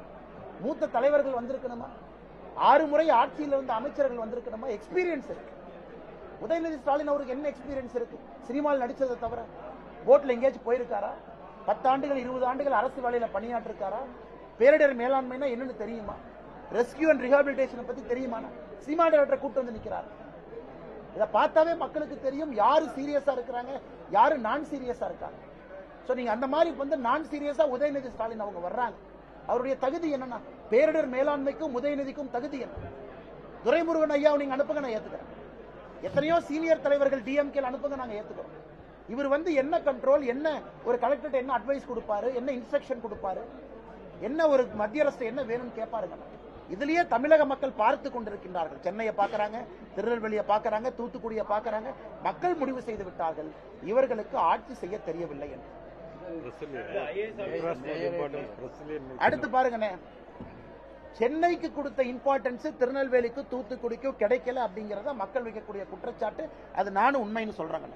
மூத்த தலைவர்கள் வந்திருக்கணுமா? 6 முறை ஆட்சியில் இருந்த அமைச்சர்கள் வந்திருக்கணுமா? எக்ஸ்பீரியன்ஸ் இருக்கு. உதயநிதி ஸ்டாலின் அவருக்கு என்ன எக்ஸ்பீரியன்ஸ் இருக்கு? சினிமாவில் நடிச்சதை தவிர போட்ல எங்கேயாச்சும் போயிருக்காரா? 10 ஆண்டுகள் 20 ஆண்டுகள் அரசு வேலையில பணியாற்றிருக்காரா? பேரிடர் மேலாண்மைனா என்னன்னு தெரியுமா? ரெஸ்கியூ அண்ட் ரிஹாபிலிட்டேஷன் பத்தி தெரியுமா? சினிமா டைரக்டரை கூட்டு வந்து நிக்கிறார். இதை பார்த்தாவே மக்களுக்கு தெரியும் யாரு சீரியஸா இருக்கிறாங்க, யாரு நான் சீரியஸா இருக்காங்க. சோ நீங்க அந்த மாதிரி வந்து நான் சீரியஸா உதயநிதி ஸ்டாலின் அவங்க வர்றாங்க. அவருடைய தகுதி என்னன்னா, பேரிடர் மேலாண்மைக்கும் உதயநிதிக்கும் தகுதி என்ன? துரைமுருகன் ஐயாவை நீங்க அனுப்புங்க, நான் ஏத்துக்கிறேன். எத்தனையோ சீனியர் தலைவர்கள் டிஎம்கே அனுப்புங்க, நாங்க ஏத்துக்கிறோம். இவர் வந்து என்ன கண்ட்ரோல், என்ன ஒரு கலெக்டர் என்ன அட்வைஸ் கொடுப்பாரு, என்ன இன்ஸ்ட்ரக்ஷன் கொடுப்பாரு, என்ன ஒரு மத்திய அரசு என்ன வேணும்னு கேட்பாருங்க. இதுலயே தமிழக மக்கள் பார்த்து கொண்டிருக்கின்றார்கள். சென்னையை பார்க்கறாங்க, திருநெல்வேலியை பார்க்கறாங்க, தூத்துக்குடியை பார்க்கறாங்க. மக்கள் முடிவு செய்து விட்டார்கள், இவர்களுக்கு ஆட்சி செய்ய தெரியவில்லை என்று. அடுத்து பாருங்கண்ணே, சென்னைக்கு கொடுத்த இம்பார்ட்டன்ஸ் திருநெல்வேலிக்கு தூத்துக்குடிக்கும் கிடைக்கல அப்படிங்கறத மக்கள் வைக்கக்கூடிய குற்றச்சாட்டு. அது நானும் உண்மைன்னு சொல்றாங்க.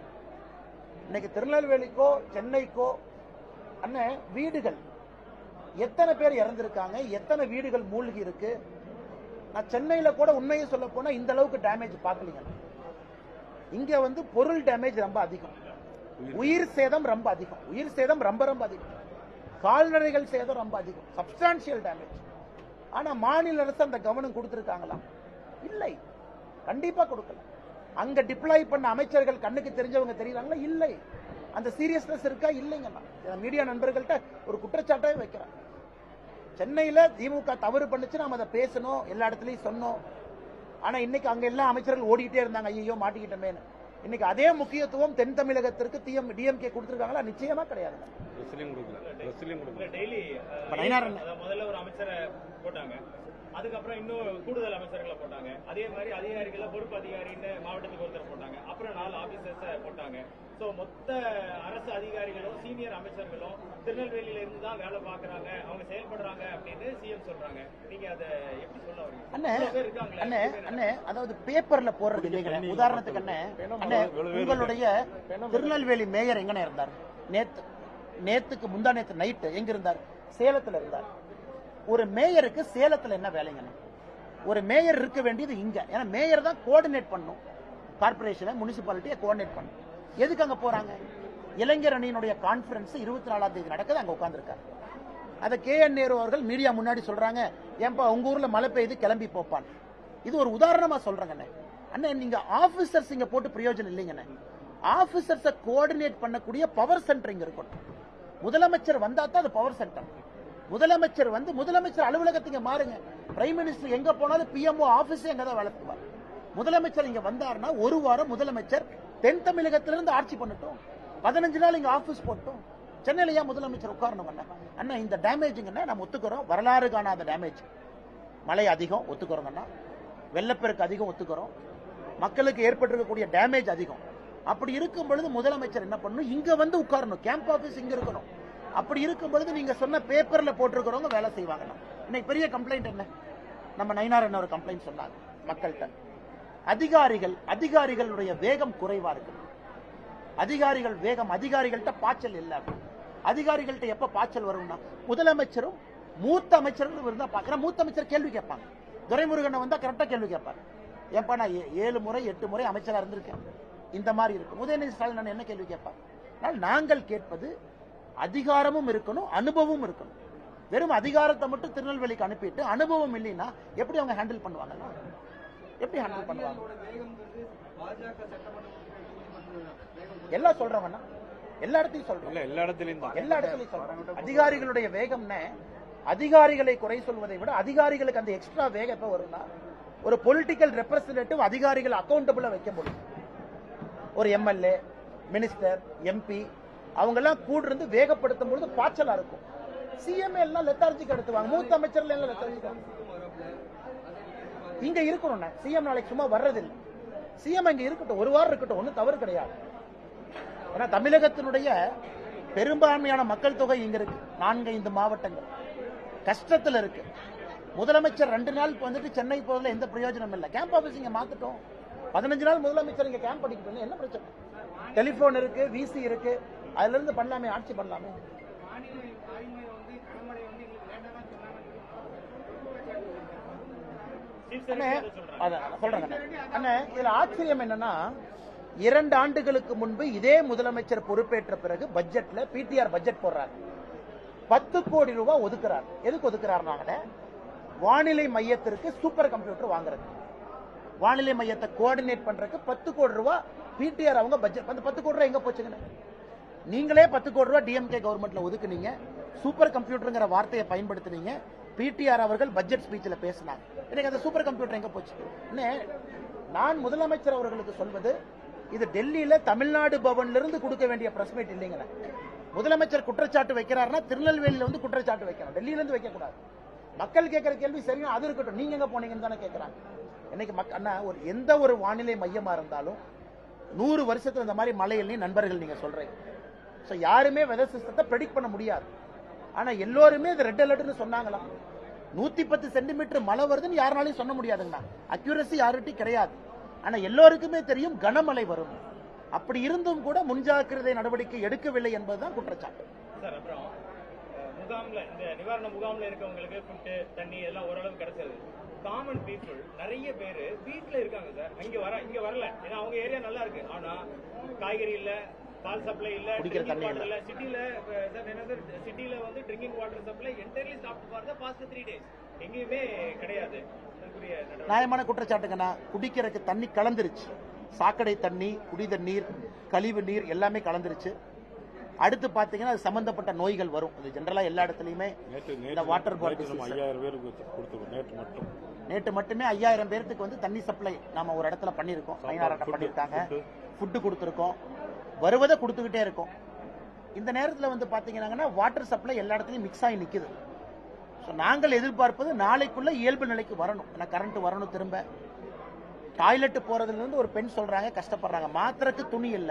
இன்னைக்கு திருநெல்வேலிக்கோ சென்னைக்கோ அண்ணன் வீடுகள் எத்தனை பேர் இறந்திருக்காங்க, எத்தனை வீடுகள் மூழ்கி இருக்கு. நான் சென்னையில கூட உண்மையை சொல்ல போனா இந்த அளவுக்கு டேமேஜ் பார்க்கலீங்க. இங்க வந்து பொருள் டேமேஜ் ரொம்ப அதிகம், உயிர் சேதம் ரொம்ப அதிகம், உயிர் சேதம் ரொம்ப ரொம்ப அதிகம், கால்நடைகள் சேதம் ரொம்ப அதிகம், சப்ஸ்டான்சியல் டேமேஜ். ஆனா மாநில அரசு அந்த கவனம் கொடுத்திருக்காங்களா? இல்லை, கண்டிப்பா கொடுக்கல. அங்க டிப்ளாய் பண்ண அமைச்சர்கள் கண்ணுக்கு தெரிஞ்சவங்க தெரியறாங்களா? இல்லை. அந்த சீரியஸ்னஸ் இருக்கா? இல்லைங்க. மீடியா நண்பர்கள்ட்ட ஒரு குற்றச்சாட்டே வைக்கிறேன். சென்னையில திமுக தவறு பண்ணுச்சு, நாம அதை பேசணும், எல்லா இடத்துலயும் சொன்னோம். ஆனா இன்னைக்கு அங்க எல்லா அமைச்சர்கள் ஓடிக்கிட்டே இருந்தாங்க, ஐயோ மாட்டிக்கிட்டமே. இன்னைக்கு அதே முக்கியத்துவம் தென் தமிழகத்திற்கு டிஎம்கே கொடுத்திருக்காங்களா? நிச்சயமா கிடையாது. முதல்ல ஒரு அமைச்சரை போட்டாங்க, அதுக்கப்புறம் இன்னும் கூடுதல் அமைச்சர்களை போட்டாங்க. அதே மாதிரி அதிகாரிகளை பொறுப்பு அதிகாரின்னு மாவட்டத்துக்கு ஒருத்தர் போட்டாங்க. அப்புறம் 4 ஆபீசர்ஸ் போட்டாங்க. சோ மொத்த அரசு அதிகாரிகளும் சீனியர் அமைச்சர்களும் திருநெல்வேலியில இருந்து தான் வேலை பாக்குறாங்க, அவங்க செயல்படுறாங்க அப்படின்னு சிஎம் சொல்றாங்க. நீங்க அதை எப்படி சொல்ல வரீங்க? அண்ணே, அதாவது பேப்பர்ல போடுறது இல்லைங்க. உதாரணத்துக்கு அண்ணே, உங்களுடைய திருநெல்வேலி மேயர் எங்கன்னு இருந்தார்? நேத்துக்கு முந்தா நேத்து நைட்டு எங்க இருந்தார்? சேலத்துல இருந்தார். ஒரு மேயருக்கு சேலத்துல என்ன வேலைங்க? ஒரு மேயர் இருக்க வேண்டியது இங்க. ஏன்னா மேயர் தான் கோஆர்டினேட் பண்ணும், கார்பரேஷனை முனிசிபாலிட்டியை கோஆர்டினேட் பண்ணும். எதுக்கு அங்க போறாங்க? இளைஞர் அணியினுடைய கான்பரன்ஸ் 24ஆம் தேதி நடக்குது, அங்க உட்கார்ந்துருக்காரு. அதை KN நேரு அவர்கள் மீடியா முன்னாடி சொல்றாங்க, ஏன்பா உங்க ஊர்ல மழை பெய்யுது கிளம்பி போப்பான். இது ஒரு உதாரணமா சொல்றாங்க. அண்ணே, நீங்க ஆபீசர்ஸ் இங்க போட்டு பிரயோஜனம் இல்லைங்க. ஆபீசர்ஸை கோஆர்டினேட் பண்ணக்கூடிய பவர் சென்டர் இங்க இருக்கணும். முதலமைச்சர் வந்தா தான் அது பவர் சென்டர். முதலமைச்சர் வந்து முதலமைச்சர் அலுவலகத்துக்கு மாறுங்க. பிரைம் மினிஸ்டர் எங்க போனாலும் PMO ஆபீஸ் எங்க தான் வளர்த்துவார். முதலமைச்சர் இங்க வந்தாருன்னா ஒரு வாரம் முதலமைச்சர் தென் தமிழகத்திலிருந்து ஆட்சி பண்ணட்டும், 15 நாள் இங்க ஆபீஸ் போட்டோம். சென்னையில ஏன் முதலமைச்சர் உட்காரணும்? அண்ணா இந்த டேமேஜுங்கன்னா நம்ம ஒத்துக்கிறோம், வரலாறு காணாத டேமேஜ். மழை அதிகம் ஒத்துக்கிறோங்கண்ணா, வெள்ளப்பெருக்கு அதிகம் ஒத்துக்கிறோம், மக்களுக்கு ஏற்பட்டிருக்கக்கூடிய டேமேஜ் அதிகம். அப்படி இருக்கும் பொழுது முதலமைச்சர் என்ன பண்ணணும்? இங்க வந்து உட்காரணும், கேம்ப் ஆபீஸ் இங்க இருக்கணும். அப்படி இருக்கும் பொழுது நீங்க சொன்ன பேப்பர்ல போட்டிருக்கிறவங்க வேலை செய்வாங்க. இன்னைக்கு பெரிய கம்ப்ளைண்ட் என்ன? நம்ம நயினார் என்ன ஒரு கம்ப்ளைண்ட் சொன்னாங்க மக்கள்கிட்ட. அதிகாரிகளுடைய வேகம் குறைவா இருக்கு. அதிகாரிகள்கிட்ட பாய்ச்சல் இல்ல. அதிகாரிகள்கிட்ட எப்ப பாய்ச்சல் வரும்னா முதலமைச்சரும் மூத்த அமைச்சர்கள் இருந்தா பாக்குறேன். மூத்த அமைச்சர் கேள்வி கேட்பாங்க. துரைமுருகன் வந்தா கரெக்டா கேள்வி கேட்பாரு. ஏப்பா நான் 7 முறை 8 முறை அமைச்சரா இருந்திருக்கேன், இந்த மாதிரி இருக்கும். உதயநிதி ஸ்டாலின் என்ன கேள்வி கேட்பார்? நாங்கள் கேட்பது அதிகாரமும் இருக்கணும், அனுபவமும் இருக்கணும். வெறும் அதிகாரத்தை மட்டும் திருநெல்வேலிக்கு அனுப்பிட்டு அனுபவம் இல்லைன்னா எப்படி அவங்க ஹேண்டில் பண்ணுவாங்க? எப்படி ஹேண்டில் பண்ணுவாங்க? எல்லாம் சொல்றவங்க எல்லா இடத்தையும் சொல்றோம், எல்லா இடத்துலயும் சொல்றோம். அதிகாரிகளுடைய வேகம்னு அதிகாரிகளை குறை சொல்வதை விட அதிகாரிகளுக்கு அந்த எக்ஸ்ட்ரா வேகம் எப்ப வரும்னா ஒரு பொலிட்டிக்கல் ரெப்ரசன்டேட்டிவ் அதிகாரிகள் அக்கௌண்டபிளா வைக்க முடியும். ஒரு எம்எல்ஏ, மினிஸ்டர், எம்பி அவங்க எல்லாம் கூட இருந்து வேகப்படுத்தும் பொழுது பாய்ச்சலா இருக்கும். சிஎம் எல்லாம் லெத்தார்ஜிக் எடுத்துவாங்க, மூத்த அமைச்சர்கள் எல்லாம் லெத்தார்ஜிக். இங்க இருக்கணும், சிஎம் நாளைக்கு சும்மா வர்றதில்லை. சிஎம் இங்க இருக்கட்டும், ஒரு வாரம் இருக்கட்டும், ஒன்னும் தவறு கிடையாது. ஏன்னா தமிழகத்தினுடைய பெரும்பான்மையான மக்கள் தொகை இங்க இருக்கு. 4-5 மாவட்டங்கள் கஷ்டத்துல இருக்கு. முதலமைச்சர் 2 நாள் வந்துட்டு சென்னை போறதுல எந்த பிரயோஜனம் இல்லை. கேம்ப் ஆபீஸ் இங்க மாத்திட்டோம். 15 நாள் முதலமைச்சர் இங்க கேம்ப் அடிக்கிட்டு என்ன பிரச்சனை? டெலிபோன் இருக்கு, விசி இருக்கு, அதுல இருந்து பண்ணலாமே, ஆட்சி பண்ணலாமே. சொல்றேன் அண்ணா, இதுல ஆச்சரியம் என்னன்னா 2 ஆண்டுகளுக்கு முன்பு இதே முதலமைச்சர் பொறுப்பேற்ற பிறகு பட்ஜெட்ல பிடிஆர் பட்ஜெட் போடுறாரு. 10 கோடி ரூபாய் ஒதுக்குறாரு. எதுக்கு ஒதுக்குறாருனாங்க? வானிலை மையத்திற்கு சூப்பர் கம்ப்யூட்டர் வாங்குறது, வானிலை மையத்தை கோஆர்டினேட் பண்றதுக்கு 10 கோடி ரூபாய் பிடிஆர் அவங்க பட்ஜெட். அந்த 10 கோடி ரூபாய் எங்க போச்சுங்க? நீங்களே 10 கோடி ரூபாய் டிஎம்கே கவர்மெண்ட்ல ஒதுக்குனீங்க, சூப்பர் கம்ப்யூட்டர்ங்கிற வார்த்தையை பயன்படுத்தினீங்க. பிடிஆர் அவர்கள் பட்ஜெட் ஸ்பீச்ல பேசினாங்க. எனக்கு அந்த சூப்பர் கம்ப்யூட்டர் எங்க போச்சு? நான் முதலமைச்சர் அவர்களுக்கு சொல்வது, இது டெல்லியில தமிழ்நாடு பவன்ல இருந்து கொடுக்க வேண்டிய பிரஸ் மீட் இல்லைங்க. முதலமைச்சர் குற்றச்சாட்டு வைக்கிறாருன்னா திருநெல்வேலியில வந்து குற்றச்சாட்டு வைக்கணும், டெல்லியில இருந்து வைக்க கூடாது. மக்கள் கேட்கிற கேள்வி சரியா, அது இருக்கட்டும், நீங்க எங்க போனீங்கன்னு தானே கேட்கறாங்க. இன்னைக்கு அண்ணா ஒரு எந்த ஒரு வானிலை மையமா இருந்தாலும் 100 வருஷத்துல இந்த மாதிரி மழையிலையும் நண்பர்கள் நீங்க சொல்றீங்க. யாருமே வெதர் சிஸ்டத்தை ப்ரெடிக்ட் பண்ண முடியாது. ஆனா எல்லோருமே இது ரெட் அலர்ட்னு சொன்னாங்களா? 110 சென்டிமீட்டர் மழை வருதுன்னு யாருனாலையும் சொல்ல முடியாதுங்கண்ணா. அக்யூரசி யார்கிட்டையும் கிடையாது. ஆனா எல்லோருக்குமே தெரியும் கனமழை வரும். அப்படி இருந்தும் கூட முன்ஜாக்கிரதை நடவடிக்கை எடுக்கவில்லை என்பதுதான் குற்றச்சாட்டு. சார், அப்புறம் முகாம்ல இந்த நிவாரண முகாம்ல இருக்கவங்களுக்கு ஃபுட், தண்ணி எல்லாம் ஓரளவு கிடைச்சது. காமன் பீப்புள் நிறைய பேர் வீட்டுல இருக்காங்க சார், இங்க வரல. ஏன்னா அவங்க ஏரியா நல்லா இருக்கு, ஆனா காய்கறி இல்ல, பால் சப்ளை இல்ல, ட்ரிங்கிங் வாட்டர் இல்ல. சிட்டில வந்து drinking water supply entirely stop for the past 3 days எங்கேயுமே கிடையாது. நியாயமான குற்றச்சாட்டுங்கண்ணா. குடிக்கிறதுக்கு தண்ணி கலந்துருச்சு, சாக்கடை தண்ணி, குடி தண்ணீர், கழிவு நீர் எல்லாமே கலந்துருச்சு. அடுத்து பாத்தீங்கன்னா அது சம்பந்தப்பட்ட நோய்கள் வரும். இது ஜெனரலா எல்லா இடத்துலயுமே இந்த வாட்டர் பாட்டில் 5000 பேருக்கு கொடுத்துருக்கோம். நேற்று மட்டுமே 5000 பேருக்கு வந்து தண்ணி சப்ளை நாம ஒரு இடத்துல பண்ணிருக்கோம். பண்ணிருக்காங்க, ஃபுட்டு கொடுத்துருக்கோம், வருவதை கொடுத்துக்கிட்டே இருக்கும். இந்த நேரத்தில் வந்து பாத்தீங்கன்னா வாட்டர் சப்ளை எல்லா இடத்துலயும் மிக்ஸ் ஆகி நிக்குது. நாங்கள் எதிர்பார்ப்பது நாளைக்குள்ள இயல்பு நிலைக்கு வரணும். கரண்ட் வரணும். திரும்ப டாய்லெட் போறதுல இருந்து ஒரு பெண் சொல்றாங்க கஷ்டப்படுறாங்க, மாத்திரக்கு துணி இல்ல,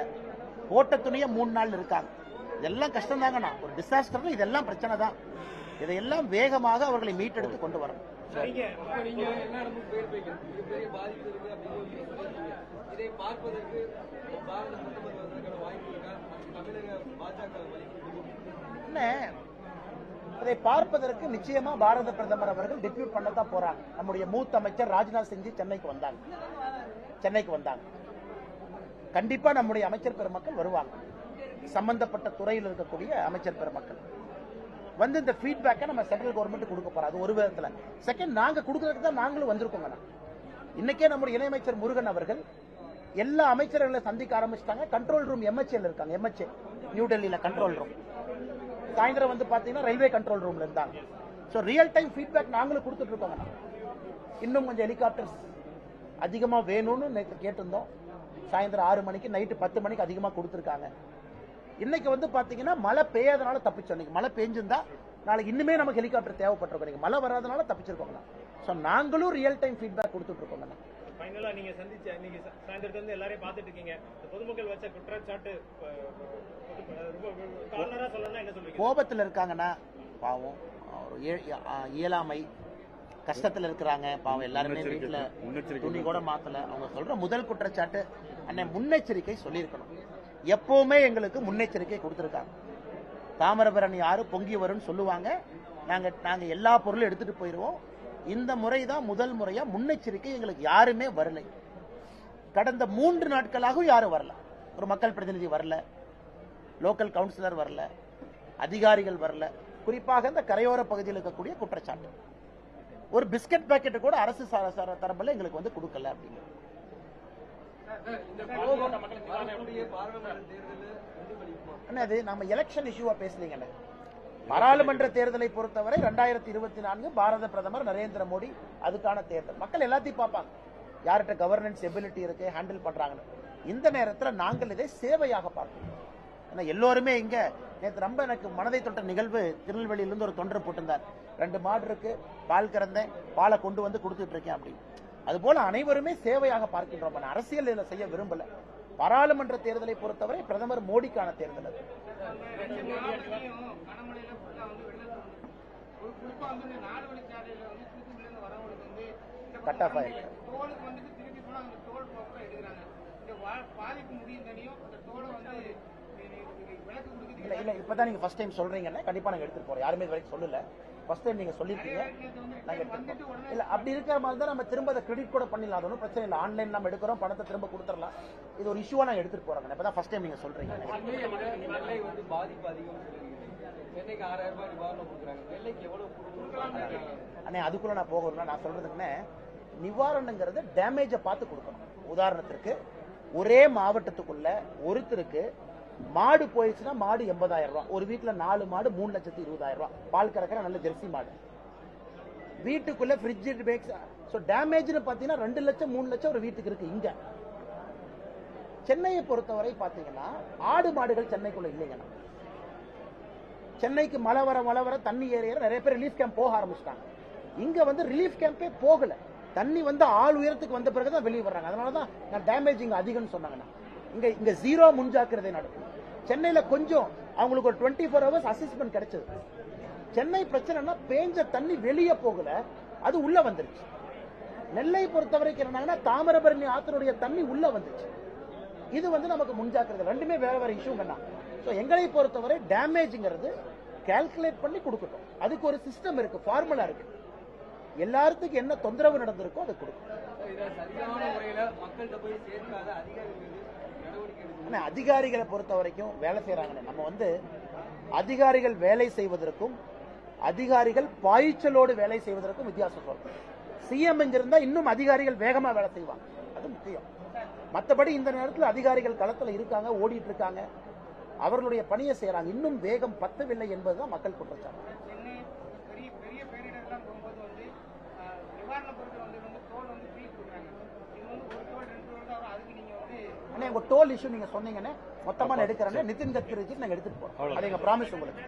போட்ட துணிய 3 நாள் இருக்காங்க. இதெல்லாம் கஷ்டம் தாங்கண்ணா. ஒரு டிசாஸ்டர் இதெல்லாம் பிரச்சனை தான். இதையெல்லாம் வேகமாக அவர்களை மீட்டெடுத்து கொண்டு வரணும். இதை பார்ப்பதற்கு நிச்சயமா பாரத பிரதமர் அவர்கள் டெபியூட் பண்ணத்தான் போறாங்க. நம்முடைய மூத்த அமைச்சர் ராஜ்நாத் சிங் சென்னைக்கு வந்தாங்க. கண்டிப்பா நம்முடைய அமைச்சர் பெருமக்கள் வருவாங்க. சம்பந்தப்பட்ட துறையில் இருக்கக்கூடிய அமைச்சர் பெருமக்கள் வந்து இந்த ஃபீட்பேக்கை நம்ம சென்ட்ரல் கவர்மெண்ட் கொடுக்க போறோம். அது ஒரு விதத்துல. செகண்ட், நாங்க கொடுக்கறதுக்கு தான் நாங்களும் வந்திருக்கோங்க. இன்னைக்கே நம்முடைய இணையமைச்சர் முருகன் அவர்கள் எல்லா அமைச்சர்களை சந்திக்க ஆரம்பிச்சிட்டாங்க. கண்ட்ரோல் ரூம் எம்எச்ஏல இருக்காங்க. எம்எச்ஏ நியூ டெல்லியில கண்ட்ரோல் ரூம். சாயந்தரம் வந்து பாத்தீங்கன்னா ரயில்வே கண்ட்ரோல் ரூம்ல இருந்தாங்க. சோ ரியல் டைம் ஃபீட்பேக் நாங்களும் கொடுத்துட்டு இருக்கோங்க. இன்னும் கொஞ்சம் ஹெலிகாப்டர்ஸ் அதிகமா வேணும்னு நேற்று கேட்டிருந்தோம். சாயந்தரம் 6 மணிக்கு, நைட்டு 10 மணிக்கு அதிகமா கொடுத்துருக்காங்க. இன்னைக்கு வந்து பாத்தீங்கன்னா மழை பெய்யாதனால தப்பிச்சோம். இன்னைக்கு மழை பெஞ்சிருந்தா நாளைக்கு இன்னுமே நமக்கு ஹெலிகாப்டர் தேவைப்பட்டிருக்கோம். மழை வராதனால தப்பிச்சிருக்கோங்க. சோ நாங்களும் ரியல் டைம் ஃபீட்பேக் கொடுத்துட்டு இருக்கோங்க. ஃபைனலா நீங்க சந்திச்ச இன்னைக்கு சாயந்தரத்துல இருந்து எல்லாரையும் பார்த்துட்டு இருக்கீங்க. பொதுமக்கள் வச்ச குற்றச்சாட்டு கார்னரா சொல்லணும்னா என்ன சொல்றீங்க? கோபத்துல இருக்காங்கன்னா பாவம், இயலாமை, கஷ்டத்துல இருக்கிறாங்க பாவம். எல்லாருமே வீட்டுல துணி கூட மாத்தல. அவங்க சொல்ற முதல் குற்றச்சாட்டு முன்னெச்சரிக்கை சொல்லியிருக்கணும். எப்பவுமே எங்களுக்கு முன்னெச்சரிக்கை கொடுத்திருக்காங்க. தாமிரபரணி ஆறு பொங்கி வரும்னு சொல்லுவாங்க. நாங்க எல்லா பொருளும் எடுத்துட்டு போயிடுவோம். இந்த முறை தான் முதல் முறையா முன்னெச்சரிக்கை எங்களுக்கு யாருமே வரலை. கடந்த 3 நாட்களாகவும் யாரும் வரல. ஒரு மக்கள் பிரதிநிதி வரல, லோக்கல் கவுன்சிலர் வரல, அதிகாரிகள் வரல. குறிப்பாக இந்த கரையோர பகுதியில் இருக்கக்கூடிய குற்றச்சாட்டு, ஒரு பிஸ்கட் பாக்கெட் கூட அரசு தரப்புல எங்களுக்கு வந்து கொடுக்கல அப்படிங்கிறது. அது நம்ம எலெக்ஷன் இஷ்யூவா பேசலீங்க. பாராளுமன்ற தேர்தலை பொறுத்தவரை 2024 பாரத பிரதமர் நரேந்திர மோடி அதுக்கான தேர்தல். மக்கள் எல்லாத்தையும் பார்ப்பாங்க, யார்கிட்ட கவர்னன்ஸ் எபிலிட்டி இருக்கு, ஹேண்டில் பண்றாங்கன்னு. இந்த நேரத்தில் நாங்கள் இதை சேவையாக பார்க்கிறோம். ஏன்னா எல்லோருமே இங்க நேற்று ரொம்ப எனக்கு மனதை தொட்ட நிகழ்வு, திருநெல்வேலியிலிருந்து ஒரு தொண்டர் போட்டிருந்தார், 2 மாடு இருக்கு, பால் கறந்தேன், பாலை கொண்டு வந்து கொடுத்துட்டு இருக்கேன் அப்படின்னு. அதுபோல அனைவருமே சேவையாக பார்க்கின்றோம். அரசியல் இதில் செய்ய விரும்பல. பாராளுமன்ற தேர்தலை பொறுத்தவரை பிரதமர் மோடிக்கான தேர்தல் அது. கட் ஆஃப் ஆயிருக்கு. இல்ல இப்பதான் நீங்க ஃபர்ஸ்ட் டைம் சொல்றீங்கன்னா கண்டிப்பா நாங்க எடுத்துட்டு போறோம். யாருமே இது வரைக்கும் சொல்லல. ஃபர்ஸ்ட் டைம் நீங்க சொல்லிருக்கீங்க, நாங்க எடுத்துட்டு இல்ல அப்படி இருக்கிற மாதிரி தான் நம்ம திரும்ப அதை கிரெடிட் கூட பண்ணிடலாம். அது ஒன்றும் பிரச்சனை இல்லை. ஆன்லைன் நம்ம எடுக்கிறோம், பணத்தை திரும்ப கொடுத்துடலாம். இது ஒரு இஷ்யூவா நாங்க எடுத்துட்டு போறாங்க. இப்பதான் ஃபர்ஸ்ட் டைம் நீங்க சொல்றீங்க. அண்ணே அதுக்குள்ள நான் போகணும்னா நான் சொல்றதுக்குன்னே நிவாரணங்கிறது டேமேஜை பார்த்து கொடுக்கணும். உதாரணத்திற்கு ஒரே மாவட்டத்துக்குள்ள ஒருத்தருக்கு மாடு போயிடுச்சுன்னா மாடு 80,000 ரூபாய், ஒரு வீட்டுல 4 மாடு 3,20,000 ரூபாய், பால் கறக்கிற நல்ல ஜெர்சி மாடு, வீட்டுக்குள்ள ஃப்ரிட்ஜ் பேக்ஸ். ஸோ டேமேஜ்னு பார்த்தீங்கன்னா 2 லட்சம் 3 லட்சம் ஒரு வீட்டுக்கு இருக்கு. இங்க சென்னையை பொறுத்தவரை பார்த்தீங்கன்னா ஆடு மாடுகள் சென்னைக்குள்ள இல்லைங்கண்ணா. சென்னைக்கு மழை வர தண்ணி ஏற நிறைய பேர் ரிலீஃப் கேம்ப் போக ஆரம்பிச்சிட்டாங்க. இங்க வந்து ரிலீஃப் கேம்பே போகல. தண்ணி வந்து ஆள் உயரத்துக்கு வந்த பிறகுதான் வெளியே வர்றாங்க. அதனாலதான் நான் டேமேஜ் இங்க அதிகம்னு சொன்னாங்கன்னா, இங்க 0 முன்ஜாக்கிரதை நடக்கும். சென்னையில கொஞ்சம் அவங்களுக்கு ஒரு 24 hours அசஸ்மெண்ட் கிடைச்சது. சென்னை பிரச்சனைனா பேஞ்ச தண்ணி வெளியே போகல, அது உள்ள வந்துருச்சு. நெல்லை பொறுத்தவரைக்கும் என்னன்னா தாமிரபரணி ஆத்தினுடைய தண்ணி உள்ள வந்துச்சு. இது வந்து நமக்கு முன்ஜாக்கிரதை. ரெண்டுமே வேற வேற இஷ்யூங்கண்ணா. ஸோ எங்களை பொறுத்தவரை டேமேஜ்ங்கிறது கால்குலேட் பண்ணி கொடுக்கட்டும். அதுக்கு ஒரு சிஸ்டம் இருக்கு, ஃபார்முலா இருக்கு. எல்லாத்துக்கும் என்ன தொந்தரவு நடந்திருக்கோ அதை கொடுக்கும். அதிகாரிகளை பொறுத்த வரைக்கும் வேலை செய்யறாங்க. நம்ம வந்து அதிகாரிகள் வேலை செய்வதற்கும் அதிகாரிகள் பாய்ச்சலோடு வேலை செய்வதற்கும் வித்தியாசம் சொல்றோம். சிஎம் இருந்தா இன்னும் அதிகாரிகள் வேகமா வேலை செய்வாங்க, அது முக்கியம். மற்றபடி இந்த நேரத்தில் அதிகாரிகள் களத்தில் இருக்காங்க, ஓடிட்டு இருக்காங்க, அவர்களுடைய பணியை செய்யறாங்க. இன்னும் வேகம் பத்தவில்லை என்பதுதான் மக்கள் குற்றச்சாட்டு. உங்க டோல் இஷ்யூ நீங்க சொன்னீங்கன்னா மொத்தமா எடுக்கிறேன். நிதின் கட்கரிக்கு நாங்க எடுத்துட்டு போறோம். அது எங்க ப்ராமிஸ் உங்களுக்கு.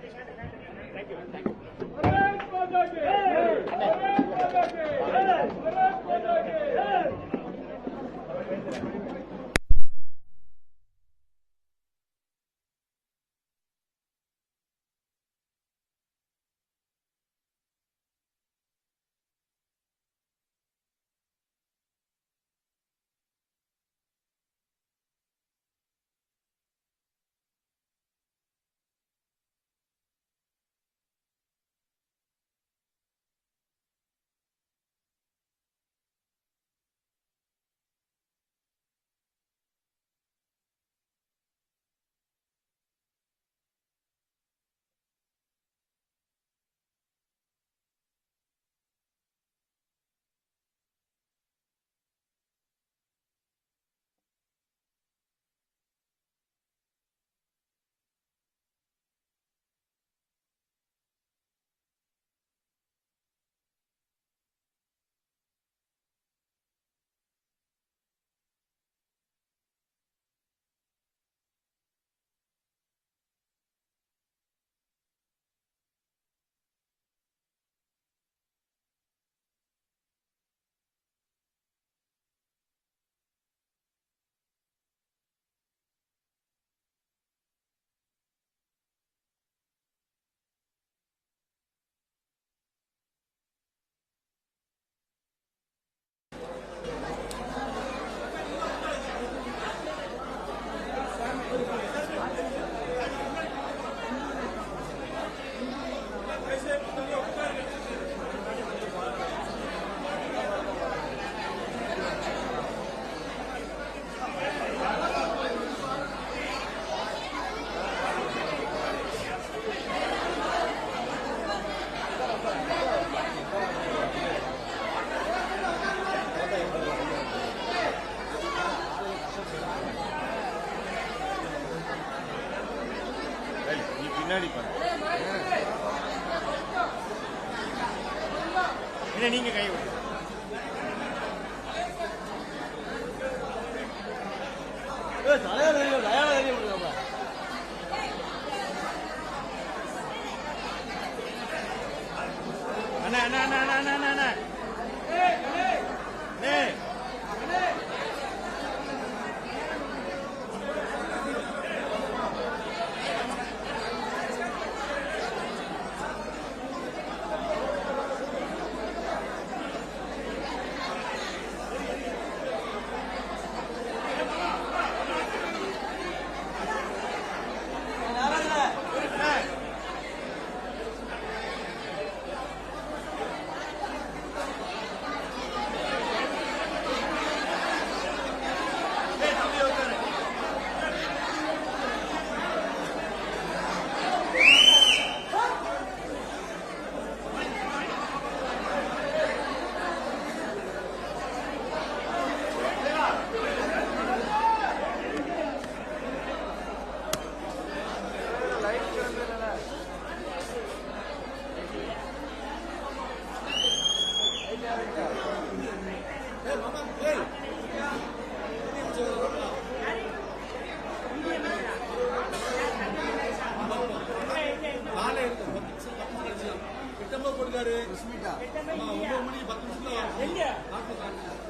பின்னாடி நீங்க கை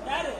யாரு